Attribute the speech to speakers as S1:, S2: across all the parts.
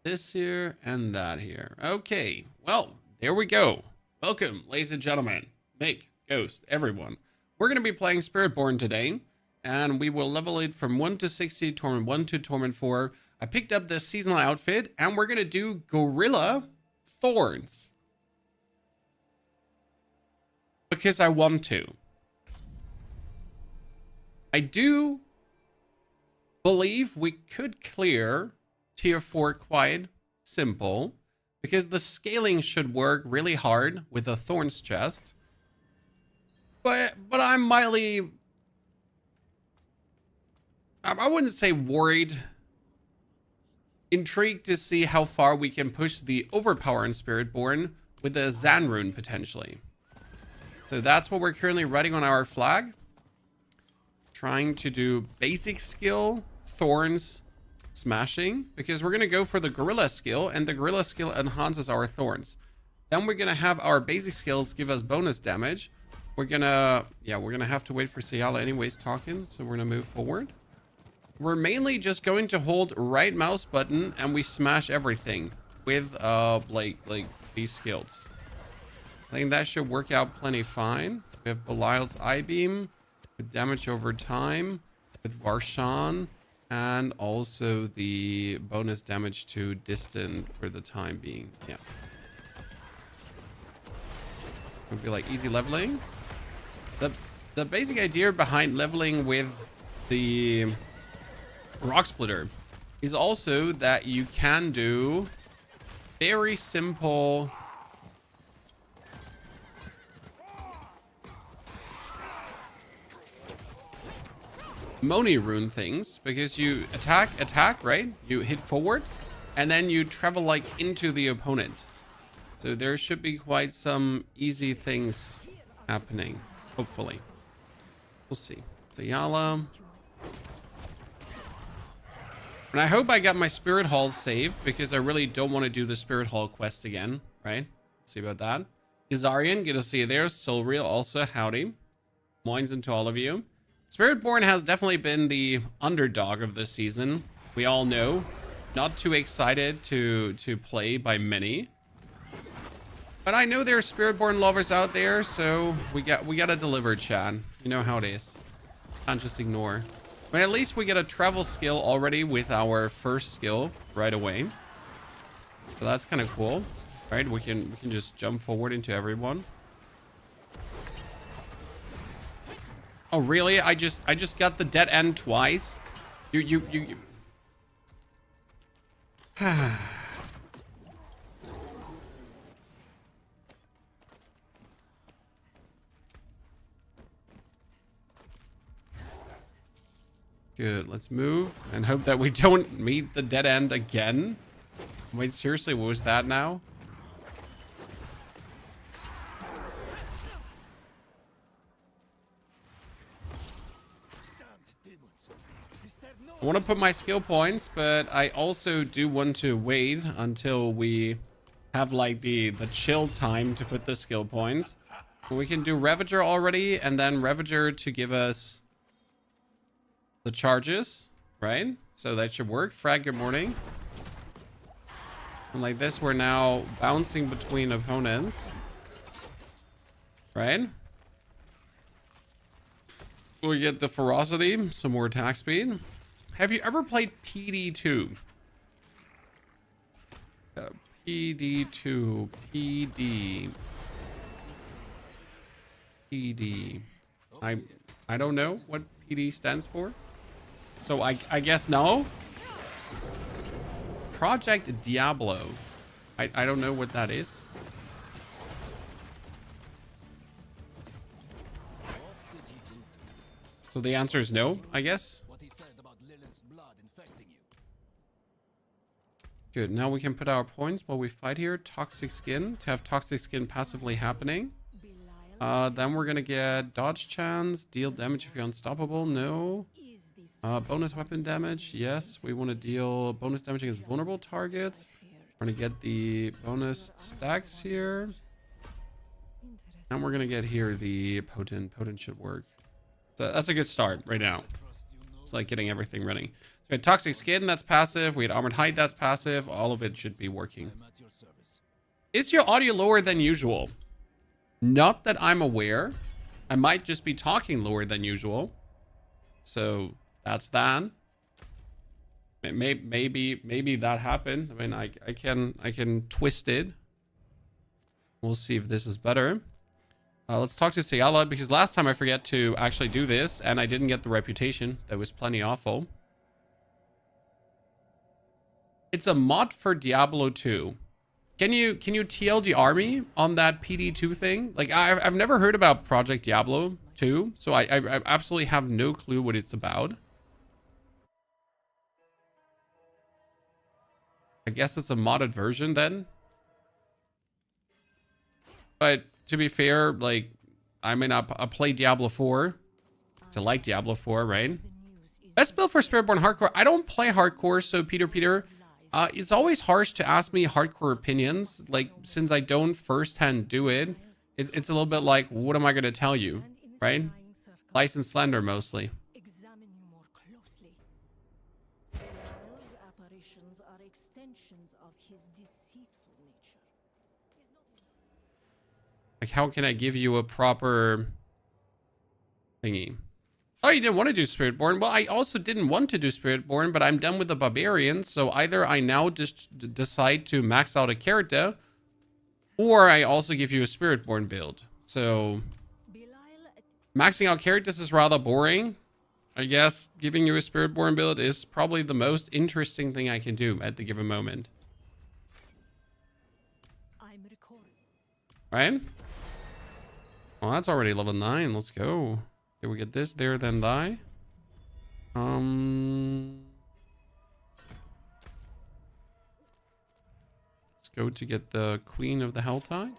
S1: This here and that here. Okay, well, there we go. Welcome, ladies and gentlemen, Mick, Ghost, everyone. We're going to be playing Spiritborn today, and we will level it from 1 to 60, Torment 1 to Torment 4. I picked up this seasonal outfit, and we're going to do Gorilla Thorns. Because I want to. I do believe we could clear tier 4 quite simple, because the scaling should work really hard with a Thorns chest. But I'm mildly, I wouldn't say worried, intrigued to see how far we can push the Overpower in Spiritborn with a Zan rune potentially. So that's what we're currently writing on our flag. Trying to do basic skill, Thorns, smashing, because we're going to go for the Gorilla skill, and the Gorilla skill enhances our Thorns. Then we're going to have our basic skills give us bonus damage. We're going to have to wait for Ciala anyways talking, so we're going to move forward. We're mainly just going to hold right mouse button and we smash everything with like these skills. I think that should work out plenty fine. We have Belial's Eye Beam with damage over time, with Varshan, and also the bonus damage to distant for the time being. Yeah. It would be like easy leveling. The basic idea behind leveling with the Rock Splitter is also that you can do very simple Moni rune things, because you attack, right? You hit forward, and then you travel like into the opponent. So there should be quite some easy things happening, hopefully. We'll see. Ciala. And I hope I got my Spirit Hall saved, because I really don't want to do the Spirit Hall quest again, right? See about that. Izarian, good to see you there. Solreal also, howdy. Moins into all of you. Spiritborn has definitely been the underdog of this season. We all know. Not too excited to play by many. But I know there are Spiritborn lovers out there, so we gotta deliver, chat. You know how it is. Can't just ignore. But at least we get a travel skill already with our first skill right away. So that's kind of cool. Right? We can just jump forward into everyone. Oh really? I just got the dead end twice. You. Good. Let's move and hope that we don't meet the dead end again. Wait, seriously, what was that now? I want to put my skill points, but I also do want to wait until we have like the chill time to put the skill points. We can do Ravager already, and then Ravager to give us the charges, right? So that should work. Frag, good morning. And like this, we're now bouncing between opponents, right? We get the ferocity, some more attack speed. Have you ever played PD2? PD2, PD. I don't know what PD stands for. So I guess no. Project Diablo. I don't know what that is. So the answer is no, I guess. Good, now we can put our points while we fight here. Toxic skin, to have toxic skin passively happening. Then we're gonna get dodge chance, deal damage if you're unstoppable, no. Bonus weapon damage, yes. We want to deal bonus damage against vulnerable targets. We're gonna get the bonus stacks here. And we're gonna get here the potent should work. So that's a good start right now. It's like getting everything ready. So We had Toxic Skin, that's passive. We had Armored Hide, that's passive. All of it should be working. Is your audio lower than usual? Not that I'm aware. I might just be talking lower than usual. So that's that. Maybe that happened. I mean, I can twist it. We'll see if this is better. Let's talk to Ciala, because last time I forgot to actually do this and I didn't get the reputation. That was plenty awful. It's a mod for Diablo 2. Can you TLD army on that PD2 thing? Like, I've never heard about Project Diablo 2, so I absolutely have no clue what it's about. I guess it's a modded version then. But to be fair, like, I mean, I play Diablo 4 to like Diablo 4, right? Best build for Spiritborn Hardcore. I don't play Hardcore, so Peter, it's always harsh to ask me hardcore opinions. Like, since I don't firsthand do it, it's a little bit like, what am I going to tell you, right? License slander mostly. Like, how can I give you a proper thingy? Oh, you didn't want to do Spiritborn? Well, I also didn't want to do Spiritborn, but I'm done with the Barbarian. So either I now just decide to max out a character, or I also give you a Spiritborn build. So maxing out characters is rather boring. I guess giving you a Spiritborn build is probably the most interesting thing I can do at the given moment. Right? Well, that's already level 9. Let's go. Okay, we get this, there, then die. Let's go to get the Queen of the Helltide.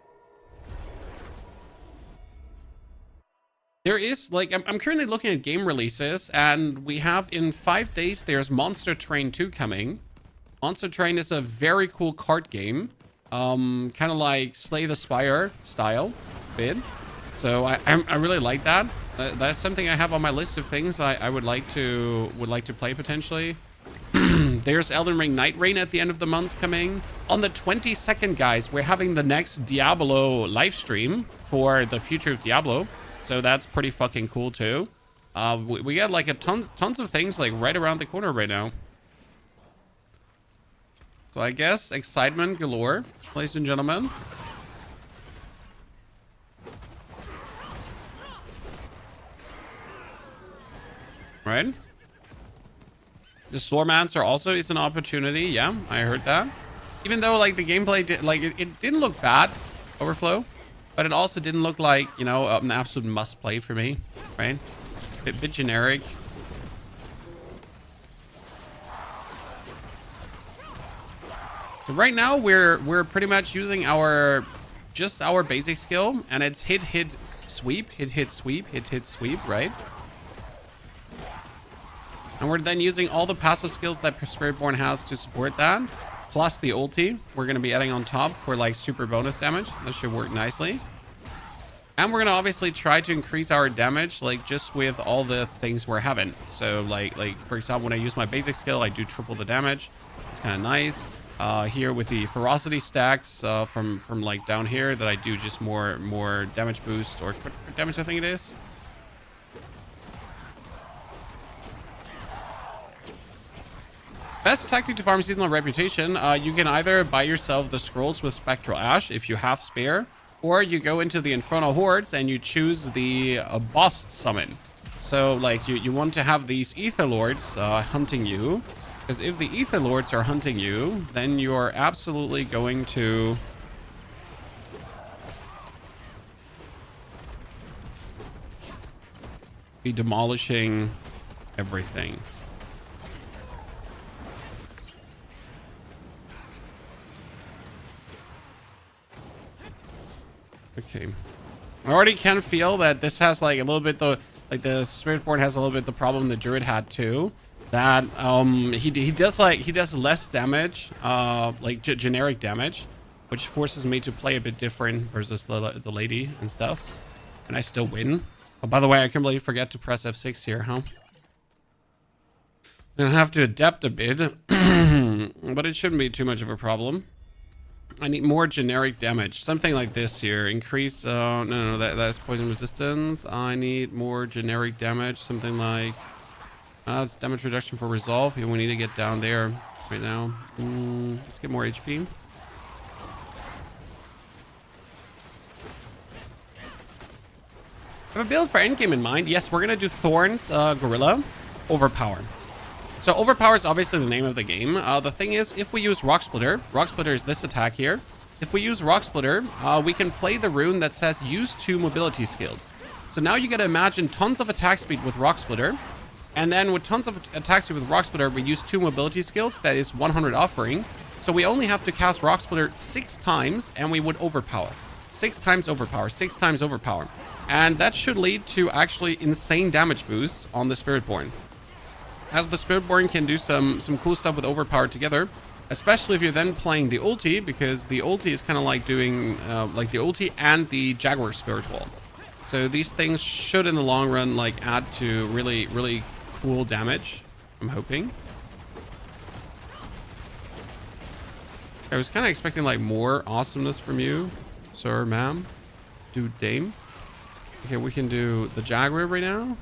S1: There is, like, I'm currently looking at game releases, and we have in 5 days, there's Monster Train 2 coming. Monster Train is a very cool card game. Kind of like Slay the Spire style bit. So I really like that. That's something I have on my list of things I would like to play potentially. There's Elden Ring Night Rain at the end of the month coming. On the 22nd, guys, we're having the next Diablo live stream for the future of Diablo. So that's pretty fucking cool too. We got like tons of things like right around the corner right now. So I guess excitement galore, ladies and gentlemen. Right? The Stormancer also is an opportunity. Yeah, I heard that. Even though like the gameplay it didn't look bad, Overflow, but it also didn't look like, you know, an absolute must play for me, right? Bit generic. So right now we're pretty much using our basic skill, and it's hit sweep, hit sweep, hit sweep, right? And we're then using all the passive skills that Spiritborn has to support that, plus the ulti we're going to be adding on top for like super bonus damage. That should work nicely. And we're going to obviously try to increase our damage, like just with all the things we're having. So like for example, when I use my basic skill, I do triple the damage. It's kind of nice. Here with the ferocity stacks from like down here, that I do just more damage boost, or crit damage I think it is. Best tactic to farm seasonal reputation. You can either buy yourself the scrolls with Spectral Ash if you have spare, or you go into the Infernal Hordes and you choose the boss summon. So like you want to have these Ether Lords hunting you, because if the Ether Lords are hunting you, then you are absolutely going to be demolishing everything. Okay, I already can feel that this has like a little bit the Spiritborn has a little bit the problem the Druid had too. That he does less damage, like generic damage, which forces me to play a bit different versus the lady and stuff, and I still win. Oh, by the way, I completely forget to press F6 here, huh? Gonna have to adapt a bit, but it shouldn't be too much of a problem. I need more generic damage. Something like this here. Increase, no, that's poison resistance. I need more generic damage. Something like, it's damage reduction for resolve. We need to get down there right now. Let's get more HP. I have a build for endgame in mind. Yes, we're going to do Thorns, Gorilla, Overpower. So Overpower is obviously the name of the game. The thing is, if we use Rock Splitter is this attack here. If we use Rock Splitter, we can play the rune that says use 2 mobility skills. So now you got to imagine tons of attack speed with Rock Splitter. And then with tons of attack speed with Rock Splitter, we use 2 mobility skills. That is 100 offering. So we only have to cast Rock Splitter 6 times and we would overpower. 6 times overpower, 6 times overpower. And that should lead to actually insane damage boosts on the Spiritborn. As the Spiritborn can do some cool stuff with Overpower together, especially if you're then playing the ulti, because the ulti is kind of like doing like the ulti and the Jaguar Spirit Wall. So these things should in the long run like add to really, really cool damage, I'm hoping. I was kind of expecting like more awesomeness from you, sir, ma'am, dude, dame. Okay, we can do the Jaguar right now.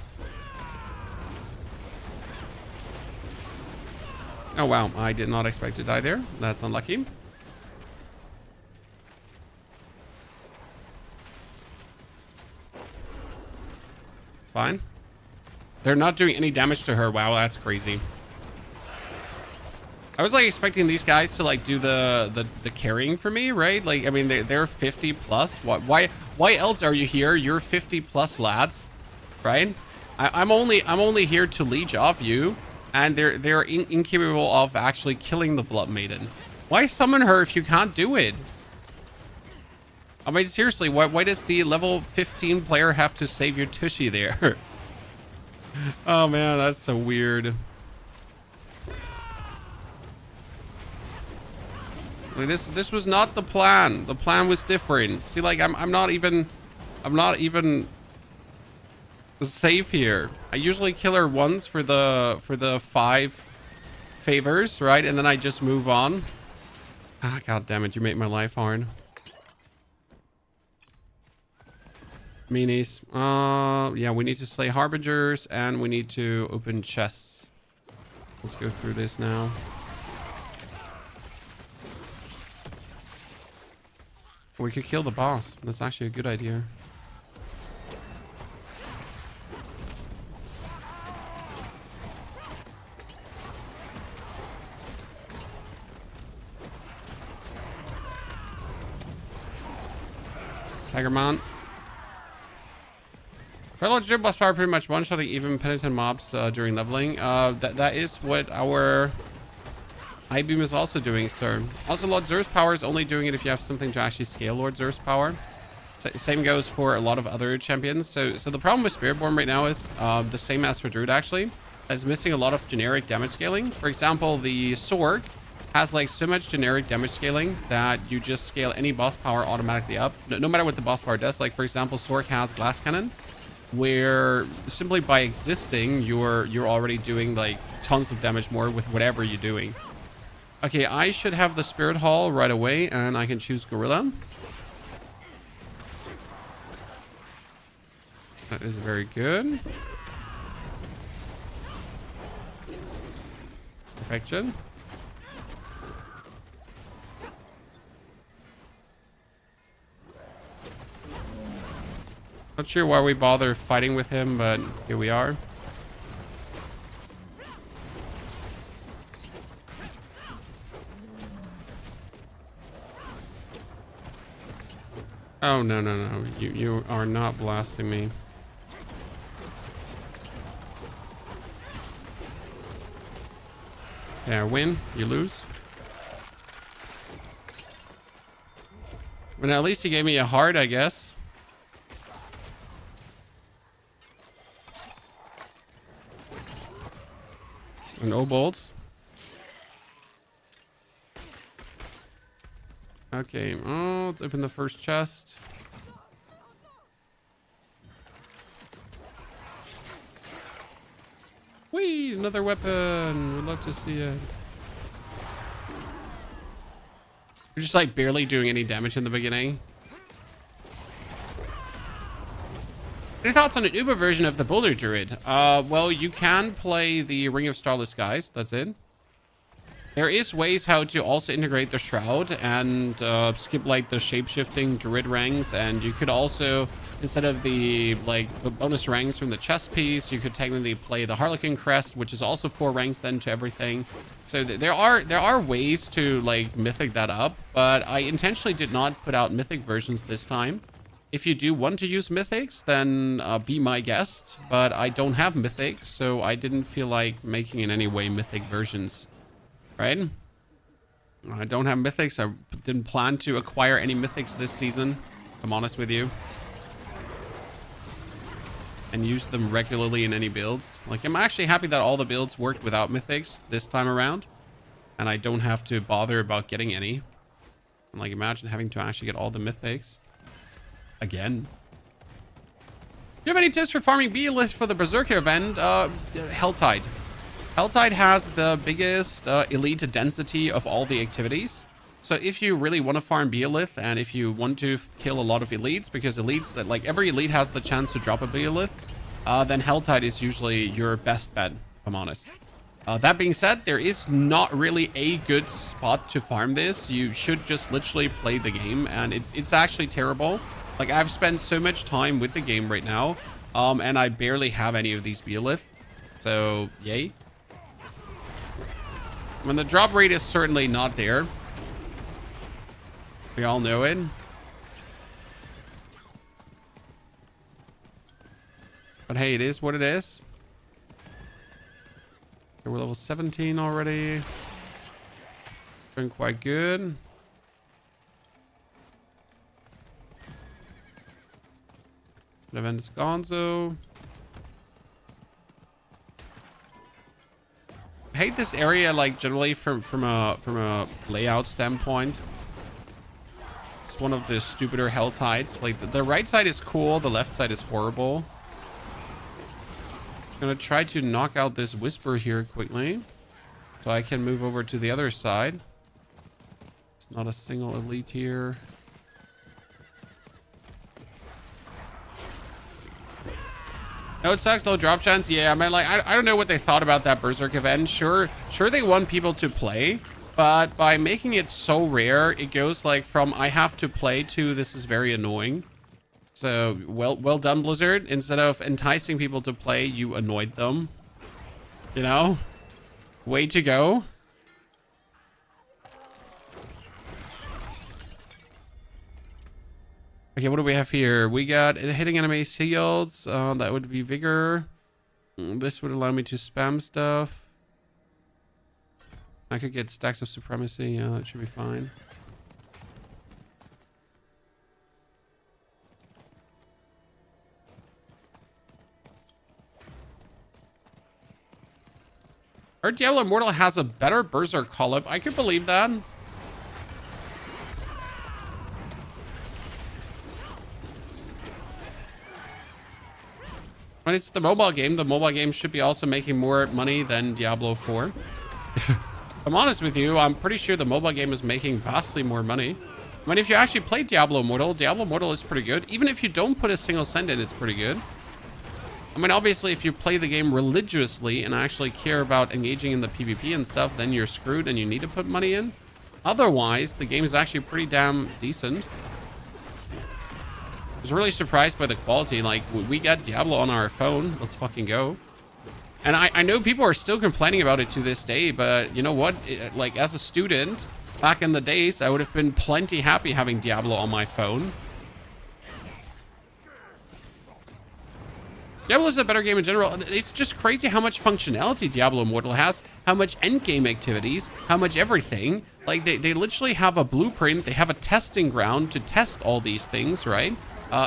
S1: Oh wow, I did not expect to die there. That's unlucky. It's fine. They're not doing any damage to her. Wow, that's crazy. I was like expecting these guys to like do the carrying for me, right? Like, I mean, they're 50 plus. Why else are you here? You're 50 plus lads, right? I'm only here to leech off you. And they're incapable of actually killing the Blood Maiden. Why summon her if you can't do it? I mean, seriously, why does the level 15 player have to save your Tushy there? Oh man, that's so weird. Like, this was not the plan. The plan was different. See, like I'm not even safe here. I usually kill her once for the 5 favors, right? And then I just move on. Ah, god damn it, you make my life hard. Minis. Yeah, we need to slay harbingers and we need to open chests. Let's go through this now. We could kill the boss. That's actually a good idea. Tigermon. Parallel Jib boss power pretty much one-shotting even penitent mobs during leveling. That is what our High Beam is also doing, sir. Also, Lord Zer's power is only doing it if you have something to actually scale Lord Zer's power. Same goes for a lot of other champions. So the problem with Spiritborn right now is the same as for Druid, actually. It's missing a lot of generic damage scaling. For example, the Sorg has like so much generic damage scaling that you just scale any boss power automatically up, no matter what the boss power does. Like, for example, Sorg has Glass Cannon, where simply by existing, you're already doing like tons of damage more with whatever you're doing. Okay, I should have the Spirit Hall right away, and I can choose Gorilla. That is very good. Perfection. Not sure why we bother fighting with him, but here we are. Oh, no, no, no. You are not blasting me. Yeah, win. You lose. But at least he gave me a heart, I guess. And no bolts. Okay, let's open the first chest. Whee! another weapon. We'd love to see it. You're just like barely doing any damage in the beginning. Any thoughts on an Uber version of the Boulder Druid? Well, you can play the Ring of Starless Skies. That's it. There is ways how to also integrate the Shroud and skip like the shape-shifting Druid ranks. And you could also, instead of the like the bonus ranks from the chest piece, you could technically play the Harlequin Crest, which is also 4 ranks then to everything. So there are ways to like mythic that up, but I intentionally did not put out mythic versions this time. If you do want to use mythics, then be my guest, but I don't have mythics, so I didn't feel like making in any way mythic versions, right? I don't have mythics. I didn't plan to acquire any mythics this season, if I'm honest with you, and use them regularly in any builds. Like, I'm actually happy that all the builds worked without mythics this time around, and I don't have to bother about getting any. And like, imagine having to actually get all the mythics again. Do you have any tips for farming B-list for the Berserker event? Helltide. Helltide has the biggest elite density of all the activities. So if you really want to farm Beolith, and if you want to kill a lot of elites, because elites, like every elite has the chance to drop a Beolith, then Helltide is usually your best bet, if I'm honest. That being said, there is not really a good spot to farm this. You should just literally play the game, and it's actually terrible. Like, I've spent so much time with the game right now, and I barely have any of these Beolith. So, yay. When the drop rate is certainly not there. We all know it. But hey, it is what it is. Okay, we're level 17 already. Doing quite good. Event is Gonzo. I hate this area, like generally from a layout standpoint. It's one of the stupider Helltides. Like the right side is cool, the left side is horrible. I'm gonna try to knock out this Whisper here quickly, so I can move over to the other side. It's not a single elite here. No, it sucks. Low drop chance. Yeah, I mean, like, I don't know what they thought about that Berserk event. Sure, they want people to play, but by making it so rare, it goes like from I have to play to this is very annoying. So, well done, Blizzard. Instead of enticing people to play, you annoyed them. You know? Way to go. Okay, what do we have here? We got hitting enemy shields. That would be vigor. This would allow me to spam stuff. I could get stacks of supremacy. Yeah, that should be fine. Our Diablo Immortal has a better Berserk call-up. I could believe that. When it's the mobile game should be also making more money than Diablo 4. I'm honest with you, I'm pretty sure the mobile game is making vastly more money. I mean, if you actually play Diablo Immortal is pretty good. Even if you don't put a single cent in, it's pretty good. I mean, obviously, if you play the game religiously and actually care about engaging in the PvP and stuff, then you're screwed and you need to put money in. Otherwise, the game is actually pretty damn decent. I was really surprised by the quality. Like, we got Diablo on our phone. Let's fucking go. And I know people are still complaining about it to this day, but you know what? Like, as a student, back in the days, I would have been plenty happy having Diablo on my phone. Diablo is a better game in general. It's just crazy how much functionality Diablo Immortal has, how much endgame activities, how much everything. Like, they literally have a blueprint. They have a testing ground to test all these things, right?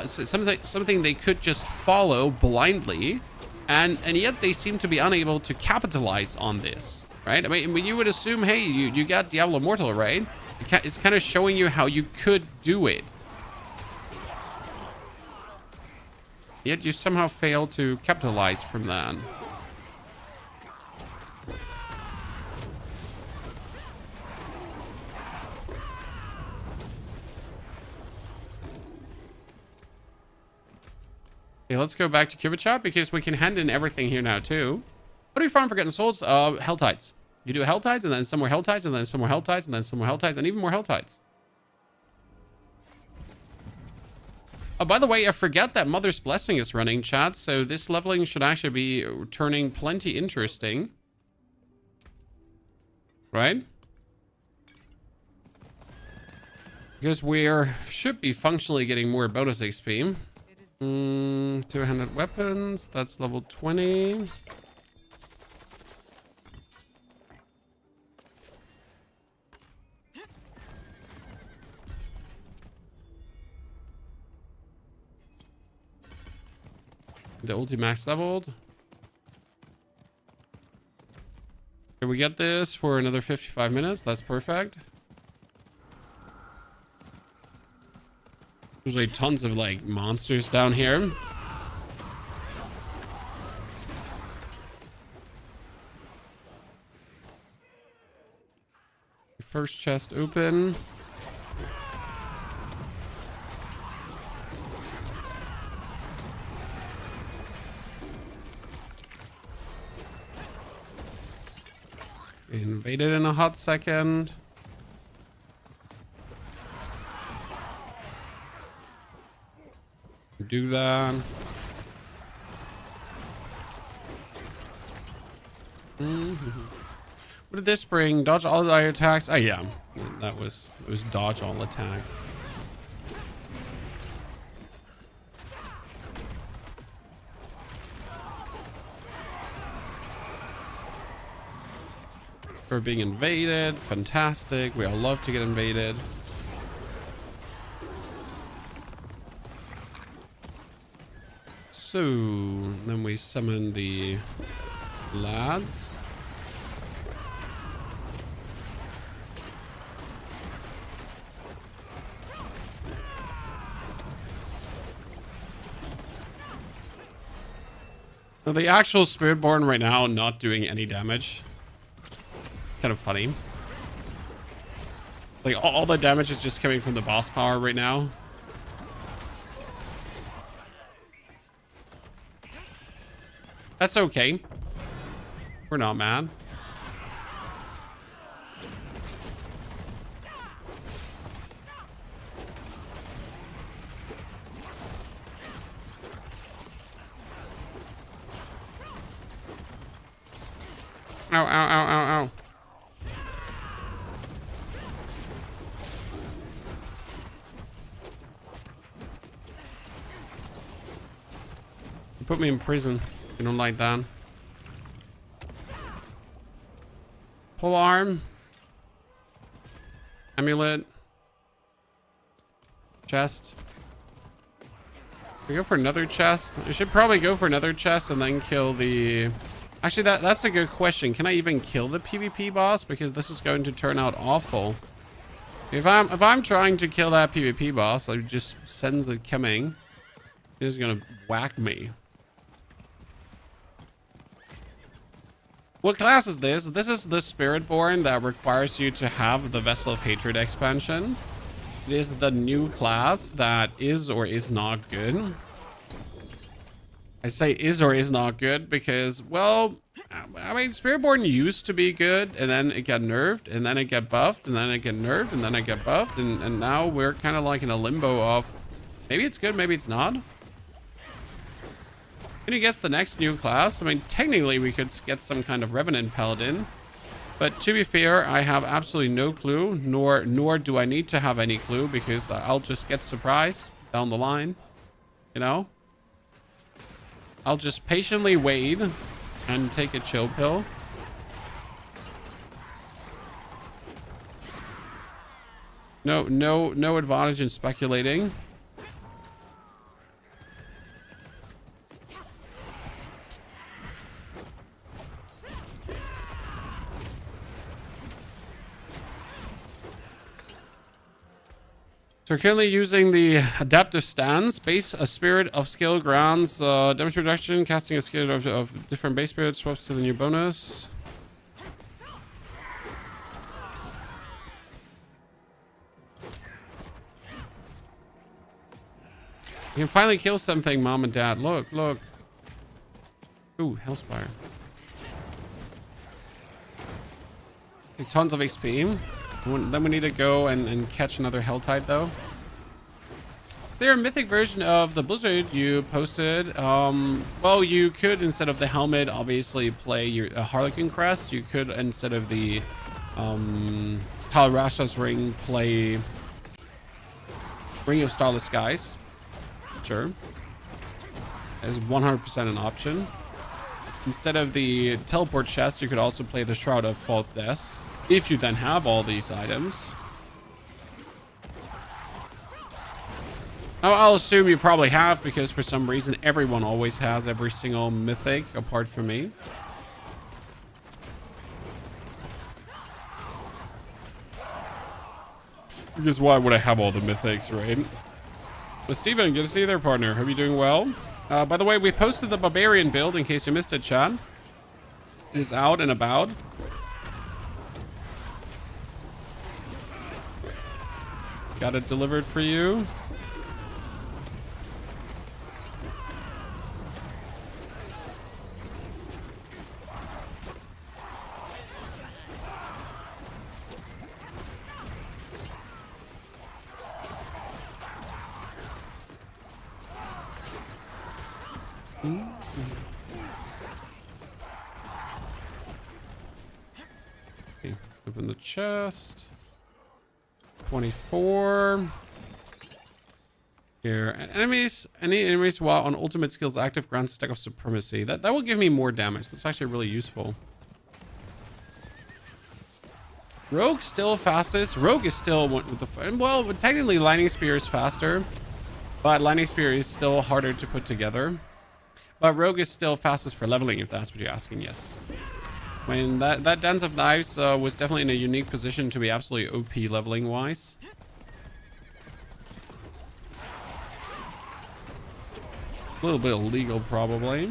S1: Something they could just follow blindly, and yet they seem to be unable to capitalize on this, right? I mean, you would assume, hey, you got Diablo Immortal, right? It's kind of showing you how you could do it. Yet you somehow fail to capitalize from that. Okay, let's go back to Kivachop because we can hand in everything here now too. What do we farm for getting souls? Hell Tides. You do Hell Tides and then some more Hell Tides and then some more Hell Tides and then some more Hell Tides and even more Hell Tides. Oh, by the way, I forget that Mother's Blessing is running, chat. So this leveling should actually be turning plenty interesting. Right? Because we should be functionally getting more bonus XP. 200 weapons. That's level 20. The ulti max leveled. Can we get this for another 55 minutes? That's perfect. Usually tons of like monsters down here. First chest open. Invaded in a hot second. Do that. What did this bring? Dodge all the attacks? Oh yeah, it was dodge all attacks. We're being invaded. Fantastic. We all love to get invaded. So then we summon the lads. Now the actual Spiritborn right now not doing any damage. Kind of funny. Like all the damage is just coming from the boss power right now. That's okay. We're not mad. Ow, ow, ow, ow, ow. You put me in prison. You don't like that. Pole arm. Amulet. Chest. We go for another chest. We should probably go for another chest and then kill the... Actually, that's a good question. Can I even kill the PvP boss? Because this is going to turn out awful. If I'm trying to kill that PvP boss, I just sense it coming. He's gonna whack me. What class is this? This is the Spiritborn that requires you to have the Vessel of Hatred expansion. It is the new class that is or is not good. I say is or is not good because, well, I mean, Spiritborn used to be good, and then it got nerfed, and then it got buffed, and then it got nerfed, and then it got buffed, and now we're kind of like in a limbo of maybe it's good, maybe it's not. Can you guess the next new class? I mean, technically we could get some kind of Revenant Paladin, but to be fair, I have absolutely no clue, nor do I need to have any clue because I'll just get surprised down the line, you know? I'll just patiently wait and take a chill pill. No advantage in speculating. So we're currently using the adaptive stance, base a spirit of skill grants damage reduction, casting a skill of different base spirit swaps to the new bonus. You can finally kill something, Mom and Dad. Look, look. Ooh, Hellspire. Okay, tons of XP. Then we need to go and catch another Hell type, though. Their mythic version of the Blizzard you posted. Well, you could, instead of the helmet, obviously play your Harlequin crest. You could, instead of the Kalrasha's ring, play Ring of Starless Skies. Sure. As 100% an option. Instead of the teleport chest, you could also play the Shroud of False Death, if you then have all these items. I'll assume you probably have, because for some reason everyone always has every single mythic apart from me. Because why would I have all the mythics, right? But Steven, good to see you there, partner. Hope you're doing well. By the way, we posted the Barbarian build in case you missed it, Chad. It is out and about. Got it delivered for you. Okay, open the chest. 24. Here, any enemies while on ultimate skills active grants a stack of supremacy. That will give me more damage. That's actually really useful. Rogue still fastest. Rogue is still with the, well, technically Lightning Spear is faster, but Lightning Spear is still harder to put together. But Rogue is still fastest for leveling, if that's what you're asking. Yes. I mean, that Dance of Knives was definitely in a unique position to be absolutely OP leveling wise. A little bit illegal, probably.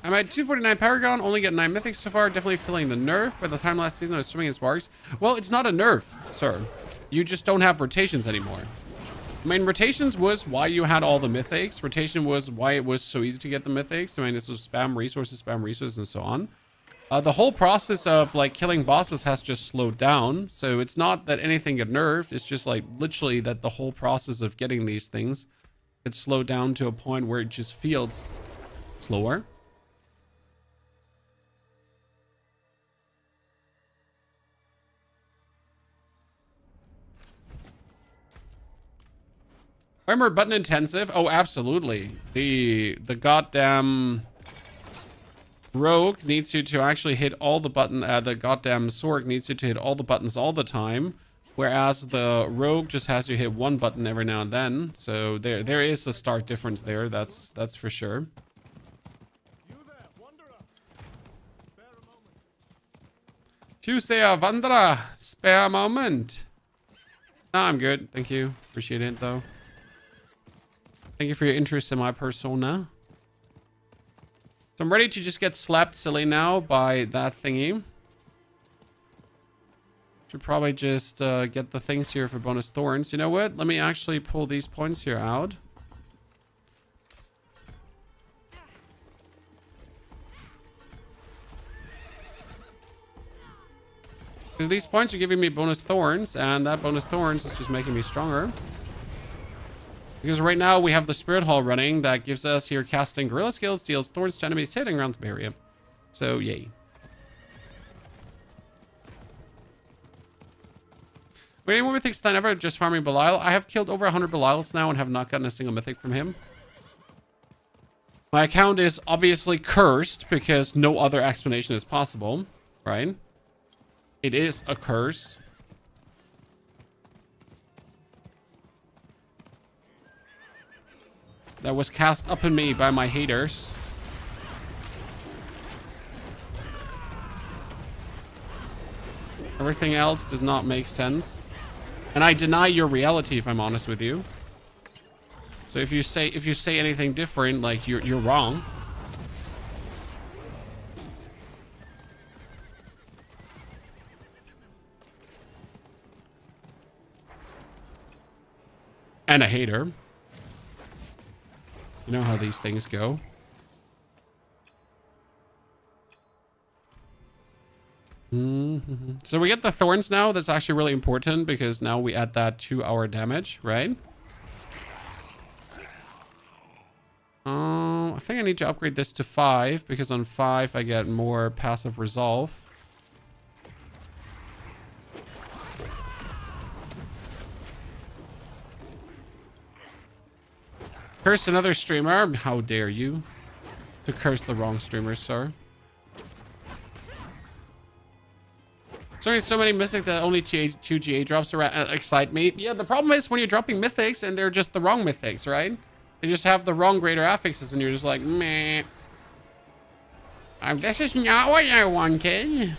S1: I'm at 249 Paragon, only get 9 mythics so far. Definitely feeling the nerf. By the time last season I was swimming in sparks. Well, it's not a nerf, sir. You just don't have rotations anymore. I mean, rotations was why you had all the mythics. Rotation was why it was so easy to get the mythics. I mean, this was spam resources, and so on. The whole process of like killing bosses has just slowed down. So it's not that anything got nerfed. It's just like literally that the whole process of getting these things gets slowed down to a point where it just feels slower. Armor button intensive? Oh, absolutely. The goddamn Rogue needs you to actually hit all the button. The goddamn Sorg needs you to hit all the buttons all the time, whereas the Rogue just has you hit one button every now and then. So there is a stark difference there. That's for sure. Tuesday, Vandra, spare a moment. No, I'm good. Thank you. Appreciate it though. Thank you for your interest in my persona. So I'm ready to just get slapped silly now by that thingy. Should probably just get the things here for bonus thorns. You know what? Let me actually pull these points here out. Because these points are giving me bonus thorns, and that bonus thorns is just making me stronger. Because right now we have the Spirit Hall running that gives us here casting Gorilla skills, deals thorns to enemies hitting around the area. So, yay. Wait, any more mythics than ever just farming Belial? I have killed over 100 Belials now and have not gotten a single mythic from him. My account is obviously cursed because no other explanation is possible, right? It is a curse. That was cast up on me by my haters. Everything else does not make sense. And I deny your reality, if I'm honest with you. So if you say anything different, like you're wrong. And a hater. You know how these things go. So we get the thorns now. That's actually really important because now we add that to our damage, right? I think I need to upgrade this to 5 because on 5 I get more passive resolve. Curse another streamer. How dare you to curse the wrong streamer, sir. There's so many mythics that only 2 GA drops excite me. Yeah, the problem is when you're dropping mythics and they're just the wrong mythics, right? They just have the wrong greater affixes and you're just like, meh. This is not what I wanted.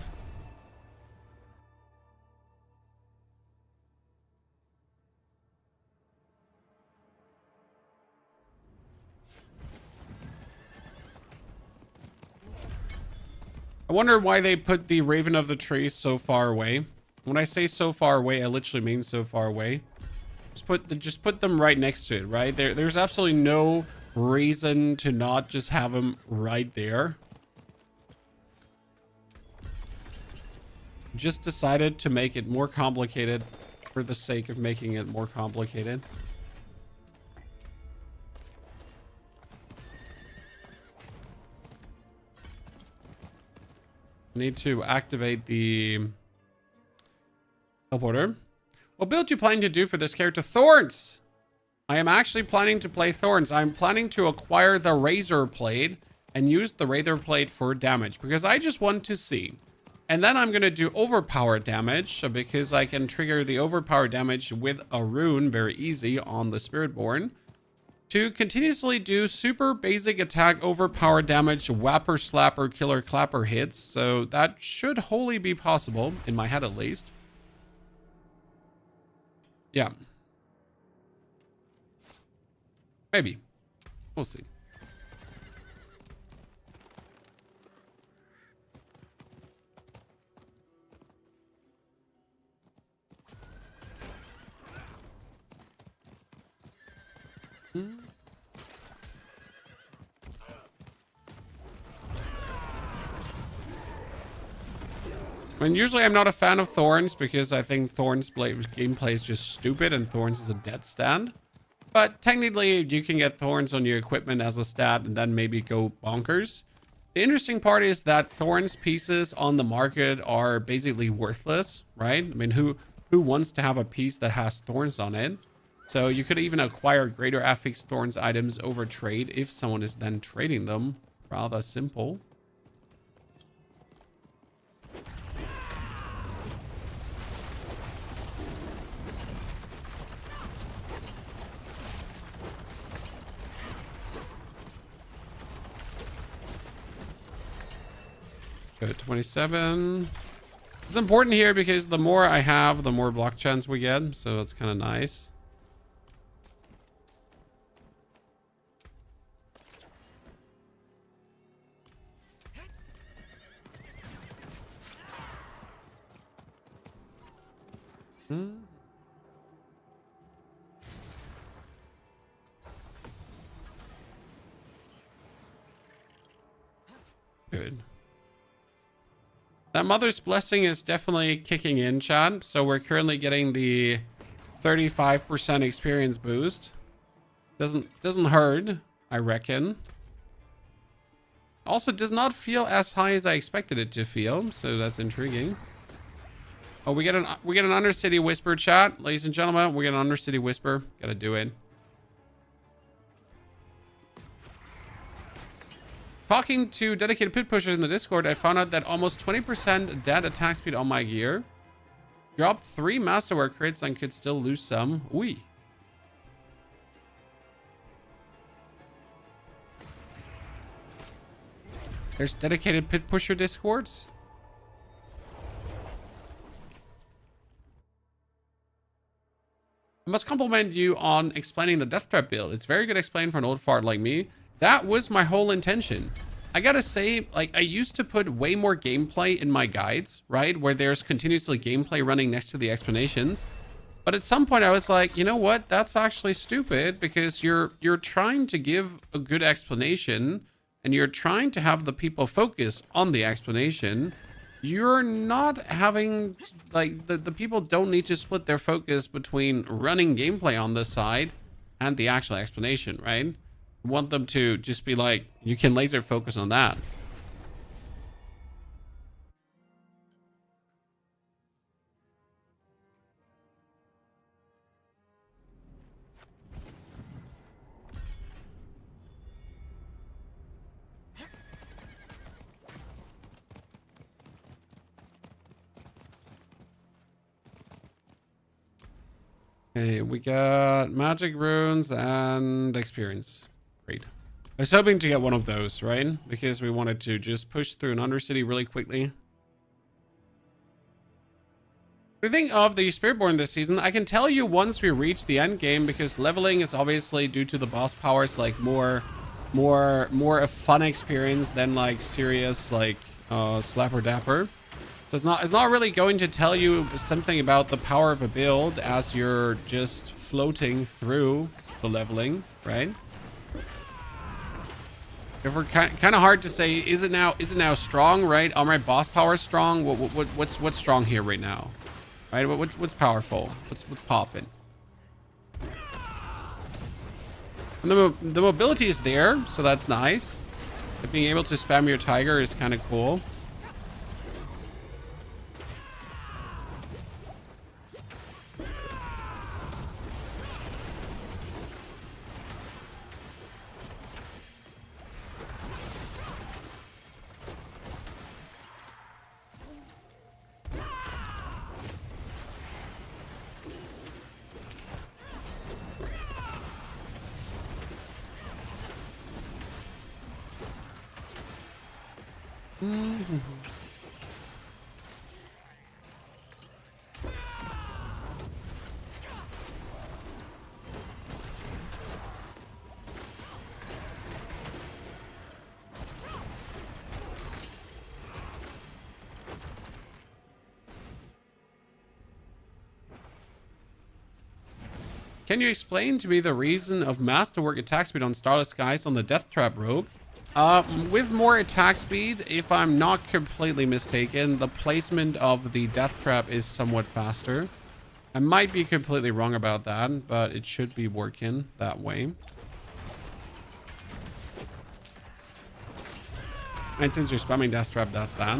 S1: I wonder why they put the Raven of the Tree so far away. When I say so far away, I literally mean so far away. Just put them right next to it, right? There's absolutely no reason to not just have them right there. Just decided to make it more complicated for the sake of making it more complicated. Need to activate the teleporter. What build you planning to do for this character? Thorns! I am actually planning to play Thorns. I'm planning to acquire the Razor Blade and use the Razor Blade for damage because I just want to see. And then I'm going to do Overpower damage because I can trigger the Overpower damage with a rune very easy on the Spiritborn. To continuously do super basic attack overpower damage, whapper, slapper, killer, clapper hits. So that should wholly be possible, in my head at least. Yeah. Maybe. We'll see. I mean, usually I'm not a fan of Thorns because I think Thorns gameplay is just stupid and Thorns is a dead stand. But technically, you can get Thorns on your equipment as a stat and then maybe go bonkers. The interesting part is that Thorns pieces on the market are basically worthless, right? I mean, who wants to have a piece that has Thorns on it? So you could even acquire greater affix Thorns items over trade if someone is then trading them. Rather simple. Good, 27. It's important here because the more I have, the more block chance we get. So that's kind of nice. Good. That Mother's Blessing is definitely kicking in, chat. So we're currently getting the 35% experience boost. Doesn't hurt, I reckon. Also does not feel as high as I expected it to feel, so that's intriguing. Oh, we get an Undercity Whisper, chat. Ladies and gentlemen, we get an Undercity Whisper. Gotta do it. Talking to dedicated pit pushers in the Discord, I found out that almost 20% dead attack speed on my gear. Dropped 3 Masterwork crits and could still lose some. Ooh. There's dedicated pit pusher Discords. I must compliment you on explaining the Death Trap build. It's very good explained for an old fart like me. That was my whole intention. I gotta say, like, I used to put way more gameplay in my guides, right? Where there's continuously gameplay running next to the explanations. But at some point I was like, you know what? That's actually stupid, because you're trying to give a good explanation and you're trying to have the people focus on the explanation. You're not having, like, the people don't need to split their focus between running gameplay on this side and the actual explanation, right? You want them to just be like, you can laser focus on that. Okay, we got magic runes and experience. Great. I was hoping to get one of those, right? Because we wanted to just push through an undercity really quickly. What do you think of the Spiritborn this season? I can tell you once we reach the end game, because leveling is obviously, due to the boss powers, like more a fun experience than like serious like slapper dapper. So it's not really going to tell you something about the power of a build as you're just floating through the leveling, right? If we're kind of hard to say, is it now strong, right? Are my boss powers strong? What's strong here right now, right? What's powerful? What's popping? And the mobility is there, so that's nice. But being able to spam your tiger is kind of cool. Can you explain to me the reason of masterwork attack speed on Starless Skies on the Death Trap Rogue? With more attack speed, if I'm not completely mistaken, the placement of the Death Trap is somewhat faster. I might be completely wrong about that, but it should be working that way. And since you're spamming Death Trap, that's that.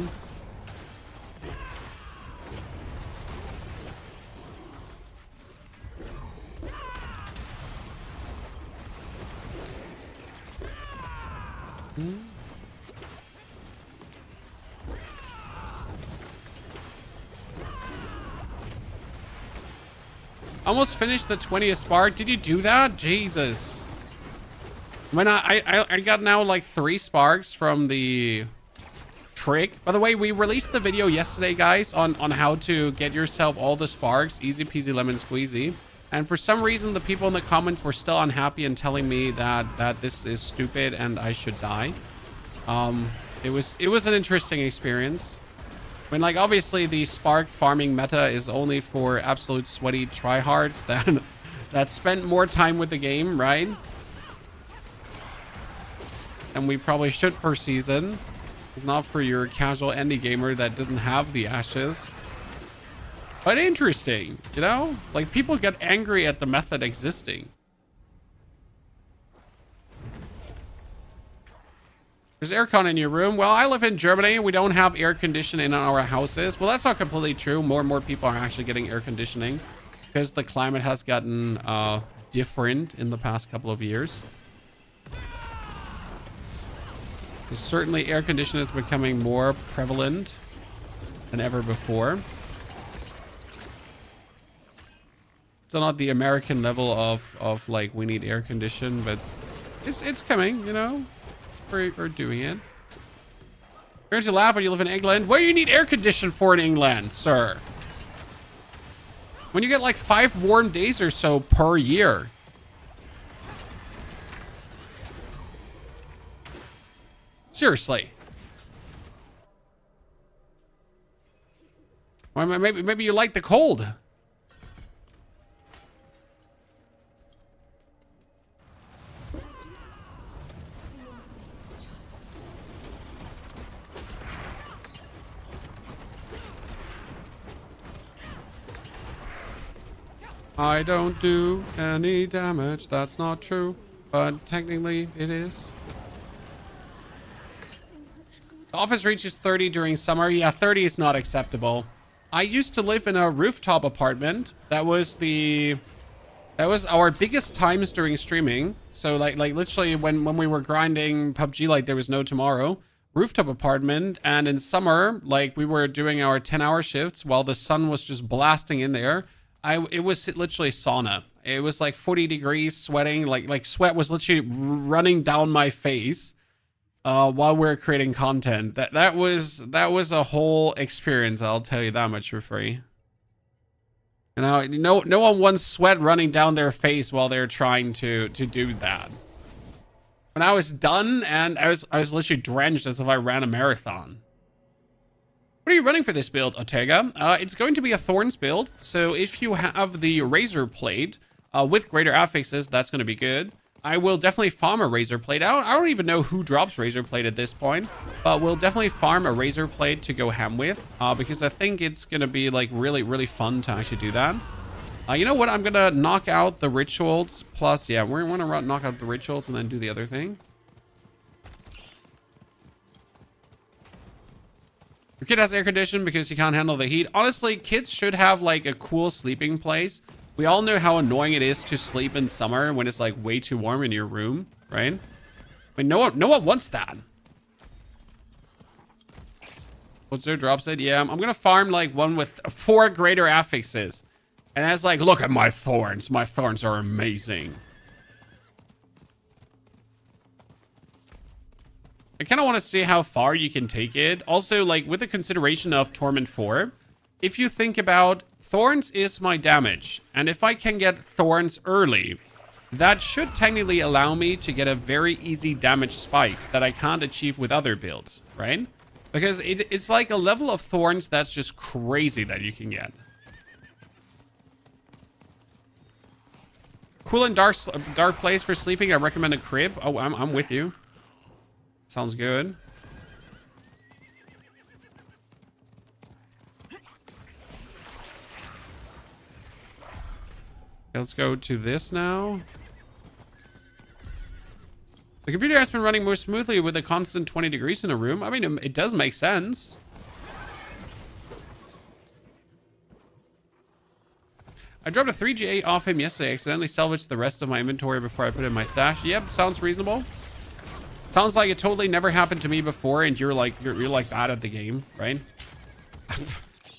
S1: Almost finished the 20th spark. Did you do that? Jesus. When I got now like 3 sparks from the trick. By the way, we released the video yesterday, guys, on how to get yourself all the sparks. Easy peasy lemon squeezy. And for some reason, the people in the comments were still unhappy and telling me that this is stupid and I should die. It was an interesting experience. I mean, like, obviously the spark farming meta is only for absolute sweaty tryhards that spent more time with the game, right? And we probably should per season. It's not for your casual indie gamer that doesn't have the ashes. But interesting, you know? Like, people get angry at the method existing. There's aircon in your room. Well, I live in Germany. We don't have air conditioning in our houses. Well, that's not completely true. More and more people are actually getting air conditioning because the climate has gotten different in the past couple of years. So certainly air conditioning is becoming more prevalent than ever before. It's not the American level of like, we need air condition, but it's coming, you know? We're doing it. You're going to laugh when you live in England. What do you need air condition for in England, sir? When you get like 5 warm days or so per year. Seriously. Well, maybe you like the cold. I don't do any damage. That's not true. But technically it is. The office reaches 30 during summer. Yeah, 30 is not acceptable. I used to live in a rooftop apartment. That was our biggest times during streaming. So like literally when we were grinding PUBG like there was no tomorrow. Rooftop apartment, and in summer, like we were doing our 10-hour shifts while the sun was just blasting in there. It was literally sauna. It was like 40 degrees, sweating, like sweat was literally running down my face while we were creating content. That was a whole experience, I'll tell you that much for free. You know, no one wants sweat running down their face while they're trying to do that. When I was done, and I was literally drenched as if I ran a marathon. What are you running for this build, Ortega? It's going to be a Thorns build. So if you have the Razor Plate with greater affixes, that's going to be good. I will definitely farm a Razor Plate. I don't even know who drops Razor Plate at this point, but we'll definitely farm a Razor Plate to go ham with because I think it's going to be like really, really fun to actually do that. You know what? I'm going to knock out the rituals. Plus, yeah, we're going to knock out the rituals and then do the other thing. Your kid has air conditioning because he can't handle the heat. Honestly, kids should have like a cool sleeping place. We all know how annoying it is to sleep in summer when it's like way too warm in your room, right? I mean, no one wants that. What's their drop said? Yeah, I'm going to farm like one with 4 greater affixes. And that's like, look at my thorns. My thorns are amazing. I kind of want to see how far you can take it. Also, like, with the consideration of Torment 4, if you think about Thorns is my damage. And if I can get Thorns early, that should technically allow me to get a very easy damage spike that I can't achieve with other builds, right? Because it's like a level of Thorns that's just crazy that you can get. Cool and dark place for sleeping. I recommend a crib. Oh, I'm with you. Sounds good. Let's go to this now. The computer has been running more smoothly with a constant 20 degrees in a room. I mean, it does make sense. I dropped a 3GA off him yesterday. I accidentally salvaged the rest of my inventory before I put it in my stash. Yep, sounds reasonable. Sounds like it totally never happened to me before, and you're like bad at the game, right?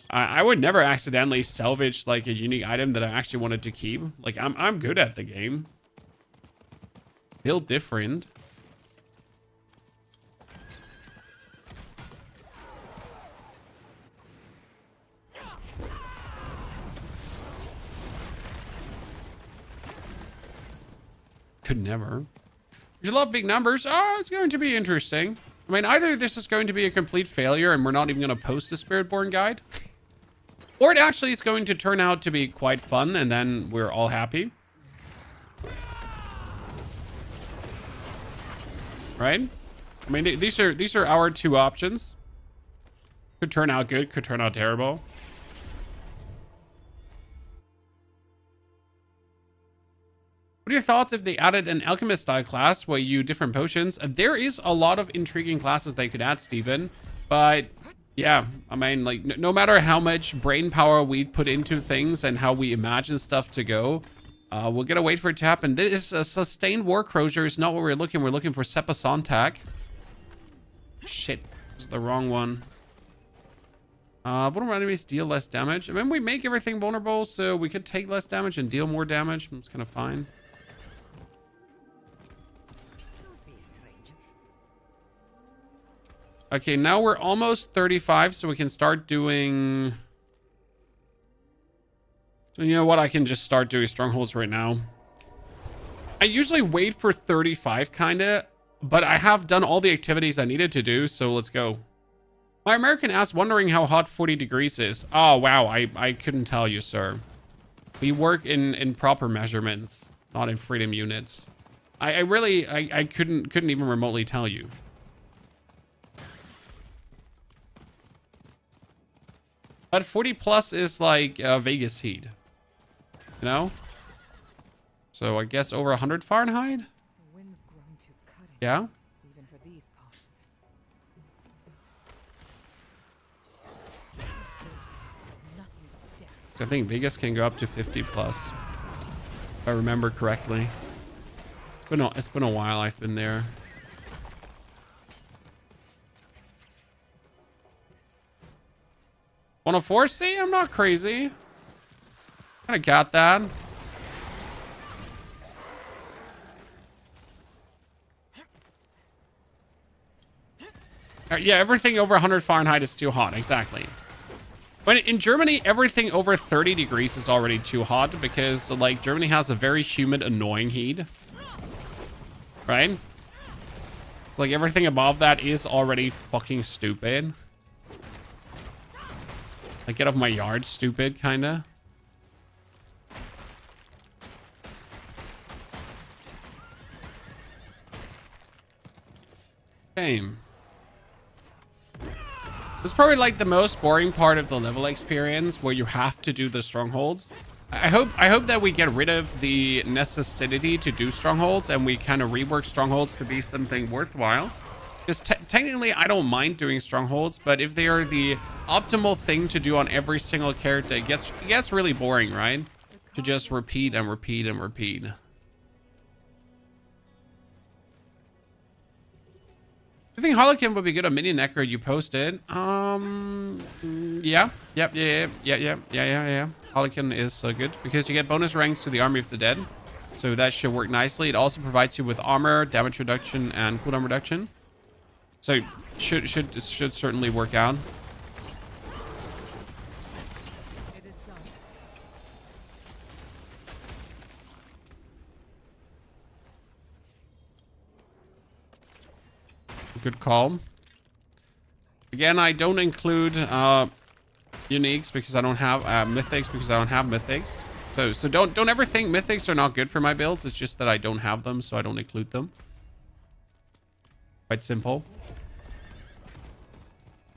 S1: I would never accidentally salvage like a unique item that I actually wanted to keep. Like I'm good at the game. Build different. Could never. You love big numbers. Oh, it's going to be interesting. I mean, either this is going to be a complete failure and we're not even going to post a Spiritborn guide, or it actually is going to turn out to be quite fun and then we're all happy. Right? I mean, these are our 2 options. Could turn out good, could turn out terrible. What are your thoughts if they added an alchemist style class where you different potions? There is a lot of intriguing classes they could add, Steven. But yeah, I mean, like no matter how much brain power we put into things and how we imagine stuff to go, we're gonna wait for it to happen. This sustained war crozier is not what we're looking. We're looking for Sepa Sontak. Shit, this is the wrong one. Vulnerable enemies deal less damage. I mean, we make everything vulnerable, so we could take less damage and deal more damage. It's kind of fine. Okay, now we're almost 35, so we can start doing... So you know what? I can just start doing strongholds right now. I usually wait for 35, kinda, but I have done all the activities I needed to do, so let's go. My American ass wondering how hot 40 degrees is. Oh, wow, I couldn't tell you, sir. We work in proper measurements, not in freedom units. I really couldn't even remotely tell you. But 40 plus is like Vegas heat. You know? So I guess over 100 Fahrenheit? Yeah? I think Vegas can go up to 50 plus, if I remember correctly. It's been a while I've been there. On a 4C? I'm not crazy. Kinda got that. Yeah, everything over 100 Fahrenheit is too hot. Exactly. But in Germany, everything over 30 degrees is already too hot because, like, Germany has a very humid, annoying heat. Right? It's like everything above that is already fucking stupid. Like, get off my yard, stupid, kinda. Same. This is probably like the most boring part of the level experience where you have to do the strongholds. I hope that we get rid of the necessity to do strongholds and we kind of rework strongholds to be something worthwhile. Because technically I don't mind doing strongholds, but if they are the optimal thing to do on every single character, it gets really boring, right? To just repeat and repeat and repeat. I think Harlequin would be good on Minion Necker. You posted. Yeah. Harlequin is good because you get bonus ranks to the Army of the Dead. So that should work nicely. It also provides you with armor, damage reduction, and cooldown reduction. So should certainly work out. Good call. Again, I don't include uniques because I don't have mythics because I don't have mythics. So don't ever think mythics are not good for my builds. It's just that I don't have them, so I don't include them. Quite simple.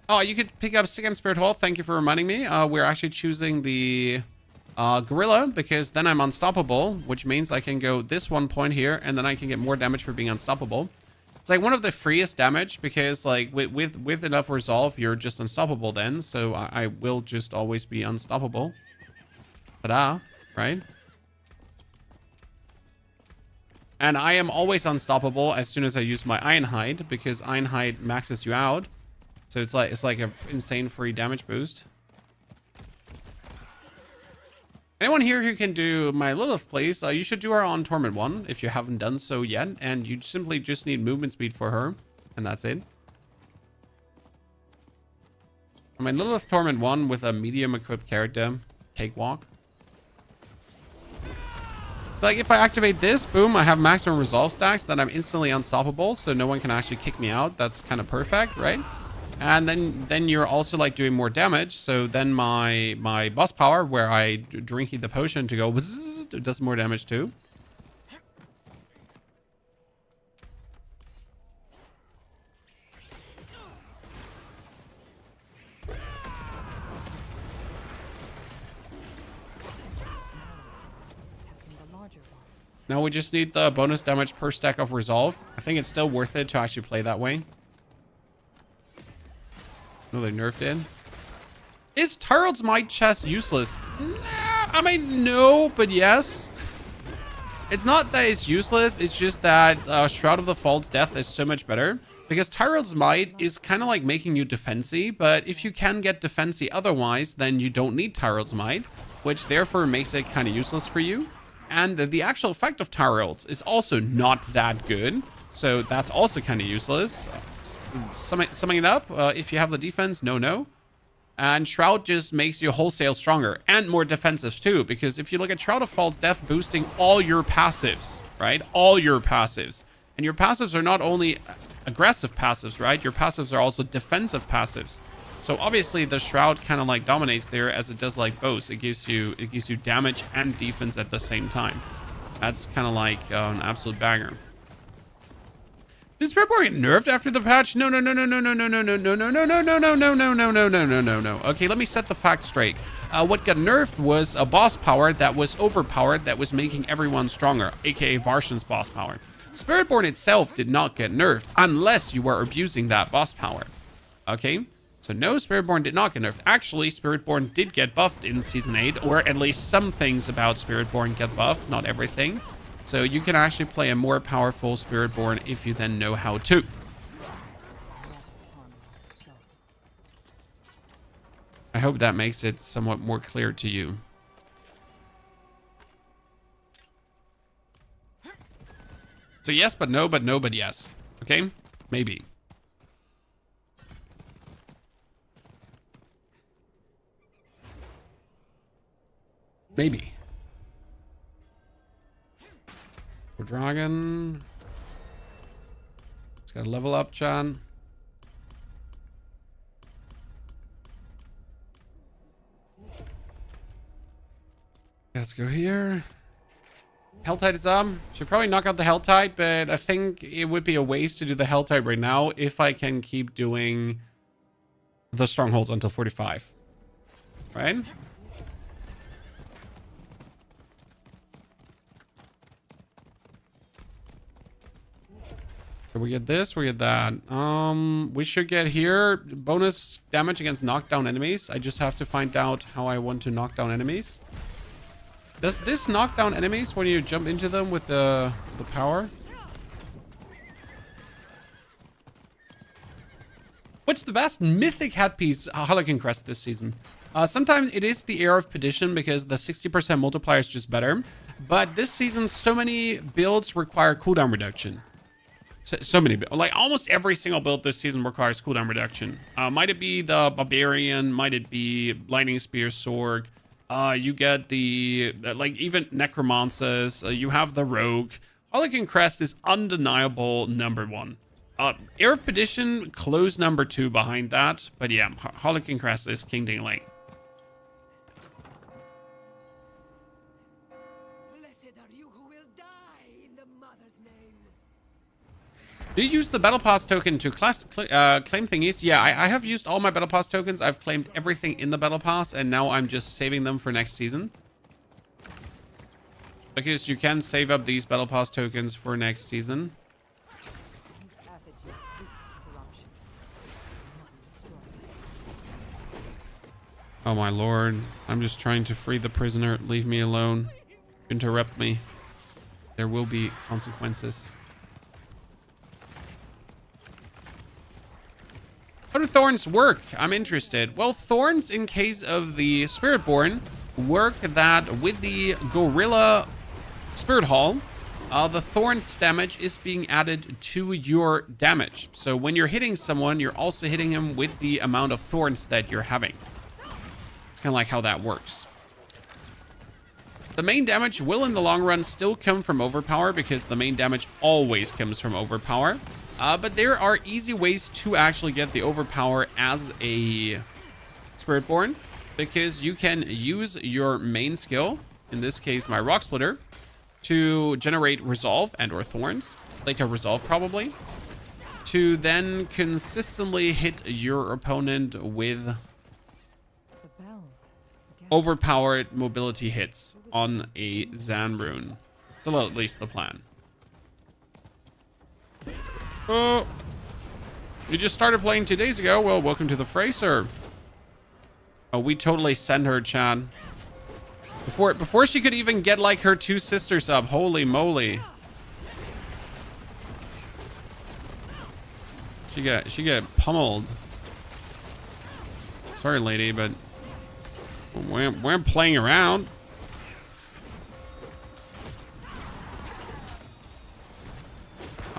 S1: Oh, you could pick up Second Spirit Hall. Thank you for reminding me. We're actually choosing the Gorilla because then I'm unstoppable, which means I can go this 1 point here and then I can get more damage for being unstoppable. It's like one of the freest damage because like with enough resolve, you're just unstoppable then. So I will just always be unstoppable. Ta-da, right? And I am always unstoppable as soon as I use my Ironhide because Ironhide maxes you out. So it's like an insane free damage boost. Anyone here who can do my Lilith, please? You should do her on Torment 1 if you haven't done so yet. And you simply just need movement speed for her. And that's it. I mean, Lilith Torment 1 with a medium equipped character. Cakewalk. So like if I activate this, boom, I have maximum resolve stacks. Then I'm instantly unstoppable. So no one can actually kick me out. That's kind of perfect, right? And then you're also like doing more damage. So then my boss power, where I drink the potion to go, it does more damage too. Now we just need the bonus damage per stack of resolve. I think it's still worth it to actually play that way. No, they nerfed it. Is Tyrell's Might chest useless? Nah, I mean, no, but yes. It's not that it's useless. It's just that Shroud of the False Death is so much better. Because Tyrell's Might is kind of like making you defensy. But if you can get defensy otherwise, then you don't need Tyrell's Might. Which therefore makes it kind of useless for you. And the actual effect of Tyrell's is also not that good. So that's also kind of useless. Summing it up, if you have the defense, no. And Shroud just makes you wholesale stronger and more defensive too. Because if you look at Shroud of False Death boosting all your passives, right? All your passives. And your passives are not only aggressive passives, right? Your passives are also defensive passives. So obviously the Shroud kind of like dominates there as it does like both. It gives you damage and defense at the same time. That's kind of like an absolute banger. Did Spiritborn get nerfed after the patch? No. Okay, let me set the facts straight. What got nerfed was a boss power that was overpowered, that was making everyone stronger, aka Varshan's boss power. Spiritborn itself did not get nerfed unless you were abusing that boss power. Okay, so no, Spiritborn did not get nerfed. Actually, Spiritborn did get buffed in Season 8, or at least some things about Spiritborn get buffed, not everything. So you can actually play a more powerful Spiritborn if you then know how to. I hope that makes it somewhat more clear to you. So yes, but no, but no, but yes. Okay? Maybe. Maybe. Dragon. It's got to level up, John. Let's go here. Helltide is up. Should probably knock out the Helltide, but I think it would be a waste to do the Helltide right now if I can keep doing the Strongholds until 45. Right? So we get this, we get that. We should get here bonus damage against knockdown enemies. I just have to find out how I want to knock down enemies. Does this knock down enemies when you jump into them with the power? What's the best mythic headpiece Harlequin Crest this season? Sometimes it is the Air of Perdition because the 60% multiplier is just better. But this season, so many builds require cooldown reduction. So many, like almost every single build this season requires cooldown reduction. Might it be the Barbarian? Might it be Lightning Spear Sorg? You get the, like even Necromances. You have the Rogue. Harlequin Crest is undeniable #1. Air of Perdition, close #2 behind that. But yeah, Harlequin Crest is King Ding Lane. Do you use the Battle Pass token to claim thingies? Yeah, I have used all my Battle Pass tokens. I've claimed everything in the Battle Pass, and now I'm just saving them for next season. Because you can save up these Battle Pass tokens for next season. Oh my lord. I'm just trying to free the prisoner. Leave me alone. Interrupt me. There will be consequences. How do Thorns work? I'm interested. Well, Thorns, in case of the Spiritborn, work that with the Gorilla Spirit Hall, the Thorns damage is being added to your damage. So when you're hitting someone, you're also hitting him with the amount of Thorns that you're having. It's kind of like how that works. The main damage will, in the long run, still come from Overpower because the main damage always comes from Overpower. But there are easy ways to actually get the Overpower as a Spiritborn, because you can use your main skill, in this case my Rock Splitter, to generate Resolve and or Thorns, later Resolve probably, to then consistently hit your opponent with overpowered mobility hits on a Zan rune. It's at least the plan. Oh, you just started playing 2 days ago. Well, welcome to the fray, sir. Oh, we totally sent her, Chad. Before she could even get like her 2 sisters up. Holy moly. She got pummeled. Sorry, lady, but we're playing around.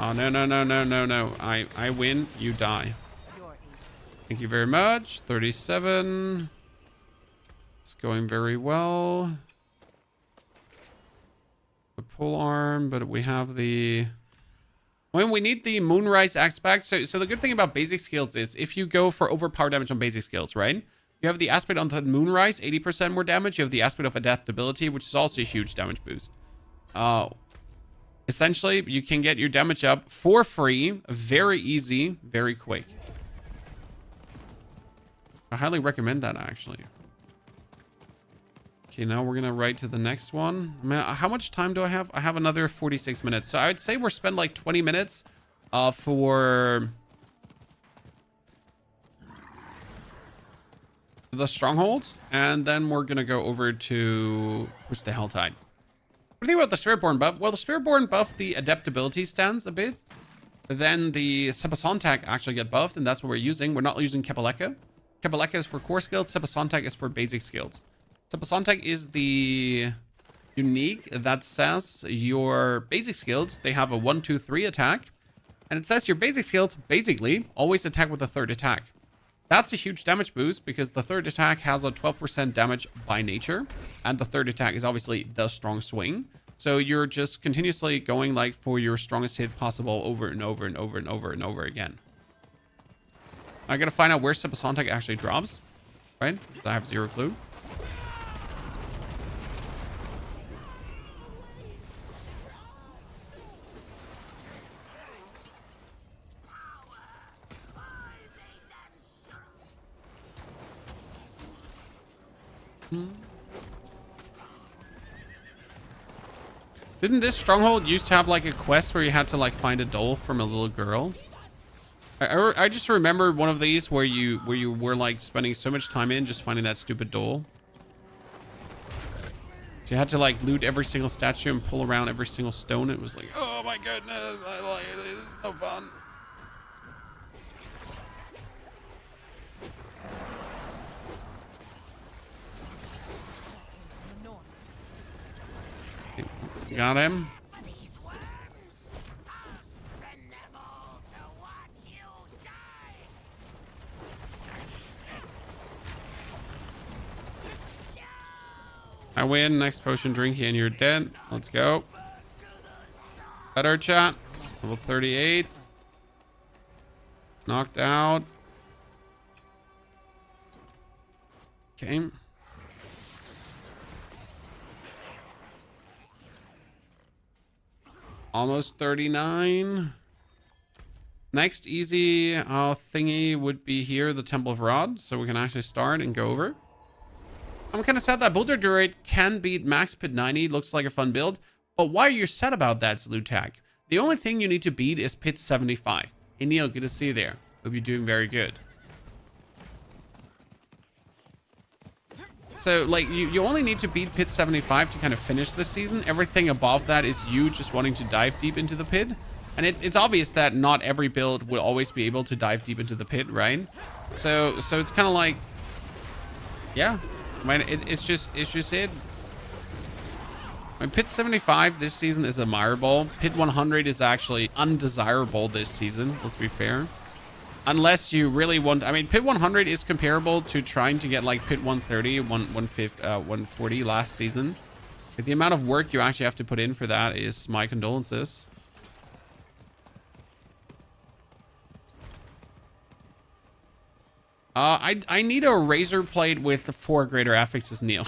S1: Oh, no. I win, you die. Thank you very much. 37. It's going very well. The pull arm, but we have the... When we need the Moonrise aspect. So the good thing about basic skills is if you go for overpower damage on basic skills, right? You have the aspect on the Moonrise, 80% more damage. You have the aspect of adaptability, which is also a huge damage boost. Essentially, you can get your damage up for free, very easy, very quick. I highly recommend that, actually. Okay, now we're gonna write to the next one. Man, how much time do I have? I have another 46 minutes. So I'd say we're spend like 20 minutes for the strongholds, and then we're gonna go over to push the Helltide. What do you think about the Spiritborn buff? Well, the Spiritborn buff, the adaptability stands a bit. But then the Sepasontak actually get buffed, and that's what we're using. We're not using Kepaleka. Kepaleka is for core skills. Sepasontak is for basic skills. Sepasontak is the unique that says your basic skills, they have a 1, 2, 3 attack. And it says your basic skills, basically, always attack with a third attack. That's a huge damage boost because the third attack has a 12% damage by nature. And the third attack is obviously the strong swing. So you're just continuously going like for your strongest hit possible over and over and over and over and over again. I gotta find out where Sepasontak actually drops, right? I have zero clue. Didn't this stronghold used to have like a quest where you had to like find a doll from a little girl? I just remember one of these where you were like spending so much time in just finding that stupid doll. So you had to like loot every single statue and pull around every single stone. It was like, oh my goodness, I like it. It's so fun. Got him. I win. Next potion drinking and you're dead. Let's go. Better chat. Level 38. Knocked out. Okay. Almost 39. Next easy thingy would be here, the Temple of Rod. So we can actually start and go over. I'm kind of sad that Boulder Druid can beat max pit 90. Looks like a fun build. But why are you sad about that, Zlutak? The only thing you need to beat is pit 75. Hey Neil, good to see you there. Hope you're doing very good. So, like, you only need to beat pit 75 to kind of finish this season. Everything above that is you just wanting to dive deep into the pit. And it's obvious that not every build will always be able to dive deep into the pit, right? So it's kind of like, yeah, I mean, it's just it. I mean, pit 75 this season is admirable. Pit 100 is actually undesirable this season, let's be fair. Unless you really want, I mean, pit 100 is comparable to trying to get like pit 130, 140 last season. But the amount of work you actually have to put in for that is my condolences. I need a razor blade with 4 greater affixes, Neil.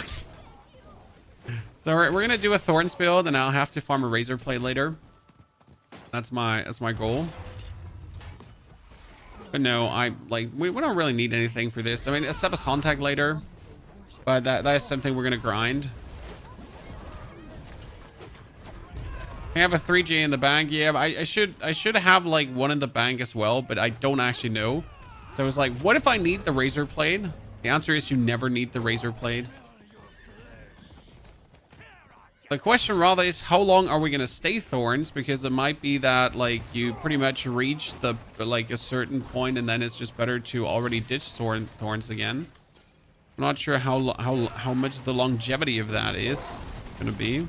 S1: So we're gonna do a Thorns build, and I'll have to farm a razor blade later. That's my goal. But no, we don't really need anything for this. I mean, a Sepasontak later, but that is something we're gonna grind. I have a 3G in the bank. Yeah, I should have like one in the bank as well, but I don't actually know. So I was like, what if I need the razor blade? The answer is you never need the razor blade. The question rather is, how long are we gonna stay Thorns? Because it might be that like you pretty much reach the like a certain point, and then it's just better to already ditch Thorns again. I'm not sure how much the longevity of that is gonna be.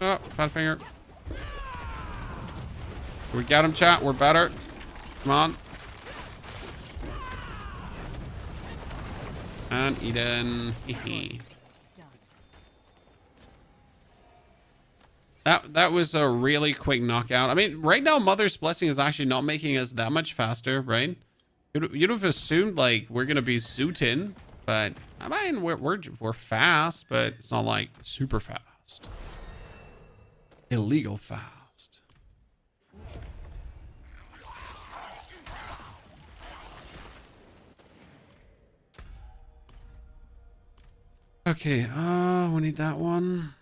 S1: Oh, fat finger. We got him, chat. We're better. Come on. And Eden. That was a really quick knockout. I mean, right now, Mother's Blessing is actually not making us that much faster, right? You'd have assumed, like, we're going to be zooted, but, I mean, we're fast, but it's not, like, super fast. Illegal fast. Okay, we need that one.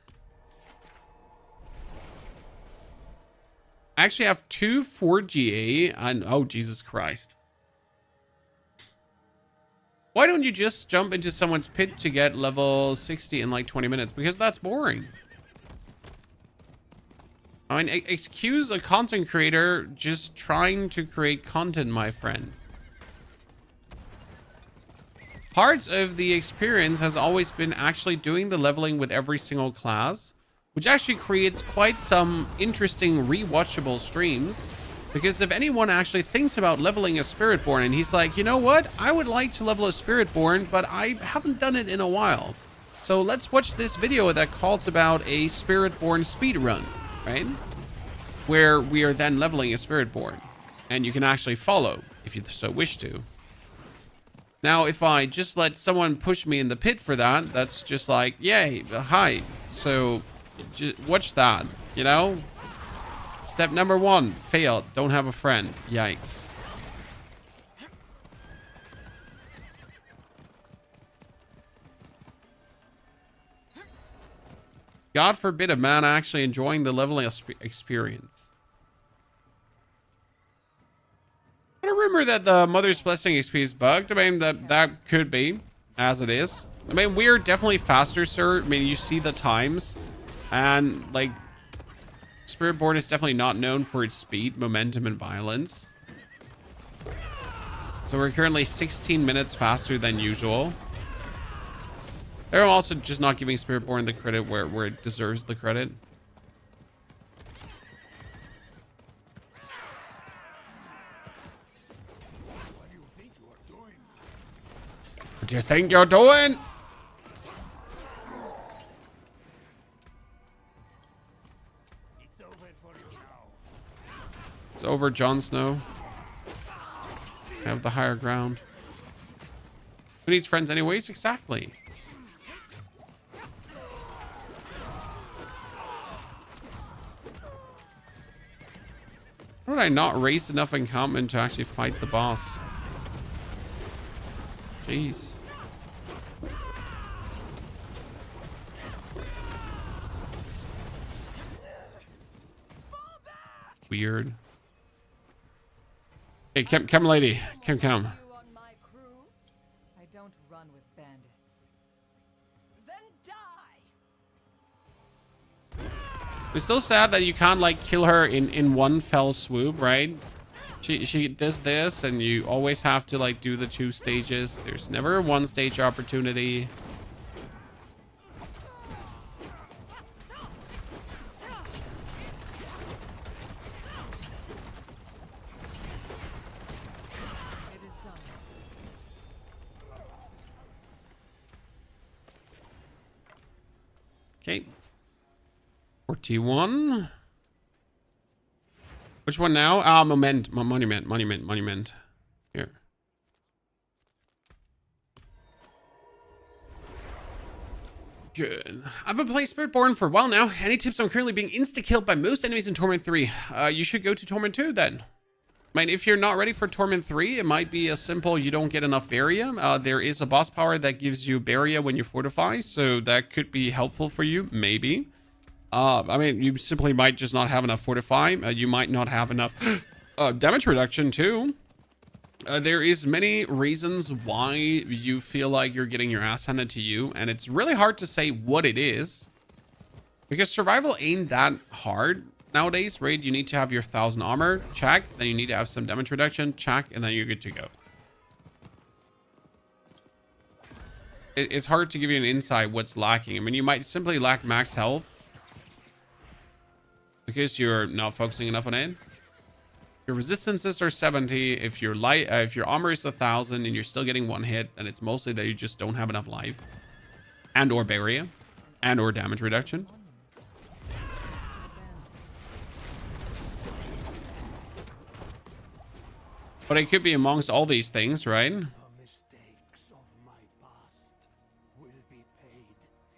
S1: I actually have 2 4GA and oh Jesus Christ. Why don't you just jump into someone's pit to get level 60 in like 20 minutes? Because that's boring. I mean, excuse a content creator just trying to create content, my friend. Parts of the experience has always been actually doing the leveling with every single class, which actually creates quite some interesting rewatchable streams. Because if anyone actually thinks about leveling a Spiritborn and he's like, you know what? I would like to level a Spiritborn, but I haven't done it in a while. So let's watch this video that calls about a Spiritborn speedrun, right? Where we are then leveling a Spiritborn. And you can actually follow if you so wish to. Now, if I just let someone push me in the pit for that, that's just like, yay, hi. So, watch that, you know? Step number 1, failed. Don't have a friend. Yikes. God forbid a man actually enjoying the leveling experience. A rumor that the Mother's Blessing XP is bugged. I mean, that could be, as it is. I mean, we're definitely faster, sir. I mean, you see the times. And, like, Spiritborn is definitely not known for its speed, momentum, and violence. So we're currently 16 minutes faster than usual. They're also just not giving Spiritborn the credit where it deserves the credit. What do you think you're doing? It's over, Jon Snow. I have the higher ground. Who needs friends anyways? Exactly. Why would I not raise enough encampment to actually fight the boss? Jeez. Weird. Hey, come lady. Come.
S2: I don't run with bandits. Then die.
S1: It's still sad that you can't like kill her in one fell swoop, right? She does this and you always have to like do the 2 stages. There's never a 1 stage opportunity. Okay. 41. Which one now? Ah, monument. Here. Good. I've been playing Spiritborn for a while now. Any tips? I'm currently being insta-killed by most enemies in Torment 3. You should go to Torment 2 then. I mean, if you're not ready for Torment 3, it might be as simple you don't get enough Barrier. There is a boss power that gives you Barrier when you fortify, so that could be helpful for you, maybe. I mean, you simply might just not have enough fortify. You might not have enough damage reduction too. There is many reasons why you feel like you're getting your ass handed to you, and it's really hard to say what it is. Because survival ain't that hard nowadays, right? You need to have your 1000 armor, check. Then you need to have some damage reduction, check, and then you're good to go. It's hard to give you an insight what's lacking. I mean, you might simply lack max health because you're not focusing enough on it. Your resistances are 70. If your armor is 1000 and you're still getting 1 hit, then it's mostly that you just don't have enough life and or barrier and or damage reduction. But it could be amongst all these things, right?
S3: The mistakes of my past will be paid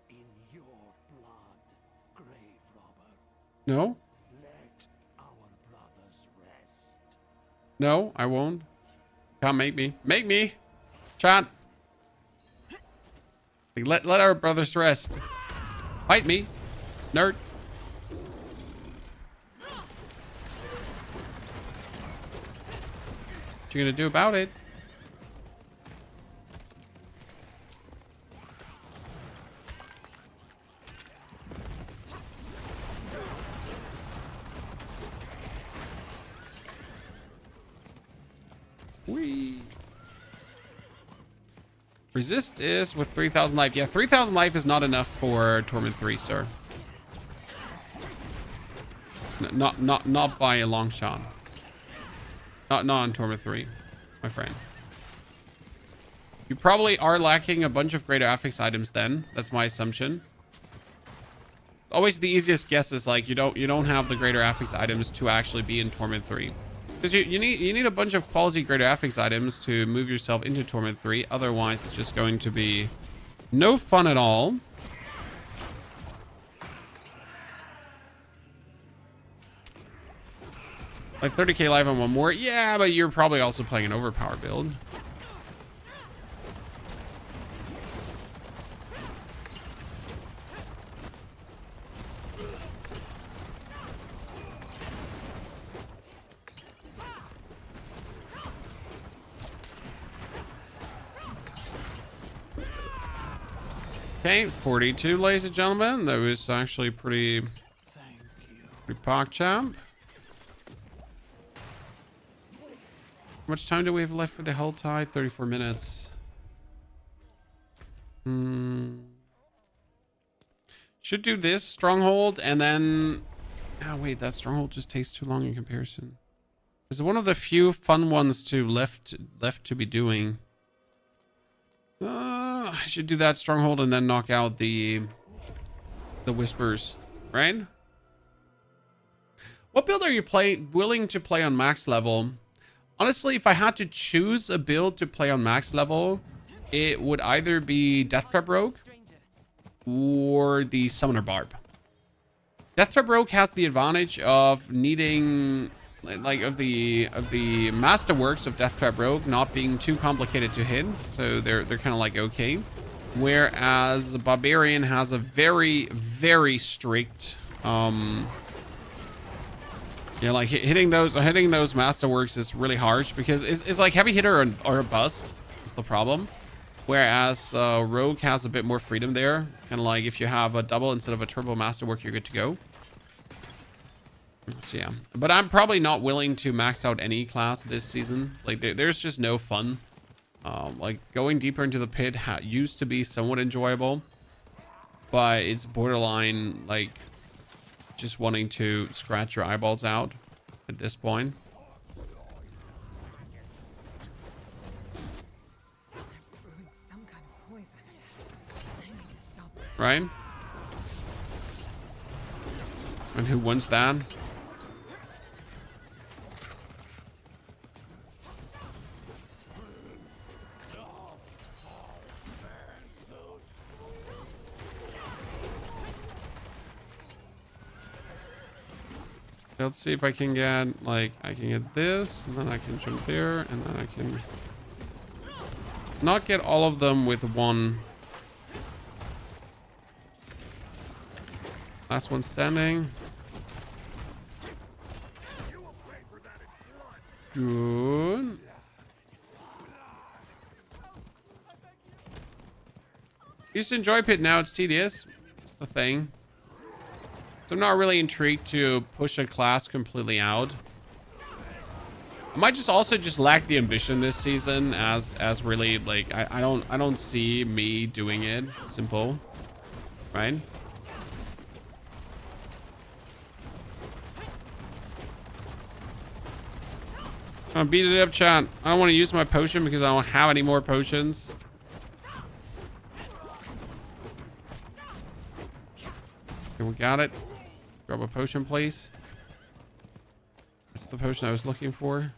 S3: in your blood, grave robber.
S1: No?
S3: Let our brothers rest.
S1: No, I won't. Can't make me. Make me! Chat! Like, let our brothers rest. Fight me, nerd. What you gonna do about it? Whee. Resist is with 3,000 life. Yeah, 3,000 life is not enough for Torment 3, sir. Not by a long shot. Not on Torment 3, my friend. You probably are lacking a bunch of greater affix items then. That's my assumption. Always the easiest guess is like you don't have the greater affix items to actually be in Torment 3. Because you need a bunch of quality greater affix items to move yourself into Torment 3. Otherwise, it's just going to be no fun at all. Like 30k life on one more. Yeah, but you're probably also playing an Overpower build. Okay, 42, ladies and gentlemen. That was actually pretty PogChamp. How much time do we have left for the Hell Tide? 34 minutes. Should do this Stronghold and then... Oh, wait, that Stronghold just takes too long in comparison. It's one of the few fun ones to left to be doing. I should do that Stronghold and then knock out the Whispers, right? What build are you willing to play on max level? Honestly, if I had to choose a build to play on max level, it would either be Death Trap Rogue or the Summoner Barb. Death Trap Rogue has the advantage of needing, like, of the masterworks of Death Trap Rogue not being too complicated to hit, so they're kind of like okay. Whereas Barbarian has a very, very strict, yeah, like hitting those masterworks is really harsh because it's like heavy hitter or a bust is the problem. Whereas Rogue has a bit more freedom there. Kind of like if you have a double instead of a triple masterwork, you're good to go. So yeah, but I'm probably not willing to max out any class this season. Like there's just no fun. Like going deeper into the pit used to be somewhat enjoyable, but it's borderline like just wanting to scratch your eyeballs out at this point.
S2: Some kind of poison. I need to stop it.
S1: Right? And who wants that? Let's see if I can get, like, I can get this, and then I can jump there, and then I can not get all of them with one. Last one standing. Good. Used to enjoy pit, now it's tedious. It's the thing. So I'm not really intrigued to push a class completely out. I might just also lack the ambition this season as really like I don't see me doing it. Simple. Right? I'm beating it up, chat. I don't want to use my potion because I don't have any more potions. Okay, we got it. Grab a potion, please. That's the potion I was looking for.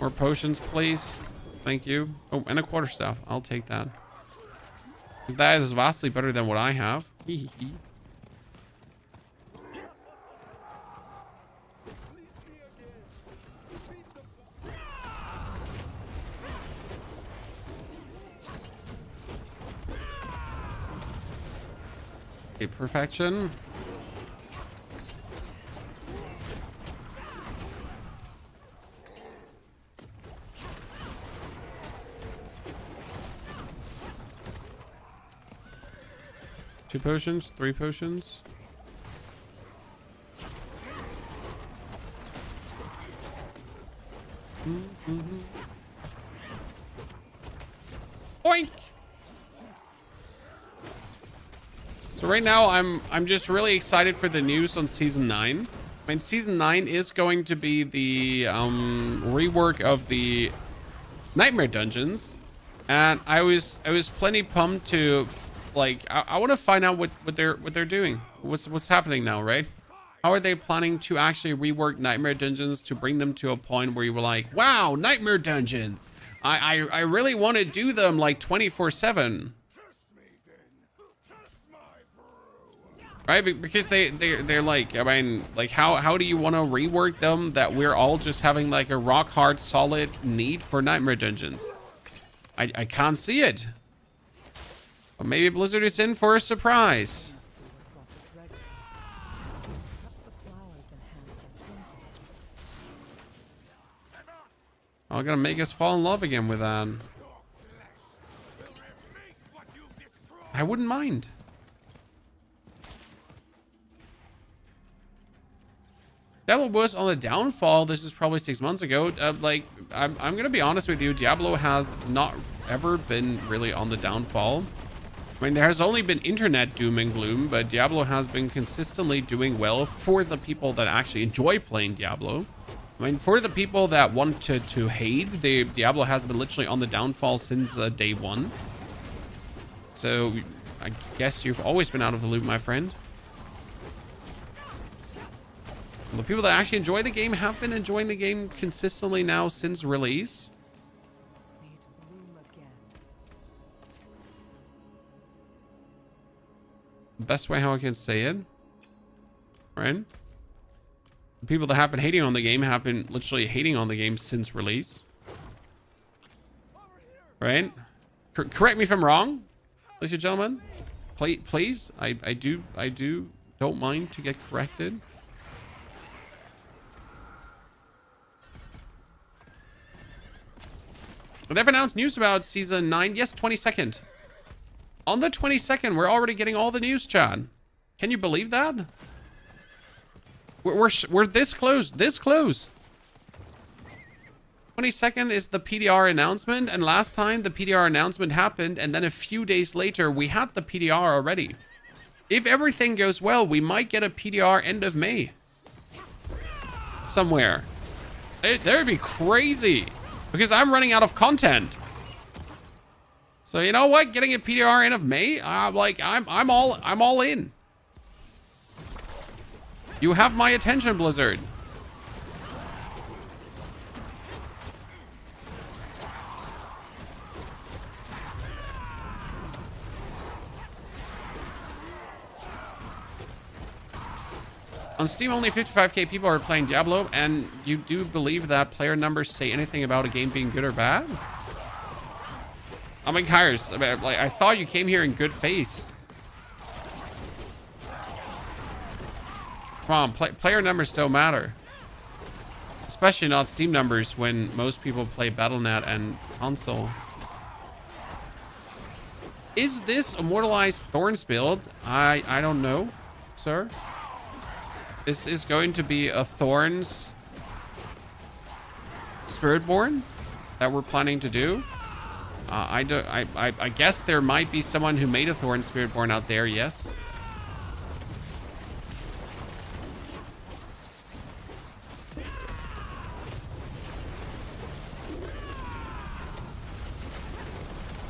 S1: More potions, please. Thank you. Oh, and a quarterstaff. I'll take that. Because that is vastly better than what I have. Okay, perfection. Two potions, three potions. Oink! So right now I'm just really excited for the news on season 9. I mean, season 9 is going to be the rework of the nightmare dungeons, and I was plenty pumped to like I want to find out what they're doing. What's happening now, right? How are they planning to actually rework nightmare dungeons to bring them to a point where you were like, wow, nightmare dungeons. I really want to do them like 24/7. Right, because they're like, I mean, like how do you want to rework them that we're all just having like a rock hard solid need for nightmare dungeons? I can't see it. But maybe Blizzard is in for a surprise. I'm gonna make us fall in love again with that. I wouldn't mind. Diablo was on the downfall. This is probably 6 months ago. Like, I'm gonna be honest with you. Diablo has not ever been really on the downfall. I mean, there has only been internet doom and gloom, but Diablo has been consistently doing well for the people that actually enjoy playing Diablo. I mean, for the people that want to hate, Diablo has been literally on the downfall since day one. So, I guess you've always been out of the loop, my friend. The people that actually enjoy the game have been enjoying the game consistently now since release. The best way how I can say it, right? The people that have been hating on the game have been literally hating on the game since release, right? Correct me if I'm wrong, ladies and gentlemen. Please, I don't mind to get corrected. They've announced news about season 9. Yes, 22nd. On the 22nd, we're already getting all the news, Chad. Can you believe that? We're this close. This close. 22nd is the PDR announcement, and last time the PDR announcement happened, and then a few days later, we had the PDR already. If everything goes well, we might get a PDR end of May. Somewhere. That would be crazy. Because I'm running out of content. So you know what? Getting a PDR end of May, I'm all in. You have my attention, Blizzard. On Steam, only 55k people are playing Diablo, and you do believe that player numbers say anything about a game being good or bad? I mean, Kyers, I thought you came here in good faith. Come on, player numbers don't matter. Especially not Steam numbers when most people play Battle.net and console. Is this immortalized Thorns build? I don't know, sir. This is going to be a Thorns Spiritborn that we're planning to do. I guess there might be someone who made a Thorn Spiritborn out there, yes.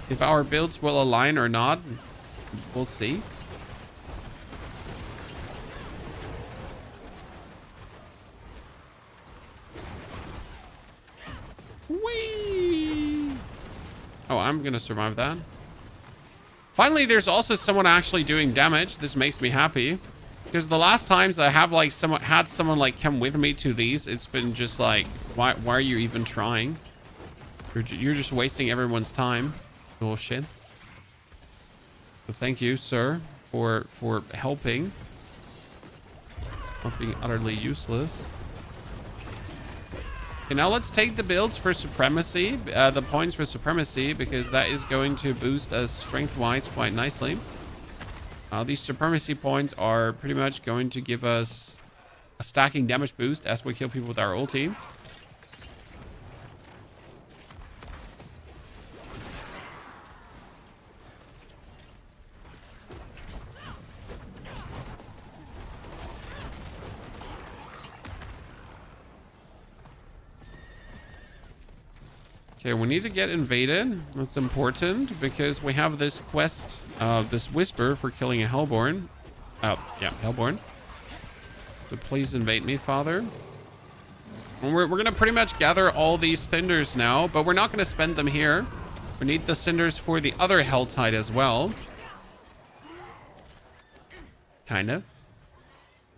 S1: If our builds will align or not, we'll see. I'm gonna survive that. Finally, there's also someone actually doing damage. This makes me happy. Because the last times I have like someone like come with me to these, it's been just like, why are you even trying? You're just wasting everyone's time. Bullshit. So thank you, sir, for helping. Not being utterly useless. Okay, now let's take the builds for supremacy, the points for supremacy, because that is going to boost us strength-wise quite nicely. These supremacy points are pretty much going to give us a stacking damage boost as we kill people with our ulti. Okay, we need to get invaded. That's important because we have this quest, this whisper for killing a Hellborn. Oh, yeah, Hellborn. So please invade me, Father. And we're going to pretty much gather all these cinders now, but we're not going to spend them here. We need the cinders for the other Helltide as well. Kind of.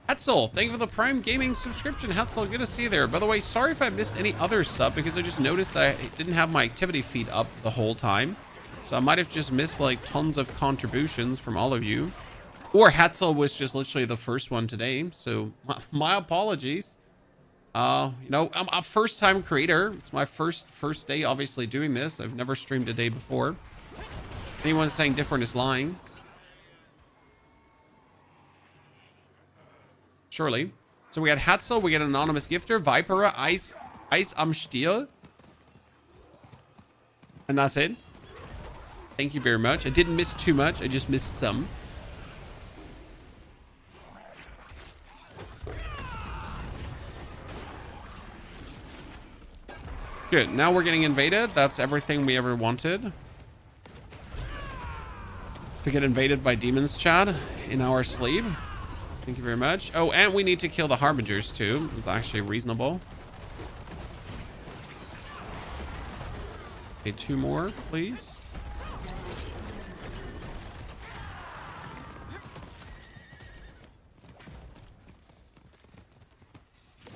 S1: Hetzel, thank you for the Prime Gaming subscription. Hetzel, good to see you there. By the way, sorry if I missed any other sub because I just noticed that I didn't have my activity feed up the whole time. So I might have just missed like tons of contributions from all of you. Or Hetzel was just literally the first one today. So my apologies. You know, I'm a first-time creator. It's my first day obviously doing this. I've never streamed a day before. Anyone saying different is lying. Surely. So we had Hatzel, we get an anonymous gifter, Vipera, Ice am Stiel. And that's it. Thank you very much. I didn't miss too much. I just missed some. Good. Now we're getting invaded. That's everything we ever wanted. To get invaded by demons, Chad, in our sleep. Thank you very much. Oh, and we need to kill the Harbingers too. It's actually reasonable. Okay, 2 more, please.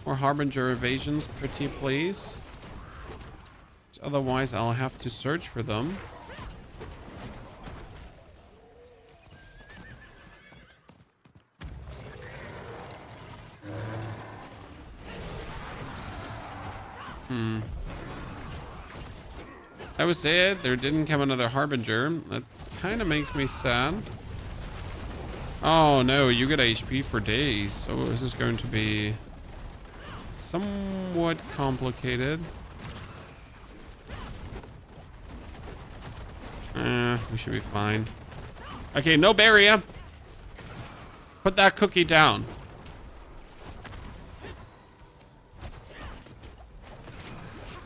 S1: More Harbinger evasions, pretty please. Otherwise, I'll have to search for them. That was it. There didn't come another Harbinger. That kind of makes me sad. Oh no, you get HP for days. So this is going to be somewhat complicated. We should be fine. Okay, no barrier. Put that cookie down.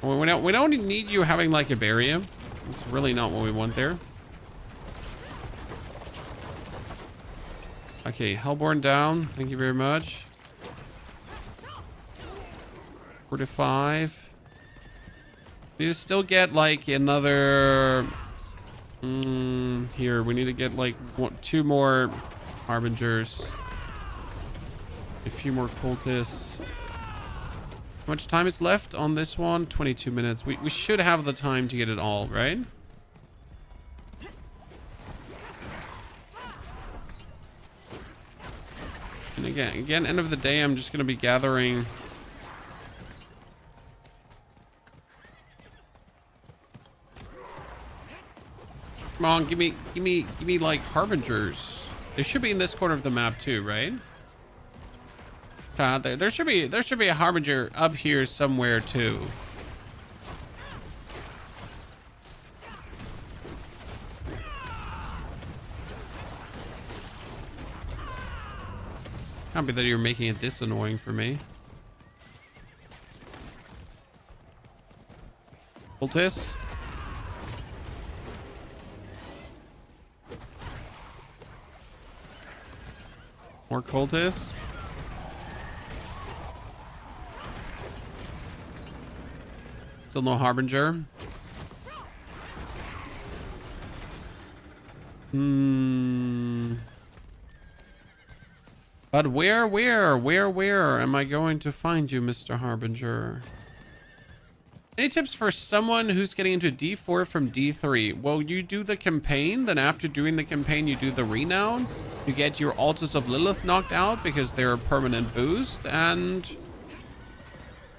S1: We don't need you having like a barrier. It's really not what we want there. Okay, Hellborn down. Thank you very much. 45. We need to still get like another. Here we need to get like 2 more Harbingers. A few more cultists. How much time is left on this one? 22 minutes. We should have the time to get it all, right? And again, end of the day, I'm just going to be gathering. Come on, give me like Harbingers. They should be in this corner of the map too, right? There should be a Harbinger up here somewhere too. Can't be that you're making it this annoying for me. Cultists. More cultists. Still no Harbinger. But where am I going to find you, Mr. Harbinger? Any tips for someone who's getting into D4 from D3? Well, you do the campaign, then after doing the campaign, you do the renown. You get your Altars of Lilith knocked out because they're a permanent boost, and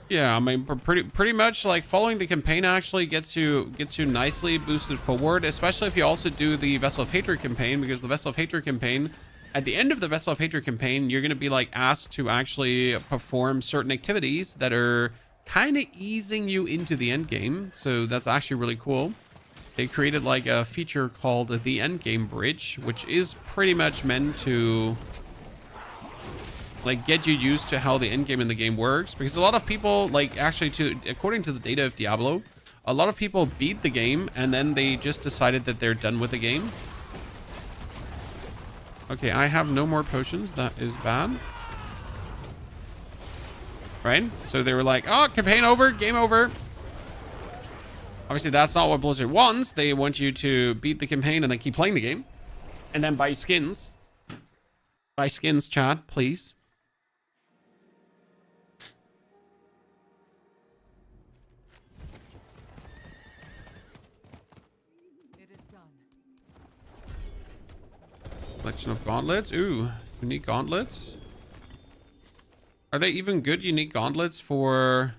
S1: yeah, I mean, pretty much like following the campaign actually gets you nicely boosted forward, especially if you also do the Vessel of Hatred campaign, because the Vessel of Hatred campaign, at the end of the Vessel of Hatred campaign, you're going to be like asked to actually perform certain activities that are kind of easing you into the end game. So that's actually really cool. They created like a feature called the end game bridge, which is pretty much meant to like get you used to how the end game in the game works, because a lot of people, like, actually, according to the data of Diablo, a lot of people beat the game and then they just decided that they're done with the game. Okay, I have no more potions. That is bad. Right? So they were like, oh, campaign over, game over. Obviously, that's not what Blizzard wants. They want you to beat the campaign and then keep playing the game. And then buy skins. Buy skins, chat, please.
S2: It is done.
S1: Collection of gauntlets. Ooh, unique gauntlets. Are they even good unique gauntlets for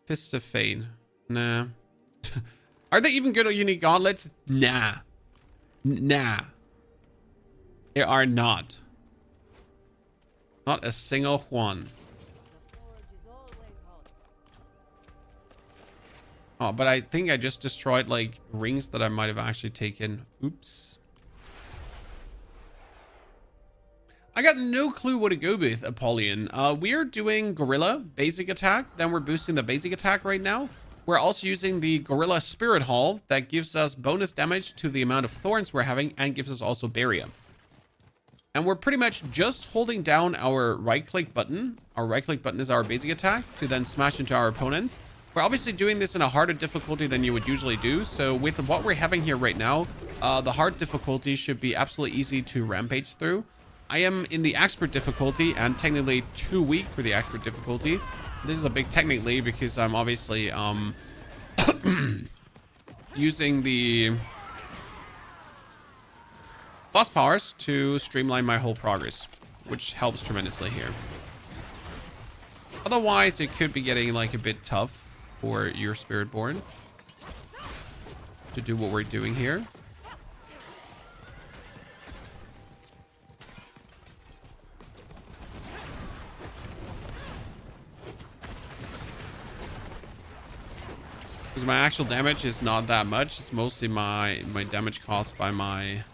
S1: Fist of Fate? Nah. Are they even good unique gauntlets? Nah. Nah. They are not. Not a single one. Oh, but I think I just destroyed like rings that I might have actually taken. Oops. I got no clue what to go with, Apollyon. We're doing Gorilla basic attack. Then we're boosting the basic attack right now. We're also using the Gorilla Spirit Hall that gives us bonus damage to the amount of thorns we're having and gives us also Barrier. And we're pretty much just holding down our right-click button. Our right-click button is our basic attack to then smash into our opponents. We're obviously doing this in a harder difficulty than you would usually do. So with what we're having here right now, the hard difficulty should be absolutely easy to rampage through. I am in the expert difficulty and technically too weak for the expert difficulty. This is a big technically because I'm obviously using the boss powers to streamline my whole progress, which helps tremendously here. Otherwise, it could be getting like a bit tough for your Spiritborn to do what we're doing here. Because my actual damage is not that much. It's mostly my damage caused by my...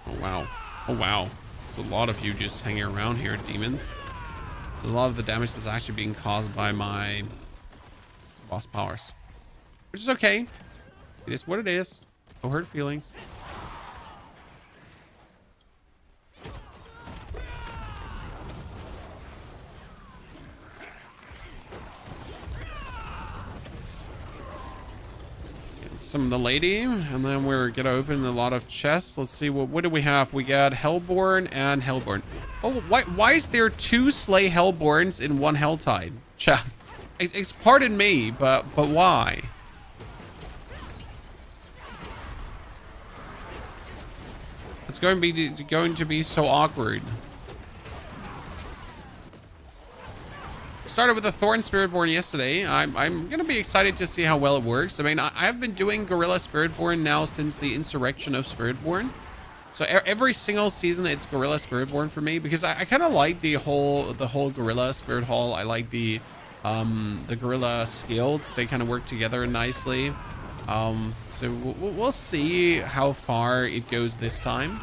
S1: Oh, wow. Oh, wow. There's a lot of you just hanging around here, demons. There's a lot of the damage that's actually being caused by my boss powers. Which is okay. It is what it is. No hurt feelings. Some of the lady, and then we're gonna open a lot of chests. Let's see, what do we have? We got Hellborn and Hellborn. Oh, why is there two Slay Hellborns in one Helltide? It's pardon me, but why? It's going to be so awkward. Started with a Thorn Spiritborn yesterday. I'm gonna be excited to see how well it works. I mean, I've been doing Gorilla Spiritborn now since the Insurrection of Spiritborn. So every single season it's Gorilla Spiritborn for me, because I kind of like the whole Gorilla Spirit Hall. I like the Gorilla skills. They kind of work together nicely. So we'll see how far it goes this time.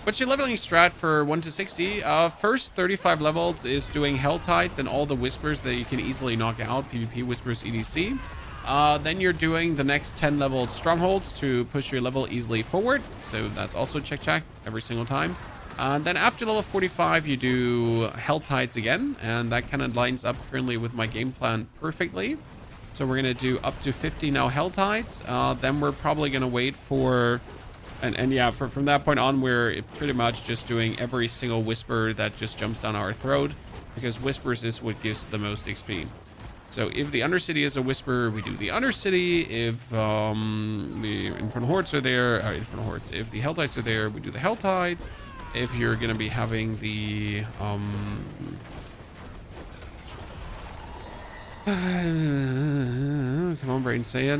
S1: What's your leveling strat for 1 to 60? First 35 levels is doing Helltides and all the whispers that you can easily knock out, PvP whispers, EDC. Then you're doing the next 10 leveled Strongholds to push your level easily forward. So that's also check every single time. Then after level 45, you do Helltides again, and that kind of lines up currently with my game plan perfectly. So we're going to do up to 50 now Hell Tides. Then we're probably going to wait for... And yeah, from that point on, we're pretty much just doing every single Whisper that just jumps down our throat. Because Whispers is what gives the most XP. So if the Undercity is a Whisper, we do the Undercity. If the Infernal Hordes are there, Infernal Hordes. If the Hell Tides are there, we do the Hell Tides. If you're going to be having the... come on, brain, say it.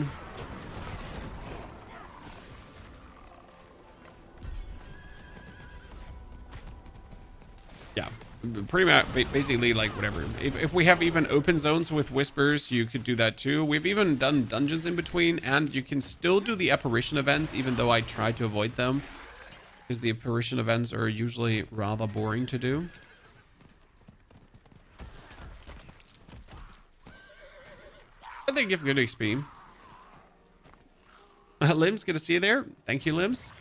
S1: Yeah, pretty much, basically, like, whatever. If we have even open zones with Whispers, you could do that too. We've even done dungeons in between, and you can still do the apparition events, even though I try to avoid them. Because the apparition events are usually rather boring to do. But they give good XP. Limbs, good to see you there. Thank you, Limbs.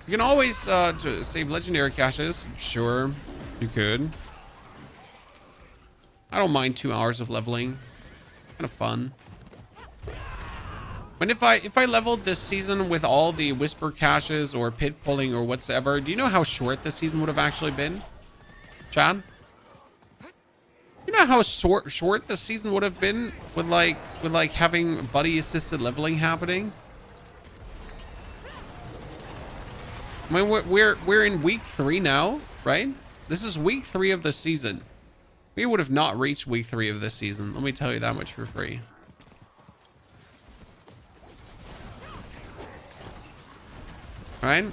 S1: You can always save legendary caches. Sure, you could. I don't mind 2 hours of leveling. Kind of fun. And if I leveled this season with all the Whisper caches or pit pulling or whatsoever, do you know how short this season would have actually been? Chad? You know how short this season would have been with like having buddy assisted leveling happening? I mean, we're in week 3 now, right? This is week 3 of the season. We would have not reached week 3 of this season. Let me tell you that much for free. Right?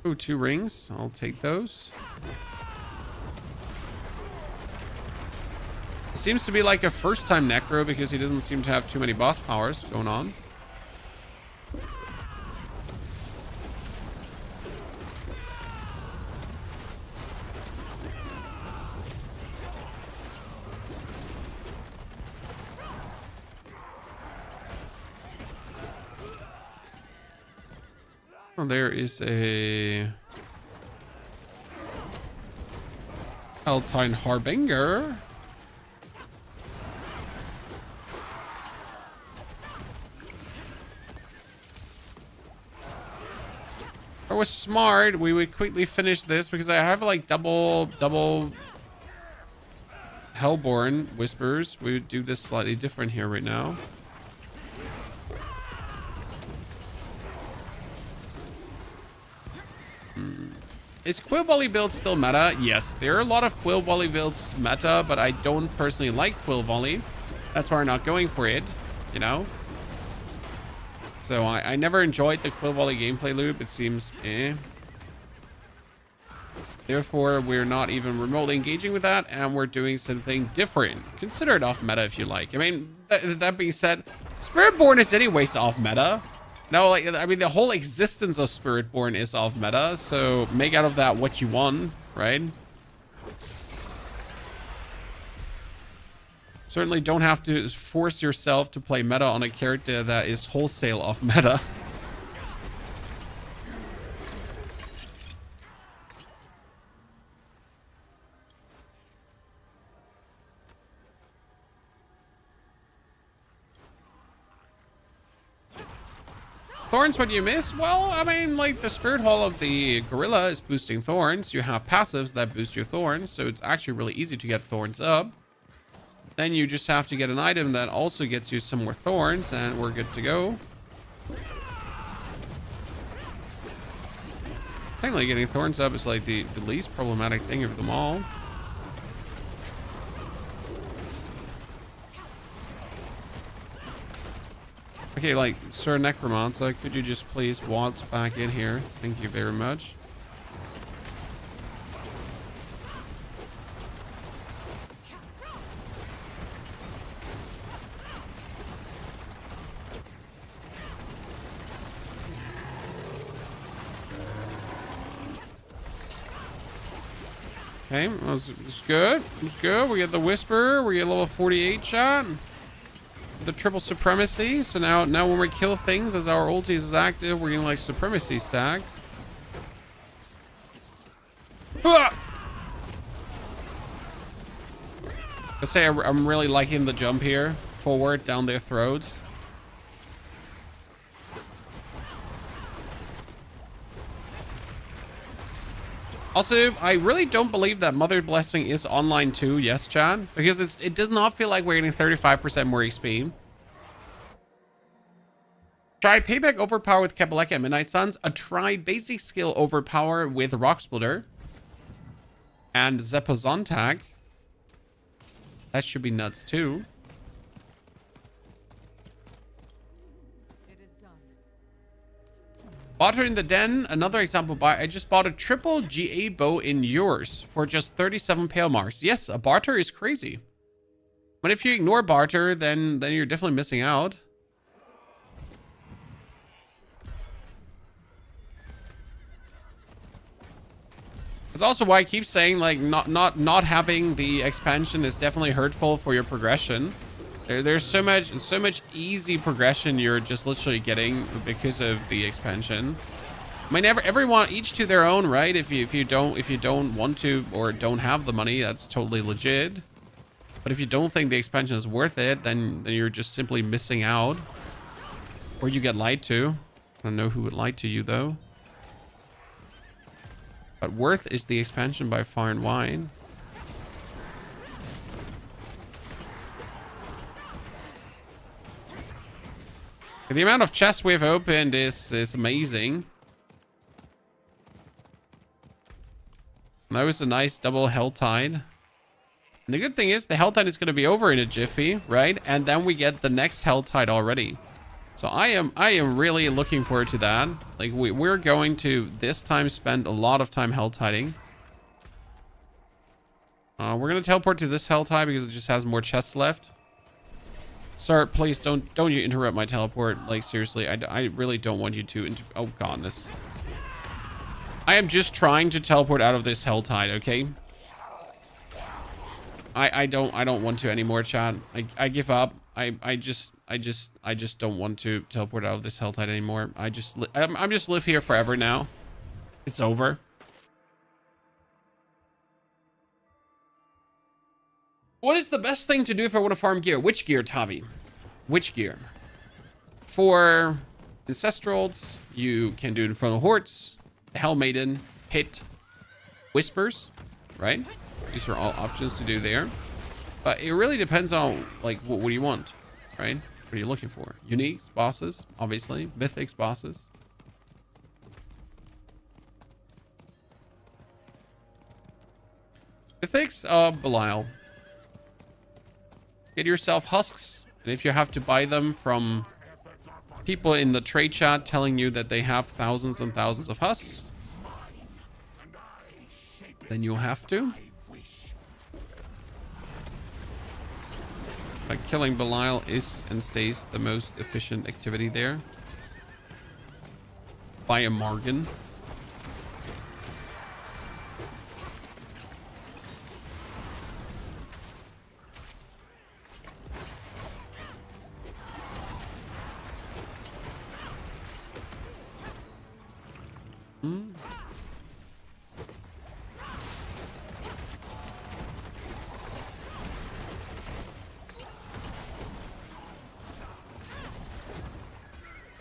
S1: Ooh, 2 rings. I'll take those. Seems to be like a first-time Necro because he doesn't seem to have too many boss powers going on. Oh, there is a Altine Harbinger. If I was smart, we would quickly finish this because I have like double Hellborn Whispers. We would do this slightly different here right now. Is Quill Volley build still meta? Yes, there are a lot of Quill Volley builds meta, but I don't personally like Quill Volley. That's why I'm not going for it, you know? So I never enjoyed the Quill Volley gameplay loop. It seems eh. Therefore, we're not even remotely engaging with that, and we're doing something different. Consider it off meta if you like. I mean, that being said, Spiritborn is anyways off meta. No, like, I mean, the whole existence of Spiritborn is off meta, so make out of that what you want, right? Certainly don't have to force yourself to play meta on a character that is wholesale off meta. Thorns, what do you miss? Well, I mean, like, the Spirit Hall of the Gorilla is boosting Thorns. You have passives that boost your Thorns, so it's actually really easy to get Thorns up. Then you just have to get an item that also gets you some more Thorns, and we're good to go. Technically, getting Thorns up is like the least problematic thing of them all. Okay, like, Sir Necromancer, could you just please waltz back in here? Thank you very much. Okay, that's good. That's good. We get the Whisper. We get a level 48 shot. the triple supremacy. So now when we kill things as our ulti is active, we're getting like supremacy stacks. Ah! I say I'm really liking the jump here, forward down their throats. Also, I really don't believe that Mother Blessing is online too. Yes, Chad, because it does not feel like we're getting 35% more XP. Try Payback Overpower with Kabaleka and Midnight Suns. Try Basic Skill Overpower with Rock Splitter and Zepozontag. That should be nuts too.
S2: It is done.
S1: Barter in the Den, another example buy. I just bought a triple GA bow in yours for just 37 pale marks. Yes, a barter is crazy. But if you ignore barter, then you're definitely missing out. It's also why I keep saying like not having the expansion is definitely hurtful for your progression. There's so much easy progression you're just literally getting because of the expansion. I mean, everyone each to their own, right? If you don't want to or don't have the money, that's totally legit. But if you don't think the expansion is worth it, then you're just simply missing out, or you get lied to. I don't know who would lie to you though. But worth is the expansion by far and wide. The amount of chests we've opened is amazing. That was a nice double Helltide. And the good thing is the Helltide is going to be over in a jiffy, right? And then we get the next Helltide already. So I am really looking forward to that. Like we're going to this time spend a lot of time Helltiding. We're going to teleport to this Helltide because it just has more chests left. Sir, please don't you interrupt my teleport. Like seriously, I really don't want you to. Oh god, this. I am just trying to teleport out of this Helltide, okay? I don't want to anymore, chat. I give up. I just don't want to teleport out of this Helltide anymore. I'm just live here forever now. It's over. What is the best thing to do if I want to farm gear? Which gear, Tavi? Which gear? For Ancestrals, you can do Infernal Hordes, Hell Maiden, Hit, Whispers, right? These are all options to do there. But it really depends on, like, what do you want, right? What are you looking for? Uniques, bosses, obviously. Mythics, bosses. Mythics, Belial. Get yourself husks, and if you have to buy them from people in the trade chat telling you that they have thousands and thousands of husks, then you'll have to. But killing Belial is and stays the most efficient activity there. Buy a Morgan.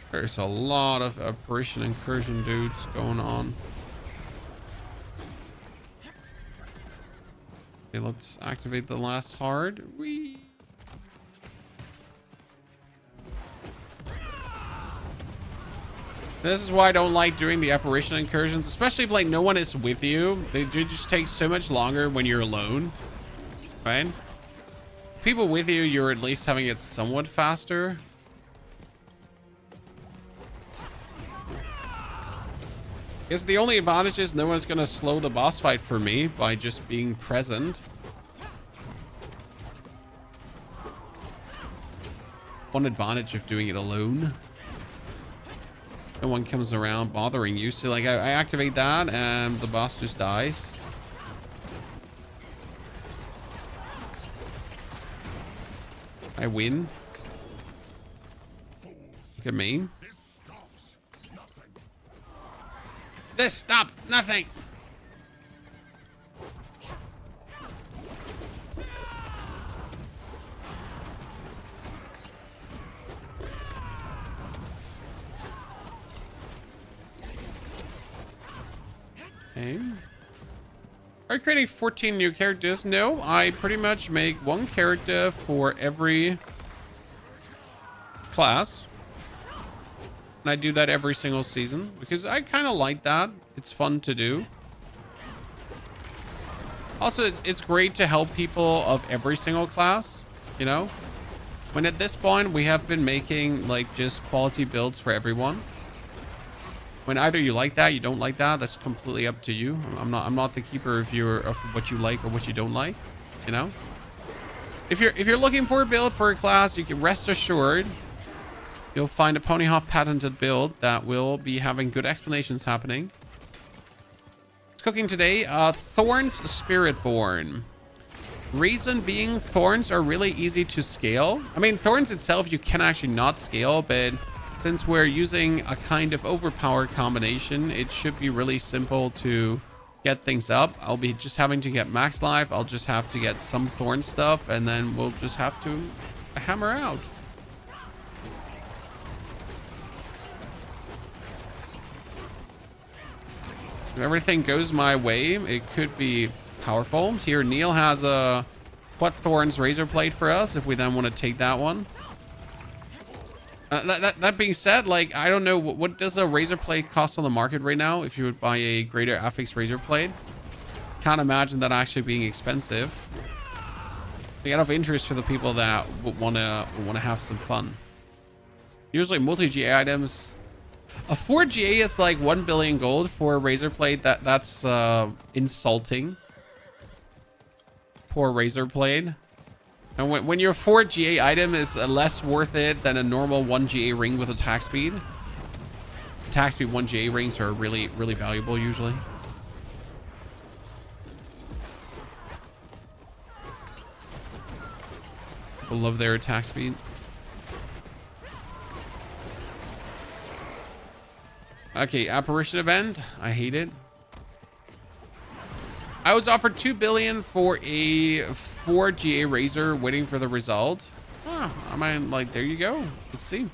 S1: There's a lot of apparition incursion dudes going on. Okay, let's activate the last hard. Whee! This is why I don't like doing the apparition incursions, especially if like no one is with you. They do just take so much longer when you're alone, right? People with you, you're at least having it somewhat faster. I guess the only advantage is no one's gonna slow the boss fight for me by just being present. One advantage of doing it alone. No one comes around bothering you. So like I activate that and the boss just dies. I win. Look at me. This stops nothing. Okay. Are you creating 14 new characters? No, I pretty much make one character for every class. And I do that every single season because I kind of like that. It's fun to do. Also, it's great to help people of every single class, you know? When at this point, we have been making like just quality builds for everyone. When either you like that, you don't like that, that's completely up to you. I'm not the keeper of what you like or what you don't like, you know? If you're looking for a build for a class, you can rest assured you'll find a Ponyhoff patented build that will be having good explanations happening. It's cooking today, Thorns Spiritborn. Reason being, Thorns are really easy to scale. I mean, Thorns itself, you can actually not scale, but since we're using a kind of Overpower combination, it should be really simple to get things up. I'll be just having to get max life. I'll just have to get some Thorn stuff, and then we'll just have to hammer out. If everything goes my way, it could be powerful. Here, Neil has a Thorns Razor Blade for us if we then want to take that one. That being said, like, I don't know, what does a Razor Blade cost on the market right now if you would buy a greater affix Razor Blade? Can't imagine that actually being expensive. A lot of interest for the people that wanna have some fun. Usually multi-GA items. A 4GA is like 1 billion gold for a Razor Blade. That's insulting. Poor Razor Blade. And when your 4GA item is less worth it than a normal 1GA ring with attack speed. Attack speed 1GA rings are really, really valuable usually. People love their attack speed. Okay, apparition event. I hate it. I was offered 2 billion for a 4GA razor, waiting for the result. Huh, I mean, like, there you go. Let's see.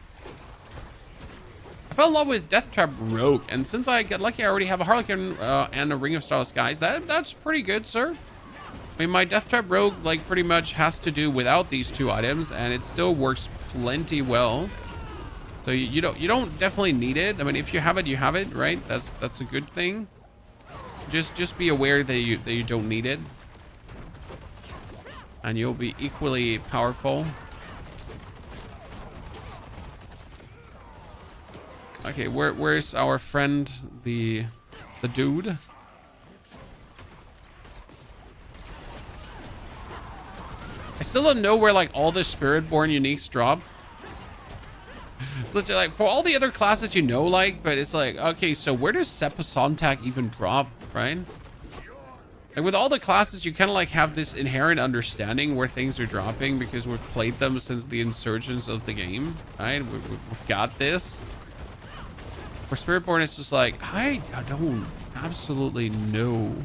S1: I fell in love with Death Trap Rogue, and since I got lucky, I already have a Harlequin and a Ring of Star Skies. That's pretty good, sir. I mean, my Death Trap Rogue, like, pretty much has to do without these two items, and it still works plenty well. So you don't definitely need it. I mean, if you have it, you have it, right? That's a good thing. Just be aware that you don't need it, and you'll be equally powerful. Okay, where's our friend, the dude? I still don't know where like all the Spiritborn uniques drop. So it's like for all the other classes, you know, like, but it's like, okay, so where does Sepasontak even drop, right? Like with all the classes, you kind of like have this inherent understanding where things are dropping because we've played them since the insurgence of the game, right? We've got this. For Spiritborn, it's just like, I don't absolutely know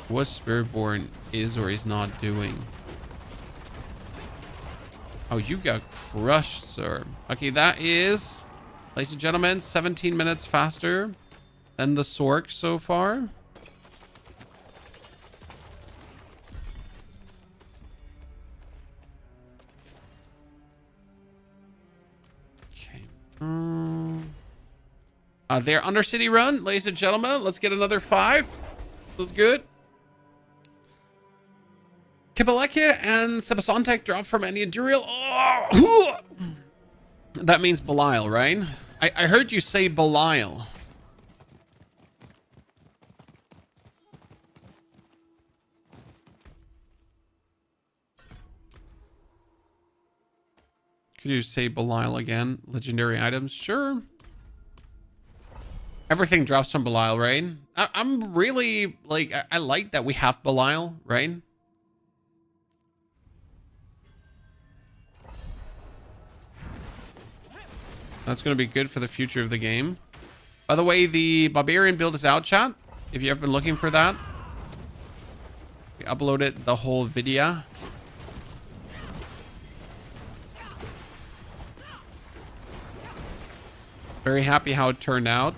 S1: what Spiritborn is or is not doing. Oh, you got crushed, sir. Okay, that is, ladies and gentlemen, 17 minutes faster than the Sork so far. Okay. They're Undercity run, ladies and gentlemen. Let's get another 5. That's good. Kibeleka and Sepasontak drop from any Endurial. Oh! That means Belial, right? I heard you say Belial. Could you say Belial again? Legendary items? Sure. Everything drops from Belial, right? I'm really, like, I like that we have Belial, right? That's going to be good for the future of the game. By the way, the Barbarian build is out, chat. If you have been looking for that. We uploaded the whole video. Very happy how it turned out.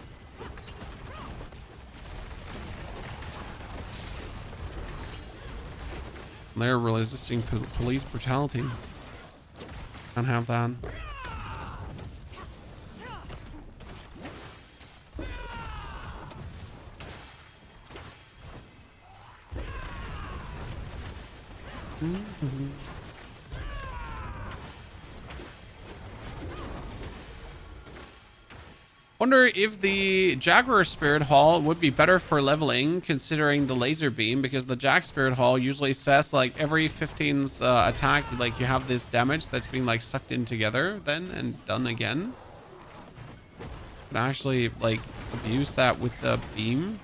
S1: They're resisting police brutality. Can't have that. Wonder if the Jaguar Spirit Hall would be better for leveling considering the laser beam, because the Jag Spirit Hall usually says like every 15's attack, like you have this damage that's being like sucked in together then and done again. Can actually like abuse that with the beam.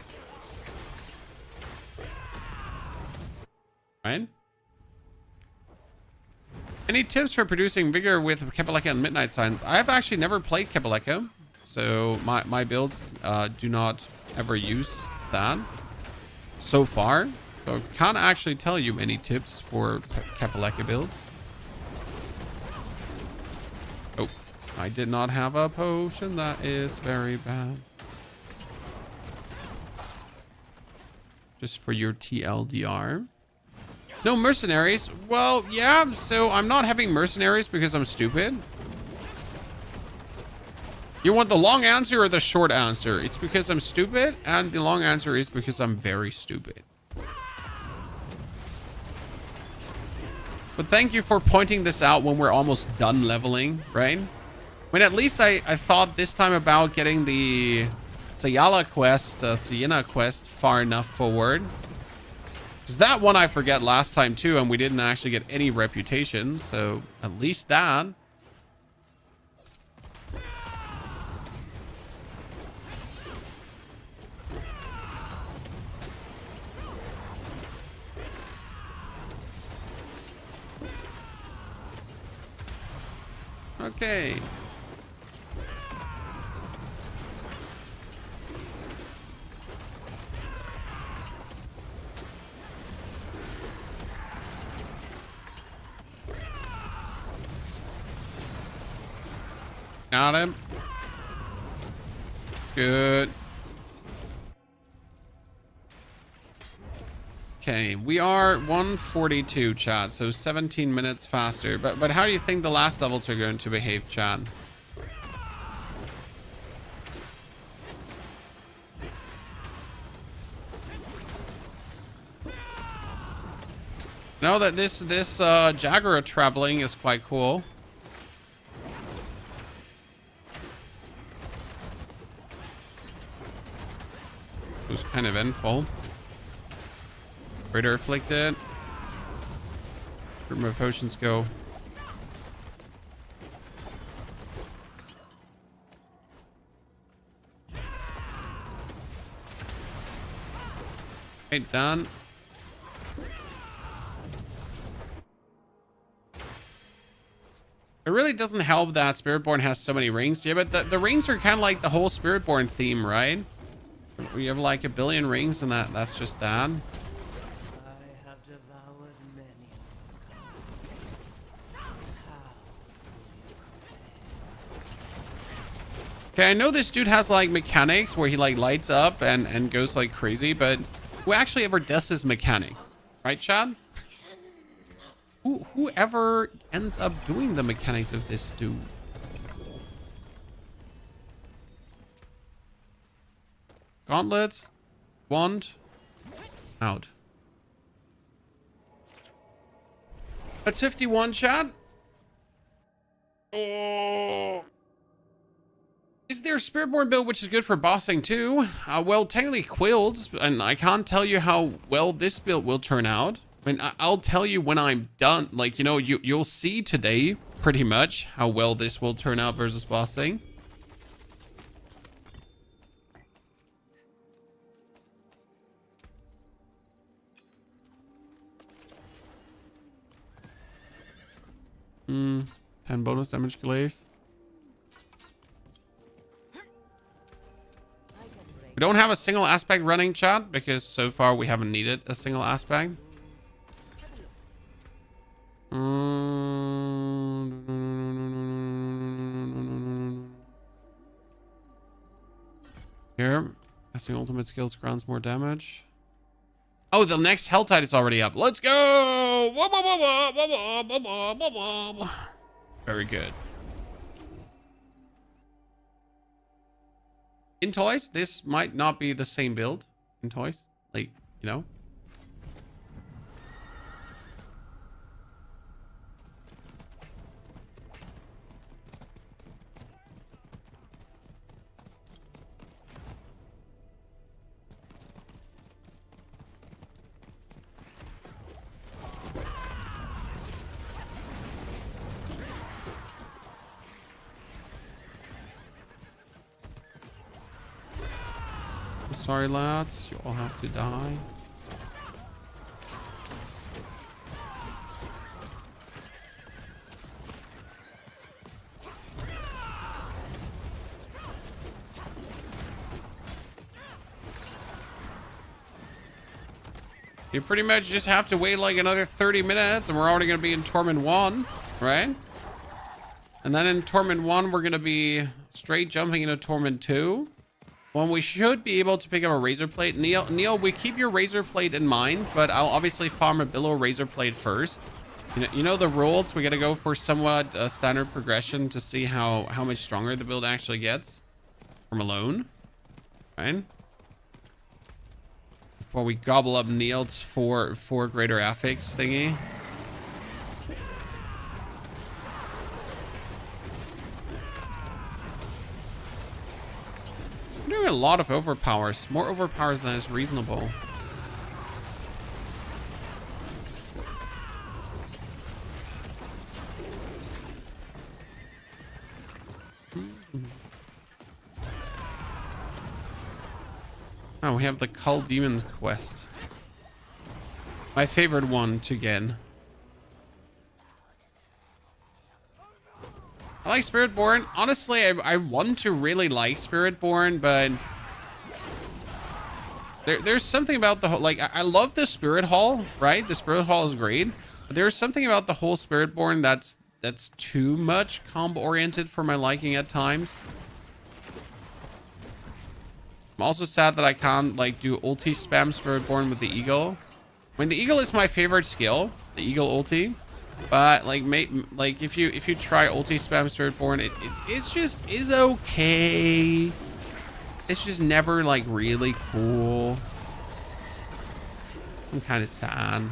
S1: Right? Any tips for producing vigor with Kepaleka and Midnight Signs? I've actually never played Kepaleka, so my builds do not ever use that so far. So can't actually tell you any tips for Kepaleka builds. Oh, I did not have a potion. That is very bad. Just for your TLDR. No mercenaries. Well, yeah, so I'm not having mercenaries because I'm stupid. You want the long answer or the short answer? It's because I'm stupid, and the long answer is because I'm very stupid. But thank you for pointing this out when we're almost done leveling, right? I mean, at least I thought this time about getting the Sienna quest far enough forward. Because that one I forget last time too, and we didn't actually get any reputation, so at least that. Okay. Got him. Good. Okay, we are 142, chat, so 17 minutes faster. But how do you think the last levels are going to behave, chat? Know that this Jaguar traveling is quite cool. It was kind of endful. Raider afflicted. Where'd my potions go? Okay, done. It really doesn't help that Spiritborn has so many rings. Yeah, but the rings are kind of like the whole Spiritborn theme, right? We have like 1 billion rings, and that's just that.
S3: I have devoured many.
S1: Okay, I know this dude has like mechanics where he like lights up and goes like crazy, but who actually ever does his mechanics? Right, Chad? Whoever ends up doing the mechanics of this dude? Gauntlets, wand, out. That's 51, chat. Oh. Is there a Spiritborn build which is good for bossing too? Well, technically Quills, and I can't tell you how well this build will turn out. I mean, I'll tell you when I'm done. Like, you know, you'll see today pretty much how well this will turn out versus bossing. Hmm. 10 bonus damage glaive. We don't have a single aspect running, chat, because so far we haven't needed a single aspect. Here, casting ultimate skills grants more damage. Oh, the next Hell Tide is already up. Let's go! Very good. In toys, this might not be the same build. In toys, like, you know. Sorry, lads. You all have to die. You pretty much just have to wait like another 30 minutes and we're already going to be in Torment 1, right? And then in Torment 1, we're going to be straight jumping into Torment 2. When we should be able to pick up a Razor Plate. Neil, we keep your Razor Plate in mind, but I'll obviously farm a Billow Razor Plate first. You know the rules. We got to go for somewhat standard progression to see how much stronger the build actually gets from alone, right? Before we gobble up Neil's four greater affix thingy. I'm doing a lot of overpowers. More overpowers than is reasonable. Oh, we have the Cull Demons quest. My favorite one to get. I like Spiritborn. Honestly, I want to really like Spiritborn, but there's something about the whole, like, I love the Spirit Hall, right? The Spirit Hall is great, but there's something about the whole Spiritborn that's too much combo oriented for my liking at times. I'm also sad that I can't like do ulti spam Spiritborn with the Eagle. I mean, the Eagle is my favorite skill, the Eagle ulti. But like, if you try ulti spam Spiritborn, it's okay. It's just never like really cool. I'm kind of sad.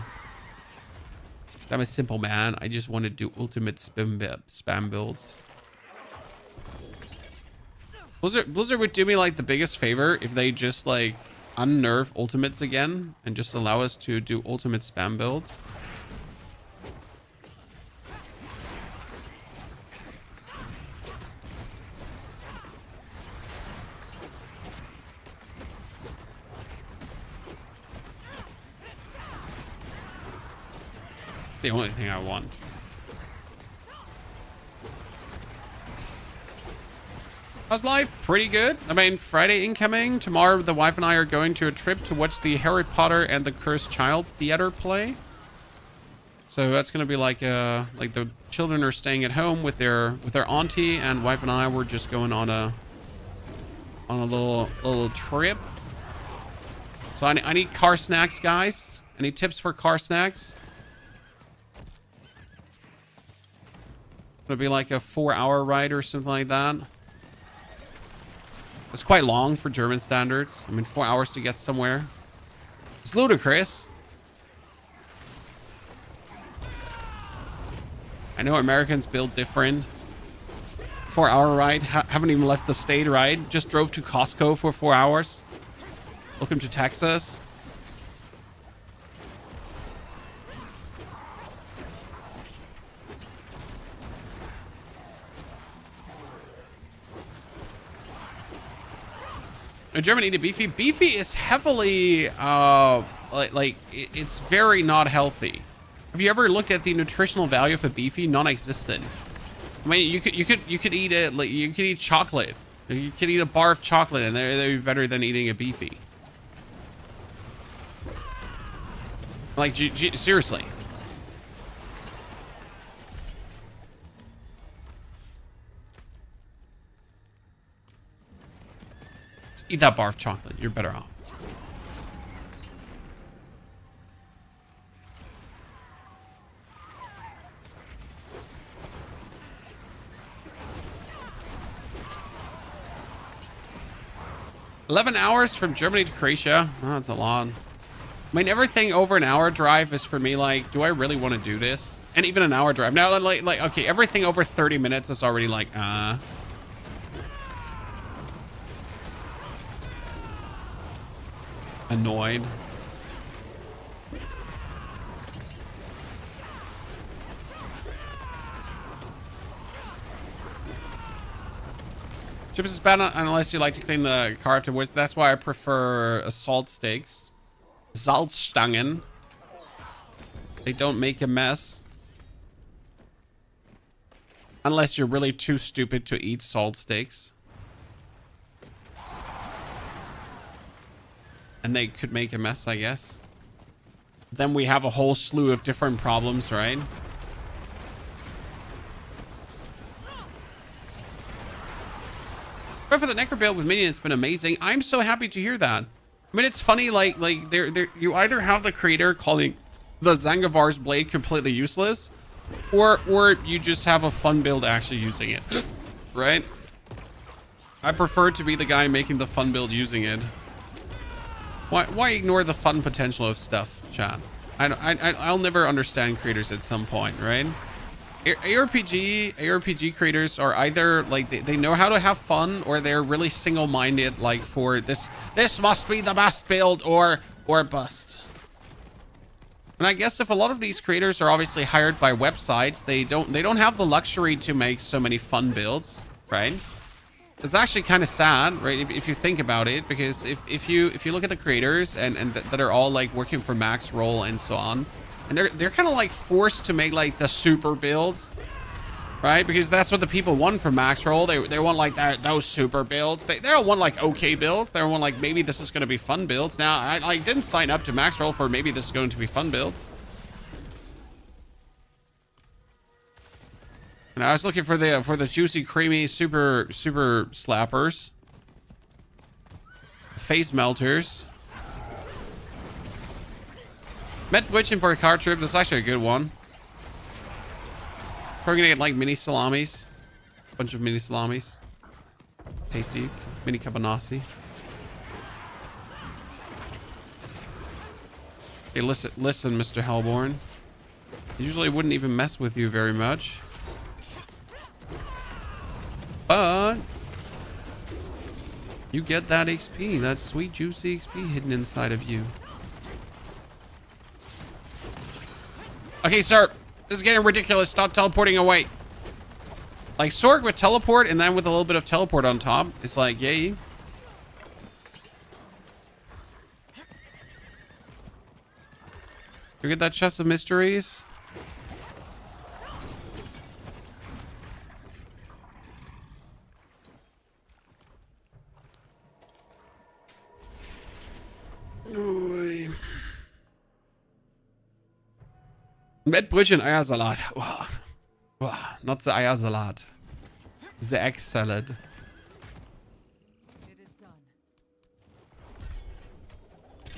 S1: I'm a simple man. I just want to do ultimate spam builds. Blizzard would do me like the biggest favor if they just like unnerve ultimates again and just allow us to do ultimate spam builds. It's the only thing I want. How's life? Pretty good. I mean, Friday incoming. Tomorrow, the wife and I are going to a trip to watch the Harry Potter and the Cursed Child theater play. So that's gonna be like the children are staying at home with their auntie, and wife and I were just going on a little trip. So I need car snacks, guys. Any tips for car snacks? It'll be like a 4-hour ride or something like that. It's quite long for German standards. I mean, 4 hours to get somewhere. It's ludicrous. I know Americans build different. 4-hour ride. Haven't even left the state, right? Just drove to Costco for 4 hours. Welcome to Texas. German eat a beefy. Beefy is heavily it's very not healthy. Have you ever looked at the nutritional value of a beefy? Non-existent. I mean, you could eat it like you could eat chocolate You can eat a bar of chocolate and they're better than eating a beefy. Like, seriously. Just eat that bar of chocolate. You're better off. $11 from Germany to Croatia. Oh, that's a lot. I mean, everything over an hour drive is for me like, do I really want to do this? And even an hour drive. Now, like, okay, everything over 30 minutes is already like, annoyed. Chips is bad unless you like to clean the car afterwards. That's why I prefer assault stakes. Salzstangen. They don't make a mess. Unless you're really too stupid to eat salt steaks. And they could make a mess, I guess. Then we have a whole slew of different problems, right? But for the Necro build with Minion, it's been amazing. I'm so happy to hear that. I mean, it's funny, like you either have the creator calling the Zangivar's blade completely useless, or you just have a fun build actually using it, right? I prefer to be the guy making the fun build using it. Why ignore the fun potential of stuff, chat? I'll never understand creators at some point, right? ARPG creators are either like they know how to have fun, or they're really single-minded, like for this must be the best build or bust. And I guess if a lot of these creators are obviously hired by websites, they don't have the luxury to make so many fun builds, right? It's actually kind of sad, right? If you think about it, because if you look at the creators and that are all like working for max roll and so on, and they're kind of like forced to make like the super builds, right? Because that's what the people want from max roll. They want like those super builds. They don't want like okay builds. They want like, maybe this is going to be fun builds. Now I didn't sign up to max roll for maybe this is going to be fun builds. And I was looking for the juicy, creamy, super slappers, face melters. Met Witching for a card trip. That's actually a good one. We're gonna get like mini salamis, bunch of mini salamis, tasty mini cabanassi. Hey, listen, Mr. Hellborn. Usually wouldn't even mess with you very much. But you get that XP, that sweet juicy XP hidden inside of you. Okay, sir, this is getting ridiculous. Stop teleporting away. Like Sorg with teleport and then with a little bit of teleport on top. It's like, yay. You get that chest of mysteries? Mettbrötchen Eiersalat. Wow. Wow. Not the Eiersalat. The egg salad.
S2: It is done.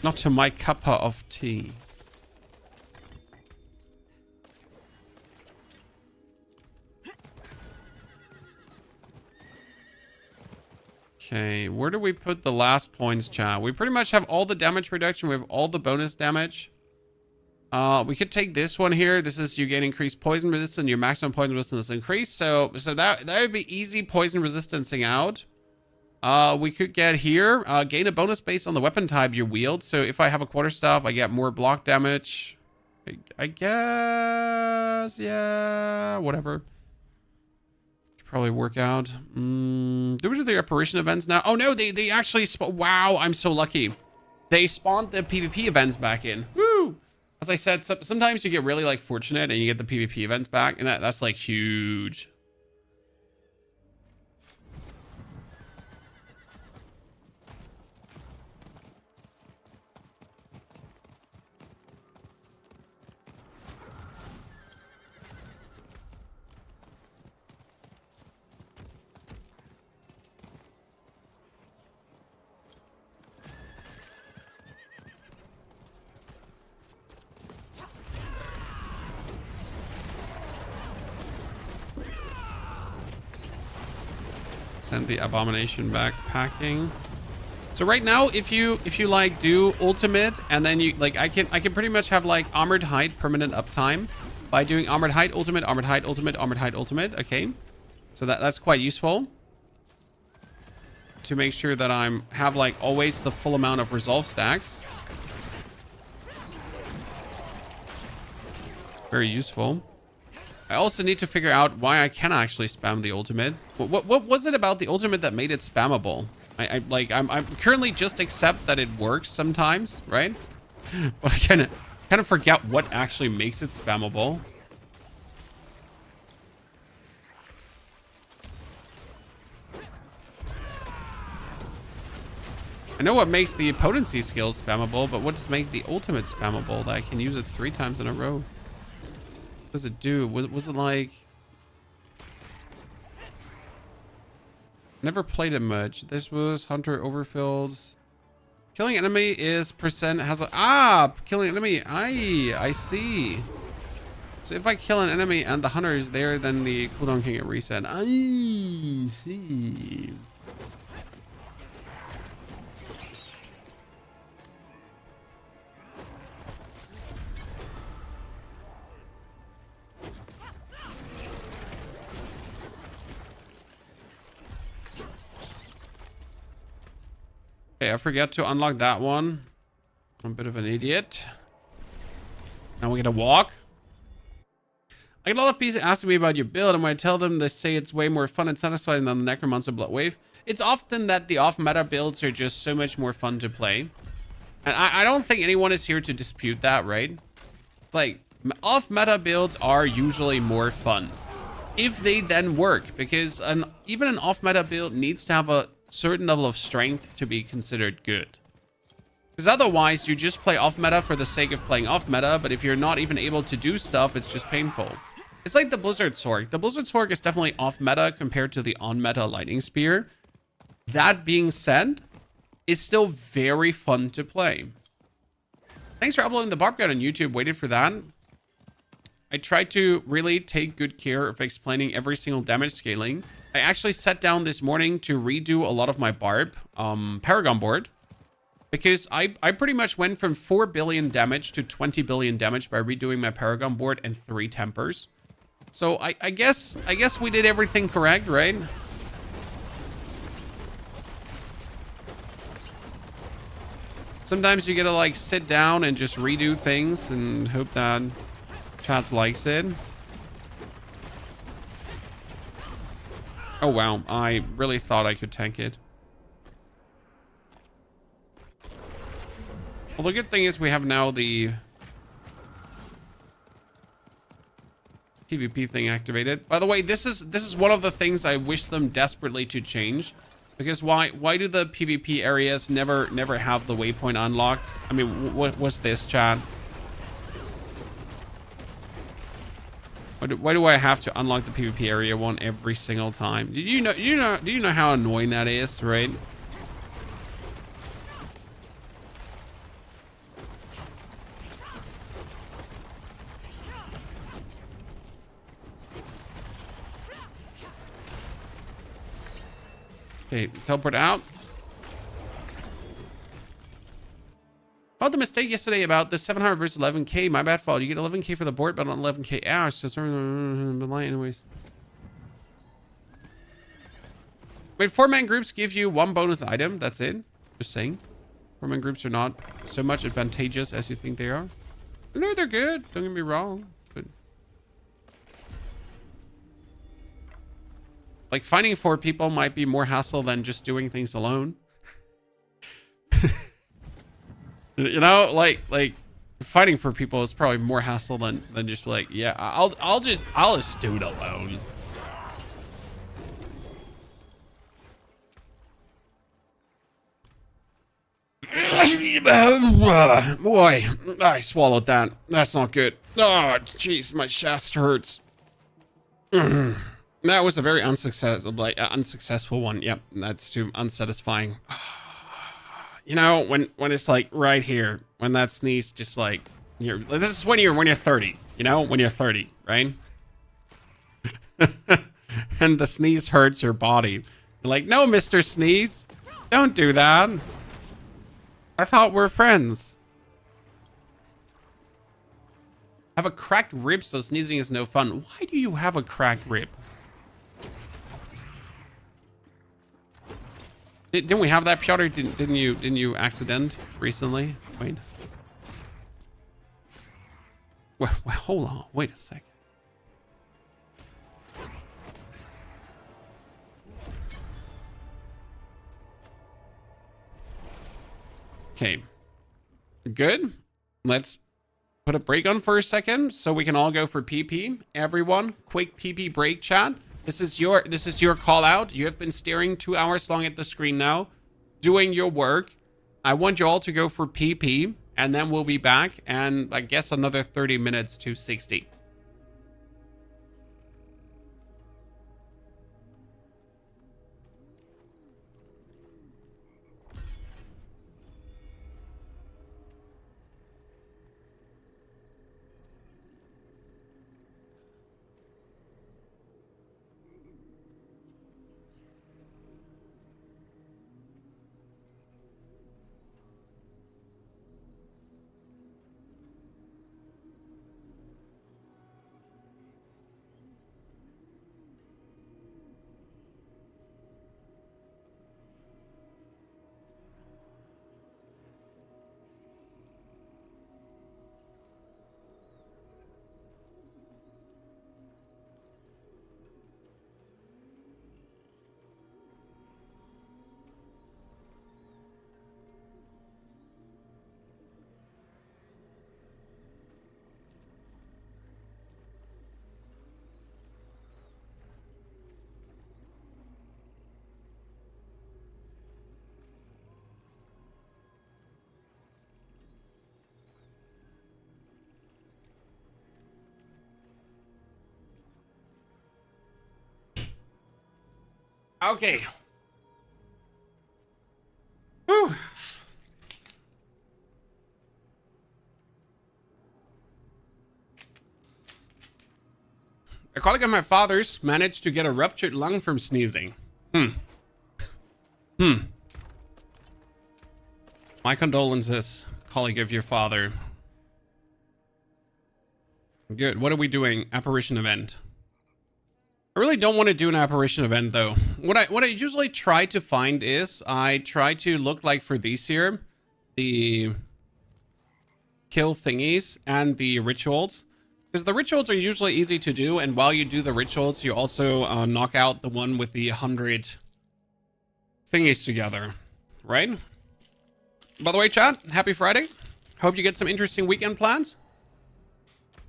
S1: Not to my cuppa of tea. Okay, where do we put the last points, chat? We pretty much have all the damage reduction. We have all the bonus damage. We could take this one here. This is you gain increased poison resistance. Your maximum poison resistance is increased. So that would be easy poison resistancing out. We could get here, gain a bonus based on the weapon type you wield. So if I have a quarterstaff, I get more block damage. I guess, yeah, whatever. Could probably work out. Do we do the apparition events now? Oh no, they actually wow, I'm so lucky. They spawned the PvP events back in. Woo! As I said, sometimes you get really like fortunate and you get the PvP events back, and that's like huge. Send the abomination back packing. So right now, if you like do ultimate and then you like, I can pretty much have like armored height permanent uptime by doing armored height ultimate, armored height ultimate, armored height ultimate. Okay, so that's quite useful to make sure that I'm have like always the full amount of resolve stacks. Very useful. I also need to figure out why I can actually spam the ultimate. What was it about the ultimate that made it spammable? I'm currently just accept that it works sometimes, right? But I kind of forget what actually makes it spammable. I know what makes the potency skills spammable, but what just makes the ultimate spammable that I can use it 3 times in a row? What does it do? Was it like... Never played it much. This was Hunter Overfills. Killing enemy is percent has a... killing enemy. I see. So if I kill an enemy and the hunter is there, then the cooldown can get reset. I see. Okay, I forget to unlock that one. I'm a bit of an idiot. Now we get a walk. I get a lot of people asking me about your build, and when I tell them, they say it's way more fun and satisfying than the Necromancer Blood Wave. It's often that the off-meta builds are just so much more fun to play. And I don't think anyone is here to dispute that, right? Like, off-meta builds are usually more fun. If they then work, because even an off-meta build needs to have a certain level of strength to be considered good. Because otherwise, you just play off-meta for the sake of playing off-meta, but if you're not even able to do stuff, it's just painful. It's like the Blizzard Sword. The Blizzard Sword is definitely off-meta compared to the on-meta Lightning Spear. That being said, it's still very fun to play. Thanks for uploading the Barb Guide on YouTube. Waited for that. I tried to really take good care of explaining every single damage scaling. I actually sat down this morning to redo a lot of my Barb Paragon board. Because I pretty much went from 4 billion damage to 20 billion damage by redoing my Paragon board and 3 tempers. So I guess we did everything correct, right? Sometimes you gotta like sit down and just redo things and hope that chat likes it. Oh wow, I really thought I could tank it. Well, the good thing is we have now the PvP thing activated. By the way, this is one of the things I wish them desperately to change. Because why do the PvP areas never have the waypoint unlocked? I mean, what's this, chat? Why do I have to unlock the PvP area one every single time? Do you know how annoying that is, right? Okay, teleport out. Oh, the mistake yesterday about the 700 versus 11k. My bad fault. You get 11k for the board, but not 11k hours. So sorry, anyways. Wait, 4-man groups give you 1 bonus item. That's it. Just saying. 4-man groups are not so much advantageous as you think they are. No, they're good. Don't get me wrong. But like finding 4 people might be more hassle than just doing things alone. You know, like fighting for people is probably more hassle than just like, yeah, I'll just do it alone. Boy, I swallowed that. That's not good. Oh, jeez, my chest hurts. That was a very unsuccessful one. Yep, that's too unsatisfying. You know, when it's like right here, when that sneeze just like, this is when you're 30, you know, when you're 30, right? And the sneeze hurts your body. You're like, no, Mr. Sneeze. Don't do that. I thought we're friends. Have a cracked rib, so sneezing is no fun. Why do you have a cracked rib? Didn't we have that, Piotr? Didn't you accident recently? Wait. Well, hold on. Wait a second. Okay. Good. Let's put a break on for a second so we can all go for PP. Everyone, quick PP break, chat. This is your call out. You have been staring 2 hours long at the screen now, doing your work. I want you all to go for PP, and then we'll be back, and I guess another 30 minutes to 60. Okay. Whew. A colleague of my father's managed to get a ruptured lung from sneezing. My condolences, colleague of your father. Good. What are we doing? Apparition event. I really don't want to do an apparition event though. What I usually try to find is I try to look like for these here, the kill thingies and the rituals, because the rituals are usually easy to do, and while you do the rituals, you also knock out the one with the 100 thingies together, right? By the way, chat, happy Friday. Hope you get some interesting weekend plans,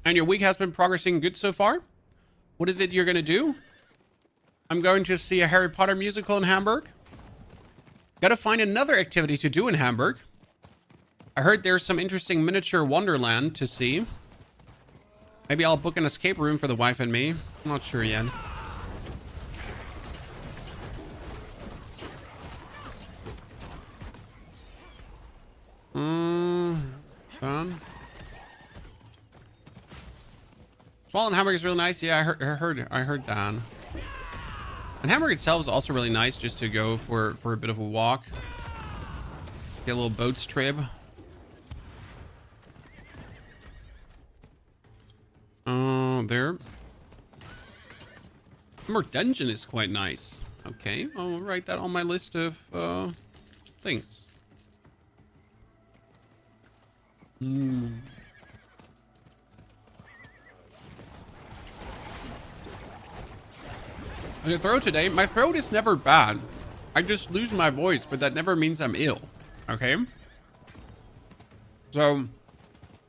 S1: and your week has been progressing good so far. What is it you're gonna do? I'm going to see a Harry Potter musical in Hamburg. Gotta find another activity to do in Hamburg. I heard there's some interesting miniature wonderland to see. Maybe I'll book an escape room for the wife and me. I'm not sure yet. Done. Small in Hamburg is really nice. Yeah, I heard that. And Hamburg itself is also really nice just to go for a bit of a walk. Get a little boats trip. There. Hamburg Dungeon is quite nice. Okay, I'll write that on my list of things. My throat today, my throat is never bad. I just lose my voice, but that never means I'm ill. Okay? So,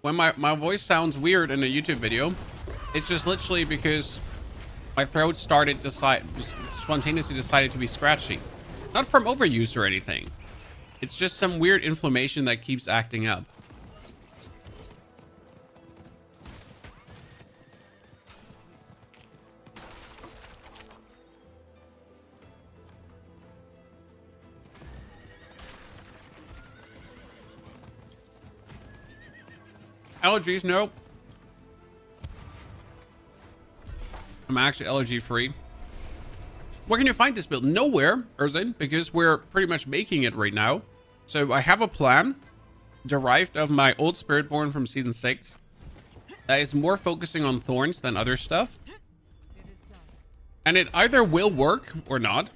S1: when my voice sounds weird in a YouTube video, it's just literally because my throat spontaneously decided to be scratchy. Not from overuse or anything. It's just some weird inflammation that keeps acting up. Allergies, nope. I'm actually allergy free. Where can you find this build? Nowhere, Erzin, because we're pretty much making it right now. So I have a plan derived of my old Spiritborn from season 6 that is more focusing on thorns than other stuff. And it either will work or not.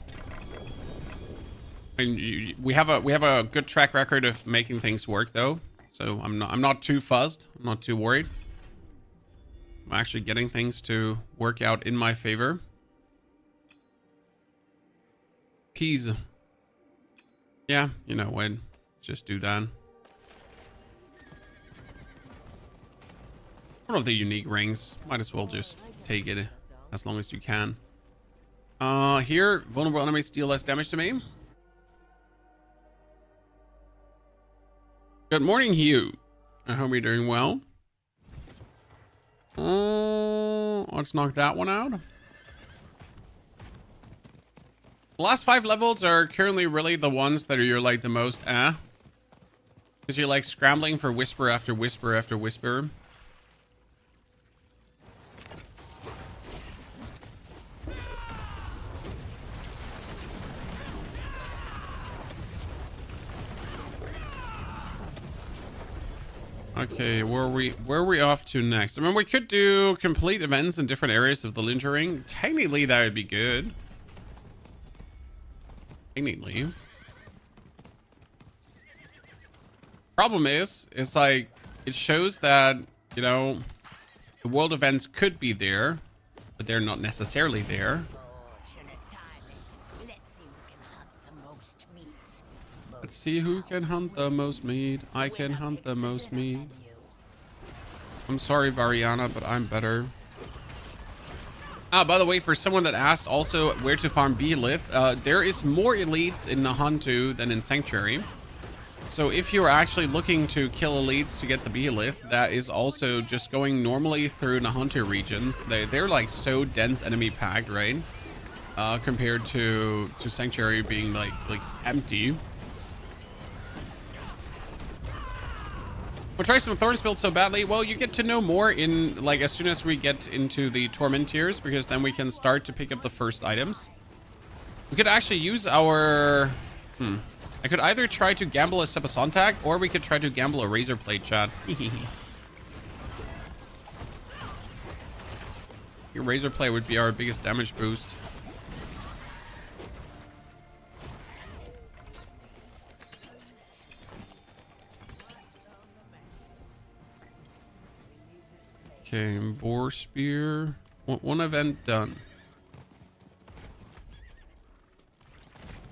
S1: And we have a good track record of making things work though. So I'm not too fuzzed. I'm not too worried. I'm actually getting things to work out in my favor. Keys. Yeah, you know what? Just do that. One of the unique rings. Might as well just take it as long as you can. Here, vulnerable enemies deal less damage to me. Good morning, Hugh. I hope you're doing well. Let's knock that one out. The last 5 levels are currently really the ones that are you're like the most because you're like scrambling for whisper after whisper after whisper. Okay, where are we off to next? I mean, we could do complete events in different areas of the Ninja Ring. Technically, that would be good. Technically. Problem is, it's like, it shows that, you know, the world events could be there, but they're not necessarily there. Let's see who can hunt the most meat. I can hunt the most meat. I'm sorry, Variana, but I'm better. Ah, by the way, for someone that asked also where to farm Beelith, there is more elites in Nahantu than in Sanctuary. So if you're actually looking to kill elites to get the Beelith, that is also just going normally through Nahantu regions. They're like so dense enemy packed, right? Compared to Sanctuary being like empty. We'll try some Thorns build so badly. Well, you get to know more in like as soon as we get into the torment tiers, because then we can start to pick up the first items. We could actually use our I could either try to gamble a Sepasontak, or we could try to gamble a Razor Blade, chat. Your Razor Blade would be our biggest damage boost. Okay, Boar Spear. One event done.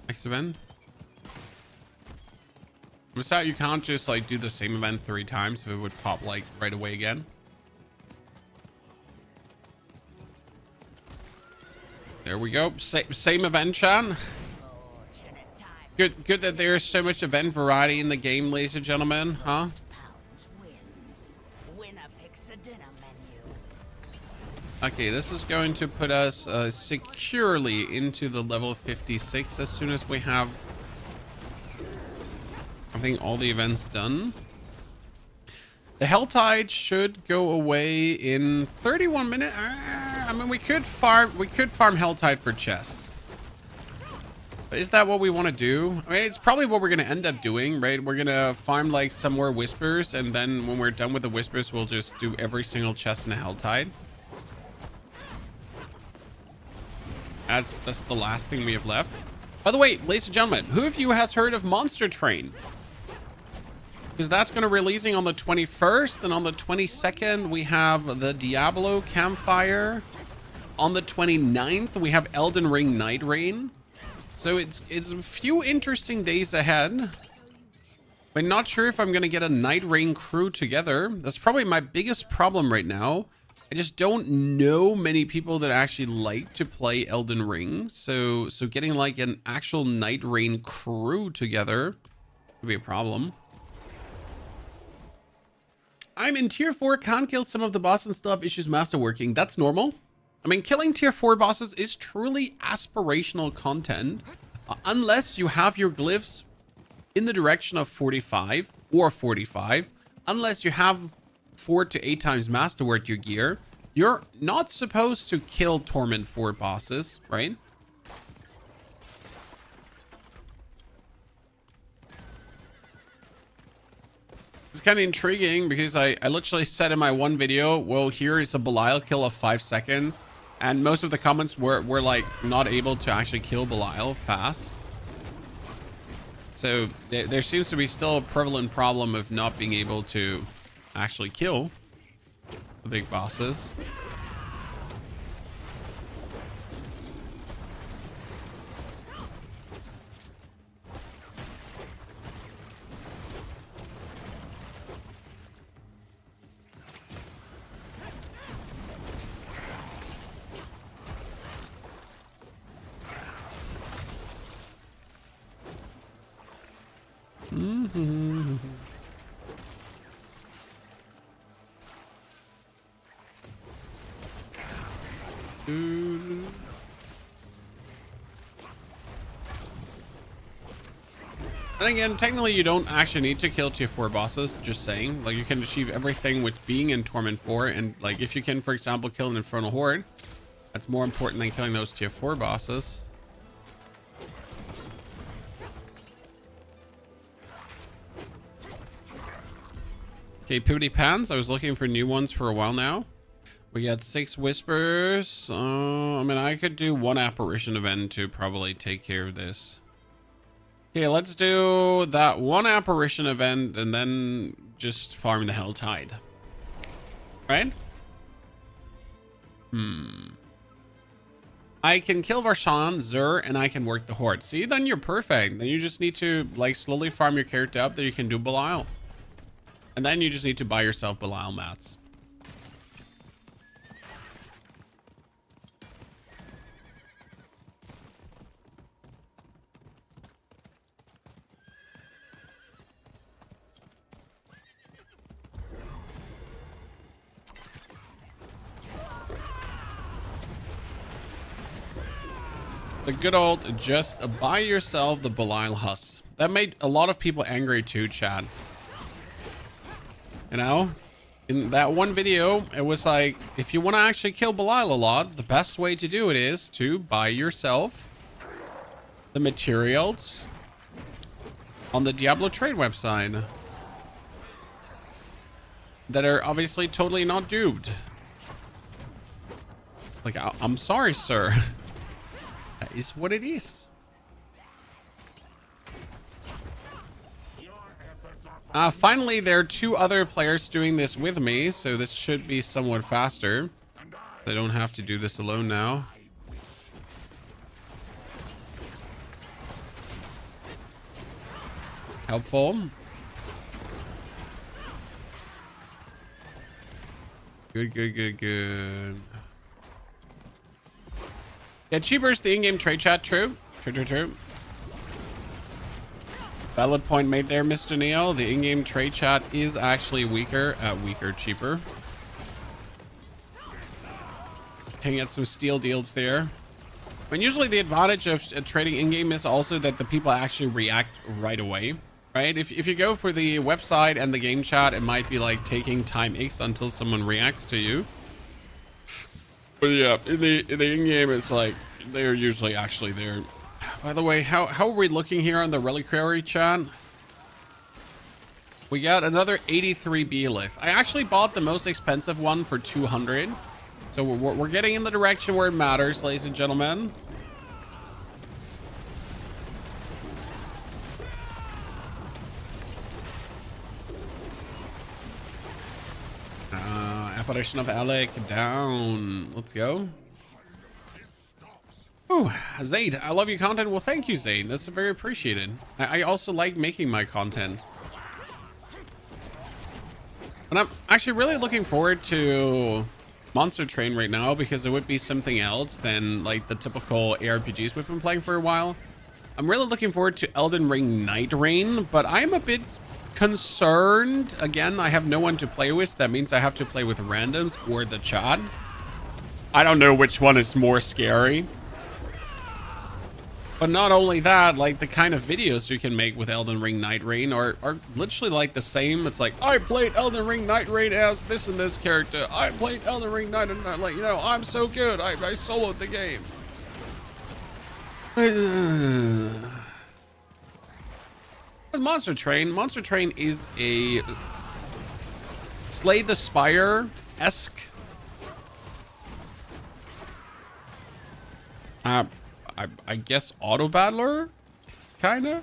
S1: Next event. Miss out, you can't just like do the same event 3 times if it would pop like right away again. There we go. Same event, Chan. Good that there's so much event variety in the game, ladies and gentlemen, huh? Okay, this is going to put us securely into the level 56 as soon as we have, I think, all the events done. The Helltide should go away in 31 minutes. I mean, we could farm Helltide for chests. But is that what we want to do? I mean, it's probably what we're going to end up doing, right? We're going to farm like some more Whispers, and then when we're done with the Whispers, we'll just do every single chest in a Helltide. That's the last thing we have left. By the way, ladies and gentlemen, who of you has heard of Monster Train? Because that's going to be releasing on the 21st, and on the 22nd we have the Diablo Campfire. On the 29th we have Elden Ring Night Rain. So it's a few interesting days ahead. I'm not sure if I'm going to get a Night Rain crew together. That's probably my biggest problem right now. I just don't know many people that actually like to play Elden Ring. So getting like an actual Night Rain crew together could be a problem. I'm in tier 4, can't kill some of the boss and still have issues masterworking. That's normal. I mean, killing tier 4 bosses is truly aspirational content. Unless you have your glyphs in the direction of 45 or 45. Unless you have 4 to 8 times masterwork your gear. You're not supposed to kill torment 4 bosses, right? kind of intriguing because I literally said in my one video, well, here is a Belial kill of 5 seconds. And most of the comments were like not able to actually kill Belial fast. So there seems to be still a prevalent problem of not being able to actually kill the big bosses. And again, technically you don't actually need to kill tier 4 bosses, just saying. Like, you can achieve everything with being in Torment 4, and like if you can, for example, kill an Infernal Horde, that's more important than killing those tier 4 bosses. Okay, Pivoty Pans. I was looking for new ones for a while now. We got 6 Whispers. I mean, I could do 1 Apparition event to probably take care of this. Okay, let's do that 1 Apparition event and then just farm the Hell Tide. Right? I can kill Varshan, Zur, and I can work the Horde. See, then you're perfect. Then you just need to like slowly farm your character up that you can do Belial. And then you just need to buy yourself Belial mats. The good old just buy yourself the Belial husks. That made a lot of people angry too, Chad. You know, in that one video, it was like, if you want to actually kill Belial a lot, the best way to do it is to buy yourself the materials on the Diablo trade website that are obviously totally not duped. Like, I'm sorry, sir. That is what it is. Finally, there are 2 other players doing this with me, so this should be somewhat faster. I don't have to do this alone now. Helpful. Good, good, good, good. Yeah, cheaper is the in-game trade chat. True. True. Valid point made there, Mr. Neo. The in-game trade chat is actually weaker. Cheaper. Can get some steal deals there. I mean, usually the advantage of trading in-game is also that the people actually react right away, right? If you go for the website and the game chat, it might be like taking time X until someone reacts to you. But yeah, in the in-game, it's like they're usually actually there. By the way, how are we looking here on the reliquary chat? We got another 83 Beelith. I actually bought the most expensive one for 200. So we're getting in the direction where it matters, ladies and gentlemen. Apparition of Alec down. Let's go. Oh, Zaid, I love your content. Well, thank you, Zaid. That's very appreciated. I also like making my content. And I'm actually really looking forward to Monster Train right now because it would be something else than like the typical ARPGs we've been playing for a while. I'm really looking forward to Elden Ring Night Rain, but I'm a bit concerned. Again, I have no one to play with. That means I have to play with randoms or the chat. I don't know which one is more scary. But not only that, like the kind of videos you can make with Elden Ring Night Rain are literally like the same. It's like, I played Elden Ring Night Rain as this and this character. I played Elden Ring Night and like, you know, I'm so good. I soloed the game. With Monster Train is a Slay the Spire-esque. I guess auto battler, kinda.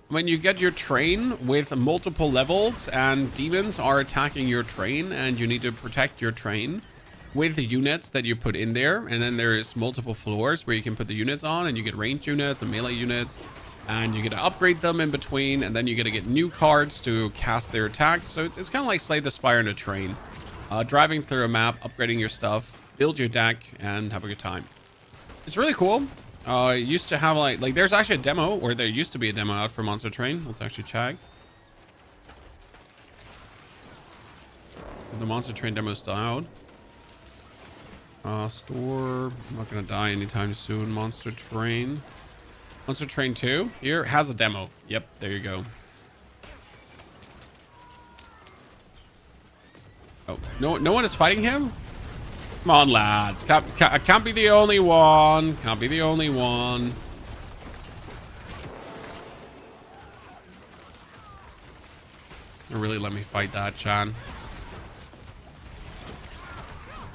S1: When you get your train with multiple levels and demons are attacking your train and you need to protect your train with the units that you put in there, and then there's multiple floors where you can put the units on, and you get ranged units and melee units, and you get to upgrade them in between, and then you get to get new cards to cast their attacks. So it's kind of like Slay the Spire in a train, driving through a map, upgrading your stuff, build your deck, and have a good time. It's really cool. Used to have like there's actually a demo, or there used to be a demo out for Monster Train. Let's actually check. The Monster Train demo's still out. Store. I'm not gonna die anytime soon. Monster Train. Monster Train 2 here has a demo. Yep, there you go. Oh, no one is fighting him? Come on, lads. Can't be the only one. Can't be the only one. Really let me fight that, Chan.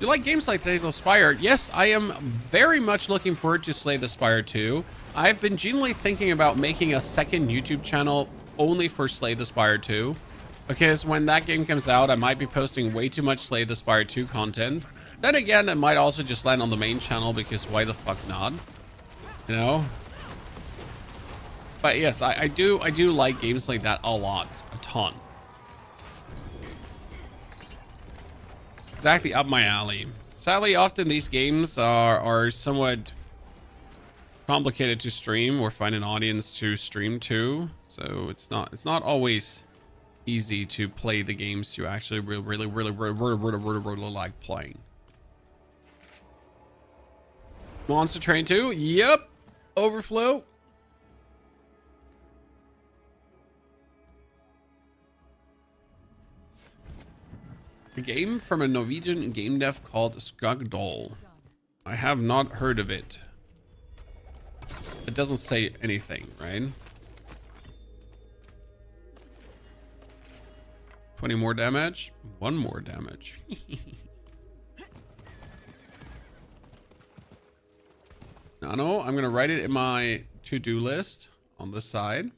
S1: You like games like Slay the Spire? Yes, I am very much looking forward to Slay the Spire 2. I've been genuinely thinking about making a second YouTube channel only for Slay the Spire 2. Because when that game comes out, I might be posting way too much Slay the Spire 2 content. Then again, it might also just land on the main channel, because why the fuck not? You know? But yes, I do like games like that a lot. A ton. Exactly up my alley. Sadly, often these games are somewhat complicated to stream or find an audience to stream to. So it's not always easy to play the games you actually really like playing. Monster Train 2? Yep. Overflow. A game from a Norwegian game dev called Stronghold. I have not heard of it. It doesn't say anything, right? 20 more damage. 1 more damage. No, I'm gonna write it in my to-do list on the side,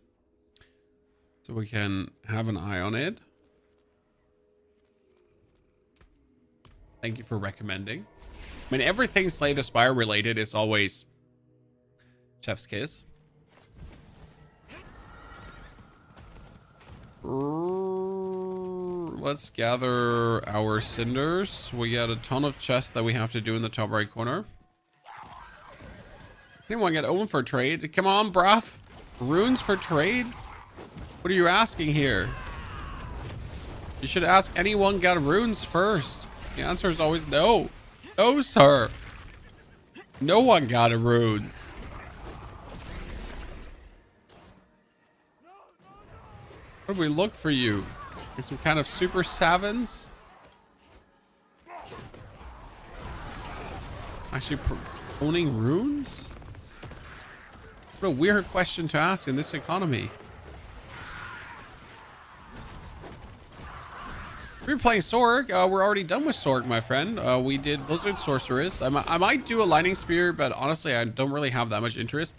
S1: so we can have an eye on it. Thank you for recommending. I mean, everything Slay the Spire related is always chef's kiss. Let's gather our cinders. We got a ton of chests that we have to do in the top right corner. Anyone get owned for trade? Come on, bruv. Runes for trade? What are you asking here? You should ask anyone got runes first. The answer is always no. No, sir. No one got a runes. Where do we look for you? Some kind of super savans? Actually, owning runes? What a weird question to ask in this economy. We're playing Sorg. We're already done with Sorg, my friend. We did Blizzard Sorceress. I might do a Lightning Spear, but honestly, I don't really have that much interest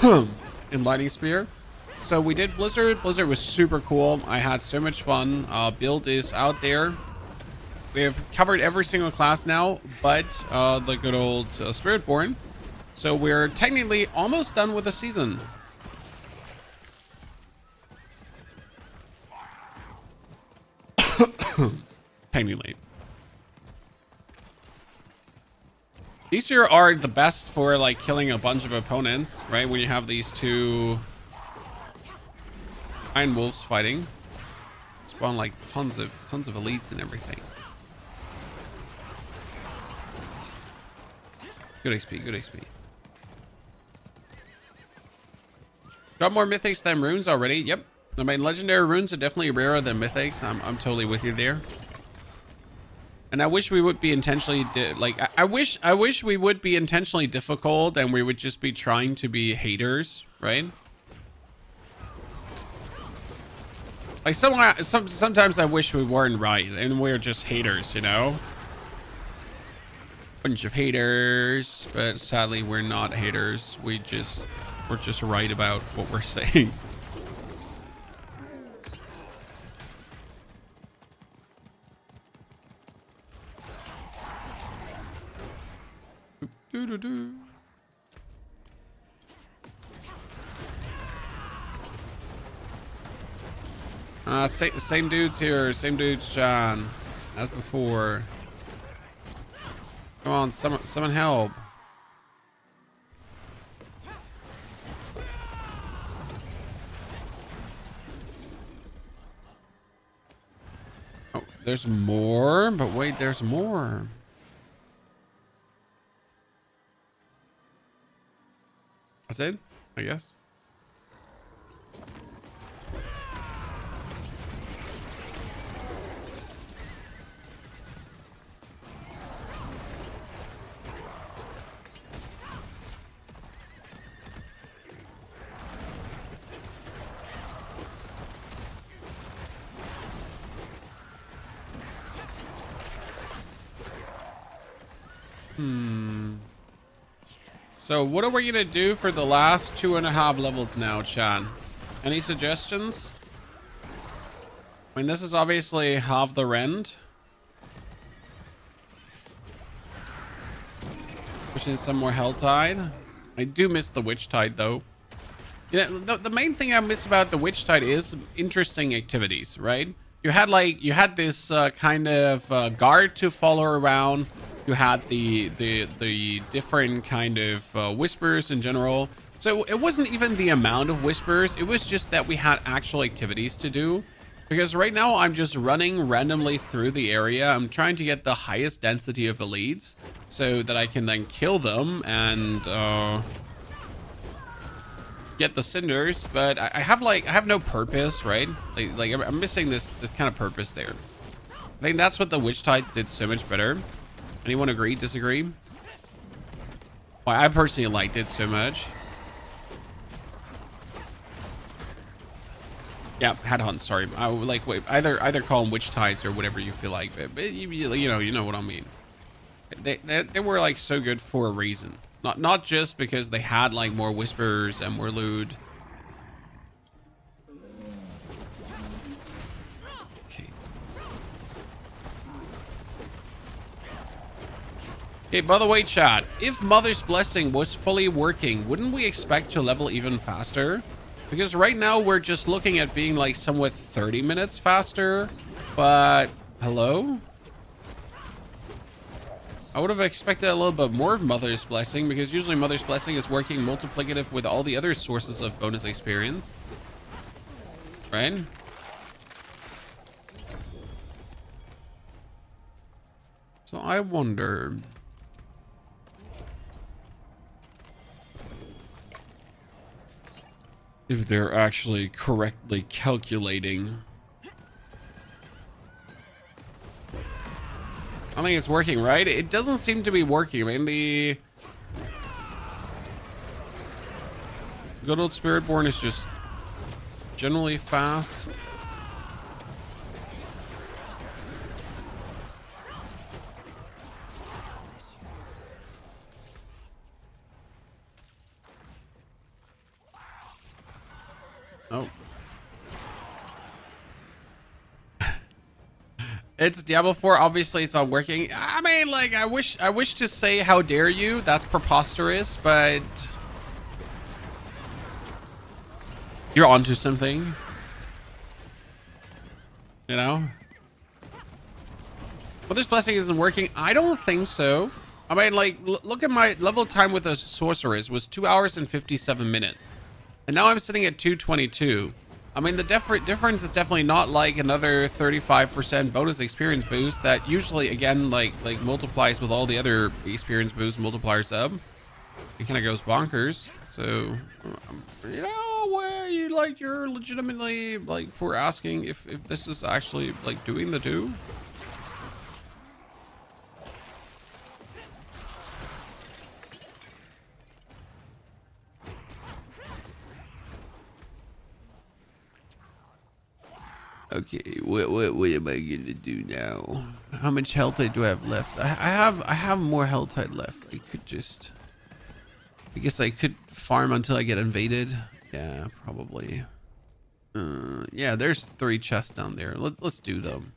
S1: in Lightning Spear. So we did Blizzard. Blizzard was super cool. I had so much fun. Build is out there. We have covered every single class now, but the good old Spiritborn. So we're technically almost done with the season. Penny late. These here are the best for like killing a bunch of opponents, right? When you have these two Iron Wolves fighting. Spawn like tons of elites and everything. Good XP, good XP. Got more mythics than runes already. Yep. I mean, legendary runes are definitely rarer than mythics. I'm totally with you there. And I wish we would be intentionally I wish we would be intentionally difficult and we would just be trying to be haters, right? Like sometimes I wish we weren't right and we're just haters, you know? Bunch of haters, but sadly we're not haters. We're just right about what we're saying. Doo -doo -doo. Same dudes here, same dudes, John, as before. Come on, someone help. Oh, there's more, but wait, there's more. That's it, I guess. So what are we gonna do for the last 2.5 levels now, Chan? Any suggestions? I mean, this is obviously half the rend. Pushing some more Helltide. I do miss the Witch Tide though. You know, the main thing I miss about the Witch Tide is interesting activities, right? You had this kind of guard to follow around. You had the different kind of whispers in general. So it wasn't even the amount of whispers. It was just that we had actual activities to do. Because right now I'm just running randomly through the area. I'm trying to get the highest density of elites so that I can then kill them and get the cinders. But I have no purpose, right? Like I'm missing this kind of purpose there. I think that's what the Witch Tides did so much better. Anyone agree, disagree? Well, I personally liked it so much. Yeah, headhunt, sorry. I would like, wait, either call them Witch Tides or whatever you feel like, but you know what I mean. They were like so good for a reason. Not just because they had like more whispers and more loot. Okay, by the way, chat, if Mother's Blessing was fully working, wouldn't we expect to level even faster? Because right now we're just looking at being like somewhat 30 minutes faster, but hello? I would have expected a little bit more of Mother's Blessing because usually Mother's Blessing is working multiplicative with all the other sources of bonus experience. Right? So I wonder... if they're actually correctly calculating. I think it's working, right? It doesn't seem to be working. I mean, the good old Spiritborn is just generally fast. Oh. It's Diablo 4. Obviously, it's not working. I mean, like, I wish to say how dare you. That's preposterous, but you're onto something. You know? Mother's Blessing isn't working. I don't think so. I mean, like, look at my level time with a sorceress was 2 hours and 57 minutes. And now I'm sitting at 222. I mean, the difference is definitely not like another 35% bonus experience boost that usually, again, like multiplies with all the other experience boost multipliers up. It kind of goes bonkers. So, you know, you're legitimately like for asking if this is actually like doing the do. what am I gonna do now? How much health do I have left? I have more health left. I could just, I guess I could farm until I get invaded. Yeah, probably. Yeah, there's 3 chests down there. Let's do them.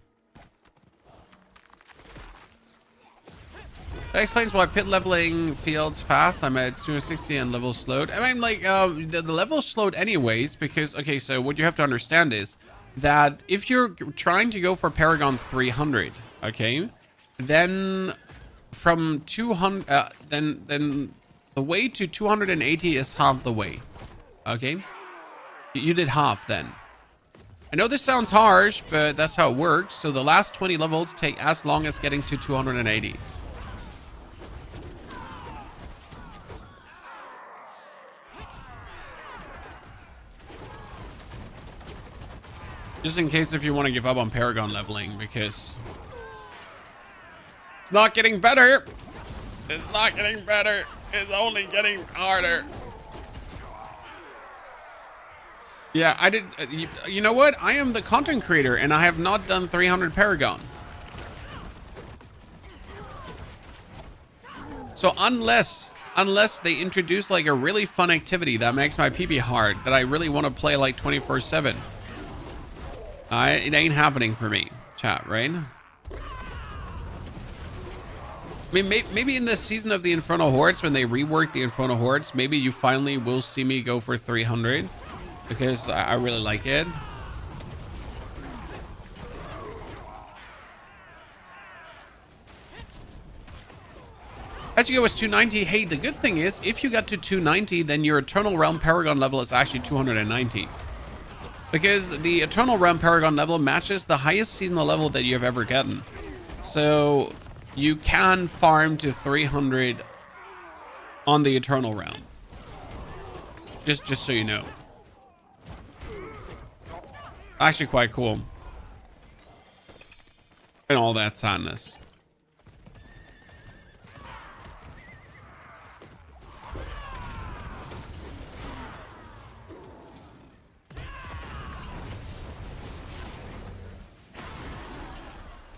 S1: That explains why pit leveling fields fast. I'm at 260 and level slowed. I mean, like, the level slowed anyways because, okay, so what you have to understand is that if you're trying to go for Paragon 300, okay, then from 200, then the way to 280 is half the way, okay? You did half then. I know this sounds harsh, but that's how it works. So the last 20 levels take as long as getting to 280. Just in case if you want to give up on Paragon leveling, because it's not getting better. It's not getting better. It's only getting harder. Yeah, I did. You know what? I am the content creator and I have not done 300 Paragon. So unless they introduce like a really fun activity that makes my PP hard, that I really want to play like 24/7. It ain't happening for me, chat, right? I mean, maybe in this season of the Infernal Hordes, when they rework the Infernal Hordes, maybe you finally will see me go for 300 because I really like it. As you go was 290. Hey, the good thing is if you got to 290, then your Eternal Realm Paragon level is actually 290. Because the Eternal Realm Paragon level matches the highest seasonal level that you have ever gotten. So you can farm to 300 on the Eternal Realm. Just so you know. Actually quite cool. And all that sadness.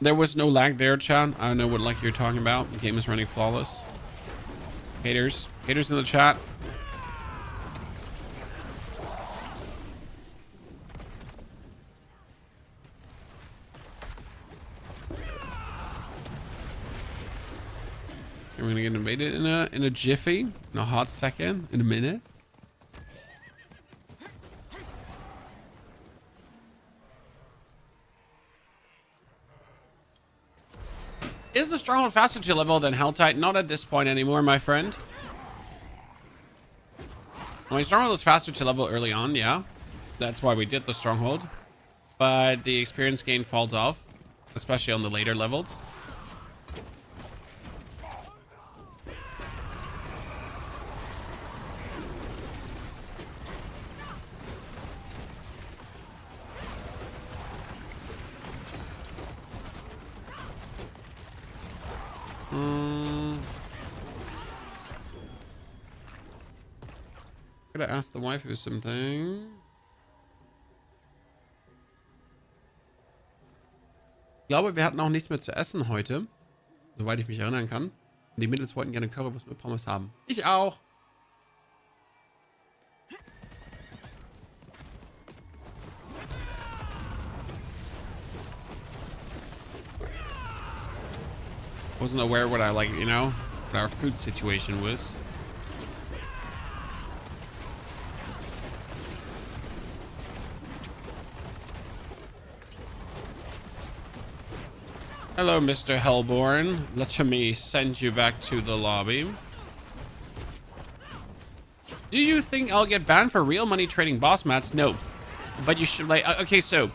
S1: There was no lag there, chat. I don't know what lag you're talking about. The game is running flawless. Haters in the chat. We're gonna get invaded in a jiffy, in a hot second, in a minute. Is the Stronghold faster to level than Helltide? Not at this point anymore, my friend. I mean, Stronghold is faster to level early on, yeah. That's why we did the Stronghold. But the experience gain falls off, especially on the later levels. Gotta ask the waifu something. Ich glaube, wir hatten auch nichts mehr zu essen heute, soweit ich mich erinnern kann. Die Mädels wollten gerne Currywurst mit Pommes haben. Ich auch. Wasn't aware what I like, you know, what our food situation was. Hello, Mr. Hellborn. Let me send you back to the lobby. Do you think I'll get banned for real money trading boss mats? No. But you should, like, okay, so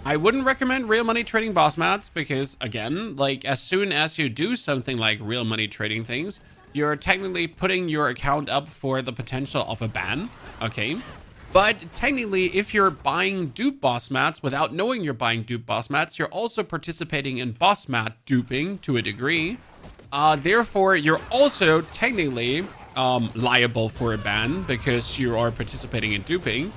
S1: I wouldn't recommend real money trading boss mats because, again, like, as soon as you do something like real money trading things, you're technically putting your account up for the potential of a ban, okay? But technically, if you're buying dupe boss mats without knowing you're buying dupe boss mats, you're also participating in boss mat duping to a degree. Therefore, you're also technically liable for a ban because you are participating in duping.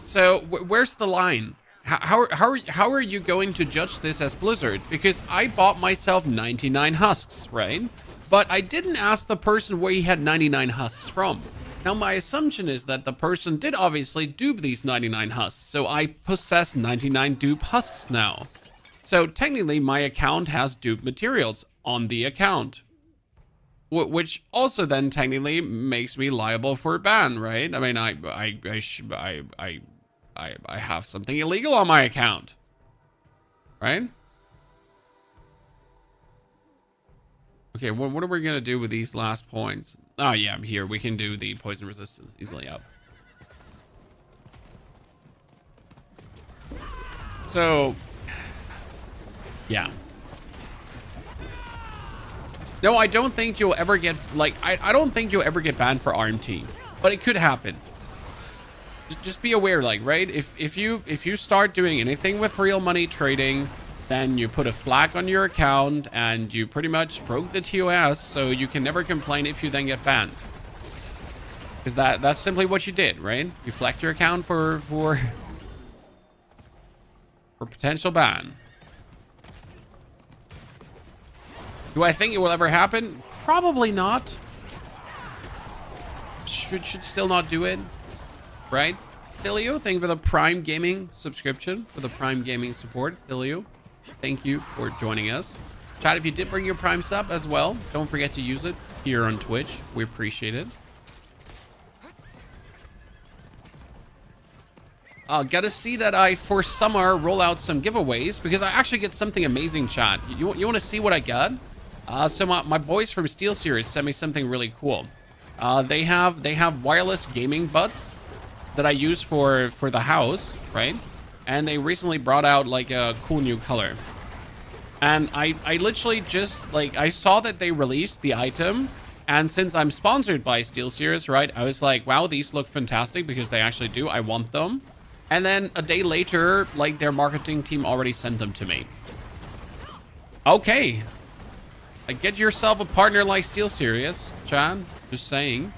S1: So where's the line? How are you going to judge this as Blizzard? Because I bought myself 99 husks, right? But I didn't ask the person where he had 99 husks from. Now, my assumption is that the person did obviously dupe these 99 husks, so I possess 99 dupe husks now. So technically, my account has dupe materials on the account, which also then technically makes me liable for a ban, right? I mean, I have something illegal on my account, right? Okay, what are we gonna do with these last points? Oh yeah, I'm here. We can do the poison resistance easily up. So, yeah. No, I don't think you'll ever get, like, I don't think you'll ever get banned for RMT, but it could happen. Just be aware, like, right? If you start doing anything with real money trading, then you put a flag on your account and you pretty much broke the TOS, so you can never complain if you then get banned. Because that's simply what you did, right? You flagged your account for potential ban. Do I think it will ever happen? Probably not. Should still not do it, right? Filio, thank you for the Prime Gaming subscription, for the Prime Gaming support. Filio, thank you for joining us. Chat, if you did bring your Prime sub as well, don't forget to use it here on Twitch. We appreciate it. Gotta see that I, for summer, roll out some giveaways, because I actually get something amazing, chat. You want to see what I got? So my boys from SteelSeries sent me something really cool. They have wireless gaming buds that I use for the house, right? And they recently brought out like a cool new color. And I literally just, like, I saw that they released the item, and since I'm sponsored by SteelSeries, right, I was like, wow, these look fantastic, because they actually do. I want them. And then a day later, like, their marketing team already sent them to me. Okay. Like, get yourself a partner like SteelSeries, Chad. Just saying.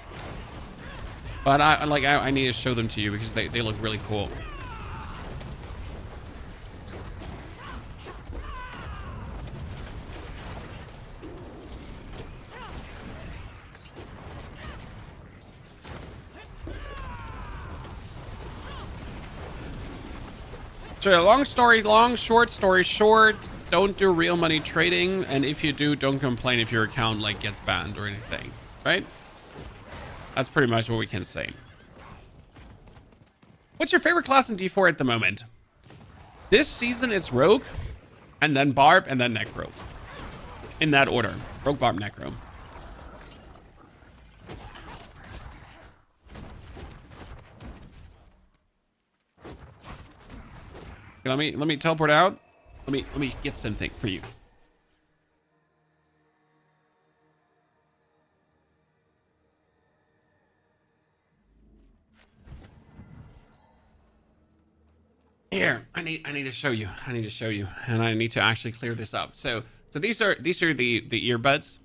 S1: But I need to show them to you because they look really cool. So long story long, short story short, don't do real money trading, and if you do, don't complain if your account like gets banned or anything, right? That's pretty much what we can say. What's your favorite class in D4 at the moment? This season it's Rogue, and then Barb, and then Necro. In that order. Rogue, Barb, Necro. Let me teleport out. Let me get something for you. Here, I need to show you. I need to show you, and I need to actually clear this up. So these are the earbuds,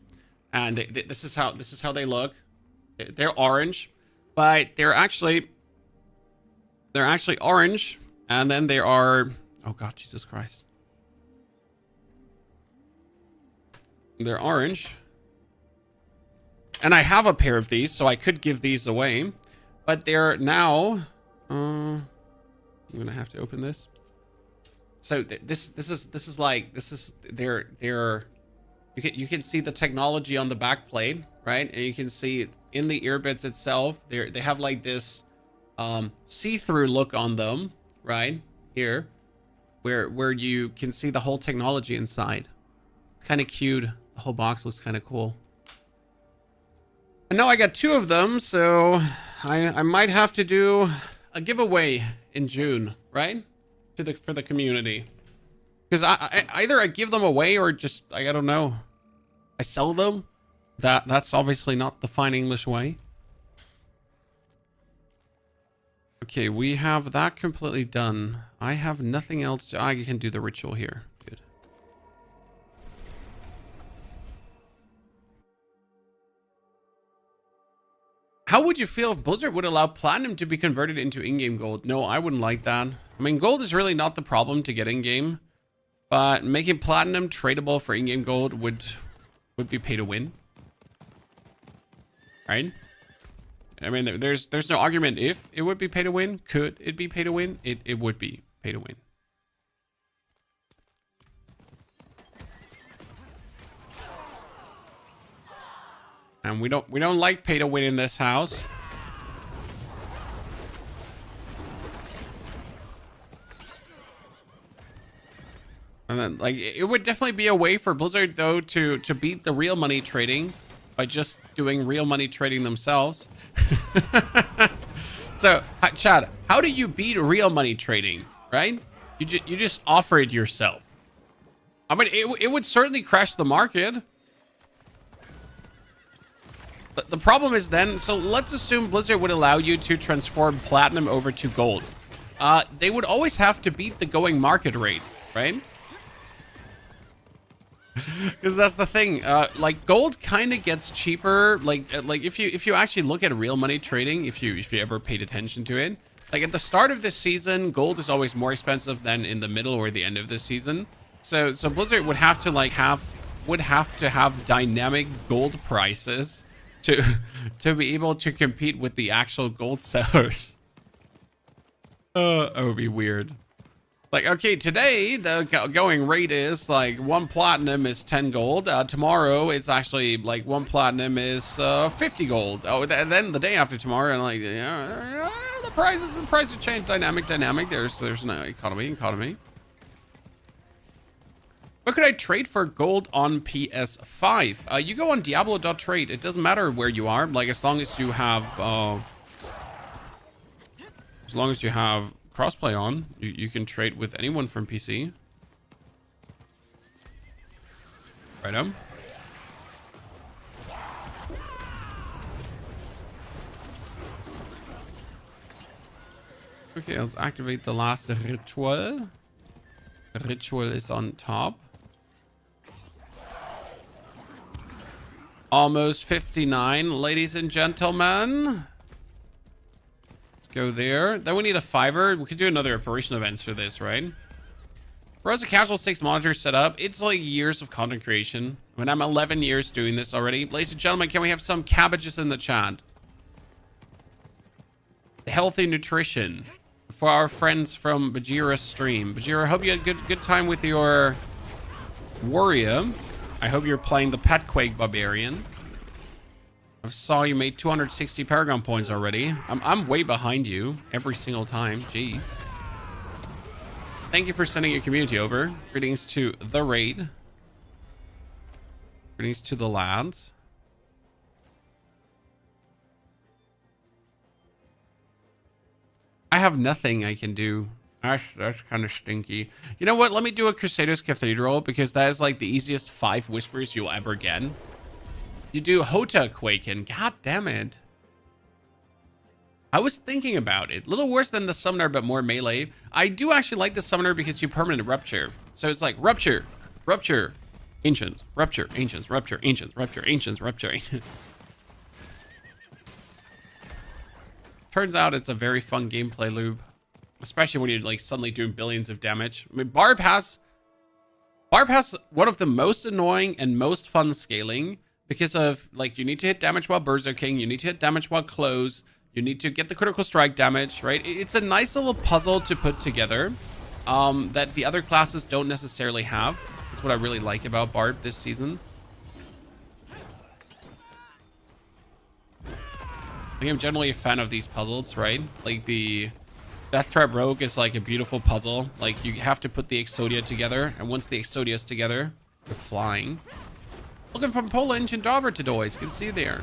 S1: and this is how they look. They're orange, but they're actually orange. And then there are, oh God, Jesus Christ. They're orange. And I have a pair of these, so I could give these away. But they're now, I'm gonna have to open this. So you can see the technology on the back plate, right? And you can see in the earbuds itself, they have like this see-through look on them. Right here, where you can see the whole technology inside. Kind of cute. The whole box looks kind of cool. And now I got two of them, so I might have to do a giveaway in June, right? For the community, because I either I give them away or just I don't know, I sell them. That's obviously not the fine English way. Okay, we have that completely done. I have nothing else. I can do the ritual here. Good. How would you feel if Blizzard would allow platinum to be converted into in-game gold? No, I wouldn't like that. I mean, gold is really not the problem to get in game, but making platinum tradable for in-game gold would be pay to win, right? I mean, there's no argument if it would be pay to win. Could it be pay to win? It would be pay to win. And we don't like pay to win in this house. And then, like, it would definitely be a way for Blizzard, though, to beat the real money trading by just doing real money trading themselves. So, Chad, how do you beat real money trading, right? You just offer it yourself. I mean, it would certainly crash the market. But the problem is then, so let's assume Blizzard would allow you to transform platinum over to gold. They would always have to beat the going market rate, right? Because that's the thing. Like, gold kind of gets cheaper. Like if you actually look at real money trading, if you ever paid attention to it, like at the start of this season, gold is always more expensive than in the middle or the end of the season. So Blizzard would have to have dynamic gold prices to be able to compete with the actual gold sellers. That would be weird. Like, okay, today the going rate is like 1 platinum is 10 gold. Tomorrow it's actually like 1 platinum is 50 gold. Oh, then the day after tomorrow, and like, yeah, the prices change. Dynamic. There's no economy. What could I trade for gold on PS5? You go on Diablo.trade. It doesn't matter where you are. Like, as long as you have crossplay on, you can trade with anyone from PC. Right on. Okay, let's activate the last ritual. The ritual is on top. Almost 59, ladies and gentlemen. Go there. Then we need a 5er. We could do another operation events for this, right? For us, a casual 6 monitor setup, it's like years of content creation. I mean, I'm 11 years doing this already. Ladies and gentlemen, can we have some cabbages in the chat? Healthy nutrition for our friends from Bajira's stream. Bajira, I hope you had good time with your warrior. I hope you're playing the Petquake Barbarian. I saw you made 260 Paragon points already. I'm way behind you every single time. Jeez. Thank you for sending your community over. Greetings to the raid. Greetings to the lads. I have nothing I can do. That's kind of stinky. You know what? Let me do a Crusaders Cathedral, because that is like the easiest 5 whispers you'll ever get. You do Hota Quaken. God damn it. I was thinking about it. A little worse than the summoner, but more melee. I do actually like the summoner because you permanent rupture. So it's like rupture, rupture, ancients, rupture, ancients, rupture, ancients, rupture, ancients, rupture, ancients. Turns out it's a very fun gameplay loop, especially when you're like suddenly doing billions of damage. I mean, Barb has one of the most annoying and most fun scaling, because of, like, you need to hit damage while berserking, you need to hit damage while close, you need to get the critical strike damage, right? It's a nice little puzzle to put together that the other classes don't necessarily have. That's what I really like about Barb this season. I think I'm generally a fan of these puzzles, right? Like the Death Trap Rogue is like a beautiful puzzle. Like, you have to put the Exodia together, and once the Exodia is together, you're flying. Looking from Poland and Dauber to Doys. Good to see you there.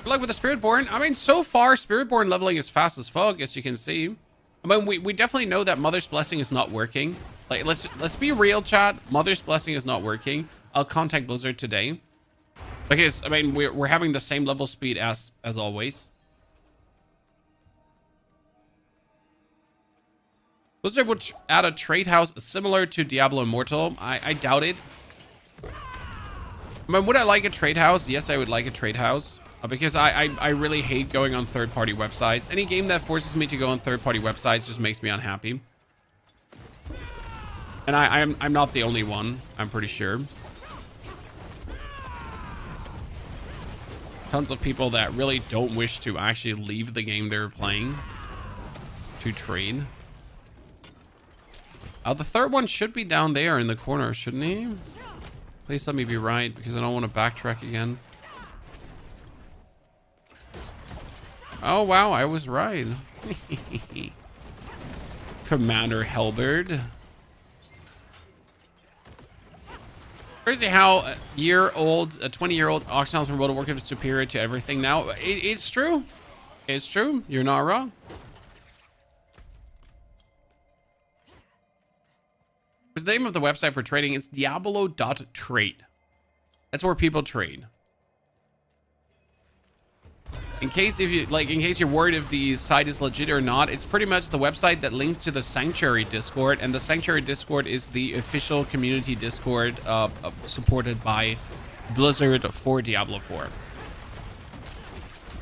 S1: Good luck with the Spiritborn. I mean, so far, Spiritborn leveling is fast as fuck, as you can see. I mean, we definitely know that Mother's Blessing is not working. Like, let's be real, chat. Mother's Blessing is not working. I'll contact Blizzard today. Because, I mean, we're having the same level speed as always. Blizzard would add a trade house similar to Diablo Immortal. I doubt it. I mean, would I like a trade house? Yes, I would like a trade house. Because I really hate going on third-party websites. Any game that forces me to go on third-party websites just makes me unhappy. And I'm not the only one, I'm pretty sure. Tons of people that really don't wish to actually leave the game they're playing to trade. The third one should be down there in the corner, shouldn't he? Please let me be right, because I don't want to backtrack again. Oh, wow, I was right. Commander Helberd. Crazy how a 20-year-old auction house from World of Warcraft is superior to everything now. It's true. It's true. You're not wrong. What's the name of the website for trading? It's Diablo.trade. That's where people trade. In case you're worried if the site is legit or not, it's pretty much the website that links to the Sanctuary Discord, and the Sanctuary Discord is the official community Discord supported by Blizzard for Diablo 4.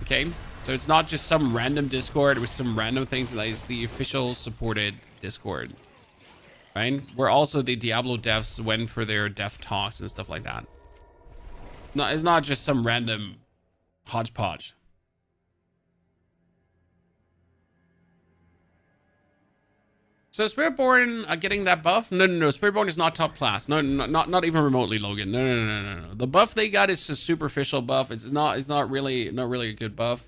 S1: Okay, so it's not just some random Discord with some random things. It's the official supported Discord, right? Where also the Diablo devs went for their dev talks and stuff like that. No, it's not just some random hodgepodge. So Spiritborn getting that buff? No. Spiritborn is not top class. No, not even remotely, Logan. No. The buff they got is a superficial buff. It's not really a good buff.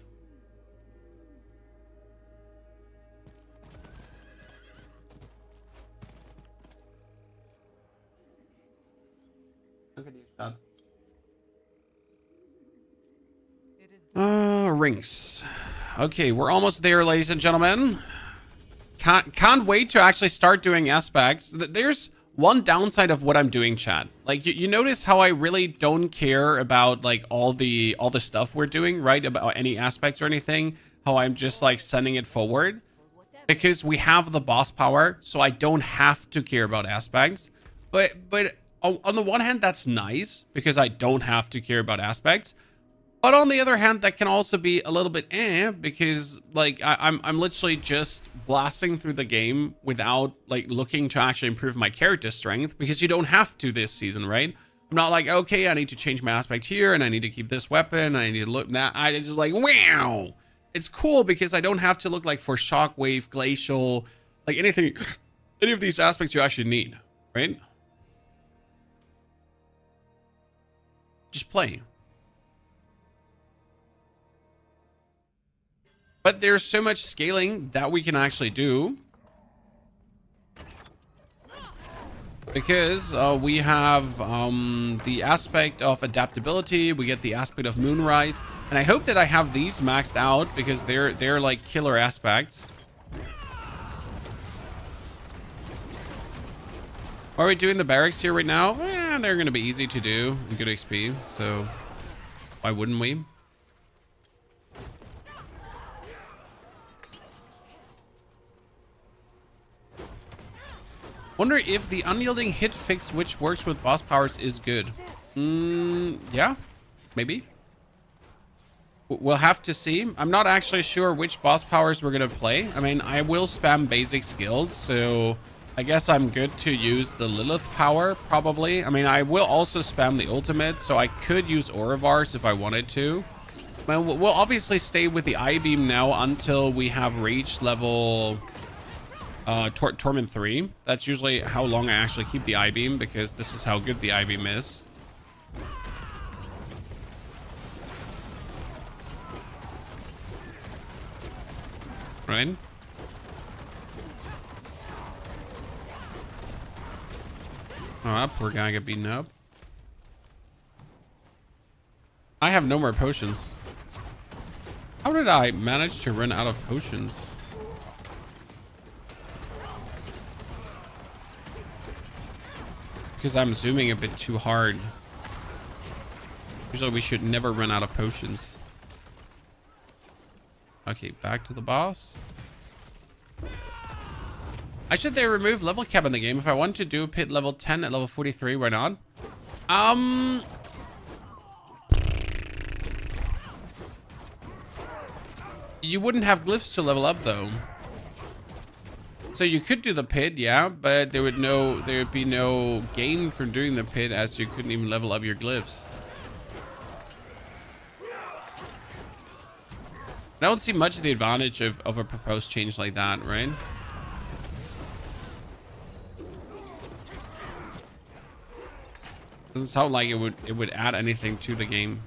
S1: Look at these shots. Rings. Okay, we're almost there, ladies and gentlemen. Can't wait to actually start doing aspects. There's one downside of what I'm doing, chat. Like you notice how I really don't care about like all the stuff we're doing, right? About any aspects or anything. How I'm just like sending it forward because we have the boss power, so I don't have to care about aspects. But on the one hand, that's nice because I don't have to care about aspects. But on the other hand, that can also be a little bit because like I'm literally just blasting through the game without like looking to actually improve my character strength, because you don't have to this season, right? I'm not like, okay, I need to change my aspect here and I need to keep this weapon and I need to look that. I just like, wow. It's cool because I don't have to look like for Shockwave, Glacial, like anything, any of these aspects you actually need, right? Just play. But there's so much scaling that we can actually do. Because we have the aspect of adaptability, we get the aspect of Moonrise, and I hope that I have these maxed out because they're like killer aspects. Are we doing the barracks here right now? They're gonna be easy to do and good XP, so why wouldn't we? Wonder if the unyielding hit fix, which works with boss powers, is good. Yeah, maybe. We'll have to see. I'm not actually sure which boss powers we're gonna play. I mean, I will spam basic skills, so I guess I'm good to use the Lilith power, probably. I mean, I will also spam the ultimate, so I could use Aurivars if I wanted to. But we'll obviously stay with the I-Beam now until we have reached level... Torment 3. That's usually how long I actually keep the I-Beam, because this is how good the I-Beam is. Right? Oh, poor guy got beaten up. I have no more potions. How did I manage to run out of potions? Because I'm zooming a bit too hard. Usually we should never run out of potions. Okay, back to the boss. I should they remove level cap in the game. If I want to do pit level 10 at level 43, why not? You wouldn't have glyphs to level up though. So you could do the pit, yeah, but there would be no gain from doing the pit as you couldn't even level up your glyphs. I don't see much of the advantage of a proposed change like that, right? Doesn't sound like it would add anything to the game.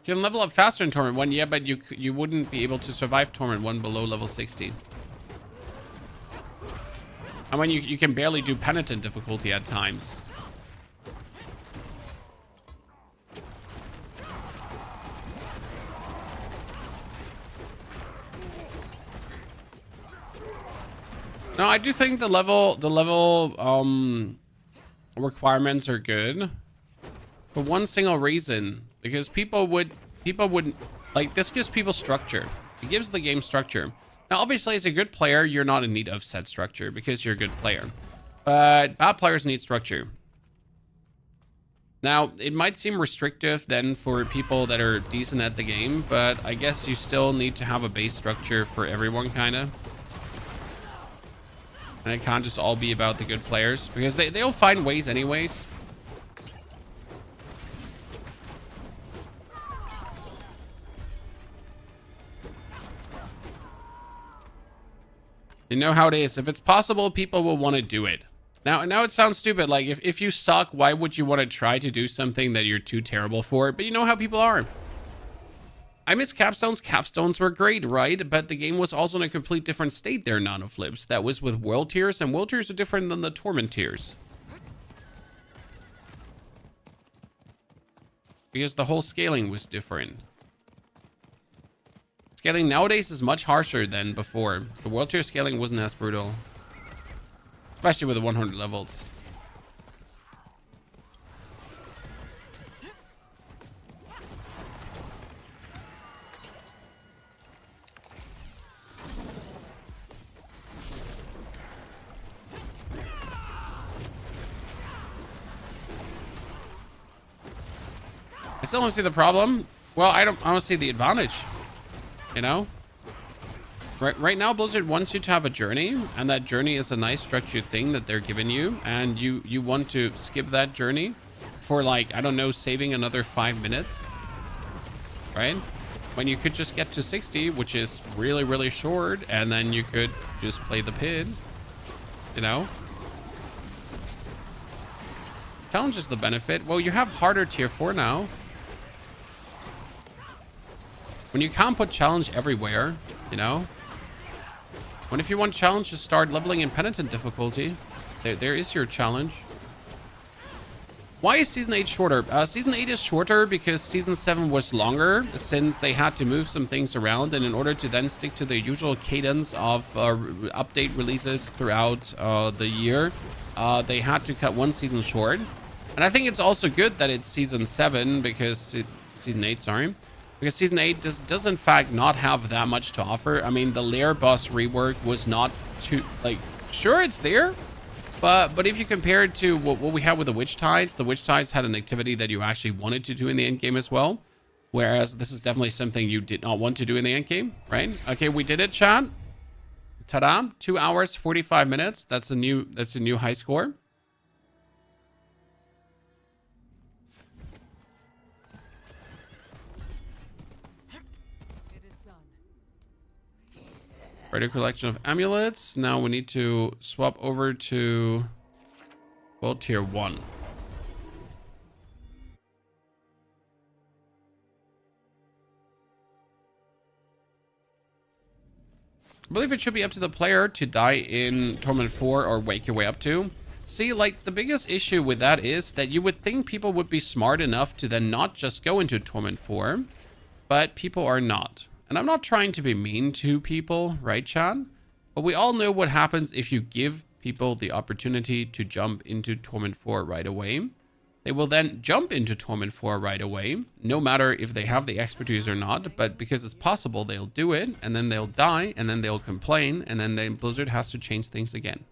S1: You can level up faster in Torment 1, yeah, but you wouldn't be able to survive Torment 1 below level 60. I mean, you can barely do Penitent difficulty at times. No, I do think the level requirements are good for one single reason, because people would like, this gives people structure. It gives the game structure. Now, obviously, as a good player, you're not in need of set structure because you're a good player, but bad players need structure. Now, it might seem restrictive then for people that are decent at the game, but I guess you still need to have a base structure for everyone, kind of. And it can't just all be about the good players, because they'll find ways anyways. You know how it is. If it's possible, people will want to do it. Now it sounds stupid. Like, if you suck, why would you want to try to do something that you're too terrible for? But you know how people are. I miss capstones. Capstones were great, right? But the game was also in a complete different state there, nanoflips. That was with world tiers, and world tiers are different than the torment tiers. Because the whole scaling was different. Scaling nowadays is much harsher than before. The world tier scaling wasn't as brutal. Especially with the 100 levels. I still don't see the problem. Well, I don't see the advantage. You know? Right now, Blizzard wants you to have a journey, and that journey is a nice structured thing that they're giving you, and you want to skip that journey for, like, I don't know, saving another 5 minutes, right? When you could just get to 60, which is really, really short, and then you could just play the pit, you know? Challenge is the benefit. Well, you have harder tier 4 now. When you can't put challenge everywhere, you know? When if you want challenge, just start leveling in Penitent difficulty. There is your challenge. Why is Season 8 shorter? Season 8 is shorter because Season 7 was longer, since they had to move some things around, and in order to then stick to the usual cadence of update releases throughout the year, they had to cut one season short. And I think it's also good that it's Season 7, because... Season 8, sorry. Because Season 8 does in fact not have that much to offer. I mean, the lair boss rework was not too, like, sure, it's there, but if you compare it to what we had with the Witch Tides had an activity that you actually wanted to do in the end game as well, whereas this is definitely something you did not want to do in the end game, right? Okay, we did it, chat. Ta-da! 2 hours 45 minutes. That's a new high score. Right, a collection of amulets. Now we need to swap over to, well, tier 1. I believe it should be up to the player to die in Torment 4 or wake your way up to. See, like, the biggest issue with that is that you would think people would be smart enough to then not just go into Torment 4, but people are not. And I'm not trying to be mean to people, right, Chan? But we all know what happens if you give people the opportunity to jump into Torment 4 right away. They will then jump into Torment 4 right away, no matter if they have the expertise or not, but because it's possible, they'll do it, and then they'll die, and then they'll complain, and then Blizzard has to change things again.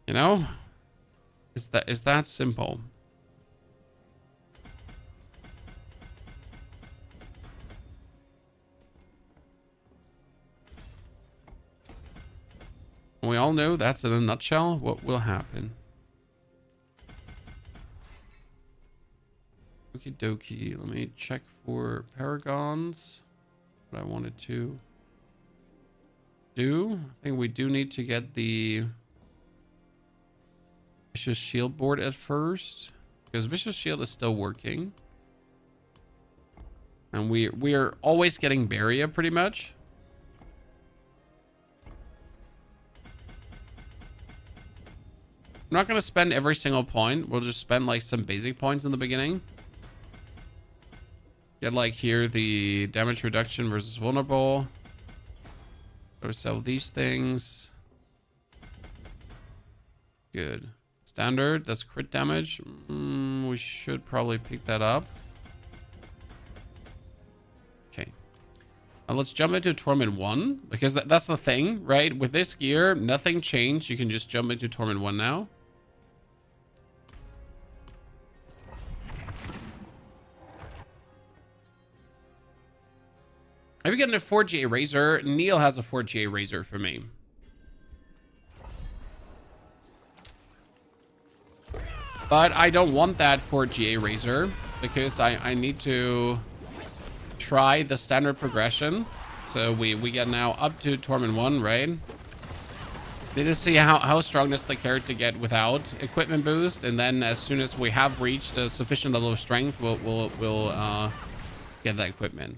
S1: You know? It's that simple. We all know that's in a nutshell what will happen. Okie dokie. Let me check for paragons. What I wanted to do. I think we do need to get the Vicious Shield board at first, because Vicious Shield is still working. And we are always getting Barrier pretty much. I'm not going to spend every single point. We'll just spend like some basic points in the beginning. Get like here the damage reduction versus vulnerable. Go sell these things. Good. Standard, that's crit damage. We should probably pick that up. Okay. Now let's jump into Torment 1, because that's the thing, right? With this gear, nothing changed. You can just jump into Torment 1 now. If you get a 4GA Razor, Neil has a 4GA Razor for me. But I don't want that 4GA Razor because I need to try the standard progression. So we get now up to Torment 1, right? Need to see how strong does the character get without equipment boost, and then as soon as we have reached a sufficient level of strength, we'll get that equipment.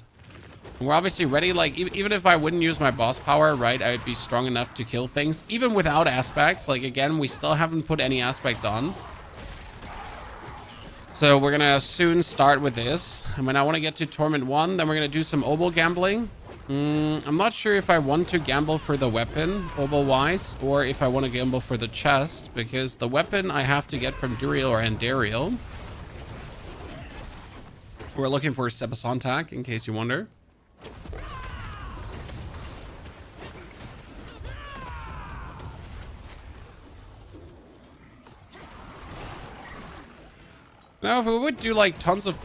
S1: We're obviously ready. Like even if I wouldn't use my boss power, right, I would be strong enough to kill things even without aspects. Like again, we still haven't put any aspects on, so we're gonna soon start with this. And when I want to get to Torment 1, then we're gonna do some obol gambling. I'm not sure if I want to gamble for the weapon obol wise, or if I want to gamble for the chest, because the weapon I have to get from Duriel or Andariel. We're looking for Sebasontak, in case you wonder. Now, if we would do like tons of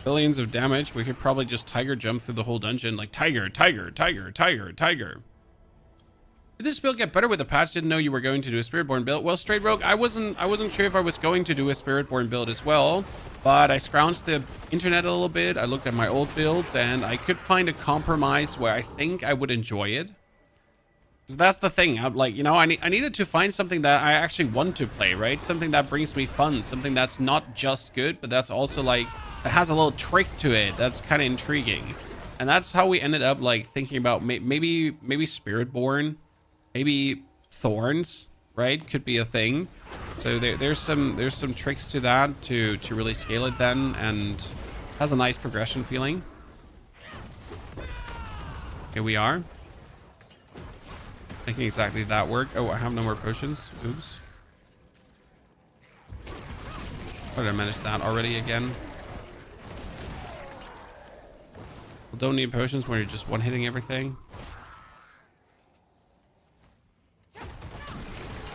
S1: billions of damage, we could probably just tiger jump through the whole dungeon, like tiger, tiger, tiger, tiger, tiger. Did this build get better with the patch? Didn't know you were going to do a Spiritborn build. Well, Straight Rogue, I wasn't sure if I was going to do a Spiritborn build as well, but I scrounged the internet a little bit. I looked at my old builds, and I could find a compromise where I think I would enjoy it. So that's the thing. I'm like, you know, I needed to find something that I actually want to play, right? Something that brings me fun, something that's not just good, but that's also like, that has a little trick to it. That's kind of intriguing. And that's how we ended up like thinking about maybe Spiritborn, maybe Thorns, right? Could be a thing. So there's some tricks to that to really scale it then, and has a nice progression feeling. Here we are. Making exactly that work. Oh, I have no more potions. Oops. How did I manage that already again? Well, don't need potions when you're just one-hitting everything.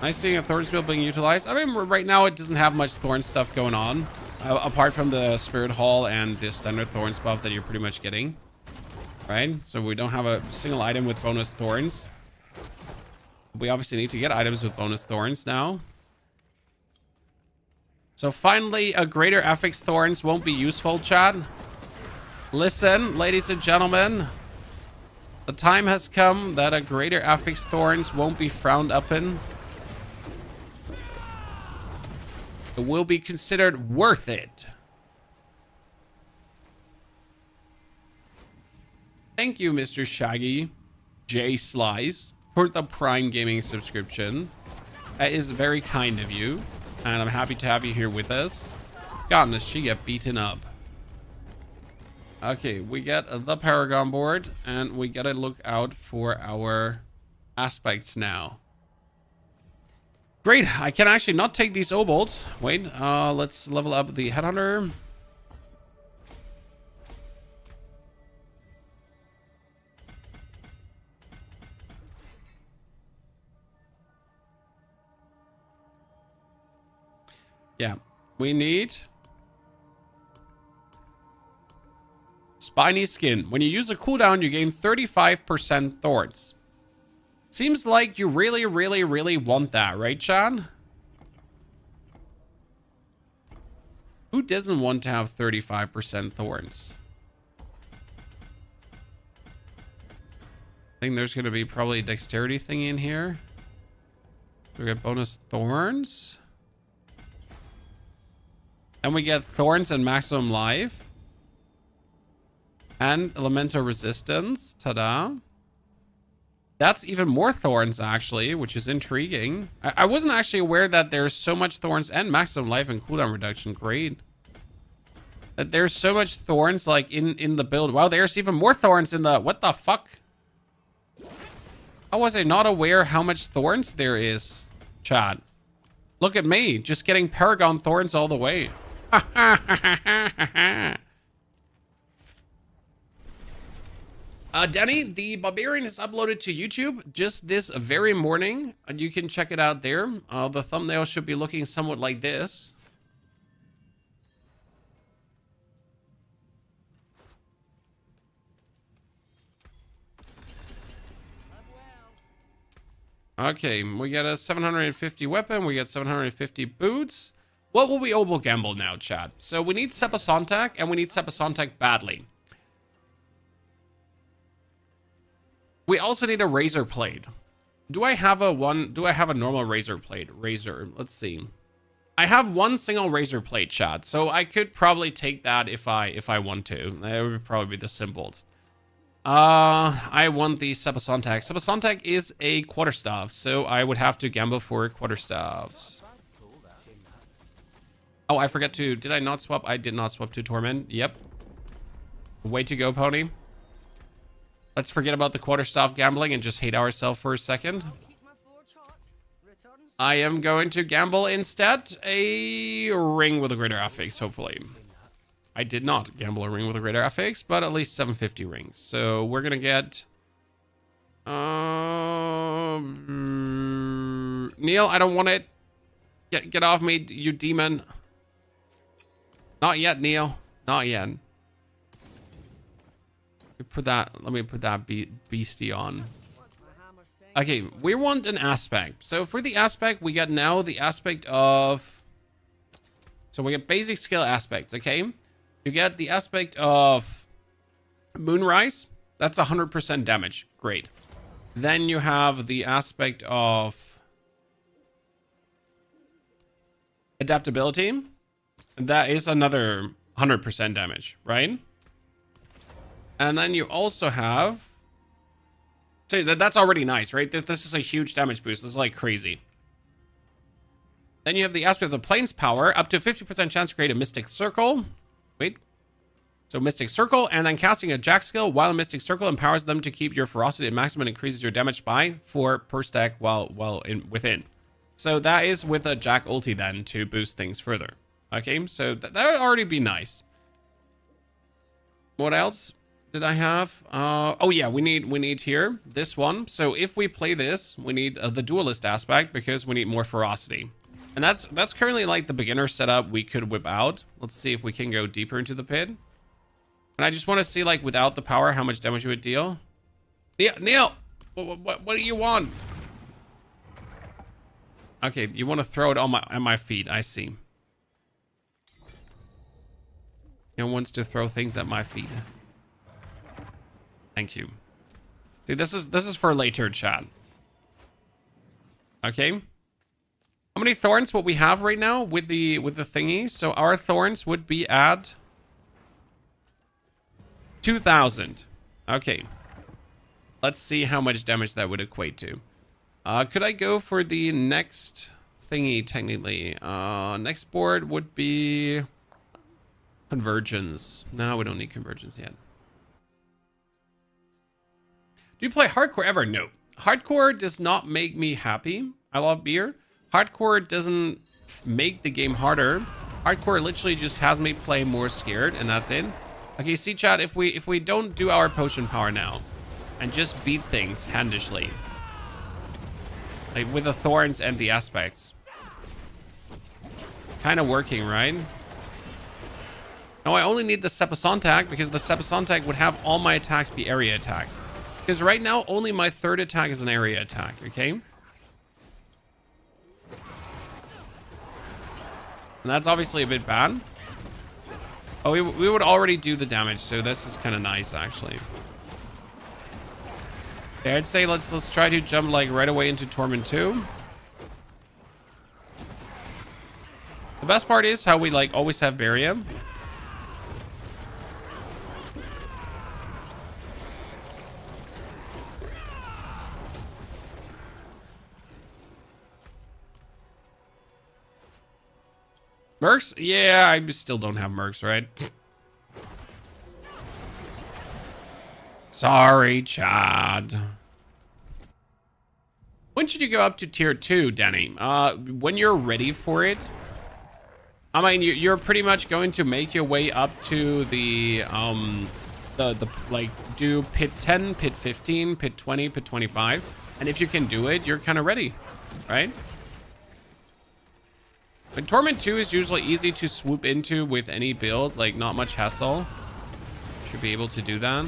S1: Nice seeing a Thorn Spirit being utilized. I mean, right now it doesn't have much Thorn stuff going on. Apart from the Spirit Hall and the standard Thorns buff that you're pretty much getting. Right? So we don't have a single item with bonus Thorns. We obviously need to get items with bonus Thorns now. So finally, a greater affix Thorns won't be useful, chat. Listen, ladies and gentlemen. The time has come that a greater affix Thorns won't be frowned upon. It will be considered worth it. Thank you, Mr. Shaggy J Slice, for the Prime Gaming subscription. That is very kind of you, and I'm happy to have you here with us. God, does she get beaten up. Okay, we get the Paragon board, and we gotta look out for our aspects now. Great, I can actually not take these obolts. Wait, let's level up the Headhunter. Yeah, we need Spiny Skin. When you use a cooldown, you gain 35% Thorns. Seems like you really, really, really want that, right, Chad? Who doesn't want to have 35% thorns? I think there's going to be probably a dexterity thing in here. We get bonus thorns. And we get thorns and maximum life. And elemental resistance. Ta-da. That's even more thorns, actually, which is intriguing. I wasn't actually aware that there's so much thorns and maximum life and cooldown reduction. Great. That there's so much thorns, like, in the build. Wow, there's even more thorns in the... What the fuck? How was I not aware how much thorns there is, chat? Look at me, just getting Paragon thorns all the way. Denny, the Barbarian is uploaded to YouTube just this very morning, and you can check it out there. The thumbnail should be looking somewhat like this. Okay, we got a 750 weapon, we got 750 boots. What will we oboe gamble now, chat? So we need Sepasontak, and we need Sepasontak badly. We also need a razor blade. Do I have a normal razor blade? Razor, let's see. I have one single razor blade, chat, so I could probably take that if I want to. That would probably be the simplest. I want the Sepasontak. Sepasontak is a quarterstaff, so I would have to gamble for quarterstaffs. Oh, I forgot to... Did I not swap? I did not swap to torment. Yep. Way to go, pony. Let's forget about the quarterstaff gambling and just hate ourselves for a second. I am going to gamble instead a ring with a greater affix, hopefully. I did not gamble a ring with a greater affix, but at least 750 rings. So we're gonna get... Neil, I don't want it. Get off me, you demon. Not yet, Neil. Not yet. Let me put that beastie on. Okay, we want an aspect. So for the aspect, we got now the aspect of... So we get basic skill aspects, okay? You get the aspect of Moonrise. That's 100% damage. Great. Then you have the aspect of adaptability. That is another 100% damage, right? And then you also have... So that's already nice, right? This is a huge damage boost. This is like crazy. Then you have the aspect of the Plains power. Up to 50% chance to create a Mystic Circle. Wait. So Mystic Circle, and then casting a Jack skill while in Mystic Circle empowers them to keep your ferocity at maximum and increases your damage by 4 per stack while within. So that is with a Jack ulti then to boost things further. Okay, so that would already be nice. What else did I have? Oh yeah, we need here this one. So if we play this, we need the duelist aspect because we need more ferocity. And that's currently like the beginner setup we could whip out. Let's see if we can go deeper into the pit. And I just want to see, like, without the power, how much damage it would deal. Neil! What do you want? Okay, you want to throw it on my feet. I see. No one wants to throw things at my feet. Thank you. See, this is for later, chat. Okay. How many thorns will we have right now with the thingy? So our thorns would be at 2,000. Okay. Let's see how much damage that would equate to. Could I go for the next thingy technically? Next board would be convergence. No, we don't need convergence yet. Do you play hardcore ever? No. Hardcore does not make me happy. I love beer. Hardcore doesn't make the game harder. Hardcore literally just has me play more scared, and that's it. Okay, see, chat, if we don't do our potion power now and just beat things handishly, like with the thorns and the aspects, kind of working, right? No, I only need the Sepasontak because the Sepasontak would have all my attacks be area attacks. Because right now, only my third attack is an area attack, okay? And that's obviously a bit bad. Oh, we would already do the damage, so this is kind of nice, actually. Okay, I'd say let's try to jump like right away into Torment 2. The best part is how we like always have Barium. Mercs? Yeah, I still don't have Mercs, right? Sorry, Chad. When should you go up to tier 2, Danny? When you're ready for it. I mean, you're pretty much going to make your way up to the like, do pit 10, pit 15, pit 20, pit 25. And if you can do it, you're kind of ready, right? But Torment 2 is usually easy to swoop into with any build, like not much hassle. Should be able to do that.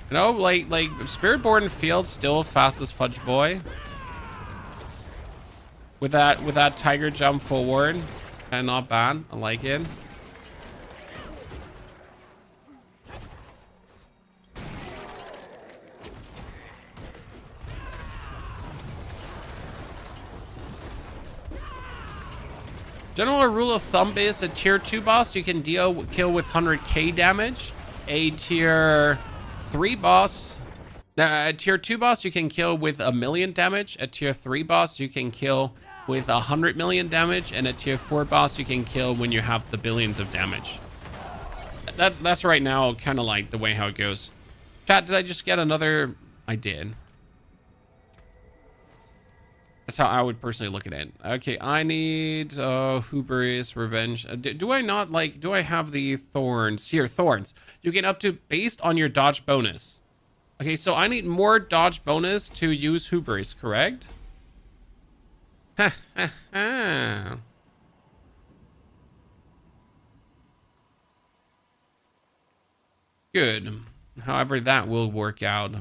S1: You know, like Spiritborn Field still fast as fudge boy. With that tiger jump forward, and not bad. I like it. General rule of thumb is a tier 2 boss you can kill with 100k damage. A tier 3 boss, a tier 2 boss you can kill with 1,000,000 damage. A tier 3 boss you can kill with 100 million damage, and a tier 4 boss you can kill when you have the billions of damage. That's right now kind of like the way how it goes. Chat, did I just get another? I did. That's how I would personally look at it. Okay, I need Hubris, Revenge. Do I not like, do I have the Thorns? Here, Thorns. You get up to based on your dodge bonus. Okay, so I need more dodge bonus to use Hubris, correct? Ha ha ha. Good. However, that will work out.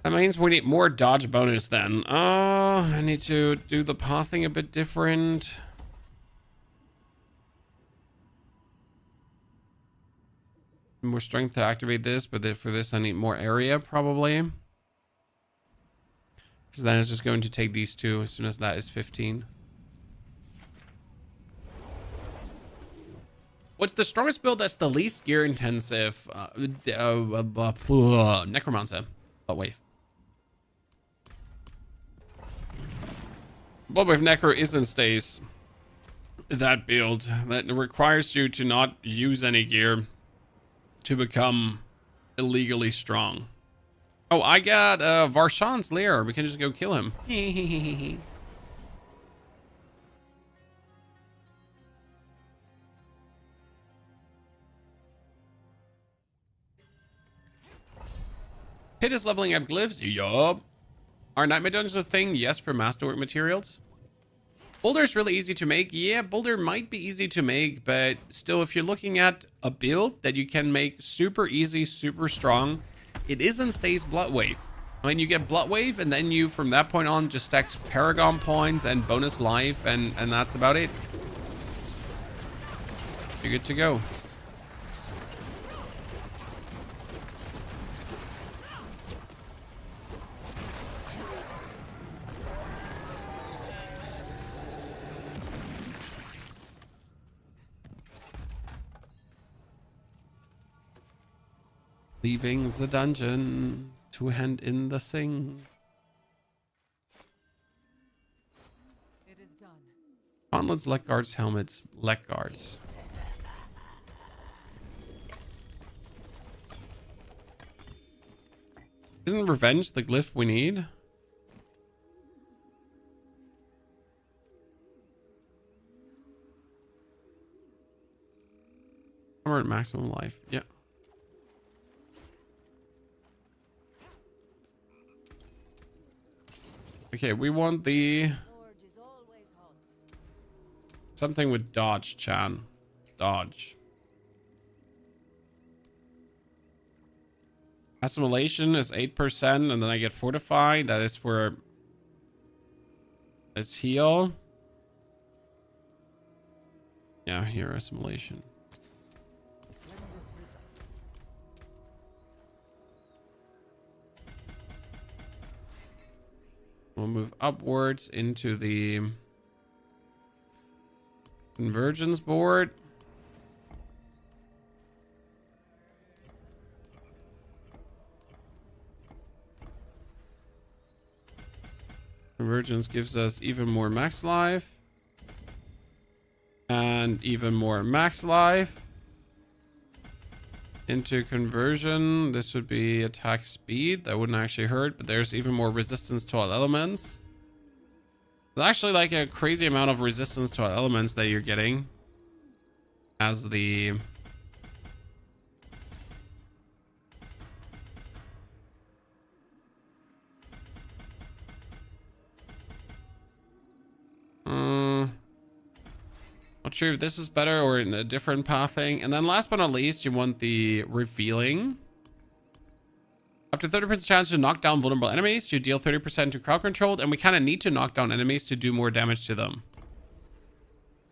S1: That means we need more dodge bonus then. Oh, I need to do the pathing a bit different. More strength to activate this, but for this I need more area probably. Because then it's just going to take these two as soon as that is 15. What's the strongest build that's the least gear intensive? Necromancer. Oh, wait. Bloodwave Necro isn't stays. That build that requires you to not use any gear to become illegally strong. Oh, I got Varshan's lair. We can just go kill him. Pit is leveling up glyphs. Yup. Are Nightmare Dungeons a thing? Yes, for masterwork materials. Boulder's really easy to make. Yeah, Boulder might be easy to make, but still, if you're looking at a build that you can make super easy, super strong, it isn't stays Bloodwave. I mean, you get Bloodwave, and then you, from that point on, just stacks Paragon points and bonus life, and that's about it. You're good to go. Leaving the dungeon to hand in the thing.
S2: It is done.
S1: Gauntlets, leg guards, helmets, leg guards. Isn't revenge the glyph we need? We're at maximum life. Yeah. Okay, we want the something with dodge, Chan. dodge. Assimilation is 8%, and then I get fortify. That is for its heal. Yeah, here, assimilation. We'll move upwards into the convergence board. Convergence gives us even more max life. And even more max life. Into conversion, this would be attack speed. That wouldn't actually hurt, but there's even more resistance to all elements. There's actually like a crazy amount of resistance to all elements that you're getting as the not sure if this is better or in a different pathing. And then last but not least, you want the revealing. Up to 30% chance to knock down vulnerable enemies. You deal 30% to crowd controlled, and we kind of need to knock down enemies to do more damage to them.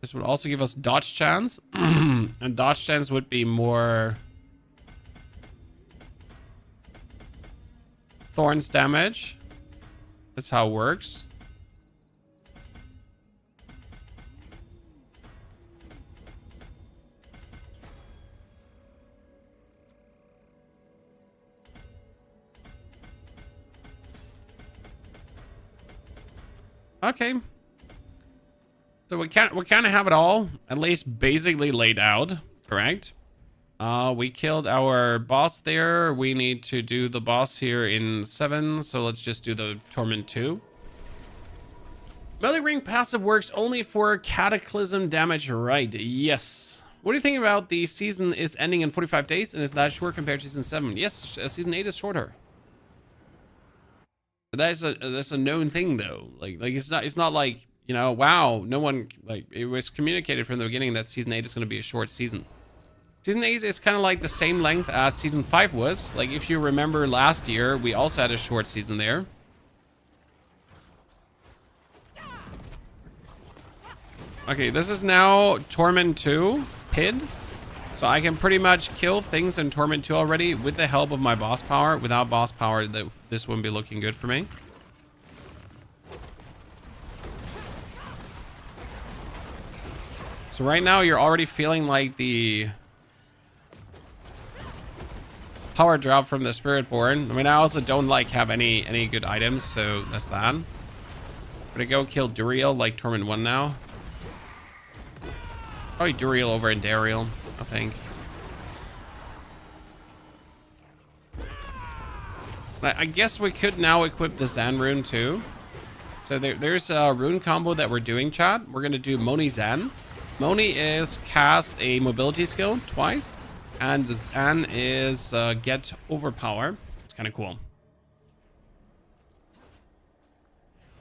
S1: This would also give us dodge chance. And dodge chance would be more Thorns damage. That's how it works. Okay. So we kind of have it all, at least basically laid out, correct? We killed our boss there. We need to do the boss here in 7, so let's just do the Torment 2. Melee Ring passive works only for Cataclysm damage, right? Yes. What do you think about the season is ending in 45 days, and is that short compared to season 7? Yes, season 8 is shorter. That's a known thing though. Like it's not like, you know, wow, no one, like, it was communicated from the beginning that season 8 is going to be a short season. Season 8 is kind of like the same length as season 5 was. Like, if you remember last year, we also had a short season there. Okay, this is now Torment 2 PID. So I can pretty much kill things in Torment 2 already with the help of my boss power. Without boss power, this wouldn't be looking good for me. So right now you're already feeling like the power drop from the Spiritborn. I mean, I also don't like have any good items, so that's that. I'm gonna go kill Duriel like Torment 1 now. Probably Duriel over in Dariel, I think. I guess we could now equip the Zan rune too. So there's a rune combo that we're doing, chat. We're gonna do Moni Zan. Moni is cast a mobility skill twice, and Zan is get Overpower. It's kind of cool.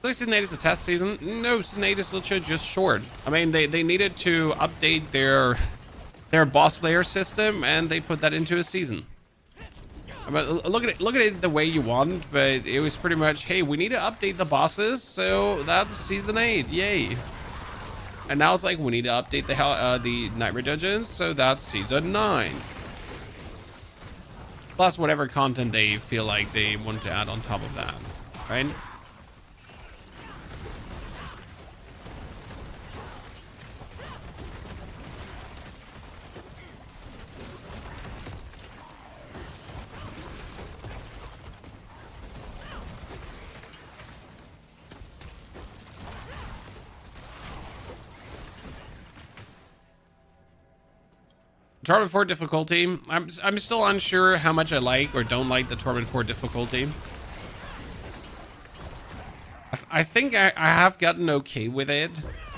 S1: Season 8 is a test season. No, season 8 is literally just short. I mean, they needed to update their boss layer system, and they put that into a season. I mean, look at it the way you want, but it was pretty much, hey, we need to update the bosses, so that's season 8, yay. And now it's like, we need to update the Nightmare Dungeons, so that's season 9. Plus whatever content they feel like they want to add on top of that, right? Torment 4 difficulty. I'm still unsure how much I like or don't like the Torment 4 difficulty. I think I have gotten okay with it,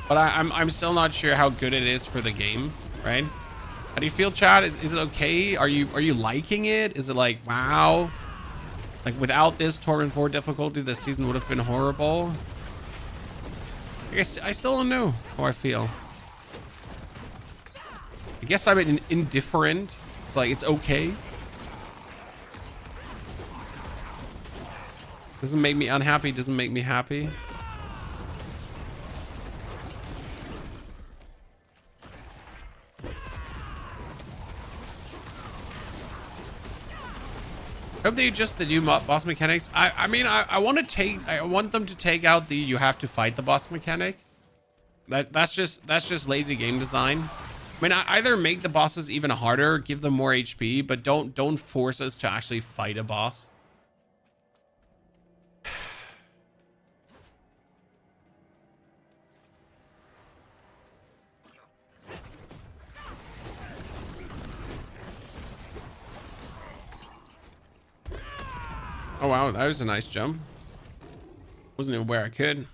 S1: but I'm still not sure how good it is for the game, right? How do you feel, chat? Is it okay? Are you liking it? Is it like, wow? Like, without this Torment 4 difficulty, this season would have been horrible? I guess I still don't know how I feel. guess I'm indifferent. It's like, it's okay. Doesn't make me unhappy, doesn't make me happy. Hope they adjust the new boss mechanics. I mean, I want them to take out the you have to fight the boss mechanic. That's just lazy game design. I mean, either make the bosses even harder, give them more HP, but don't force us to actually fight a boss. Oh wow, that was a nice jump. Wasn't even where I could.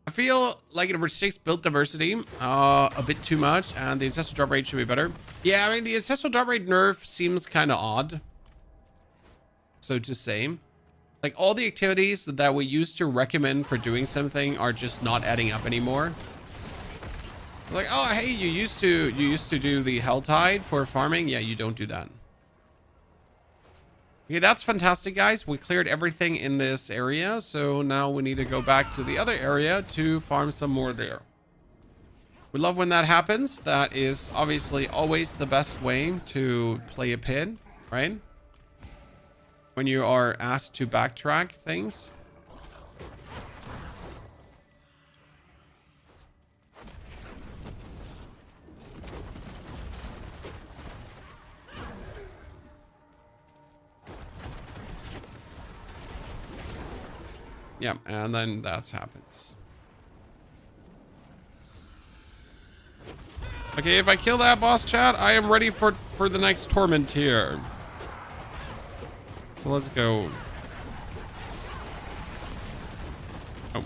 S1: I feel like it restricts build diversity a bit too much, and the ancestral drop rate should be better. Yeah, I mean, the ancestral drop rate nerf seems kind of odd, so to say. Like, all the activities that we used to recommend for doing something are just not adding up anymore. Like, oh hey, you used to do the Hell Tide for farming. Yeah, you don't do that. Okay, that's fantastic, guys. We cleared everything in this area, so now we need to go back to the other area to farm some more there. We love when that happens. That is obviously always the best way to play a pit, right? When you are asked to backtrack things. Yeah, and then that happens. Okay, if I kill that boss, chat, I am ready for the next torment tier. So let's go. Oh.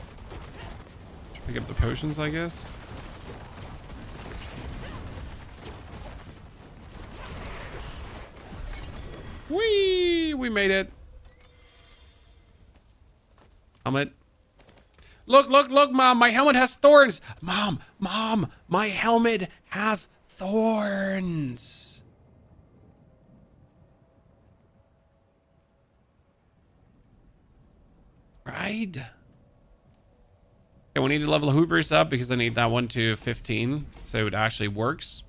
S1: Should pick up the potions, I guess. Whee! We made it. Helmet. Look, Mom, my helmet has thorns. Mom, my helmet has thorns. Right? Okay, we need to level Hoopers up because I need that one to 15 so it actually works.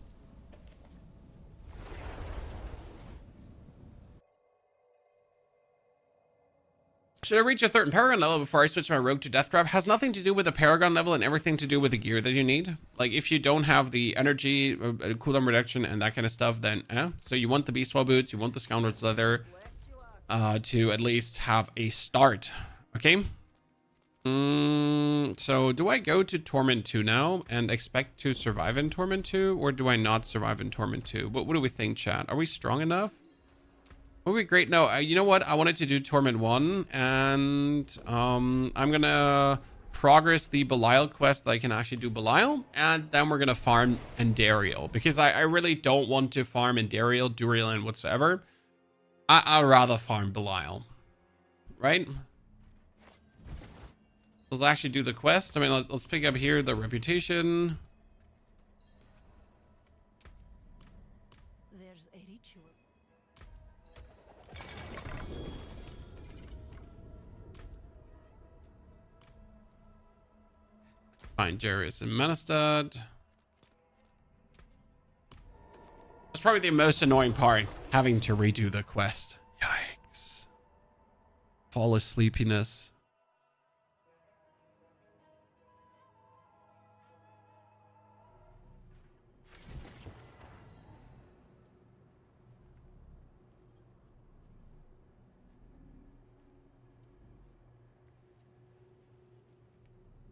S1: Should I reach a certain Paragon level before I switch my Rogue to Death Grab? Has nothing to do with the Paragon level and everything to do with the gear that you need. Like, if you don't have the energy, cooldown reduction, and that kind of stuff, then So you want the Beastwell boots, you want the Scoundrel's leather, to at least have a start. Okay? So do I go to Torment 2 now and expect to survive in Torment 2? Or do I not survive in Torment 2? What do we think, chat? Are we strong enough? Would be great. No, you know what? I wanted to do Torment 1, and I'm gonna progress the Belial quest that I can actually do Belial, and then we're gonna farm Endariel, because I really don't want to farm Endariel, Duriel, and whatsoever. I'd rather farm Belial, right? Let's actually do the quest. I mean, let's pick up here the reputation. Find Jarius and Menestad. That's probably the most annoying part, having to redo the quest. Yikes. Fall of sleepiness.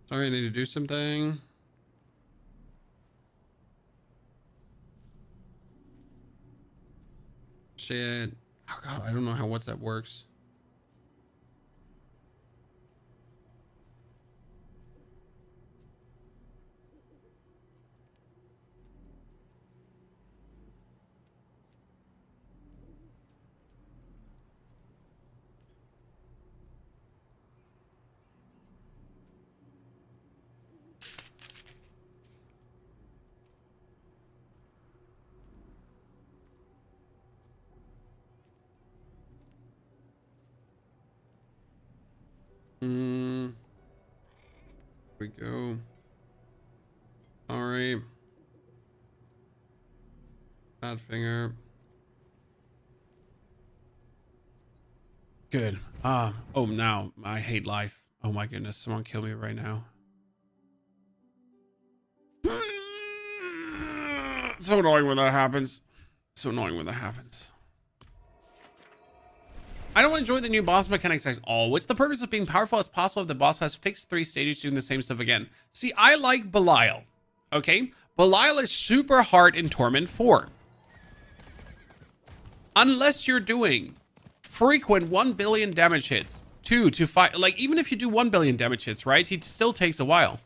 S1: Sorry, I need to do something. Shit. Oh god, I don't know how WhatsApp works. we go. Sorry. Bad finger. Good. Oh, now I hate life. Oh my goodness, someone kill me right now. So annoying when that happens. So annoying when that happens. I don't enjoy the new boss mechanics at all. What's the purpose of being powerful as possible if the boss has fixed 3 stages doing the same stuff again? See, I like Belial. Okay? Belial is super hard in Torment 4. Unless you're doing frequent 1 billion damage hits. 2 to 5. Like, even if you do 1 billion damage hits, right? He still takes a while.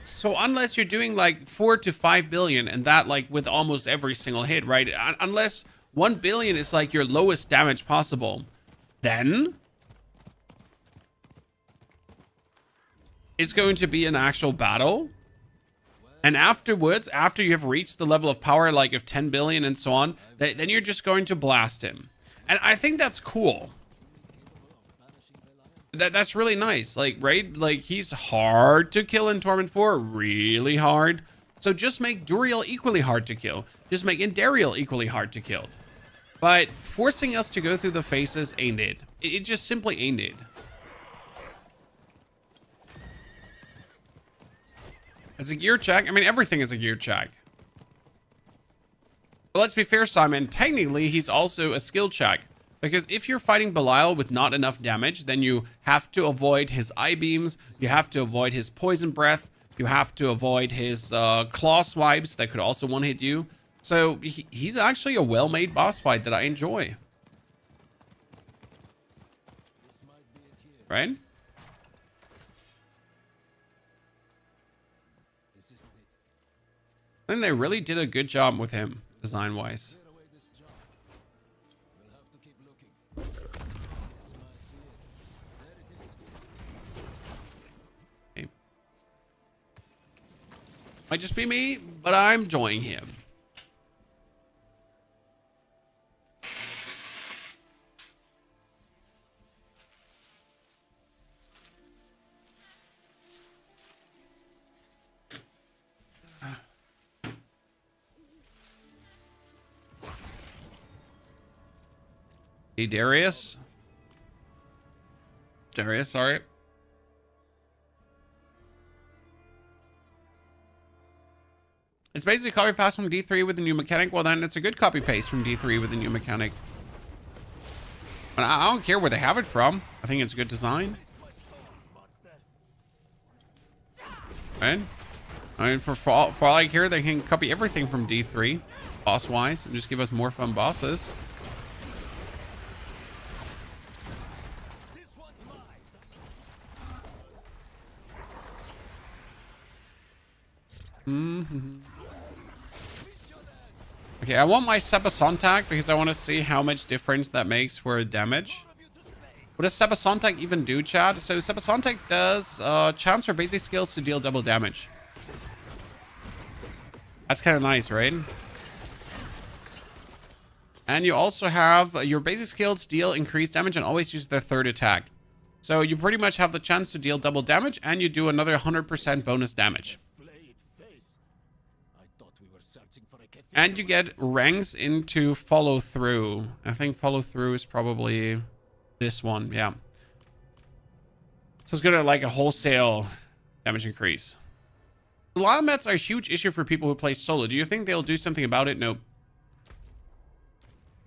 S1: So unless you're doing like 4 to 5 billion and that like with almost every single hit, right? Unless 1 billion is like your lowest damage possible, then it's going to be an actual battle. And afterwards, after you have reached the level of power like of 10 billion and so on, then you're just going to blast him. And I think that's cool. That's really nice. Like, right? Like, he's hard to kill in Torment 4. Really hard. So just make Duriel equally hard to kill. Just make Indariel equally hard to kill. But forcing us to go through the phases ain't it. It just simply ain't it. As a gear check, I mean, everything is a gear check. But let's be fair, Simon. Technically, he's also a skill check. Because if you're fighting Belial with not enough damage, then you have to avoid his eye beams, you have to avoid his poison breath, you have to avoid his claw swipes that could also one-hit you. So he's actually a well-made boss fight that I enjoy. Right? I think they really did a good job with him, design-wise. Might just be me, but I'm enjoying him. Hey, Darius. Darius, sorry. It's basically copy paste from D3 with the new mechanic. Well, then it's a good copy paste from D3 with the new mechanic. But I don't care where they have it from. I think it's good design. Right? I mean, for all I care, they can copy everything from D3, boss-wise, and just give us more fun bosses. Okay, I want my Sebasontak because I want to see how much difference that makes for damage. What does Sebasontak even do, Chad? So Sebasontak does chance for basic skills to deal double damage. That's kind of nice, right? And you also have your basic skills deal increased damage and always use their 3rd attack. So you pretty much have the chance to deal double damage and you do another 100% bonus damage. And you get ranks into follow through. I think follow through is probably this one. Yeah. So it's gonna like a wholesale damage increase. The Lyle mats are a huge issue for people who play solo. Do you think they'll do something about it? Nope.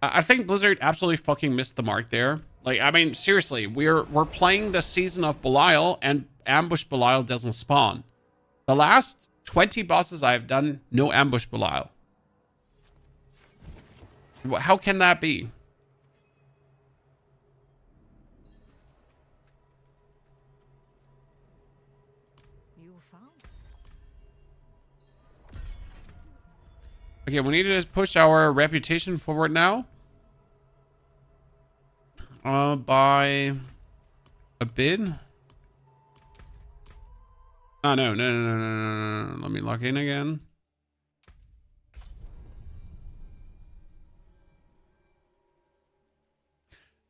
S1: I think Blizzard absolutely fucking missed the mark there. Like, I mean, seriously, we're playing the season of Belial and ambush Belial doesn't spawn. The last 20 bosses I've done, no ambush Belial. How can that be?
S2: You found?
S1: Okay, we need to push our reputation forward now. By a bid. Oh, no. Let me log in again.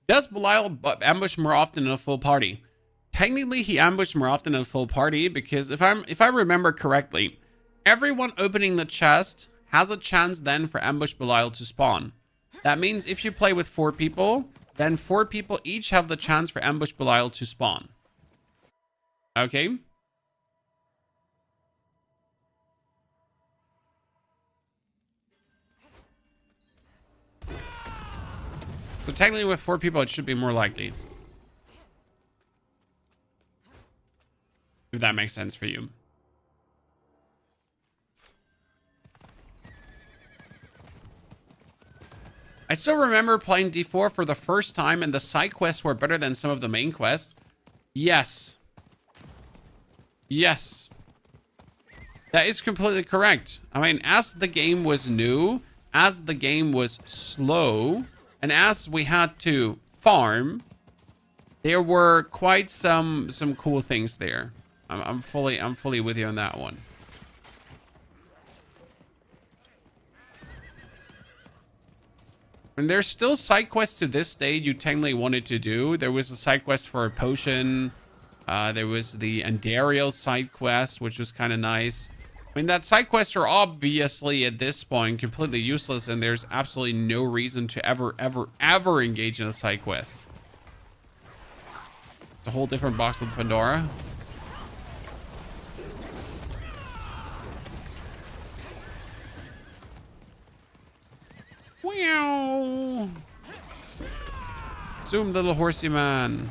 S1: Does Belial ambush more often in a full party? technically he ambushed more often than full party, because if I remember correctly, everyone opening the chest has a chance then for ambush Belial to spawn. That means if you play with 4 people, then 4 people each have the chance for ambush Belial to spawn. Okay? So technically with 4 people, it should be more likely. If that makes sense for you. I still remember playing D4 for the first time and the side quests were better than some of the main quests. Yes. Yes. That is completely correct. I mean, as the game was new, as the game was slow, and as we had to farm, there were quite some cool things there. I'm fully with you on that one. And there's still side quests to this day you technically wanted to do. There was a side quest for a potion. There was the Andariel side quest, which was kind of nice. I mean, that side quests are obviously at this point completely useless, and there's absolutely no reason to ever engage in a side quest. It's a whole different box of Pandora. Wow. Zoom, little horsey man.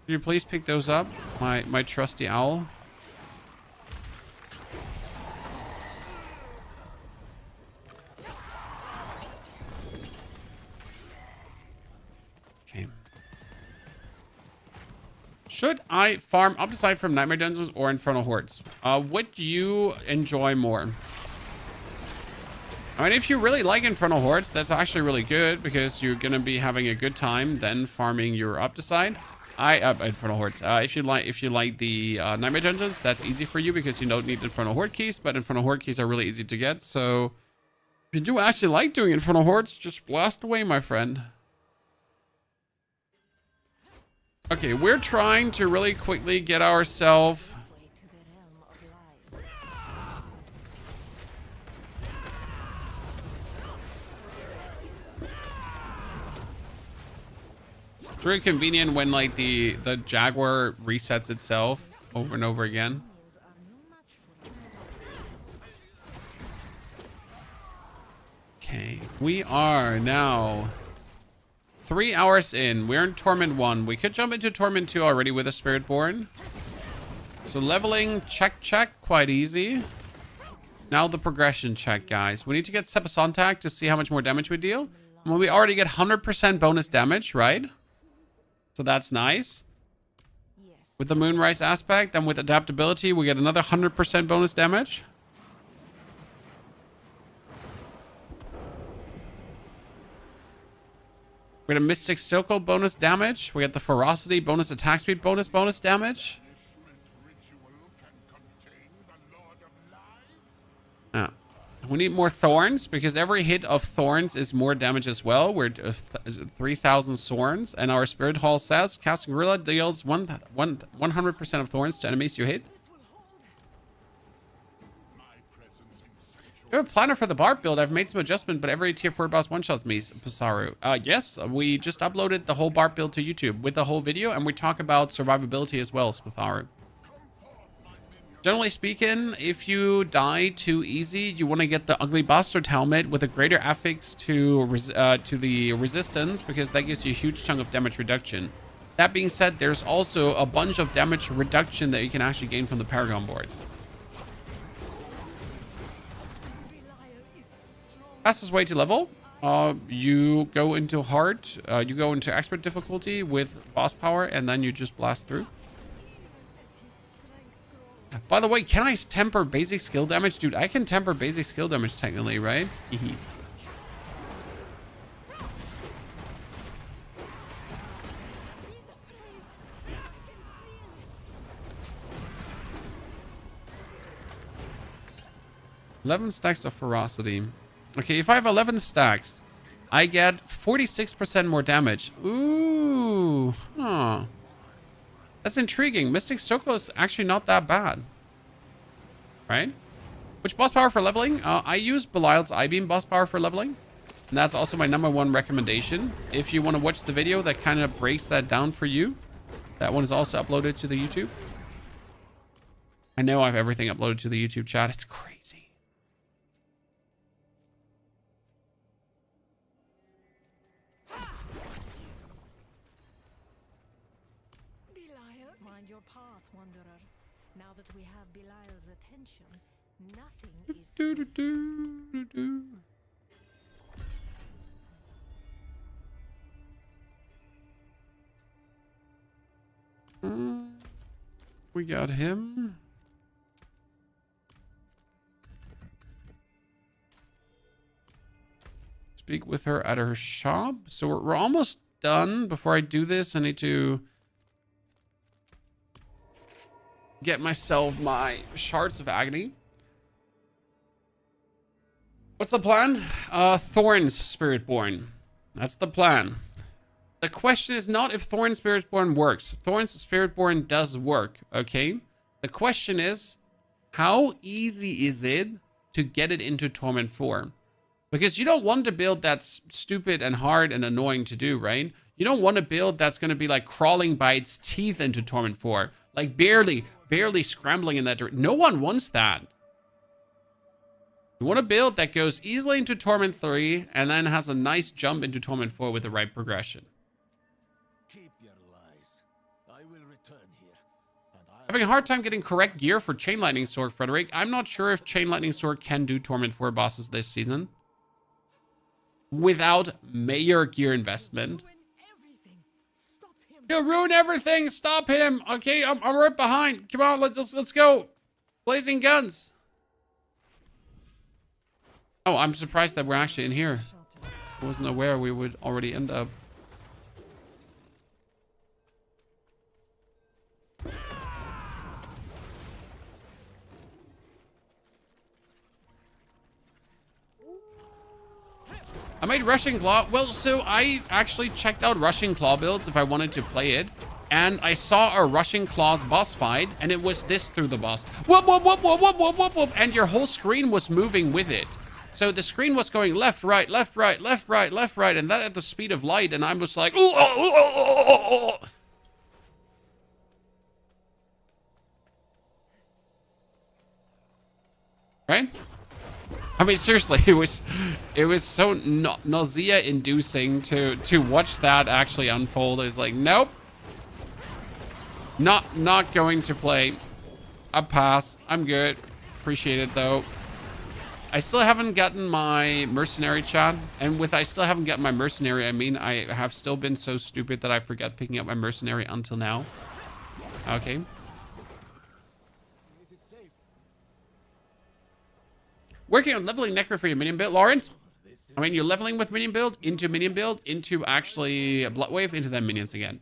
S1: Could you please pick those up? My trusty owl. Okay. Should I farm up the side from Nightmare Dungeons or Infernal Hordes? What do you enjoy more? I mean, if you really like Infernal Hordes, that's actually really good because you're gonna be having a good time then farming your up the side. Infernal Hordes. If you like the Nightmare Dungeons, that's easy for you because you don't need Infernal Horde keys, but Infernal Horde keys are really easy to get. So if you do actually like doing Infernal Hordes, just blast away, my friend. Okay, we're trying to really quickly get ourselves it's really convenient when like the Jaguar resets itself over and over again. Okay, we are now 3 hours in. We're in Torment 1. We could jump into Torment 2 already with a Spiritborn. So leveling, check, quite easy. Now the progression check, guys. We need to get Sepasontac to see how much more damage we deal. Well, we already get 100% bonus damage, right? So that's nice. With the Moonrise aspect, and with adaptability, we get another 100% bonus damage. We get a Mystic Circle bonus damage. We get the Ferocity bonus attack speed bonus damage. We need more Thorns because every hit of Thorns is more damage as well. We're 3,000 Thorns, and our Spirit Hall says casting Gorilla deals 100% of Thorns to enemies you hit. You have a planner for the Bard build. I've made some adjustment, but every tier 4 boss one-shots me, Pisaru. Yes, we just uploaded the whole Bard build to YouTube with the whole video, and we talk about survivability as well, Pisaru. Generally speaking, if you die too easy, you want to get the Ugly Bastard helmet with a greater affix to the resistance, because that gives you a huge chunk of damage reduction. That being said, there's also a bunch of damage reduction that you can actually gain from the Paragon board. Fastest way to level, you go into hard, you go into expert difficulty with boss power, and then you just blast through. By the way, can I temper basic skill damage? Dude, I can temper basic skill damage technically, right? 11 stacks of ferocity. Okay, if I have 11 stacks, I get 46% more damage. Ooh, huh. That's intriguing. Mystic Circle is actually not that bad. Right? Which boss power for leveling? I use Belial's I-Beam boss power for leveling. And that's also my #1 recommendation. If you want to watch the video that kind of breaks that down for you, that one is also uploaded to the YouTube. I know I have everything uploaded to the YouTube chat. It's crazy.
S2: Belial, mind your path, wanderer. Now that we have Belial's attention, nothing is
S1: Do, do, do, do, do. We got him. Speak with her at her shop. So we're almost done. Before I do this, I need to get myself my shards of agony. What's the plan? Thorns Spiritborn. That's the plan. The question is not if Thorn Spiritborn works. Thorns Spiritborn does work, okay? The question is, how easy is it to get it into Torment 4? Because you don't want a build that's stupid and hard and annoying to do, right? You don't want a build that's going to be like crawling by its teeth into Torment 4. Like barely scrambling in that direction. No one wants that. You want a build that goes easily into Torment 3 and then has a nice jump into Torment 4 with the right progression.
S3: Keep your lies. I will return here. And
S1: Having a hard time getting correct gear for Chain Lightning Sword, Frederick. I'm not sure if Chain Lightning Sword can do Torment 4 bosses this season without major gear investment. He'll ruin everything. Stop him. Okay, I'm right behind. Come on, let's go. Blazing guns. Oh, I'm surprised that we're actually in here. I wasn't aware we would already end up. I made Rushing Claw. Well, so I actually checked out Rushing Claw builds if I wanted to play it. And I saw a Rushing Claws boss fight, and it was this through the boss. Whoop, whoop, whoop, whoop, whoop, whoop, whoop, whoop. And your whole screen was moving with it. So the screen was going left, right, left, right, left, right, left, right, and that at the speed of light, and I'm just like, ooh, oh, oh, oh, oh, oh. Right? I mean, seriously, it was so nausea-inducing to watch that actually unfold. I was like, nope, not going to play. A pass. I'm good. Appreciate it though. I still haven't gotten my mercenary, chat, and with I still haven't gotten my mercenary, I mean I have still been so stupid that I forgot picking up my mercenary until now. Okay. Working on leveling Necro for your minion build, Lawrence. I mean, you're leveling with minion build, into actually Bloodwave, into them minions again.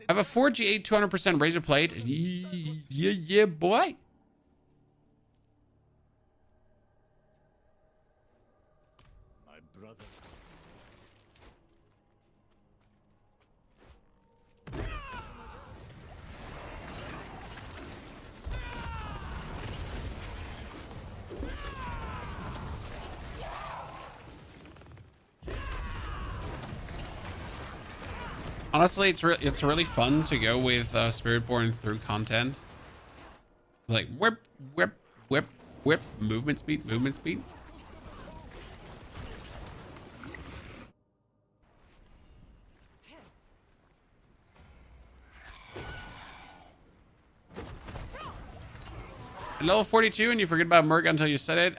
S1: I have a 4G8 200% razor plate. Yeah, boy.
S3: my brother.
S1: Honestly, it's really fun to go with Spiritborn through content. Like whip, whip, whip, whip, movement speed, movement speed. Level 42 and you forget about Merc until you said it.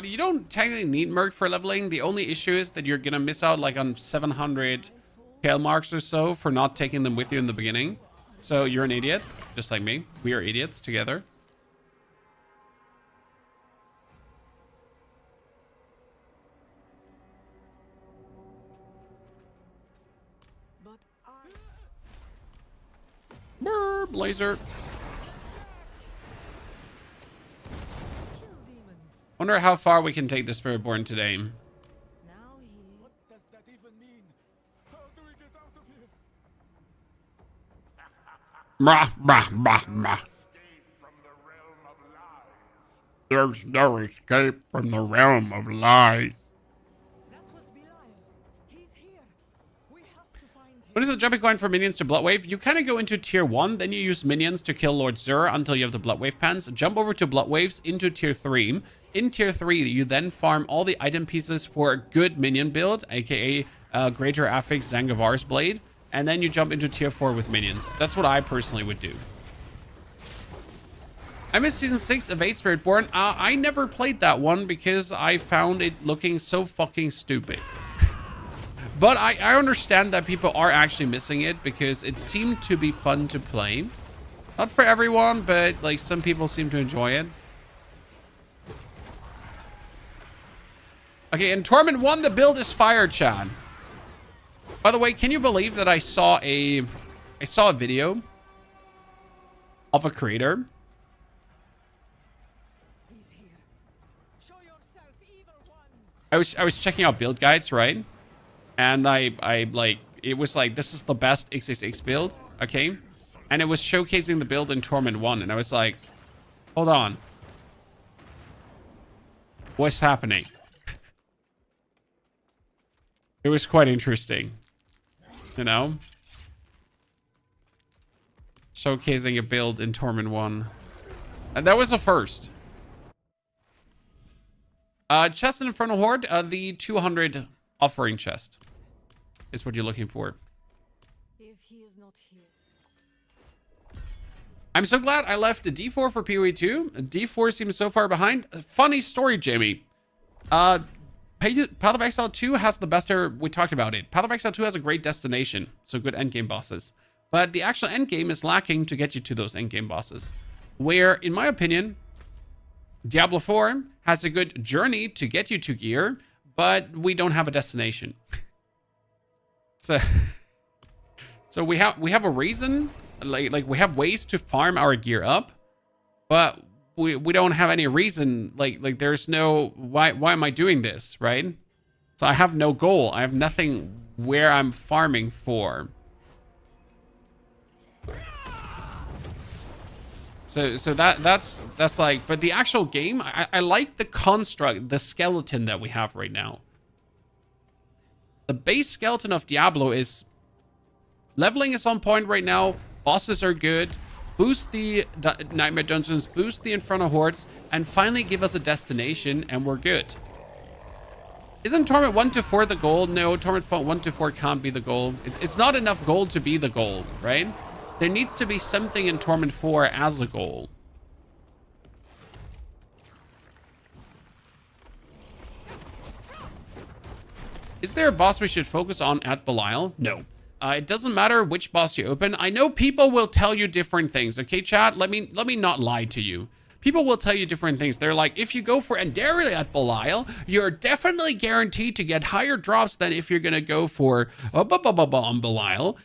S1: You don't technically need Merc for leveling. The only issue is that you're gonna miss out like on 700 tail marks or so for not taking them with you in the beginning. So you're an idiot, just like me. We are idiots together. Brr, blazer. Wonder how far we can take the Spiritborn today.
S2: Now he.
S3: What does that even mean? How do we get out of here?
S1: Brah, brah, brah, brah.
S3: Escape from the realm of lies.
S1: There's no escape from the realm of lies.
S2: That was Belial. He's here. We have to find him.
S1: What is the jumping coin for minions to Bloodwave? You kind of go into tier 1, then you use minions to kill Lord Zur until you have the Bloodwave pans. Jump over to Bloodwaves into tier 3. In tier 3, you then farm all the item pieces for a good minion build, aka Greater Affix Zangavar's Blade. And then you jump into tier 4 with minions. That's what I personally would do. I missed season 6 of 8 Spiritborn. I never played that one because I found it looking so fucking stupid. But I understand that people are actually missing it because it seemed to be fun to play. Not for everyone, but like some people seem to enjoy it. Okay, in Torment 1, the build is fire, Chad. By the way, can you believe that I saw a video of a creator?
S2: He's here. Show yourself, evil one.
S1: I was checking out build guides, right? And I like, it was like, this is the best XXX build, okay? And it was showcasing the build in Torment 1, and I was like, hold on. What's happening? It was quite interesting. You know? Showcasing a build in Torment 1. And that was a first. Chest in Infernal Horde, the 200 offering chest is what you're looking for.
S2: If he is not here.
S1: I'm so glad I left the D4 for PoE 2. D4 seems so far behind. Funny story, Jamie. Path of Exile 2 has the best, we talked about it. Path of Exile 2 has a great destination, so good endgame bosses. But the actual endgame is lacking to get you to those endgame bosses. Where, in my opinion, Diablo 4 has a good journey to get you to gear, but we don't have a destination. So we have a reason, like we have ways to farm our gear up, but we don't have any reason, like there's no why am I doing this, right? So I have no goal. I have nothing where I'm farming for. So that's like, but the actual game, I like the construct, the skeleton that we have right now. The base skeleton of Diablo is leveling is on point right now. Bosses are good. Boost the Nightmare Dungeons, boost the Infernal Hordes, and finally give us a destination, and we're good. Isn't Torment 1 to 4 the goal? No, Torment 1 to 4 can't be the goal. It's not enough gold to be the goal, right? There needs to be something in Torment 4 as a goal. Is there a boss we should focus on at Belial? No. It doesn't matter which boss you open. I know people will tell you different things. Okay, chat? Let me not lie to you. People will tell you different things. They're like, if you go for Endariel at Belial, you're definitely guaranteed to get higher drops than if you're going to go for on Belial.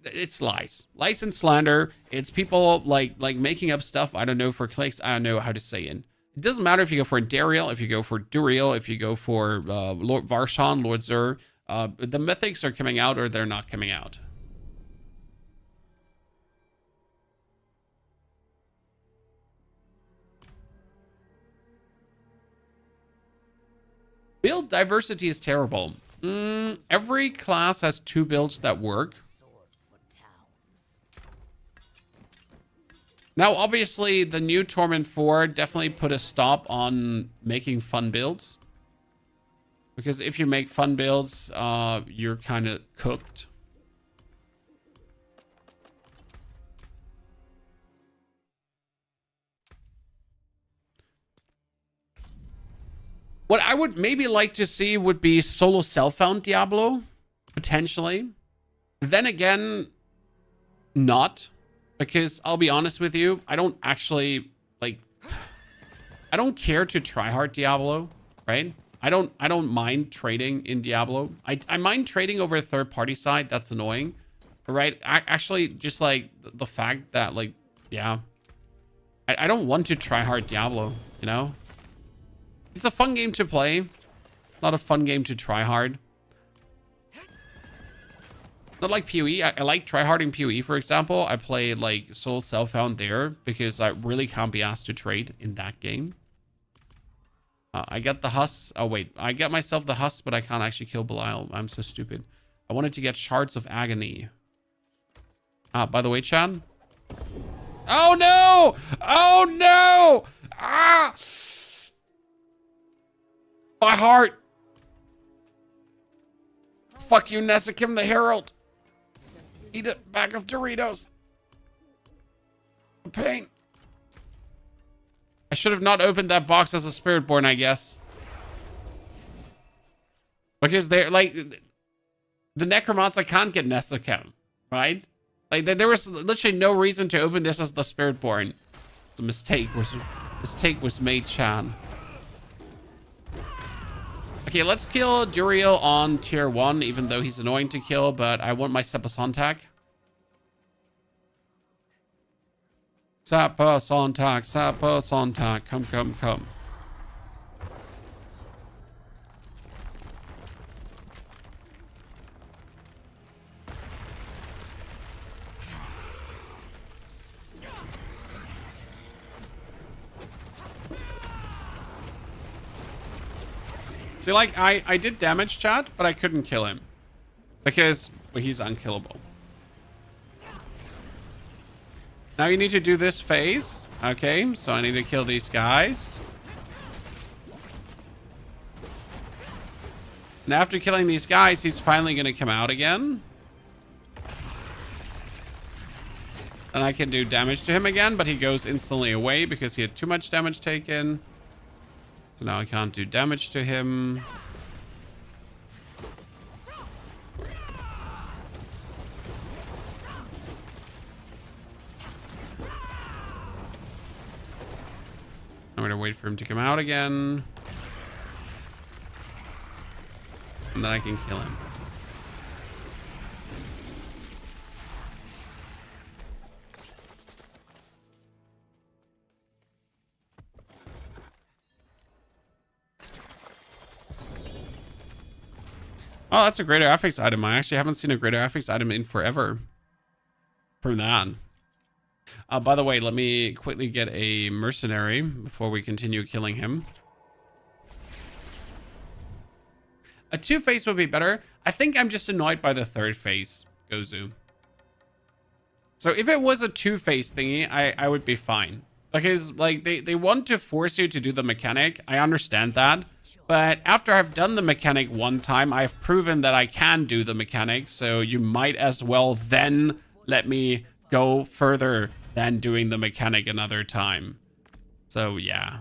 S1: It's lies. Lies and slander. It's people like making up stuff. I don't know, for clicks. I don't know how to say it. It doesn't matter if you go for Endariel, if you go for Duriel, if you go for Lord Varshan, Lord Zur. The mythics are coming out or they're not coming out. Build diversity is terrible. Every class has 2 builds that work. Now, obviously, the new Torment 4 definitely put a stop on making fun builds. Because if you make fun builds, you're kind of cooked. What I would maybe like to see would be solo self-found Diablo, potentially. Then again, not. Because I'll be honest with you, I don't actually, like, I don't care to try hard Diablo, right? I don't mind trading in Diablo. I mind trading over a third-party side. That's annoying, right? Actually, just like the fact that, like, yeah, I don't want to try hard Diablo, you know? It's a fun game to play. Not a fun game to try hard. Not like PoE. I like tryharding PoE, for example. I play like Soul Self-Found there because I really can't be asked to trade in that game. I get the husks. Oh, wait. I get myself the husks, but I can't actually kill Belial. I'm so stupid. I wanted to get Shards of Agony. By the way, Chad. Oh, no! Oh, no! Ah! My heart! Fuck you, Nessakim the Herald. Eat a bag of Doritos. Pain. I should have not opened that box as a Spiritborn, I guess. Because they're like... The Necromancer can't get Nessakim, right? Like, there was literally no reason to open this as the Spiritborn. It's a mistake. Mistake was made, Chan. Okay, let's kill Duriel on tier 1, even though he's annoying to kill, but I want my Sapper Sontag. Sapper Sontag, Sapper Sontag. Come, come, come. See, like, I did damage, chat, but I couldn't kill him. Because he's unkillable. Now you need to do this phase. Okay, so I need to kill these guys. And after killing these guys, he's finally going to come out again. And I can do damage to him again, but he goes instantly away because he had too much damage taken. So now I can't do damage to him. I'm gonna wait for him to come out again. And then I can kill him. Oh, that's a greater affix item. I actually haven't seen a greater affix item in forever. From that. By the way, let me quickly get a mercenary before we continue killing him. A 2-phase would be better. I think I'm just annoyed by the 3rd phase, Gozu. So if it was a 2-phase thingy, I would be fine. Because, like, they want to force you to do the mechanic. I understand that. But after I've done the mechanic one time, I've proven that I can do the mechanic. So you might as well then let me go further than doing the mechanic another time. So, yeah.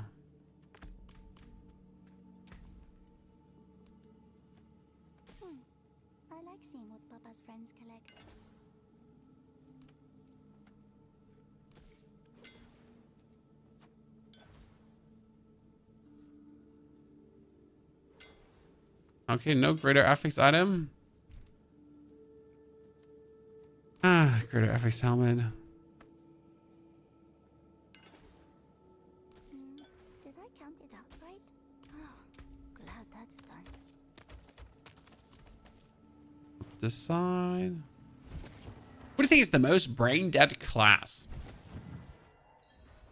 S4: I like seeing what Papa's friends collect.
S1: Okay, no greater affix item. Ah, greater affix helmet.
S4: Did I count it out right? Oh, glad that's done.
S1: This side. What do you think is the most brain dead class?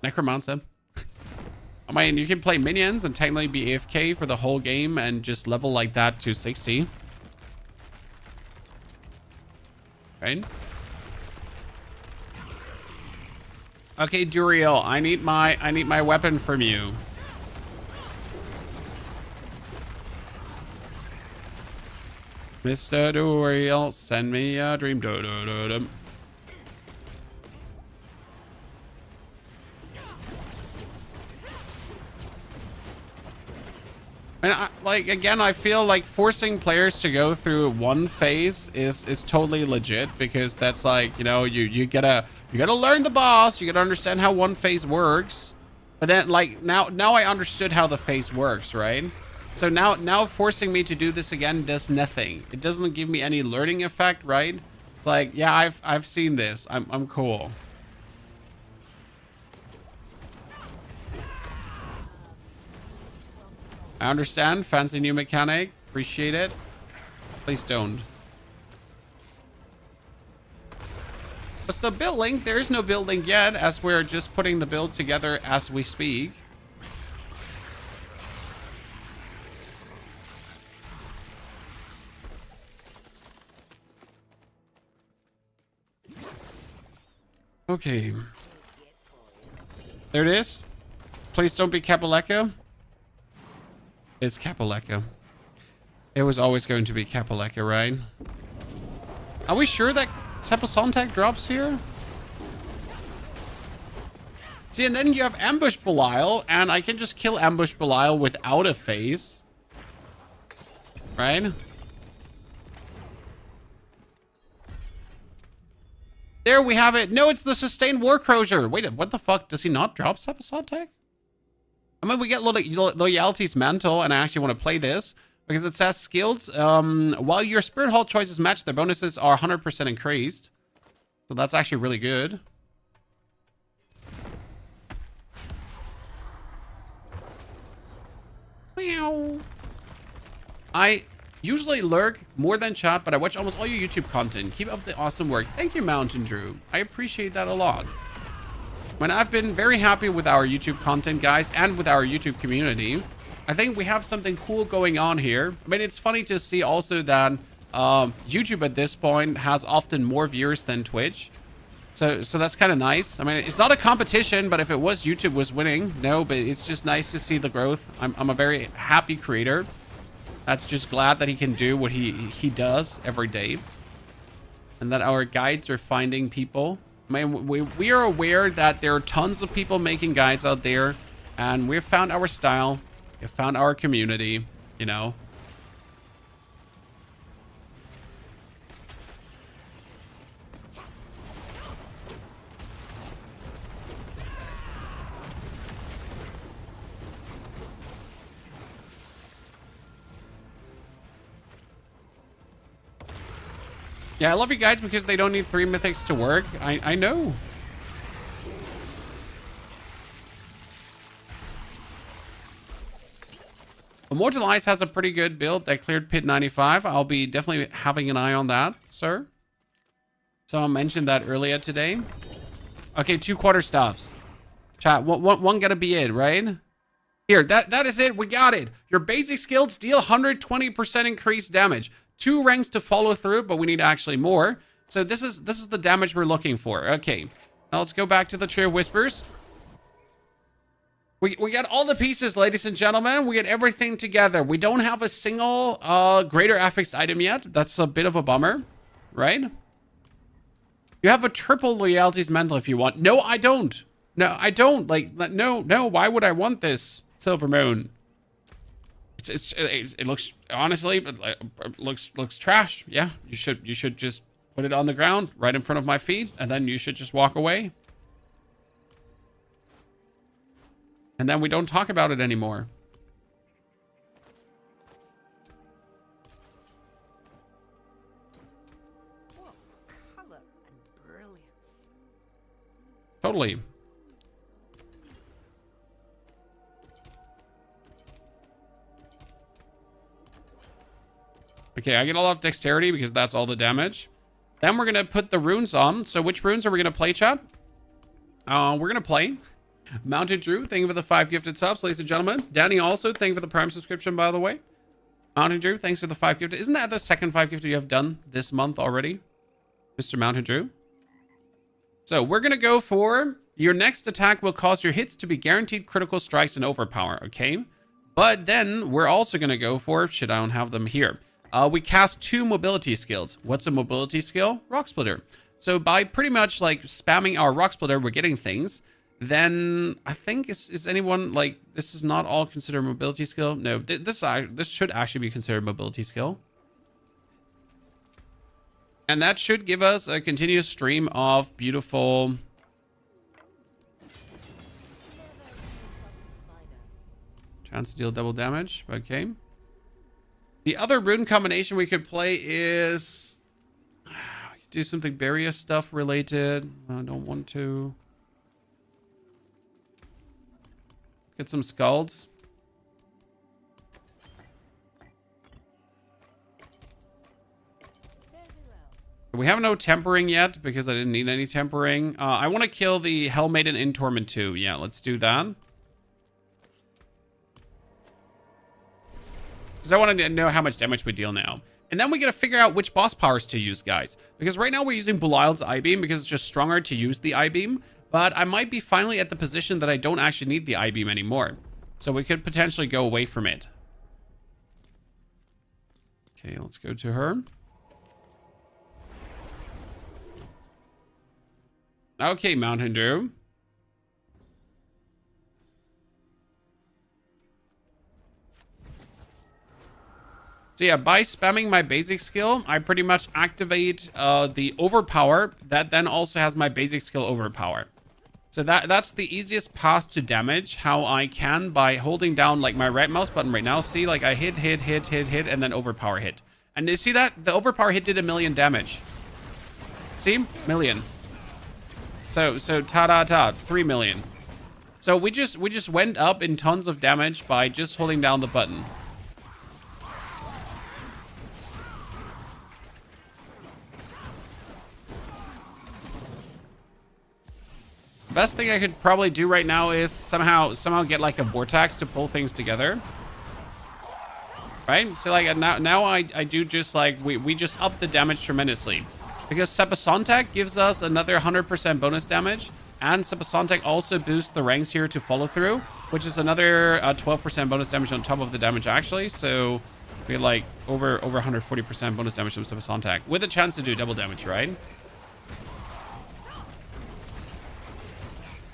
S1: Necromancer. I mean, you can play minions and technically be AFK for the whole game and just level like that to 60. Right? Okay, Duriel, I need my weapon from you. Mr. Duriel, send me a dream. And like, again, I feel like forcing players to go through one phase is totally legit, because that's like, you know, you gotta learn the boss, you gotta understand how one phase works. But then, like, now I understood how the phase works, right? So now forcing me to do this again does nothing. It doesn't give me any learning effect, right? It's like, yeah, I've seen this. I'm cool. I understand. Fancy new mechanic. Appreciate it. Please don't. What's the build link? There is no build link yet, as we're just putting the build together as we speak. Okay. There it is. Please don't be Capaleka. It's Capaleka. It was always going to be Capaleka, right? Are we sure that Sepulsantec drops here? See, and then you have Ambush Belial, and I can just kill Ambush Belial without a phase. Right? There we have it. No, it's the Sustained War Crozier. Wait, what the fuck? Does he not drop Sepulsantec? I mean, we get Loyalty's Mantle, and I actually want to play this because it says skills. While your Spirit Hall choices match, their bonuses are 100% increased. So that's actually really good. I usually lurk more than chat, but I watch almost all your YouTube content. Keep up the awesome work. Thank you, Mountain Drew. I appreciate that a lot. When I've been very happy with our YouTube content, guys, and with our YouTube community. I think we have something cool going on here. I mean, it's funny to see also that YouTube at this point has often more viewers than Twitch. So that's kind of nice. I mean, it's not a competition, but if it was YouTube was winning, no, but it's just nice to see the growth. I'm a very happy creator. That's just glad that he can do what he does every day. And that our guides are finding people. I mean, we are aware that there are tons of people making guides out there. And we've found our style. We've found our community, you know. Yeah, I love you guys because they don't need 3 mythics to work. I know. Immortalize has a pretty good build that cleared Pit 95. I'll be definitely having an eye on that, sir. Someone mentioned that earlier today. Okay, 2 quarterstaffs. Chat, one gotta be it, right? Here, that is it. We got it. Your basic skills deal 120% increased damage. 2 ranks to follow through, but we need actually more. So this is the damage we're looking for. Okay, now let's go back to the Tree of Whispers. We got all the pieces, ladies and gentlemen. We get everything together. We don't have a single greater affixed item yet. That's a bit of a bummer, right? You have a triple Loyalty's Mantle if you want. No, I don't. No, I don't. Like, no. Why would I want this, Silver Moon? It looks, honestly, it looks trash. Yeah, you should just put it on the ground right in front of my feet, and then you should just walk away. And then we don't talk about it anymore.
S2: What color and brilliance.
S1: Totally. Okay, I get a lot of dexterity because that's all the damage. Then we're going to put the runes on. So which runes are we going to play, chat? We're going to play Mountain Drew. Thank you for the 5 gifted subs, ladies and gentlemen. Danny also, thank you for the Prime subscription, by the way. Mountain Drew, thanks for the 5 gifted. Isn't that the second 5 gifted you have done this month already, Mr. Mountain Drew? So we're going to go for your next attack will cause your hits to be guaranteed critical strikes and overpower, okay? But then we're also going to go for, shit, I don't have them here. We cast 2 mobility skills. What's a mobility skill? Rock Splitter. So by pretty much like spamming our Rock Splitter, we're getting things. Then I think is anyone like, this is not all considered mobility skill? No, this should actually be considered mobility skill. And that should give us a continuous stream of beautiful... Chance to deal double damage. Okay. The other rune combination we could play is... We could do something various stuff related. I don't want to. Get some skulls. We have no tempering yet because I didn't need any tempering. I want to kill the Hell Maiden in Torment 2. Yeah, let's do that. Because I want to know how much damage we deal now. And then we got to figure out which boss powers to use, guys. Because right now we're using Belial's I-Beam because it's just stronger to use the I-Beam. But I might be finally at the position that I don't actually need the I-Beam anymore. So we could potentially go away from it. Okay, let's go to her. Okay, Mountain Dew. So yeah, by spamming my basic skill, I pretty much activate the Overpower that then also has my basic skill Overpower. So that's the easiest path to damage, how I can by holding down like my right mouse button right now. See, like I hit, and then Overpower hit. And you see that? The Overpower hit did 1,000,000 damage. See? Million. So ta-da-ta, 3 million. So we just went up in tons of damage by just holding down the button. Best thing I could probably do right now is somehow get like a vortex to pull things together. Right? So like now I do just like we just up the damage tremendously. Because Sepasontek gives us another 100% bonus damage, and Sepasontek also boosts the ranks here to follow through, which is another 12% bonus damage on top of the damage actually. So we had like over 140% bonus damage from Sepasontek with a chance to do double damage, right?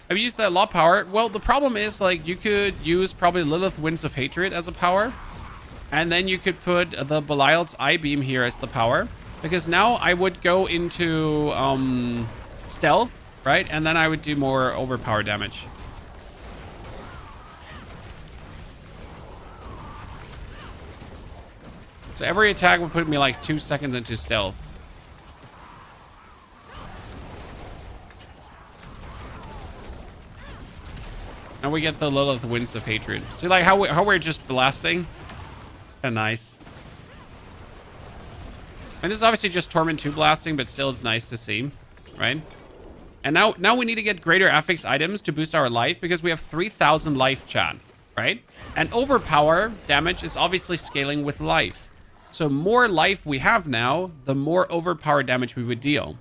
S1: I've used that lot power. Well, the problem is like you could use probably Lilith Winds of Hatred as a power, and then you could put the Belial's I-Beam here as the power. Because now I would go into stealth, right? And then I would do more overpower damage. So every attack would put me like 2 seconds into stealth. And we get the Lilith Winds of Hatred. See like how we're just blasting? Kinda nice. And this is obviously just Torment 2 blasting, but still it's nice to see, right? And now we need to get greater affix items to boost our life because we have 3,000 life, chat, right? And Overpower damage is obviously scaling with life. So more life we have now, the more Overpower damage we would deal.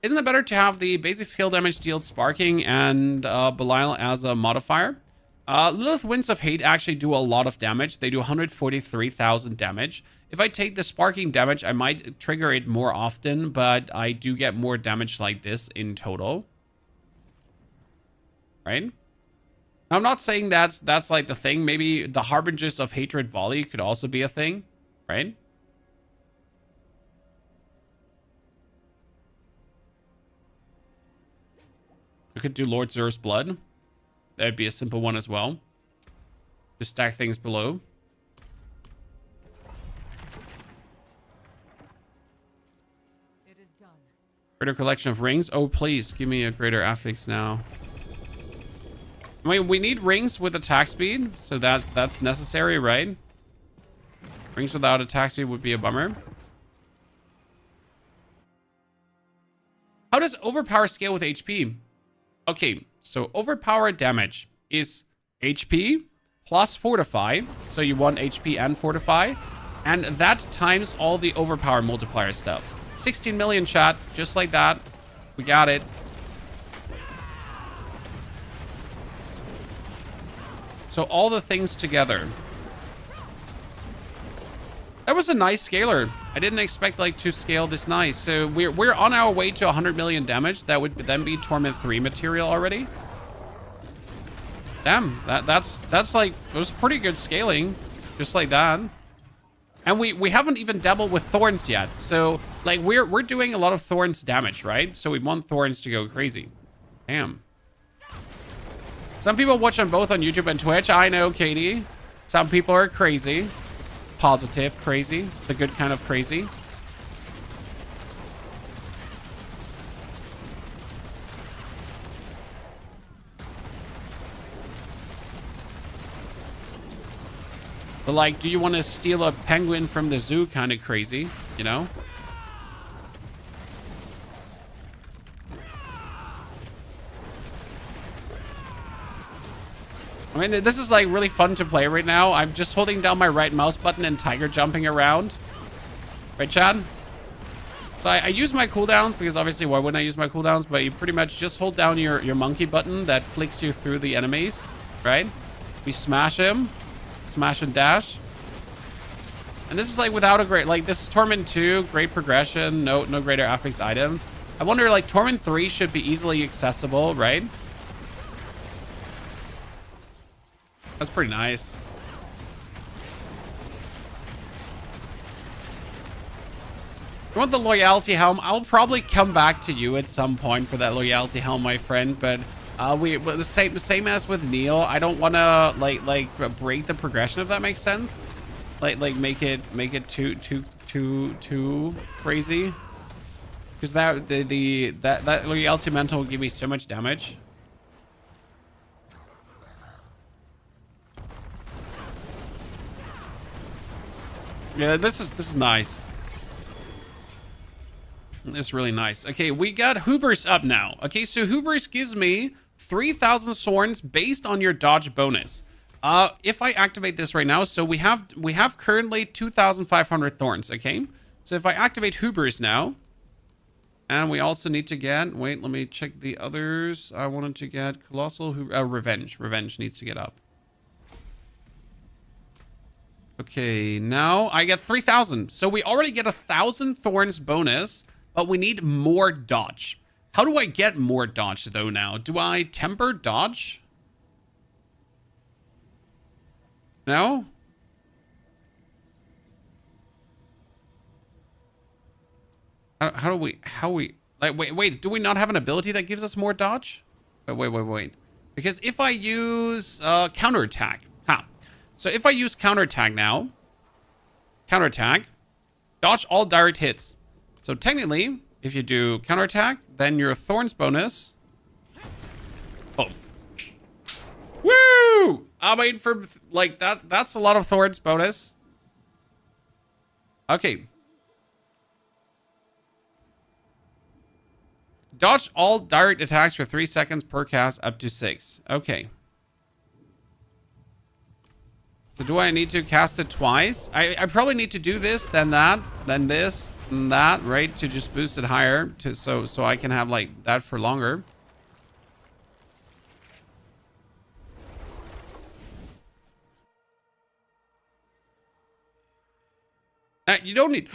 S1: Isn't it better to have the basic skill damage dealt sparking and Belial as a modifier? Lilith Winds of Hate actually do a lot of damage. They do 143,000 damage. If I take the sparking damage, I might trigger it more often, but I do get more damage like this in total. Right? Now, I'm not saying that's like the thing. Maybe the Harbingers of Hatred Volley could also be a thing, right? I could do Lord Zur's Blood. That would be a simple one as well. Just stack things below.
S2: It is done.
S1: Greater collection of rings. Oh, please give me a greater affix now. I mean, we need rings with attack speed, so that's necessary, right? Rings without attack speed would be a bummer. How does Overpower scale with HP? Okay, so Overpower damage is HP plus Fortify. So you want HP and Fortify. And that times all the Overpower multiplier stuff. 16 million, chat, just like that. We got it. So all the things together. That was a nice scaler. I didn't expect like to scale this nice. So we're on our way to 100 million damage. That would then be Torment 3 material already. Damn, that's like, it was pretty good scaling, just like that. And we haven't even dabbled with Thorns yet. So like we're doing a lot of Thorns damage, right? So we want Thorns to go crazy. Damn. Some people watch them both on YouTube and Twitch. I know, Katie. Some people are crazy. Positive crazy. The good kind of crazy. But like, do you want to steal a penguin from the zoo? Kind of crazy, you know? I mean, this is like really fun to play right now. I'm just holding down my right mouse button and tiger jumping around. Right, Chad? So I use my cooldowns because obviously why wouldn't I use my cooldowns? But you pretty much just hold down your monkey button that flicks you through the enemies, right? We smash him, smash and dash. And this is like without a great, like this is Torment 2, great progression, no greater affix items. I wonder like Torment 3 should be easily accessible, right? That's pretty nice. You want the loyalty helm? I'll probably come back to you at some point for that loyalty helm, my friend. But the same as with Neil. I don't want to like break the progression, if that makes sense. Like make it too crazy. Because that loyalty mental will give me so much damage. Yeah, this is nice. It's really nice. Okay, we got Hubris up now. Okay, so Hubris gives me 3,000 thorns based on your dodge bonus. If I activate this right now, so we have currently 2,500 thorns. Okay, so if I activate Hubris now, and we also need to get. Wait, let me check the others. I wanted to get Colossal Revenge. Revenge needs to get up. Okay, now I get 3,000. So we already get 1,000 thorns bonus. But we need more dodge. How do I get more dodge, though, now? Do I temper dodge? No? How do we... Like, wait, do we not have an ability that gives us more dodge? Wait. Because if I use counterattack... So if I use counterattack now... Counterattack... Dodge all direct hits. So technically, if you do counterattack, then your thorns bonus. Oh. Woo! I mean, for like that's a lot of thorns bonus. Okay. Dodge all direct attacks for 3 seconds per cast up to 6. Okay. So do I need to cast it twice? I probably need to do this, then that, then this, and that, right? To just boost it higher, so I can have like that for longer. You don't need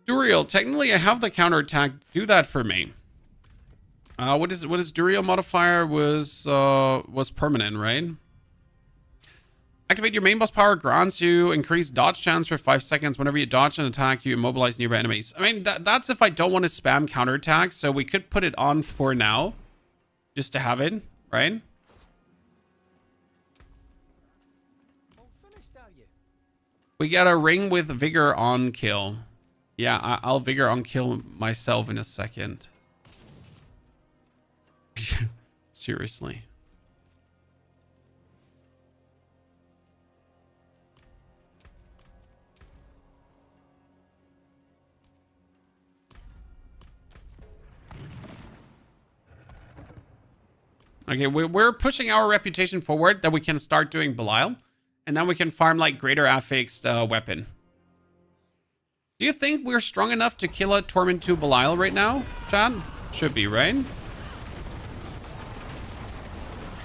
S1: Duriel. Technically, I have the counterattack. Do that for me. What is Duriel modifier was permanent, right? Activate your main boss power grants you increased dodge chance for 5 seconds. Whenever you dodge an attack, you immobilize nearby enemies. I mean, that's if I don't want to spam counterattack, so we could put it on for now. Just to have it, right? We got a ring with Vigor on kill. Yeah, I'll Vigor on kill myself in a second. Seriously. Okay, we're pushing our reputation forward that we can start doing Belial. And then we can farm like greater affixed weapon. Do you think we're strong enough to kill a Torment 2 Belial right now, Chad? Should be, right?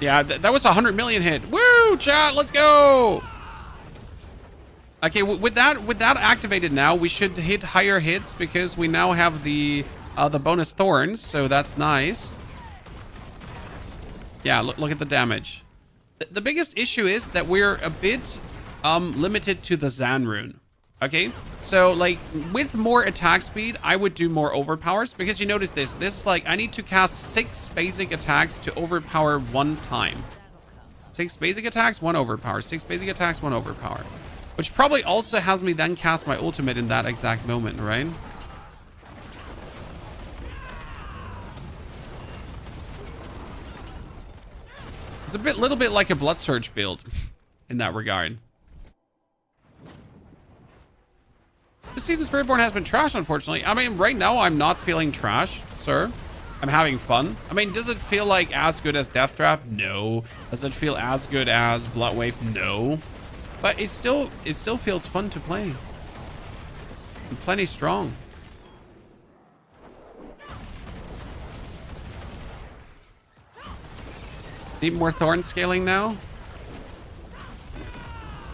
S1: Yeah, that was a 100 million hit. Woo, Chad, let's go! Okay, with that activated now, we should hit higher hits because we now have the bonus thorns, so that's nice. Yeah, look at the damage. The biggest issue is that we're a bit limited to the Zan rune. Okay, so like with more attack speed, I would do more overpowers because you notice this is like I need to cast 6 basic attacks to overpower 1 time. 6 basic attacks, 1 overpower. 6 basic attacks, 1 overpower. Which probably also has me then cast my ultimate in that exact moment, right? It's a little bit like a Blood Surge build in that regard. This season Spiritborn has been trash, unfortunately. I mean, right now I'm not feeling trash, sir. I'm having fun. I mean, does it feel like as good as Death Trap? No. Does it feel as good as Bloodwave? No. But it still feels fun to play. And plenty strong. Need more Thorn scaling now?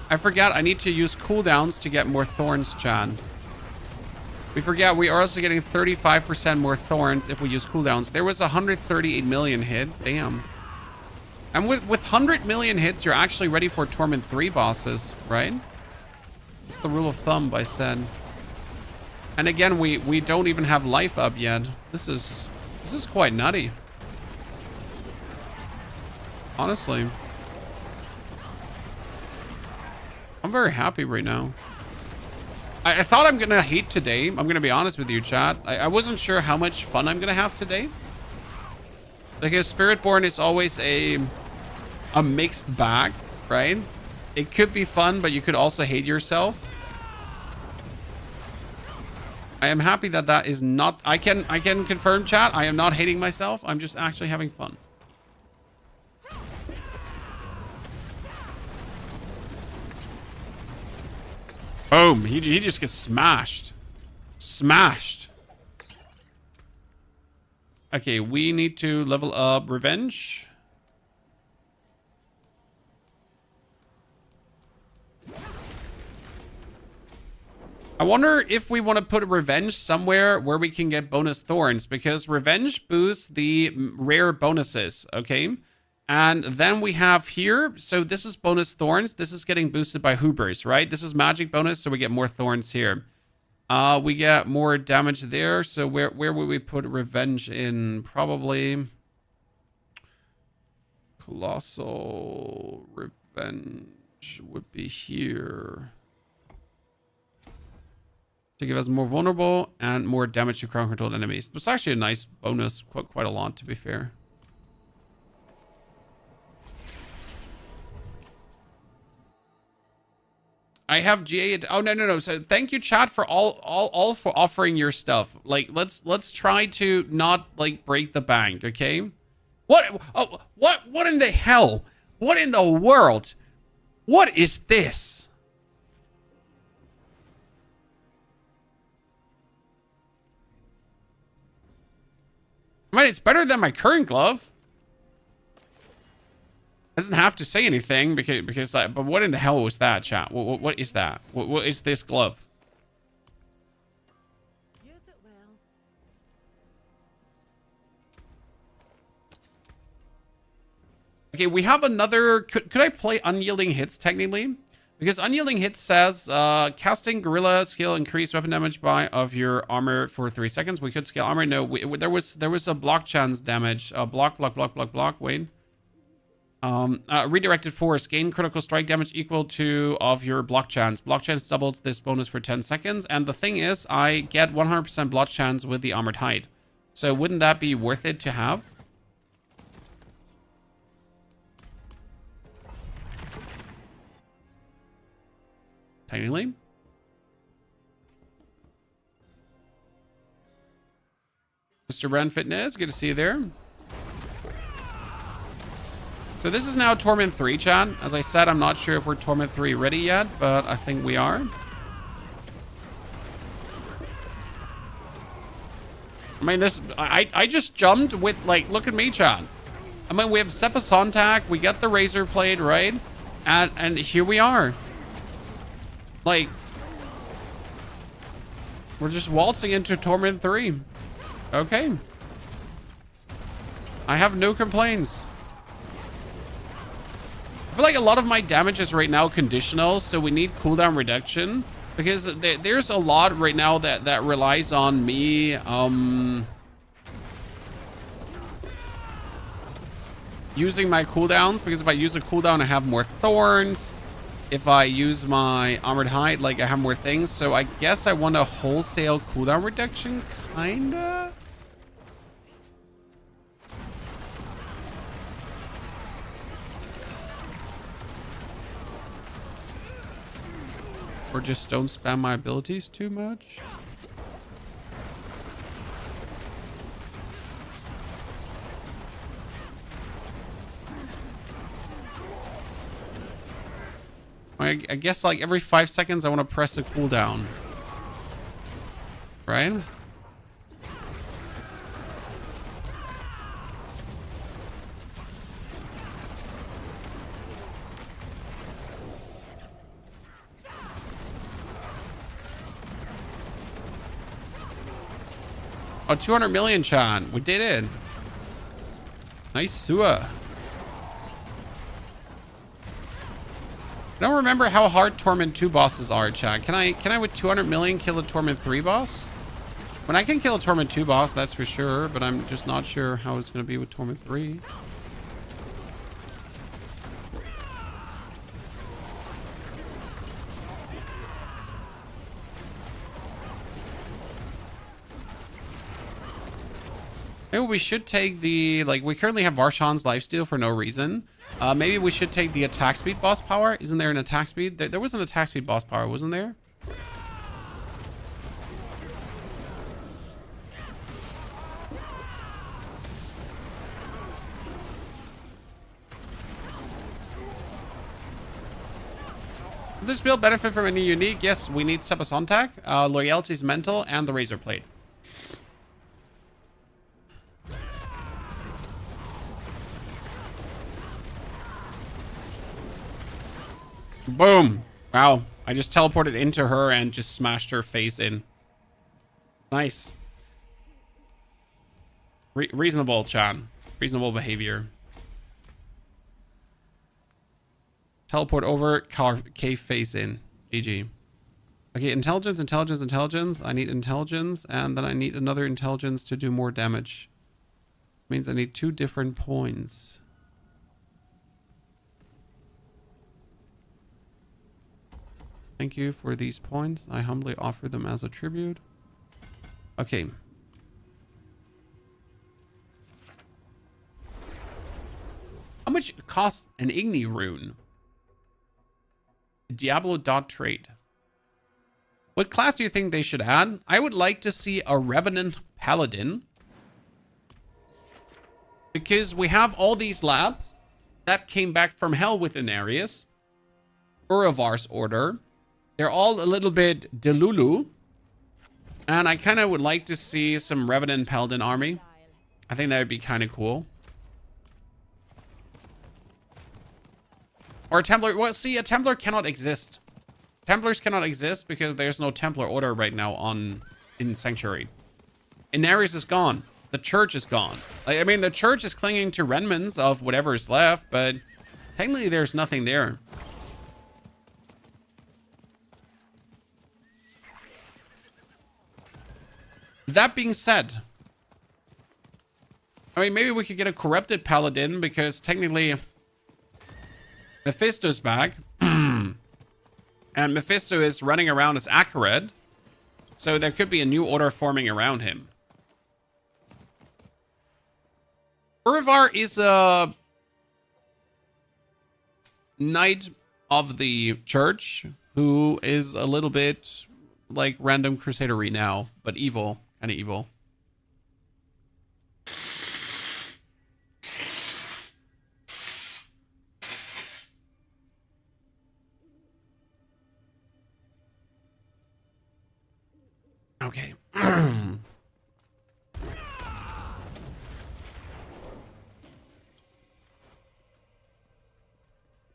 S1: I forgot I need to use cooldowns to get more Thorns, Chan. We forget we are also getting 35% more Thorns if we use cooldowns. There was 138 million hit. Damn. And with 100 million hits, you're actually ready for Torment 3 bosses, right? It's the rule of thumb by said. And again, we don't even have life up yet. This is quite nutty. Honestly. I'm very happy right now. I thought I'm gonna hate today. I'm gonna be honest with you, chat. I wasn't sure how much fun I'm gonna have today. Because Spiritborn is always a mixed bag, right? It could be fun, but you could also hate yourself. I am happy that that is not... I can confirm, chat. I am not hating myself. I'm just actually having fun. Boom. He just gets smashed. Smashed. Okay, we need to level up Revenge. I wonder if we want to put Revenge somewhere where we can get bonus Thorns, because Revenge boosts the rare bonuses, okay? And then we have here, so this is bonus Thorns. This is getting boosted by Hoobers, right? This is magic bonus, so we get more Thorns here. We get more damage there, so where would we put Revenge in? Probably Colossal Revenge would be here. To give us more vulnerable and more damage to crowd controlled enemies. It's actually a nice bonus, quite a lot to be fair. I have GA. Oh no. So thank you, chat, for all for offering your stuff. Like let's try to not like break the bank, okay? What? Oh, what in the hell? What in the world? What is this? I mean, it's better than my current glove. Doesn't have to say anything because but what in the hell was that, chat? What is that? What is this glove?
S2: Use it well.
S1: Okay, we have another. Could I play Unyielding Hits technically? Because Unyielding Hits says casting Gorilla skill increase weapon damage by of your armor for 3 seconds. We could scale armor. No, there was a block chance damage. Block. Wait. Redirected force. Gain critical strike damage equal to of your block chance. Block chance doubles this bonus for 10 seconds. And the thing is, I get 100% block chance with the armored hide. So wouldn't that be worth it to have? Technically. Mr. Ren Fitness, good to see you there. So this is now Torment 3, chat. As I said, I'm not sure if we're Torment 3 ready yet, but I think we are. I mean, I just jumped with, like, look at me, chat. I mean, we have Seppa Sontak, we get the Razor Blade, right? And here we are. Like, we're just waltzing into Torment 3. Okay. I have no complaints. I feel like a lot of my damage is right now conditional, so we need cooldown reduction. Because there's a lot right now that relies on me, using my cooldowns. Because if I use a cooldown, I have more Thorns. If I use my Armored Hide, like, I have more things. So I guess I want a wholesale cooldown reduction, kinda. Or just don't spam my abilities too much. I guess like every 5 seconds I want to press a cooldown. Right? Oh, 200 million, Chan. We did it. Nice sewer. I don't remember how hard Torment 2 bosses are, Chan. Can I with 200 million kill a Torment 3 boss? When I can kill a Torment 2 boss, that's for sure, but I'm just not sure how it's going to be with Torment 3. Maybe we should take the, like, we currently have Varshan's lifesteal for no reason. Maybe we should take the attack speed boss power. Isn't there an attack speed? There was an attack speed boss power, wasn't there? Does this build benefit from any unique? Yes, we need Sepasontak, Loyalty's Mental, and the Razor Plate. Boom. Wow. I just teleported into her and just smashed her face in. Nice. Reasonable, Chan. Reasonable behavior. Teleport over, cave face in. GG. Okay, intelligence, intelligence, intelligence. I need intelligence, and then I need another intelligence to do more damage. Means I need 2 different points. Thank you for these points. I humbly offer them as a tribute. Okay. How much costs an Igni rune? Diablo.trade. What class do you think they should add? I would like to see a Revenant Paladin. Because we have all these lads that came back from hell with Inarius. Uravar's order. They're all a little bit delulu. And I kind of would like to see some Revenant Paladin army. I think that would be kind of cool. Or a Templar. Well, see, a Templar cannot exist. Templars cannot exist because there's no Templar order right now in Sanctuary. Inarius is gone. The church is gone. Like, I mean, the church is clinging to remnants of whatever is left, but technically there's nothing there. That being said, I mean, maybe we could get a corrupted paladin because technically Mephisto's back. And Mephisto is running around as Akared. So there could be a new order forming around him. Uravar is a knight of the church who is a little bit like random crusadery now, but evil. Kind of evil. Okay.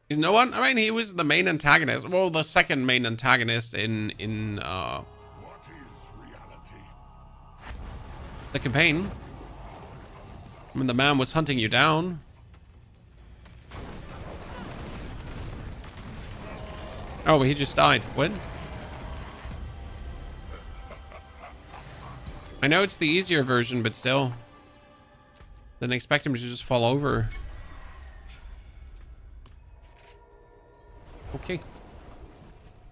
S1: Is no one? I mean, he was the main antagonist. Well, the second main antagonist in
S5: What is reality?
S1: the campaign. I mean, the man was hunting you down. Oh, but he just died. What? I know it's the easier version, but still. Didn't expect him to just fall over. Okay.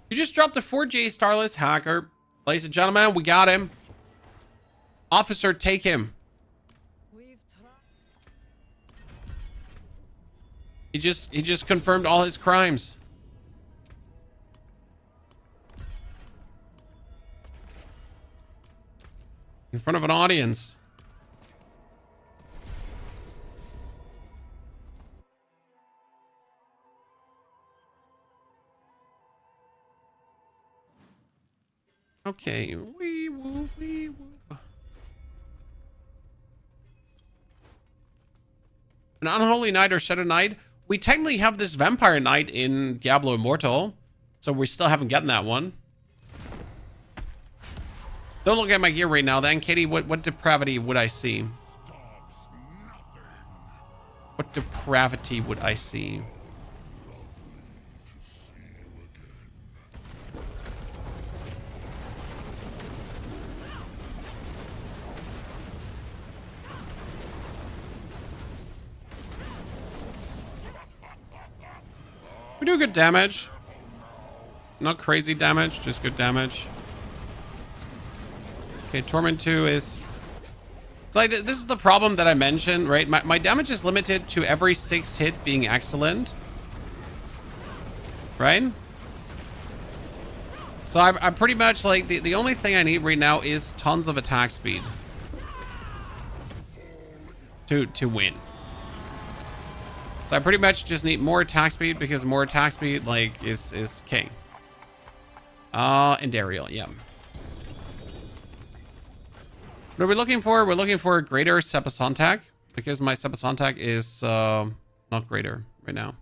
S1: You just dropped a 4J Starless hacker. Ladies and gentlemen, we got him. Officer, take him. He just confirmed all his crimes. In front of an audience. Okay. Wee woo, wee woo. An Unholy Knight or Shadow Knight. We technically have this Vampire Knight in Diablo Immortal, so we still haven't gotten that one. Don't look at my gear right now then, Katie. What depravity would I see? What depravity would I see? We do good damage. Not crazy damage, just good damage. Okay, Torment 2 is... So like, this is the problem that I mentioned, right? My damage is limited to every 6th hit being excellent. Right? So I'm pretty much like, the only thing I need right now is tons of attack speed. To win. So I pretty much just need more attack speed because more attack speed, like, is king. And Dariel, yeah. What are we looking for? We're looking for a greater Sepasontak because my Sepasontak is not greater right now.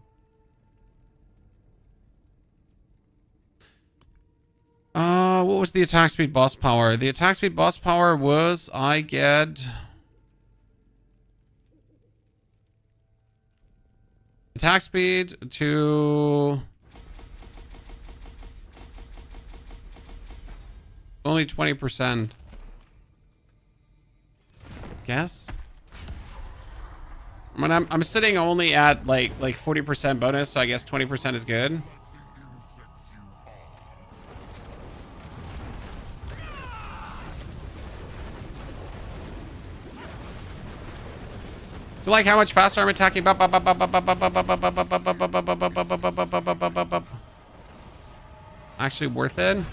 S1: What was the attack speed boss power? The attack speed boss power was I get... Attack speed to... Only 20%. Guess? I mean, I'm sitting only at like 40% bonus, so I guess 20% is good. So like how much faster I'm attacking. Actually worth it.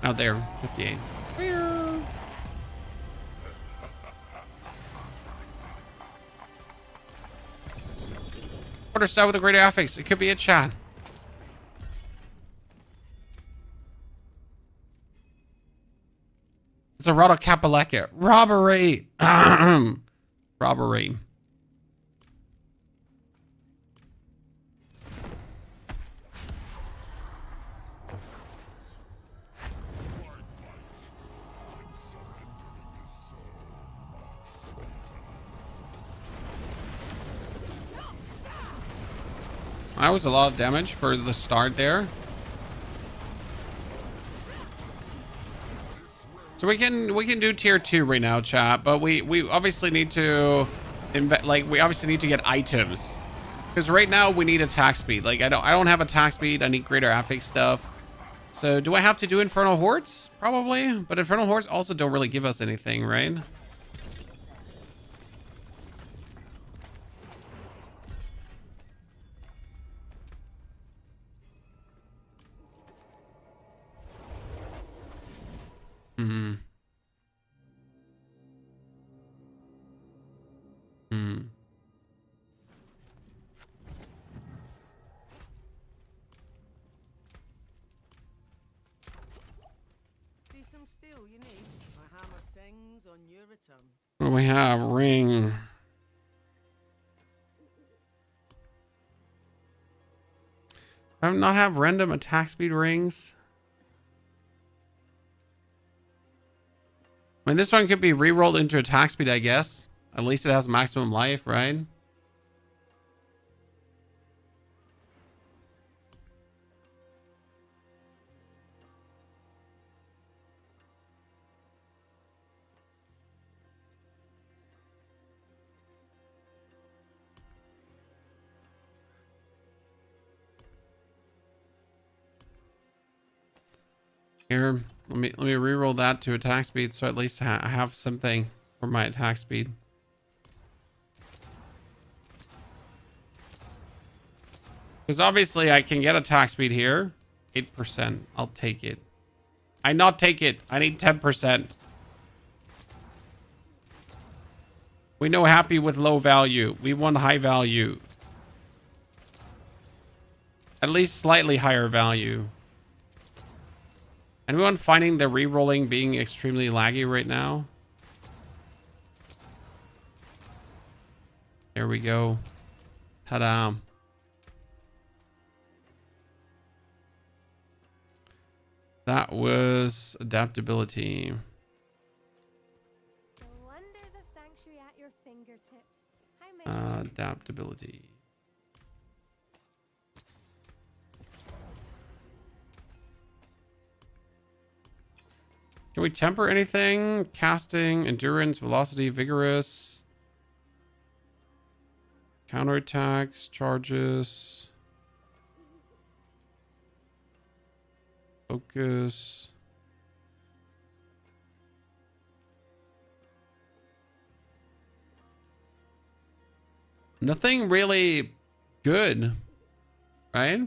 S1: Out there, 58. Quarter star with a greater affix. It could be a chat. It's a Rado Kapaleka. Robbery. Robbery. That was a lot of damage for the start there. So we can do tier 2 right now, chat, but we obviously need to we obviously need to get items. Because right now we need attack speed. Like I don't have attack speed. I need greater affix stuff. So do I have to do Infernal Hordes? Probably, but Infernal Hordes also don't really give us anything, right? Hmm. Hmm.
S6: See some steel you need. My hammer sings on your return.
S1: What do we have? Ring. I not have random attack speed rings. I mean, this one could be re-rolled into attack speed, I guess. At least it has maximum life, right? Here. Let me reroll that to attack speed, so at least I have something for my attack speed. Because obviously I can get attack speed here. 8%. I'll take it. I not take it. I need 10%. We know happy with low value. We want high value. At least slightly higher value. Anyone finding the re-rolling being extremely laggy right now? There we go. Ta-da. That was adaptability.
S7: The wonders of sanctuary at your fingertips. How many
S1: Adaptability. Can we temper anything? Casting, endurance, velocity, vigorous. Counterattacks, charges. Focus. Nothing really good, right?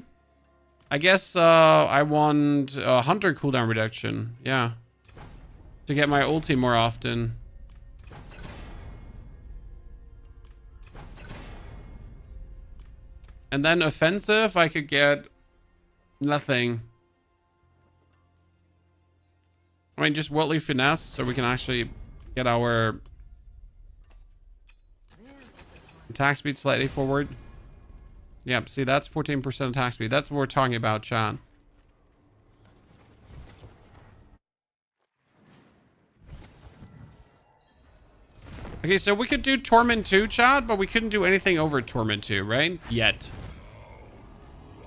S1: I guess I want Hunter cooldown reduction. Yeah. To get my ulti more often. And then offensive, I could get nothing. I mean, just worldly finesse, so we can actually get our attack speed slightly forward. Yep, see, that's 14% attack speed. That's what we're talking about, chat. Okay, so we could do Torment 2, chat, but we couldn't do anything over Torment 2, right? Yet.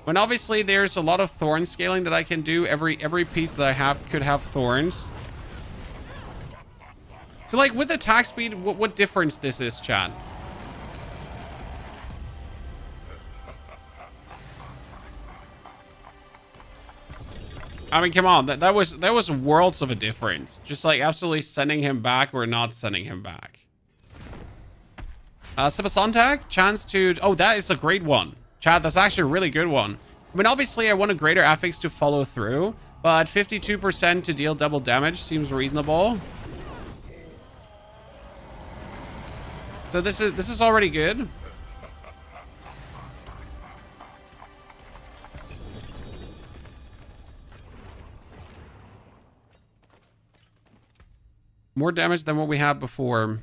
S1: When obviously there's a lot of thorn scaling that I can do. Every piece that I have could have thorns. So like with attack speed, what difference this is, chat? I mean, come on, that was worlds of a difference. Just like absolutely sending him back or not sending him back. Sontag, chance to... Oh, that is a great one. Chat, that's actually a really good one. I mean, obviously, I want a greater affix to follow through, but 52% to deal double damage seems reasonable. So this is already good. More damage than what we had before.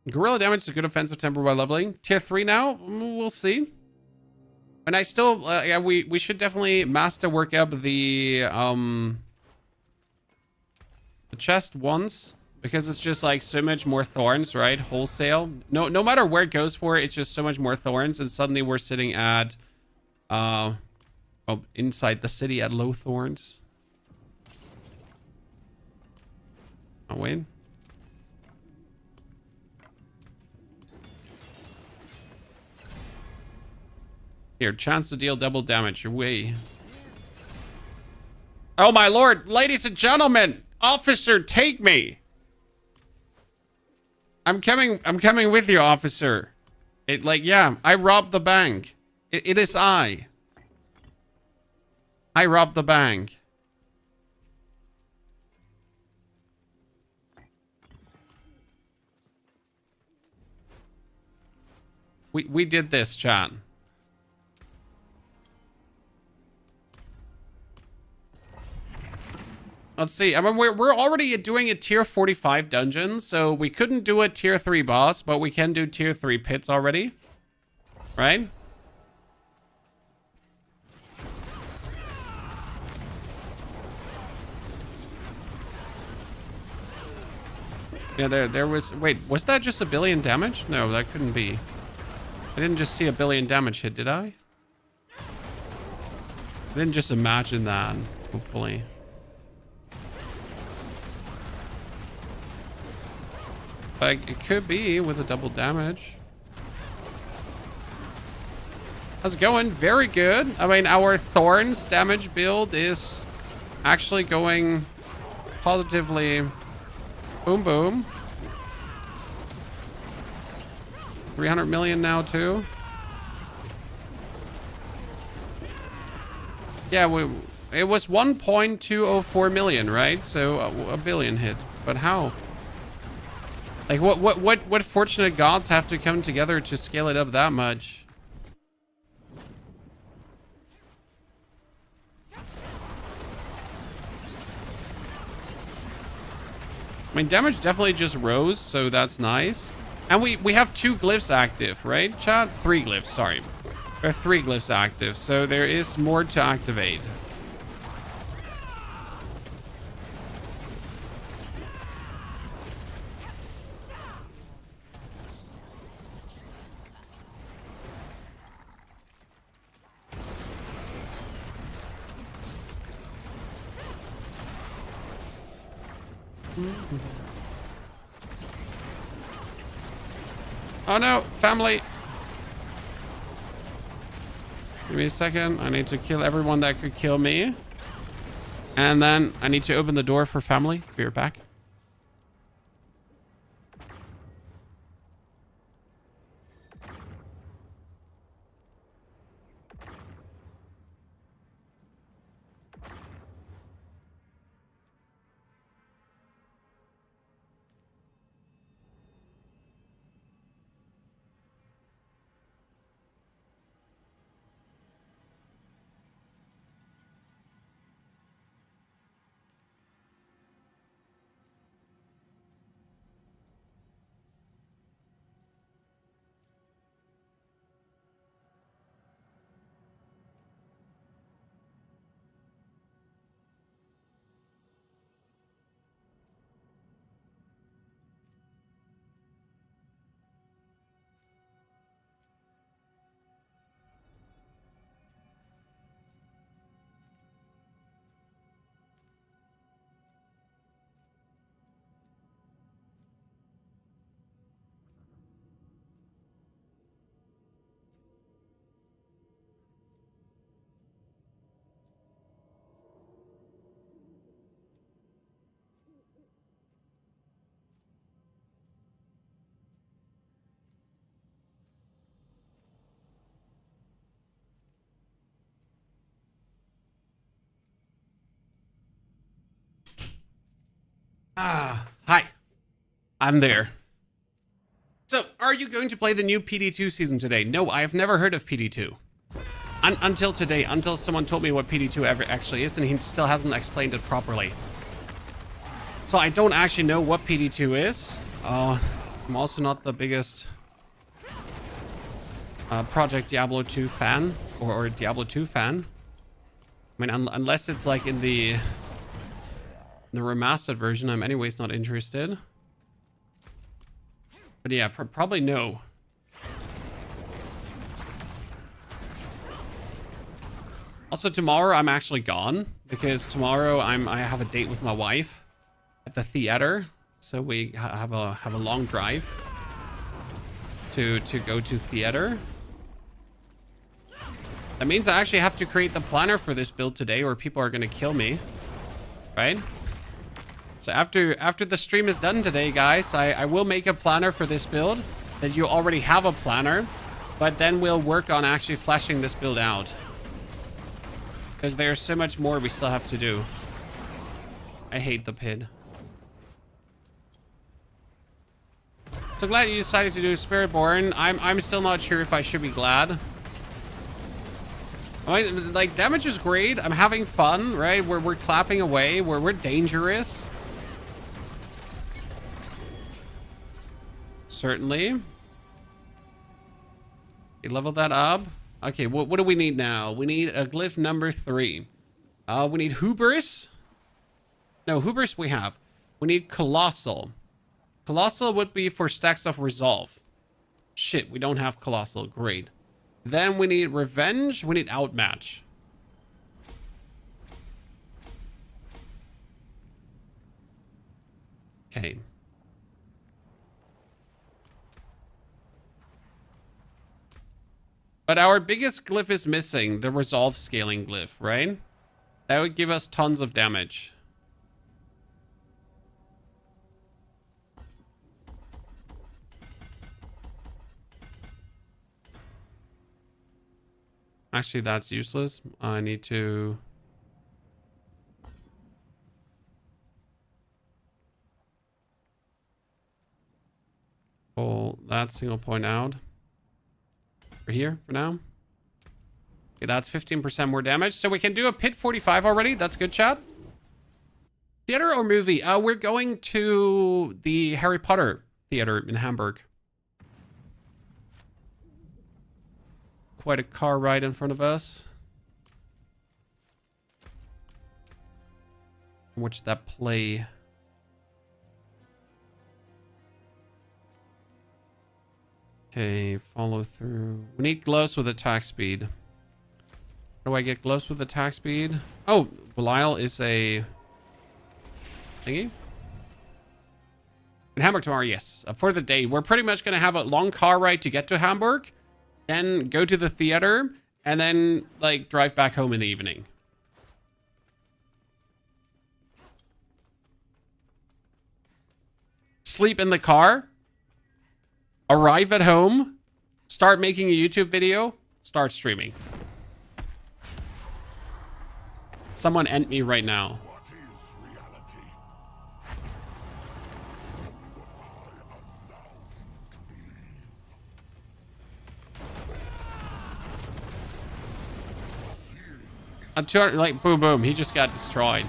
S1: Gorilla damage is a good offensive temper by leveling. Tier 3 now? We'll see. And I still... yeah, we should definitely master work up the chest once. Because it's just like so much more thorns, right? Wholesale. No matter where it goes for, it's just so much more thorns. And suddenly we're sitting at... inside the city at low thorns. Oh, wait. Here, chance to deal double damage. Your way. Oh my lord, ladies and gentlemen, officer, take me. I'm coming with you, officer. Yeah, I robbed the bank. It is I. I robbed the bank. We did this, chat. Let's see. I mean, we're already doing a tier 45 dungeon, so we couldn't do a tier 3 boss, but we can do tier 3 pits already. Right? Yeah, there was... Wait, was that just a billion damage? No, that couldn't be. I didn't just see a billion damage hit, did I? I didn't just imagine that, hopefully. Like, it could be with a double damage. How's it going? Very good. I mean, our Thorns damage build is actually going positively. Boom, boom. 300 million now, too. Yeah, it was 1.204 million, right? So a billion hit. But how? Like, what fortunate gods have to come together to scale it up that much? I mean, damage definitely just rose, so that's nice. And we have 2 glyphs active, right, chat? 3 glyphs, sorry. There are 3 glyphs active, so there is more to activate. Oh no, family. Give me a second. I need to kill everyone that could kill me. And then I need to open the door for family. Be right back. Hi. I'm there. So, are you going to play the new PD2 season today? No, I have never heard of PD2. Until today, until someone told me what PD2 ever actually is, and he still hasn't explained it properly. So I don't actually know what PD2 is. I'm also not the biggest Project Diablo 2 fan, or Diablo 2 fan. I mean, unless it's like in the remastered version, I'm anyways not interested. But yeah, probably no. Also, tomorrow I'm actually gone because tomorrow I have a date with my wife at the theater, so we have a long drive to go to theater. That means I actually have to create the planner for this build today, or people are gonna kill me, right? So after the stream is done today, guys, I will make a planner for this build that you already have a planner, but then we'll work on actually fleshing this build out. Because there's so much more we still have to do. I hate the pid. So glad you decided to do Spiritborn. I'm still not sure if I should be glad. I mean, like, damage is great. I'm having fun, right? We're clapping away. We're dangerous. Certainly. You leveled that up. Okay, what do we need now? We need a glyph number 3. We need Hubris. No, Hubris we have. We need Colossal. Colossal would be for stacks of Resolve. Shit, we don't have Colossal. Great. Then we need Revenge. We need Outmatch. Okay. But our biggest glyph is missing, the resolve scaling glyph, right? That would give us tons of damage. Actually, that's useless. I need to... pull that single point out. For here, for now. Okay, that's 15% more damage. So we can do a pit 45 already. That's good, chat. Theater or movie? We're going to the Harry Potter theater in Hamburg. Quite a car ride in front of us. Watch that play. Okay, follow through. We need gloves with attack speed. How do I get gloves with attack speed? Oh, Belial is a thingy. In Hamburg tomorrow, yes. For the day. We're pretty much going to have a long car ride to get to Hamburg. Then go to the theater. And then, like, drive back home in the evening. Sleep in the car. Arrive at home. Start making a YouTube video. Start streaming. Someone end me right now.
S5: What is reality?
S1: I'm 200, like, boom, boom. He just got destroyed.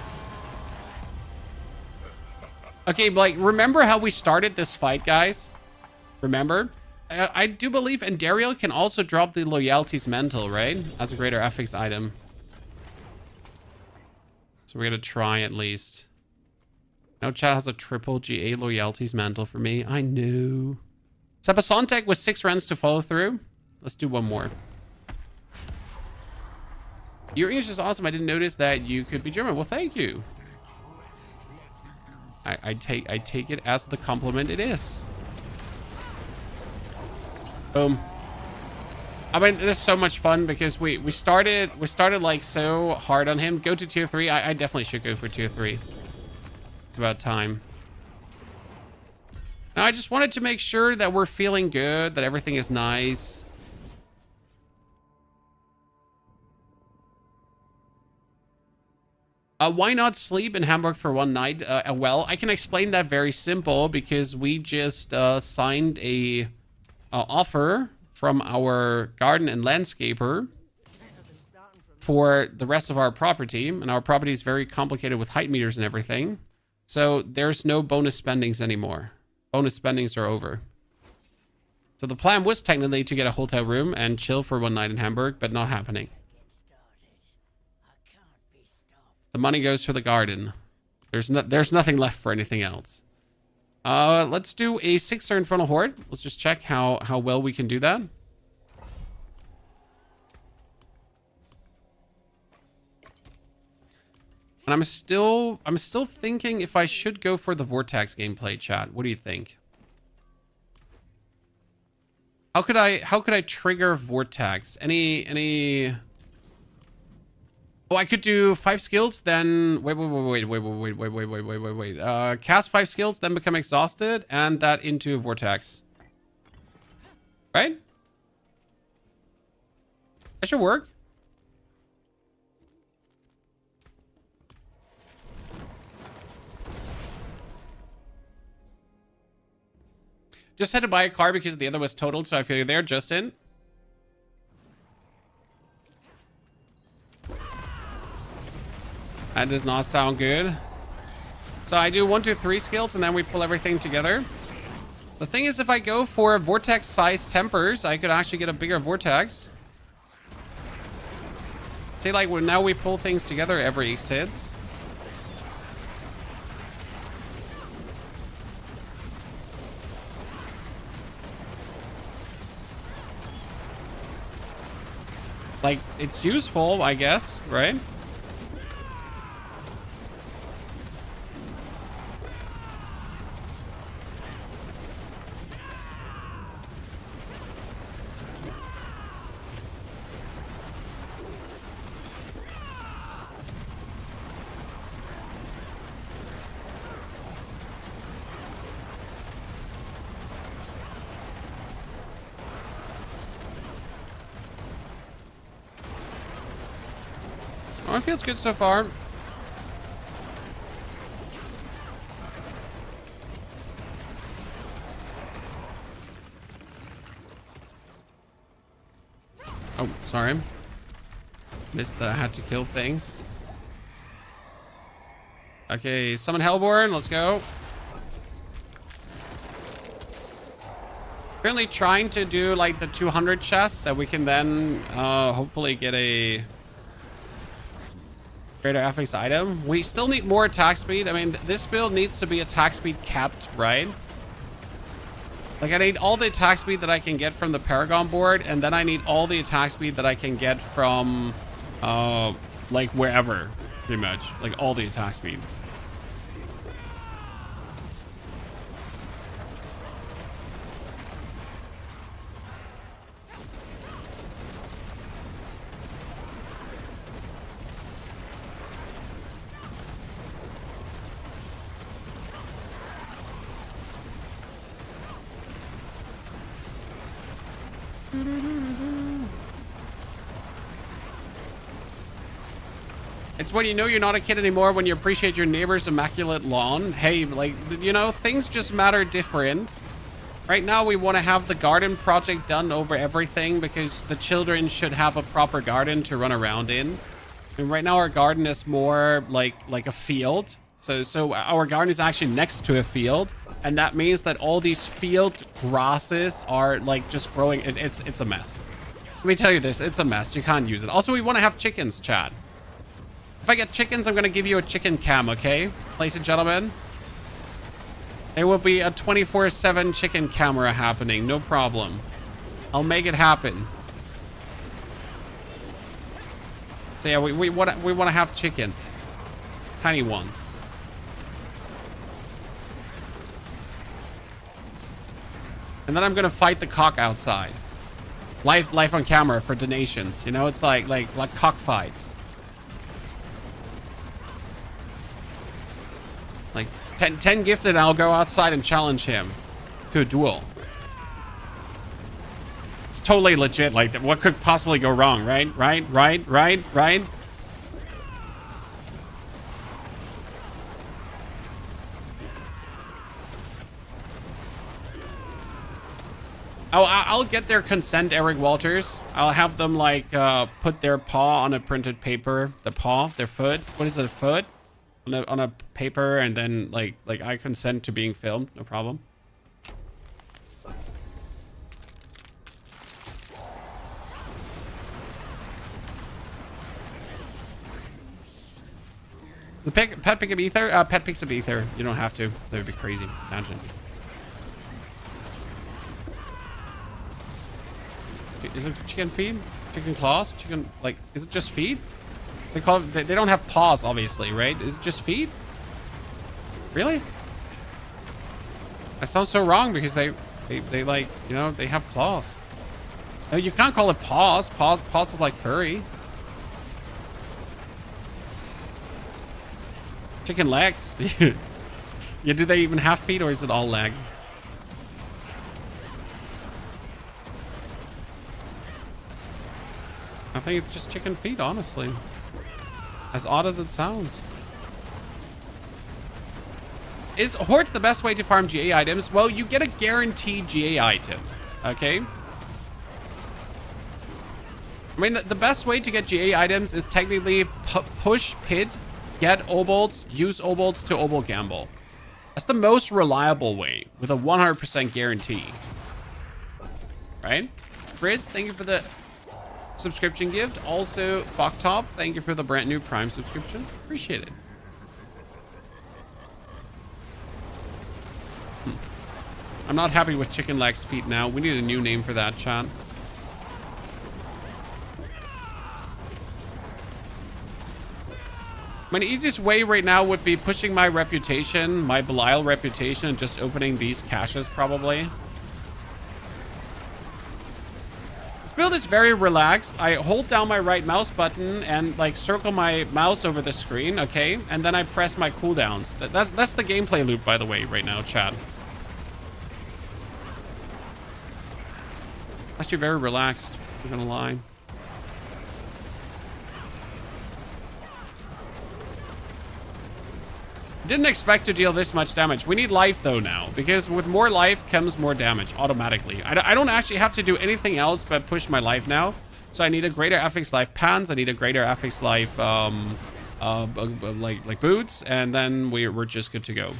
S1: Okay, like, remember how we started this fight, guys? Remember? I do believe Endariel can also drop the Loyalty's Mantle, right? As a greater affix item. So we're gonna try at least. No, chat has a triple GA Loyalty's Mantle for me. I knew. Sepasontek with 6 runs to follow through. Let's do one more. Your English is awesome. I didn't notice that you could be German. Well, thank you. I take it as the compliment it is. Boom. I mean, this is so much fun because we started like so hard on him. Go to tier 3. I definitely should go for tier 3. It's about time. Now, I just wanted to make sure that we're feeling good, that everything is nice. Why not sleep in Hamburg for one night? Well, I can explain that very simple because we just signed a offer from our garden and landscaper for the rest of our property. And our property is very complicated with height meters and everything. So there's no bonus spendings anymore. Bonus spendings are over. So the plan was technically to get a hotel room and chill for one night in Hamburg, but not happening. The money goes for the garden. There's nothing left for anything else. Let's do a 6-star Infernal Horde. Let's just check how well we can do that. And I'm still thinking if I should go for the Vortex gameplay, chat. What do you think? How could I trigger Vortex? Any Oh, I could do 5 skills, then wait. Cast 5 skills, then become exhausted, and that into Vortex. Right? That should work. Just had to buy a car because the other was totaled, so I feel you're there, Justin. That does not sound good. So I do 1, 2, 3 skills, and then we pull everything together. The thing is, if I go for vortex-sized tempers, I could actually get a bigger vortex. See, like, now we pull things together every 6 hits. Like, it's useful, I guess, right? Oh, it feels good so far. Oh, sorry. Missed that I had to kill things. Okay, summon Hellborn. Let's go. Currently trying to do like the 200 chest that we can then hopefully get a greater FX item. We still need more attack speed. I mean, this build needs to be attack speed capped, right? Like, I need all the attack speed that I can get from the Paragon board, and then I need all the attack speed that I can get from, like, wherever, pretty much. Like, all the attack speed. It's when you know you're not a kid anymore, when you appreciate your neighbor's immaculate lawn. Hey, like, you know, things just matter different. Right now, we want to have the garden project done over everything because the children should have a proper garden to run around in. And right now, our garden is more like a field. So our garden is actually next to a field. And that means that all these field grasses are like just growing. It's a mess. Let me tell you this, it's a mess. You can't use it. Also, we want to have chickens, chat. If I get chickens, I'm going to give you a chicken cam, okay? Ladies and gentlemen. There will be a 24/7 chicken camera happening. No problem. I'll make it happen. So yeah, we want to have chickens. Tiny ones. And then I'm going to fight the cock outside. Live on camera for donations. You know, it's like cockfights. Like 10 gifted, and I'll go outside and challenge him to a duel. It's totally legit. Like, what could possibly go wrong, right? Right? Oh, I'll get their consent, Eric Walters. I'll have them, like, put their paw on a printed paper. The paw, their foot. What is it, a foot? On a paper, and then, like I consent to being filmed. No problem. The pet pick of ether? Pet picks of ether. You don't have to. That would be crazy. Imagine. Is it chicken feed? Chicken claws? Chicken, like, is it just feed? They call it, they don't have paws, obviously, right? Is it just feed? Really? That sounds so wrong because they like, you know, they have claws. No, you can't call it paws. Paws is like furry. Chicken legs. Yeah, do they even have feet, or is it all leg? I think it's just chicken feet, honestly. As odd as it sounds. Is Hordes the best way to farm GA items? Well, you get a guaranteed GA item, okay? I mean, the best way to get GA items is technically push pit, get obols, use obols to obol gamble. That's the most reliable way with a 100% guarantee. Right? Frizz, thank you for the subscription gift. Also, Fucktop, thank you for the brand new Prime subscription. Appreciate it. I'm not happy with chicken legs feet now. We need a new name for that, chat. My easiest way right now would be pushing my reputation, my Belial reputation, and just opening these caches, probably. This build is very relaxed. I hold down my right mouse button and, like, circle my mouse over the screen, okay? And then I press my cooldowns. That's the gameplay loop, by the way, right now, chat. Actually, very relaxed. I'm gonna lie. Didn't expect to deal this much damage. We need life though now, because with more life comes more damage automatically. I don't actually have to do anything else but push my life now. So I need a greater affix life pants. I need a greater affix life like boots, and then we're just good to go.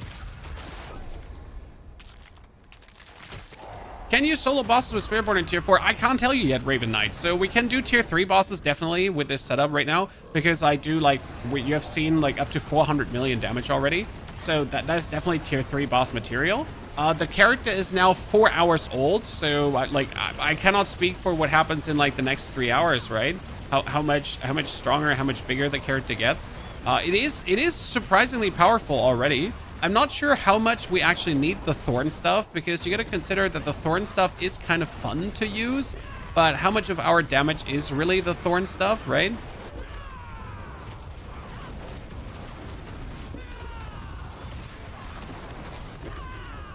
S1: Can you solo bosses with Spiritborn in tier 4? I can't tell you yet, Raven Knight. So we can do tier 3 bosses definitely with this setup right now, because I do like, you have seen like up to 400 million damage already. So that's definitely tier 3 boss material. The character is now 4 hours old, so I cannot speak for what happens in like the next 3 hours, right? How much stronger, how much bigger the character gets. It is surprisingly powerful already. I'm not sure how much we actually need the Thorn stuff, because you got to consider that the Thorn stuff is kind of fun to use, but how much of our damage is really the Thorn stuff, right?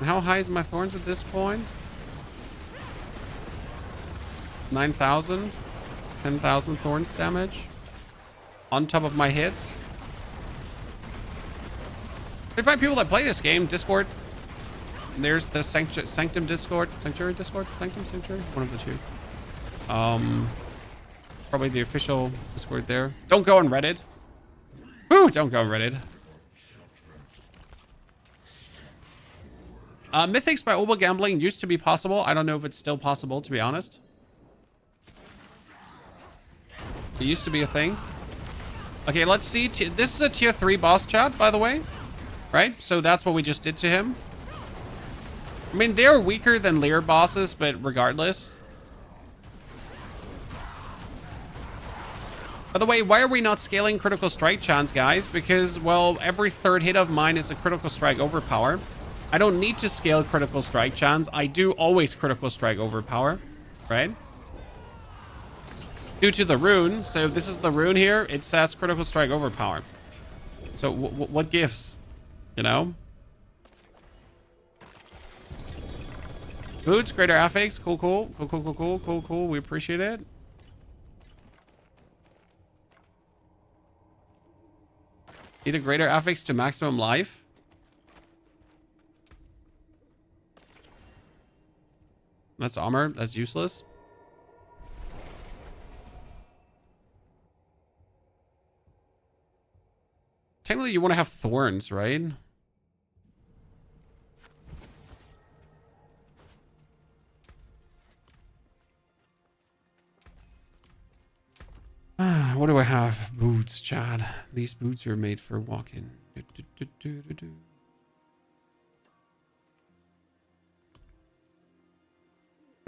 S1: And how high is my Thorns at this point? 9,000? 10,000 Thorns damage on top of my hits. If I find people that play this game, Discord. There's the Sanctum Discord. Sanctuary Discord? Sanctuary? One of the two. Probably the official Discord there. Don't go on Reddit. Woo! Don't go on Reddit. Mythics by Oba Gambling used to be possible. I don't know if it's still possible, to be honest. It used to be a thing. Okay, let's see. This is a tier 3 boss, chat, by the way. Right? So that's what we just did to him. I mean, they're weaker than Lear bosses, but regardless. By the way, why are we not scaling critical strike chance, guys? Because, well, every third hit of mine is a critical strike overpower. I don't need to scale critical strike chance. I do always critical strike overpower, right? Due to the rune. So this is the rune here. It says critical strike overpower. So what gives? You know? Boots, greater affix. Cool, cool. Cool, cool, cool, cool, cool, cool. We appreciate it. Need a greater affix to maximum life. That's armor. That's useless. Technically, you want to have thorns, right? What do I have? Boots, Chad. These boots are made for walking. But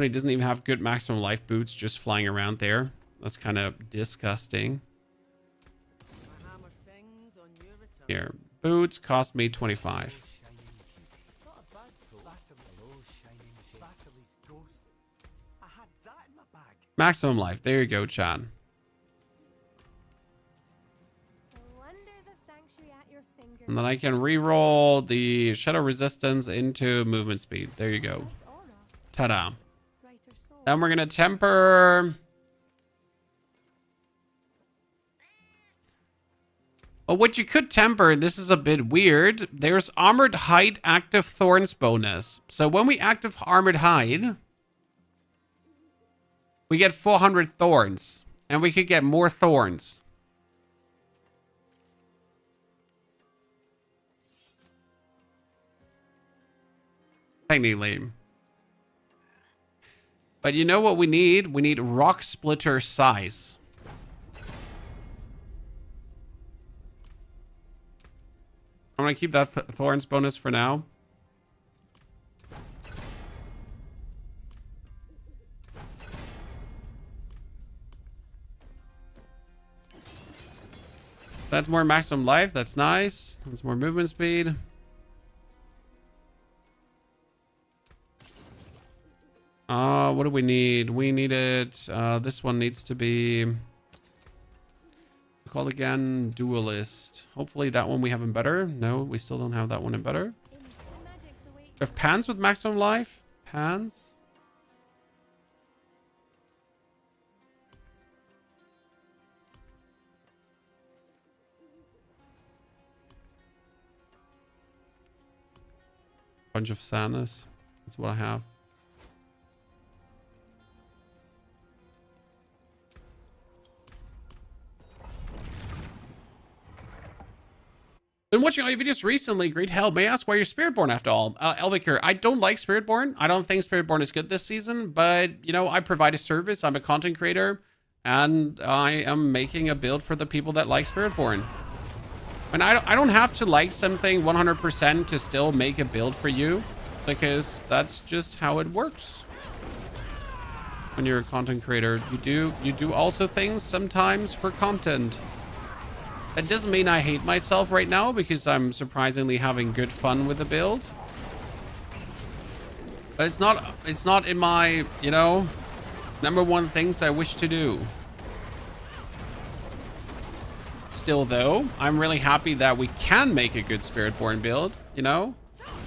S1: he doesn't even have good maximum life boots, just flying around there. That's kind of disgusting. Here, boots cost me 25. Maximum life. There you go, Chad. And then I can re-roll the shadow resistance into movement speed. There you go. Ta-da. Then we're going to temper. Well, what you could temper, this is a bit weird. There's Armored Hide active Thorns bonus. So when we active Armored Hide, we get 400 Thorns. And we could get more Thorns. Technically. But you know what we need? We need Rock Splitter size. I'm going to keep that Thorns bonus for now. That's more maximum life. That's nice. That's more movement speed. What do we need? We need it. This one needs to be called again Duelist. Hopefully that one we have in better. No, we still don't have that one in better. We have Pans with maximum life. Pans. Bunch of sadness. That's what I have. Been watching all your videos recently. Great help. May I ask why you're Spiritborn after all? Elviker, I don't like Spiritborn. I don't think Spiritborn is good this season, but, you know, I provide a service. I'm a content creator, and I am making a build for the people that like Spiritborn. And I don't have to like something 100% to still make a build for you, because that's just how it works. When you're a content creator, you do also things sometimes for content. That doesn't mean I hate myself right now, because I'm surprisingly having good fun with the build. But it's not in my, you know, #1 things I wish to do. Still though, I'm really happy that we can make a good Spiritborn build, you know?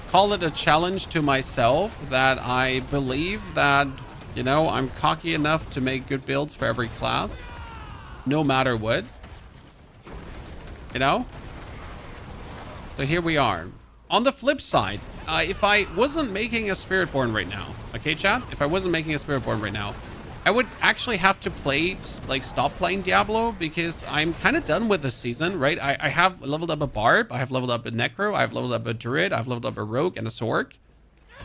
S1: Call it a challenge to myself that I believe that, you know, I'm cocky enough to make good builds for every class, no matter what. You know? So here we are. On the flip side, if I wasn't making a Spiritborn right now, okay, chat? If I wasn't making a Spiritborn right now, I would actually have to play, like, stop playing Diablo, because I'm kind of done with this season, right? I have leveled up a Barb, I have leveled up a Necro, I have leveled up a Druid, I've leveled up a Rogue and a Sorc.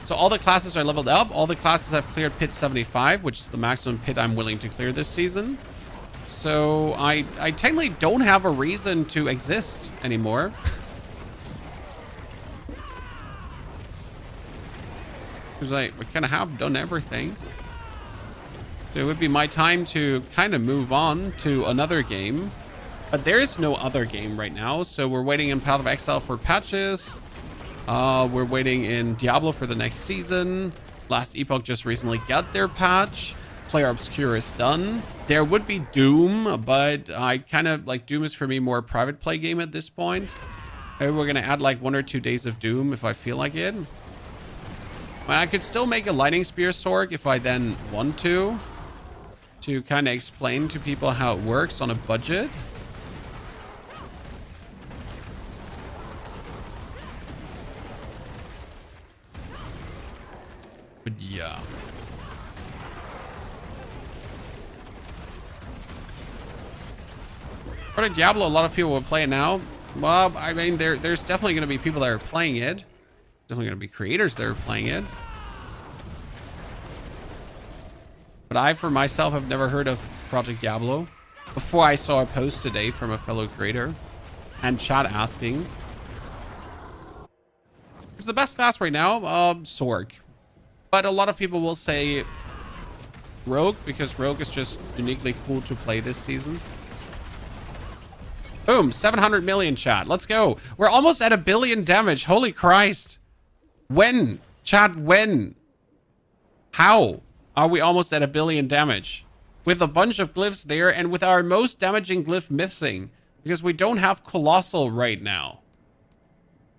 S1: So all the classes are leveled up. All the classes have cleared pit 75, which is the maximum pit I'm willing to clear this season. So I technically don't have a reason to exist anymore. Because I kind of have done everything. So it would be my time to kind of move on to another game. But there is no other game right now. So we're waiting in Path of Exile for patches. We're waiting in Diablo for the next season. Last Epoch just recently got their patch. Player Obscure is done. There would be Doom, but I kind of like Doom is for me more a private play game at this point. Maybe we're gonna add like 1 or 2 days of Doom if I feel like it. But I could still make a Lightning Spear Sorc if I then want to kind of explain to people how it works on a budget. But yeah. For Diablo, a lot of people will play it now. Well, I mean, there's definitely going to be people that are playing it. Definitely going to be creators that are playing it. But I, for myself, have never heard of Project Diablo before I saw a post today from a fellow creator and chat asking. It's the best class right now, Sorc. But a lot of people will say Rogue, because Rogue is just uniquely cool to play this season. Boom, 700 million chat. Let's go. We're almost at 1 billion damage. Holy Christ. When? Chat, when? How are we almost at 1 billion damage? With a bunch of glyphs there and with our most damaging glyph missing. Because we don't have Colossal right now.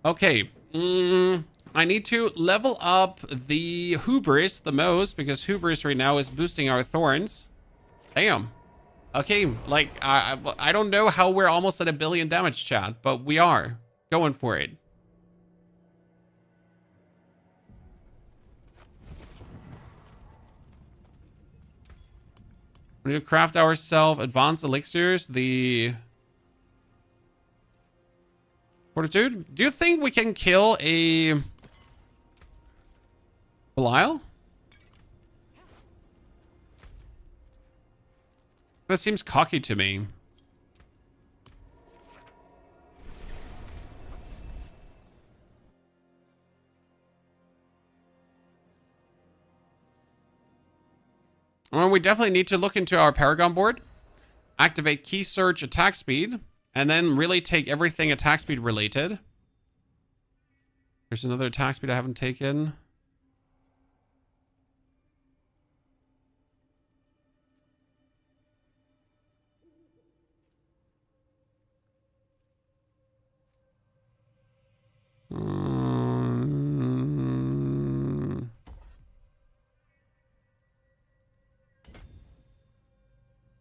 S1: Okay. I need to level up the Hubris the most, because Hubris right now is boosting our Thorns. Damn. Okay, like, I don't know how we're almost at 1 billion damage, chat, but we are going for it. We need to craft ourselves advanced elixirs, the Fortitude. Do you think we can kill a Belial? That seems cocky to me. Well, we definitely need to look into our Paragon board, activate key search attack speed, and then really take everything attack speed related. There's another attack speed I haven't taken.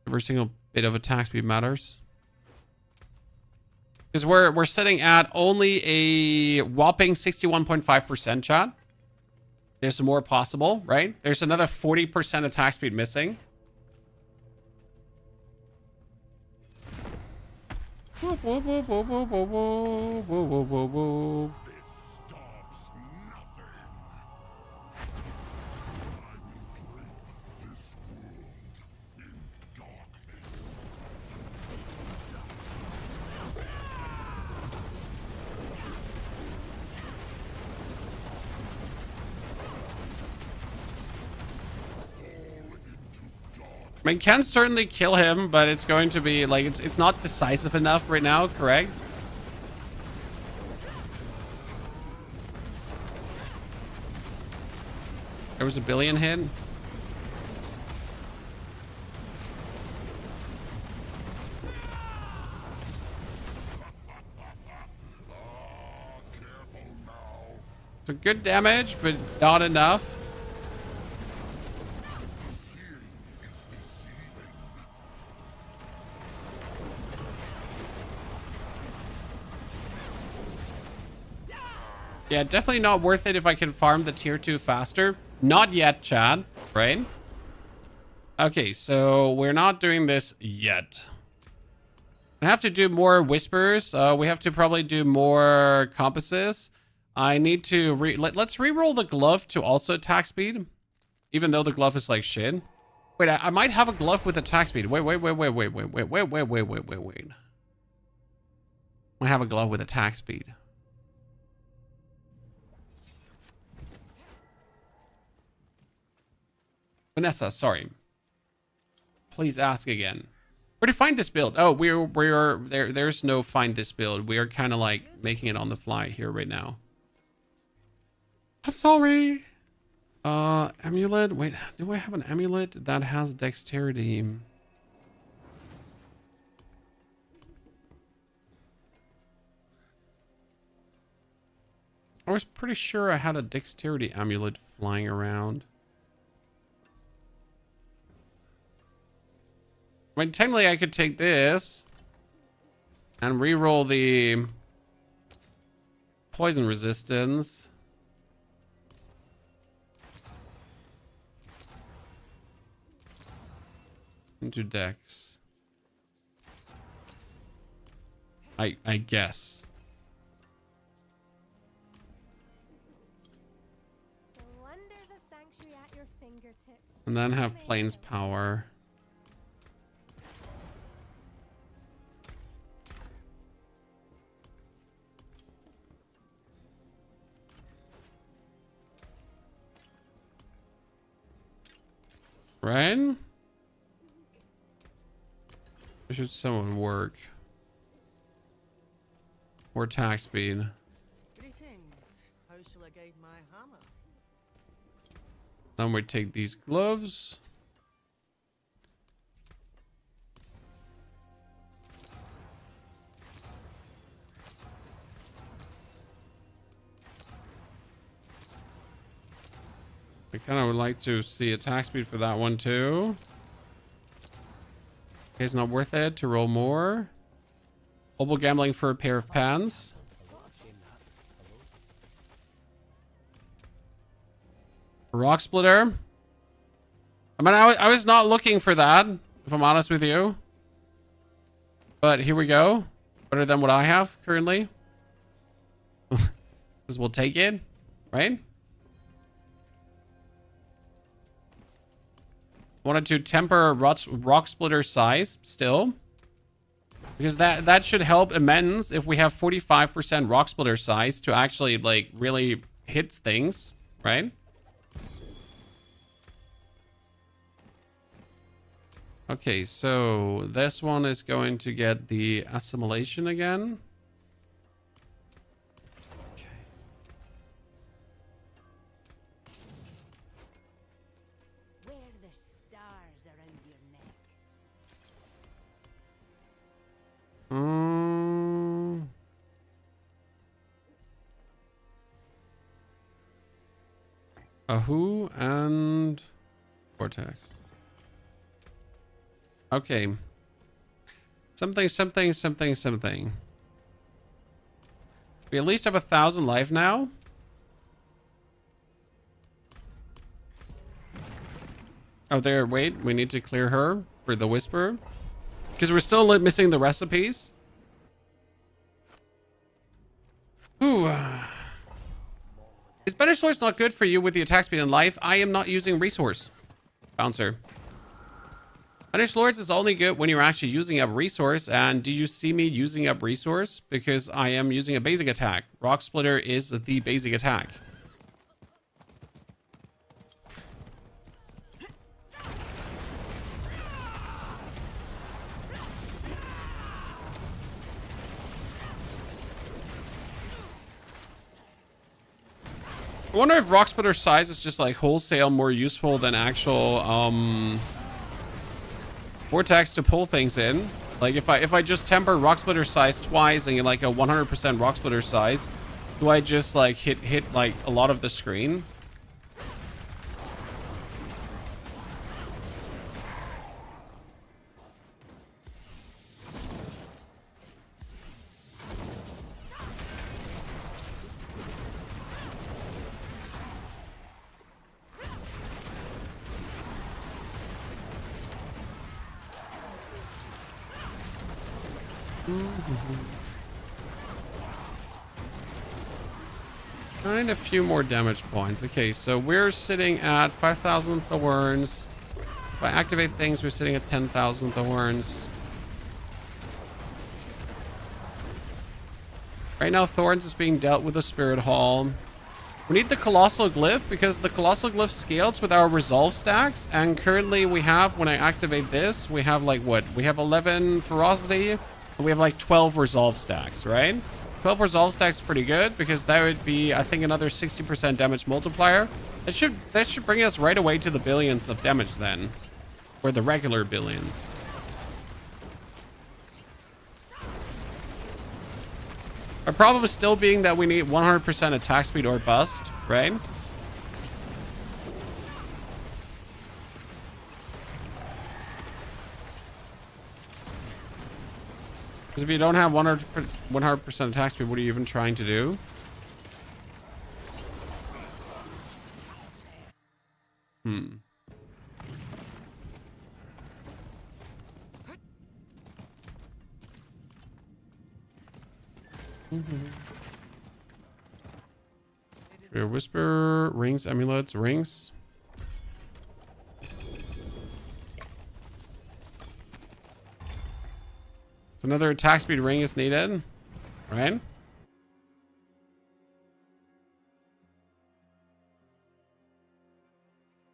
S1: Every single bit of attack speed matters. Because we're sitting at only a whopping 61.5% chat. There's more possible, right? There's another 40% attack speed missing. Whoop, whoop, whoop, whoop, whoop, whoop, whoop, whoop, whoop, whoop.
S5: This stops nothing. I will drape this world in darkness.
S1: I mean, can certainly kill him, but it's going to be like it's not decisive enough right now, correct? There was a billion hit. So good damage, but not enough. Yeah, definitely not worth it if I can farm the tier 2 faster. Not yet, Chad, right? Okay, so we're not doing this yet. I have to do more whispers. We have to probably do more compasses. I need to let's re-roll the glove to also attack speed. Even though the glove is like shit. Wait, I might have a glove with attack speed. Wait. I have a glove with attack speed. Vanessa, sorry. Please ask again. Where to find this build? Oh, we're there's no find this build. We are kind of like making it on the fly here right now. I'm sorry. Amulet. Wait, do I have an amulet that has dexterity? I was pretty sure I had a dexterity amulet flying around. I mean, technically I could take this and re-roll the poison resistance. Into dex. I guess.
S7: The wonders of Sanctuary at your fingertips.
S1: And then have Plains power. Right? Or should someone work? Or attack speed.
S6: Greetings. How shall I guide my hammer?
S1: Then we take these gloves. I kind of would like to see attack speed for that one too. Okay, it's not worth it to roll more. Global gambling for a pair of pants. Rock Splitter. I mean, I was not looking for that, if I'm honest with you. But here we go. Better than what I have currently. Because we'll take it, right? Wanted to temper Rock Splitter size still. Because that should help immense if we have 45% Rock Splitter size to actually, like, really hit things, right? Okay, so this one is going to get the assimilation again. Okay.
S2: Wear the stars around your neck.
S1: Ahu and Vortex. Okay. Something. We at least have 1,000 life now. Oh, there. Wait, we need to clear her for the Whisper. Because we're still missing the recipes. Ooh. Is Better Swords not good for you with the attack speed and life? I am not using resource. Bouncer. Punish Lords is only good when you're actually using up resource. And do you see me using up resource? Because I am using a basic attack. Rock Splitter is the basic attack. I wonder if Rock Splitter size is just like wholesale more useful than actual vortex to pull things in. Like if I just temper Rock Splitter size twice and get like a 100% Rock Splitter size, do I just like hit like a lot of the screen? I need a few more damage points. Okay, so we're sitting at 5,000 thorns. If I activate things, we're sitting at 10,000 thorns. Right now, Thorns is being dealt with a Spirit Hall. We need the Colossal Glyph because the Colossal Glyph scales with our resolve stacks. And currently we have, when I activate this, we have like what? We have 11 Ferocity. And we have like 12 resolve stacks, right? 12 resolve stacks is pretty good because that would be, I think, another 60% damage multiplier. That should bring us right away to the billions of damage then. Or the regular billions. Our problem is still being that we need 100% attack speed or bust, right? Because if you don't have 100% attack speed, what are you even trying to do? Your Whisper, rings, amulets, rings. Another attack speed ring is needed, right?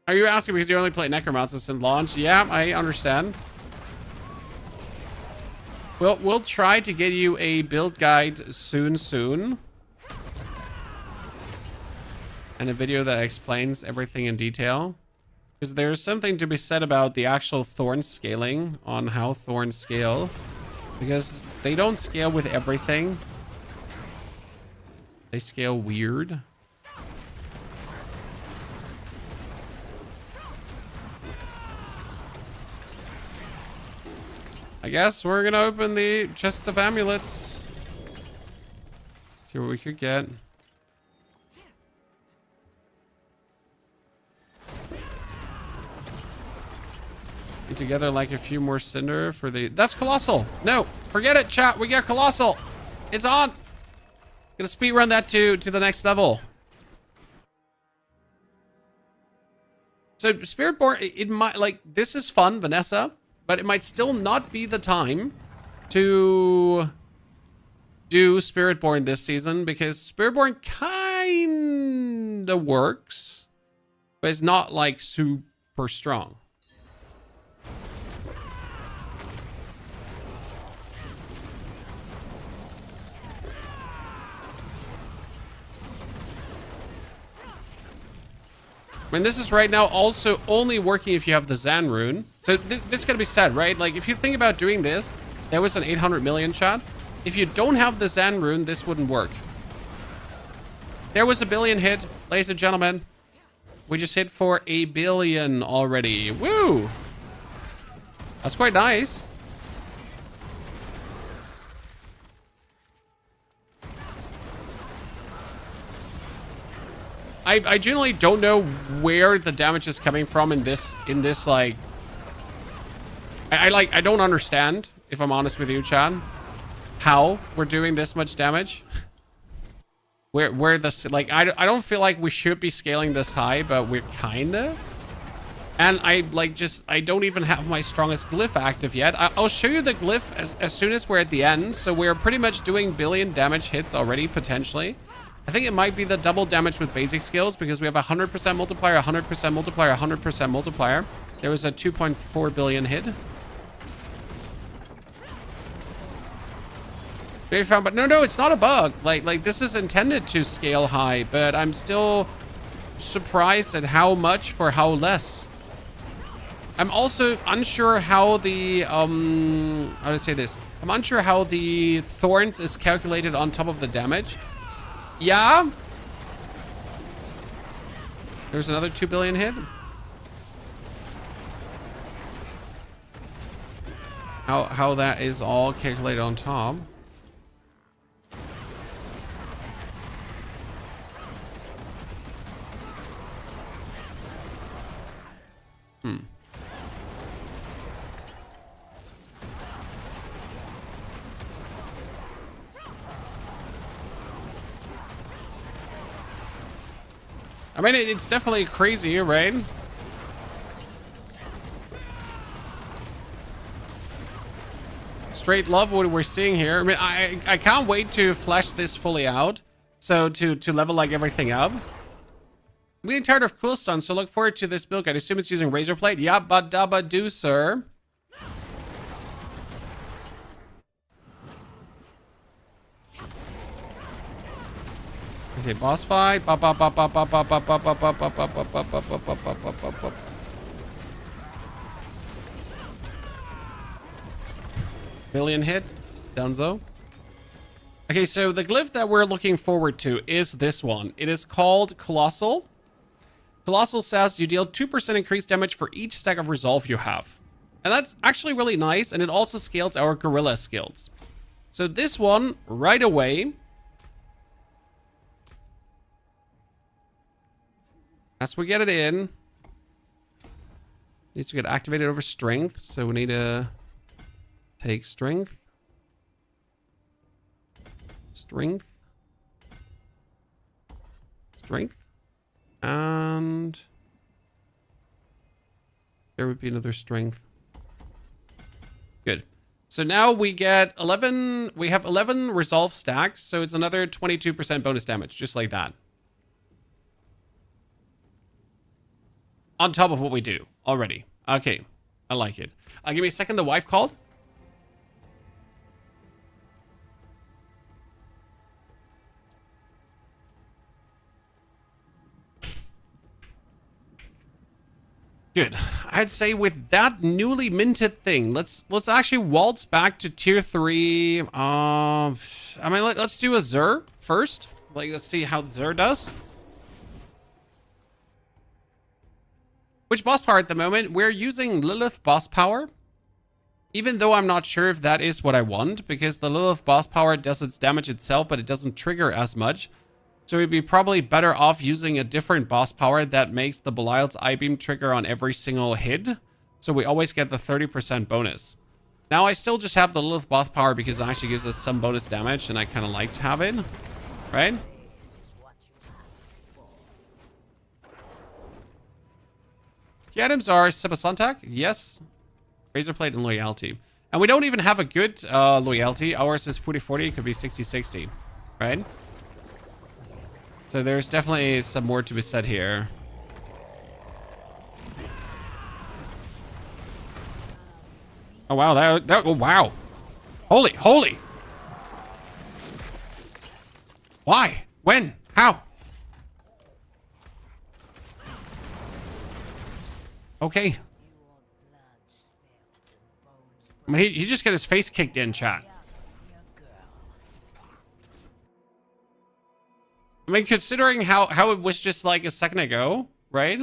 S1: Are you asking because you only play Necromancer since launch? Yeah, I understand. We'll try to get you a build guide soon. And a video that explains everything in detail. Because there's something to be said about the actual Thorn scaling on how Thorns scale. Because they don't scale with everything. They scale weird. I guess we're gonna open the chest of amulets. See what we could get. Get together like a few more cinder for the... That's Colossal! No! Forget it, chat! We got Colossal! It's on! Gonna speedrun that to the next level. So, Spiritborn, it might... Like, this is fun, Vanessa. But it might still not be the time to do Spiritborn this season. Because Spiritborn kinda works. But it's not, like, super strong. I mean, this is right now also only working if you have the Zan rune. So this is going to be said, right? Like, if you think about doing this, there was an 800 million chat. If you don't have the Zan rune, this wouldn't work. There was a billion hit, ladies and gentlemen. We just hit for a billion already. Woo! That's quite nice. I generally don't know where the damage is coming from in this like I don't understand, if I'm honest with you, Chan, how we're doing this much damage. Where this, like, I don't feel like we should be scaling this high, but we're kinda. And I don't even have my strongest glyph active yet. I'll show you the glyph as soon as we're at the end. So we're pretty much doing billion damage hits already, potentially. I think it might be the double damage with basic skills because we have 100% multiplier, 100% multiplier, 100% multiplier. There was a 2.4 billion hit. Very fun, but no, it's not a bug. Like this is intended to scale high, but I'm still surprised at how much for how less. I'm also unsure how the how to say this. I'm unsure how the thorns is calculated on top of the damage. Yeah. There's another 2 billion hit. How that is all calculated on top. I mean, it's definitely crazy, right? Straight love what we're seeing here. I mean, I can't wait to flesh this fully out. So to level like everything up. I'm getting tired of cool stun, so look forward to this build guide. I assume it's using razor plate. Yabba dabba do, sir. Okay, boss fight. Billion hit. Dunzo. Okay, so the glyph that we're looking forward to is this one. It is called Colossal. Colossal says you deal 2% increased damage for each stack of resolve you have. And that's actually really nice, and it also scales our gorilla skills. So this one, right away, as we get it in, needs to get activated over strength. So we need to take strength. Strength. Strength. And there would be another strength. Good. So now we get 11, we have 11 resolve stacks. So it's another 22% bonus damage, just like that. On top of what we do already. Okay, I like it. Give me a second, the wife called. Good. I'd say with that newly minted thing, let's actually waltz back to tier 3. I mean, let's do a Zur first. Like, let's see how Zur does. Which boss power at the moment? We're using Lilith boss power. Even though I'm not sure if that is what I want, because the Lilith boss power does its damage itself, but it doesn't trigger as much. So we'd be probably better off using a different boss power that makes the Belial's I-Beam trigger on every single hit. So we always get the 30% bonus. Now I still just have the Lilith boss power because it actually gives us some bonus damage and I kind of like to have it. Right? The items are Sibasantak, yes. Razor Plate and Loyalty. And we don't even have a good Loyalty. Ours is 40-40, it could be 60-60. Right? So there's definitely some more to be said here. Oh wow, that oh wow. Holy. Why? When? How? Okay. I mean, he just got his face kicked in, chat. I mean, considering how it was just like a second ago, right?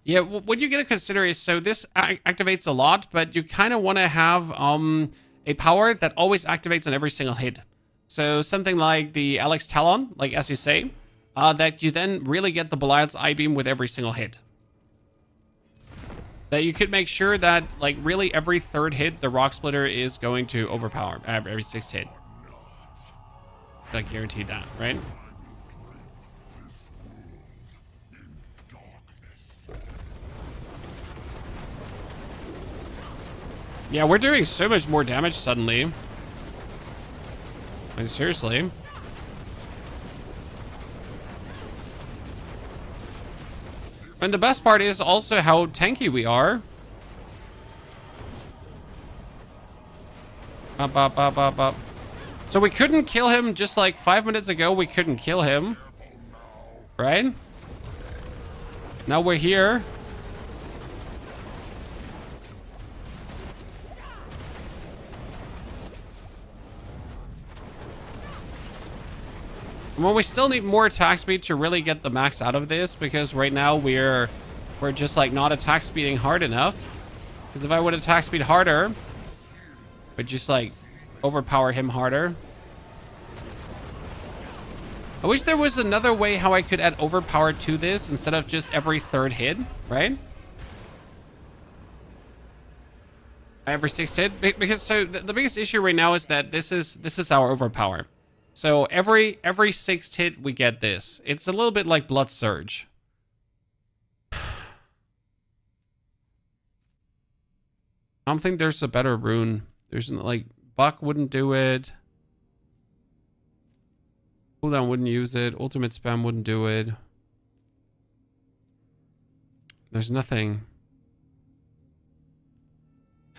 S1: Yeah, what you gotta consider is, so this activates a lot, but you kind of want to have a power that always activates on every single hit. So something like the Alex Talon, like as you say, that you then really get the Belial's Eye Beam with every single hit. That you could make sure that, like, really every third hit, the Rock Splitter is going to overpower every sixth hit. Like, guaranteed that, right? Yeah, we're doing so much more damage suddenly. I mean, seriously. And the best part is also how tanky we are. Up, up, up, up, up. So we couldn't kill him just like 5 minutes ago. We couldn't kill him. Right? Now we're here. Well, we still need more attack speed to really get the max out of this, because right now we're just like not attack speeding hard enough. Because if I would attack speed harder, but just like overpower him harder. I wish there was another way how I could add overpower to this instead of just every third hit, right? Every sixth hit, because so the biggest issue right now is that this is our overpower. So every sixth hit we get this. It's a little bit like Blood Surge. I don't think there's a better rune. There's like Buck wouldn't do it. Cooldown wouldn't use it. Ultimate spam wouldn't do it. There's nothing.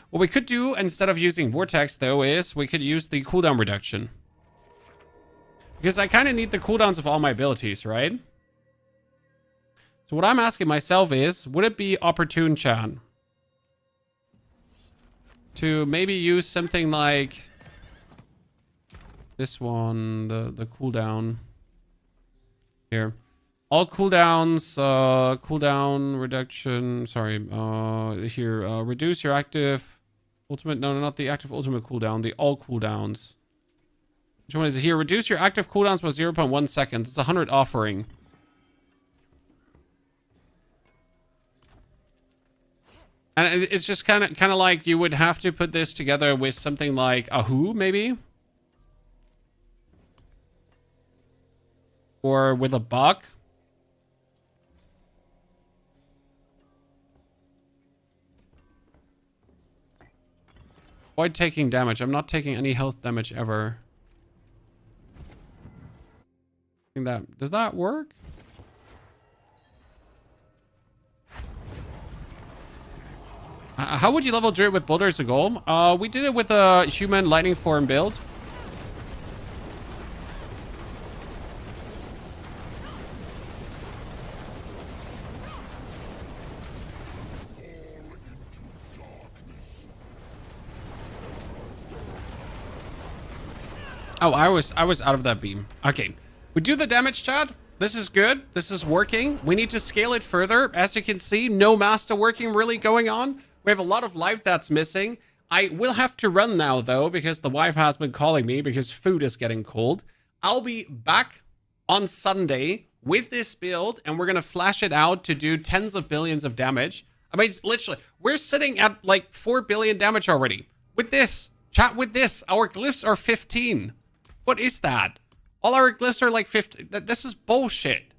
S1: What we could do instead of using Vortex though is we could use the cooldown reduction. Because I kind of need the cooldowns of all my abilities, right? So what I'm asking myself is, would it be opportune, Chan, to maybe use something like this one, the cooldown here. All cooldowns, cooldown reduction, sorry, here, reduce your active ultimate, no, not the active ultimate cooldown, the all cooldowns. Which one is it here? Reduce your active cooldowns by 0.1 seconds. It's 100 offering. And it's just kind of like you would have to put this together with something like Ahu, maybe? Or with a Buck. Avoid taking damage. I'm not taking any health damage ever. Does that work? How would you level Druid with Boulder as a goal? We did it with a human lightning form build. Oh, I was out of that beam. Okay. We do the damage, chat. This is good. This is working. We need to scale it further. As you can see, no master working really going on. We have a lot of life that's missing. I will have to run now, though, because the wife has been calling me because food is getting cold. I'll be back on Sunday with this build, and we're going to flash it out to do tens of billions of damage. I mean, it's literally, we're sitting at like 4 billion damage already. With this, chat, with this, our glyphs are 15. What is that? All our glyphs are like 50. This is bullshit.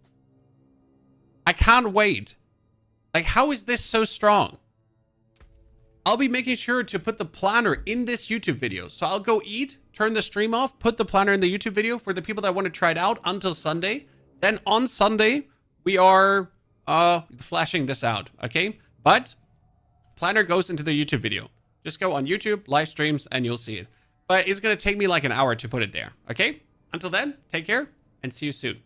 S1: I can't wait. Like, how is this so strong? I'll be making sure to put the planner in this YouTube video. So I'll go eat, turn the stream off, put the planner in the YouTube video for the people that want to try it out until Sunday. Then on Sunday, we are flashing this out, okay? But planner goes into the YouTube video. Just go on YouTube, live streams, and you'll see it. But it's going to take me like an hour to put it there, okay? Until then, take care and see you soon.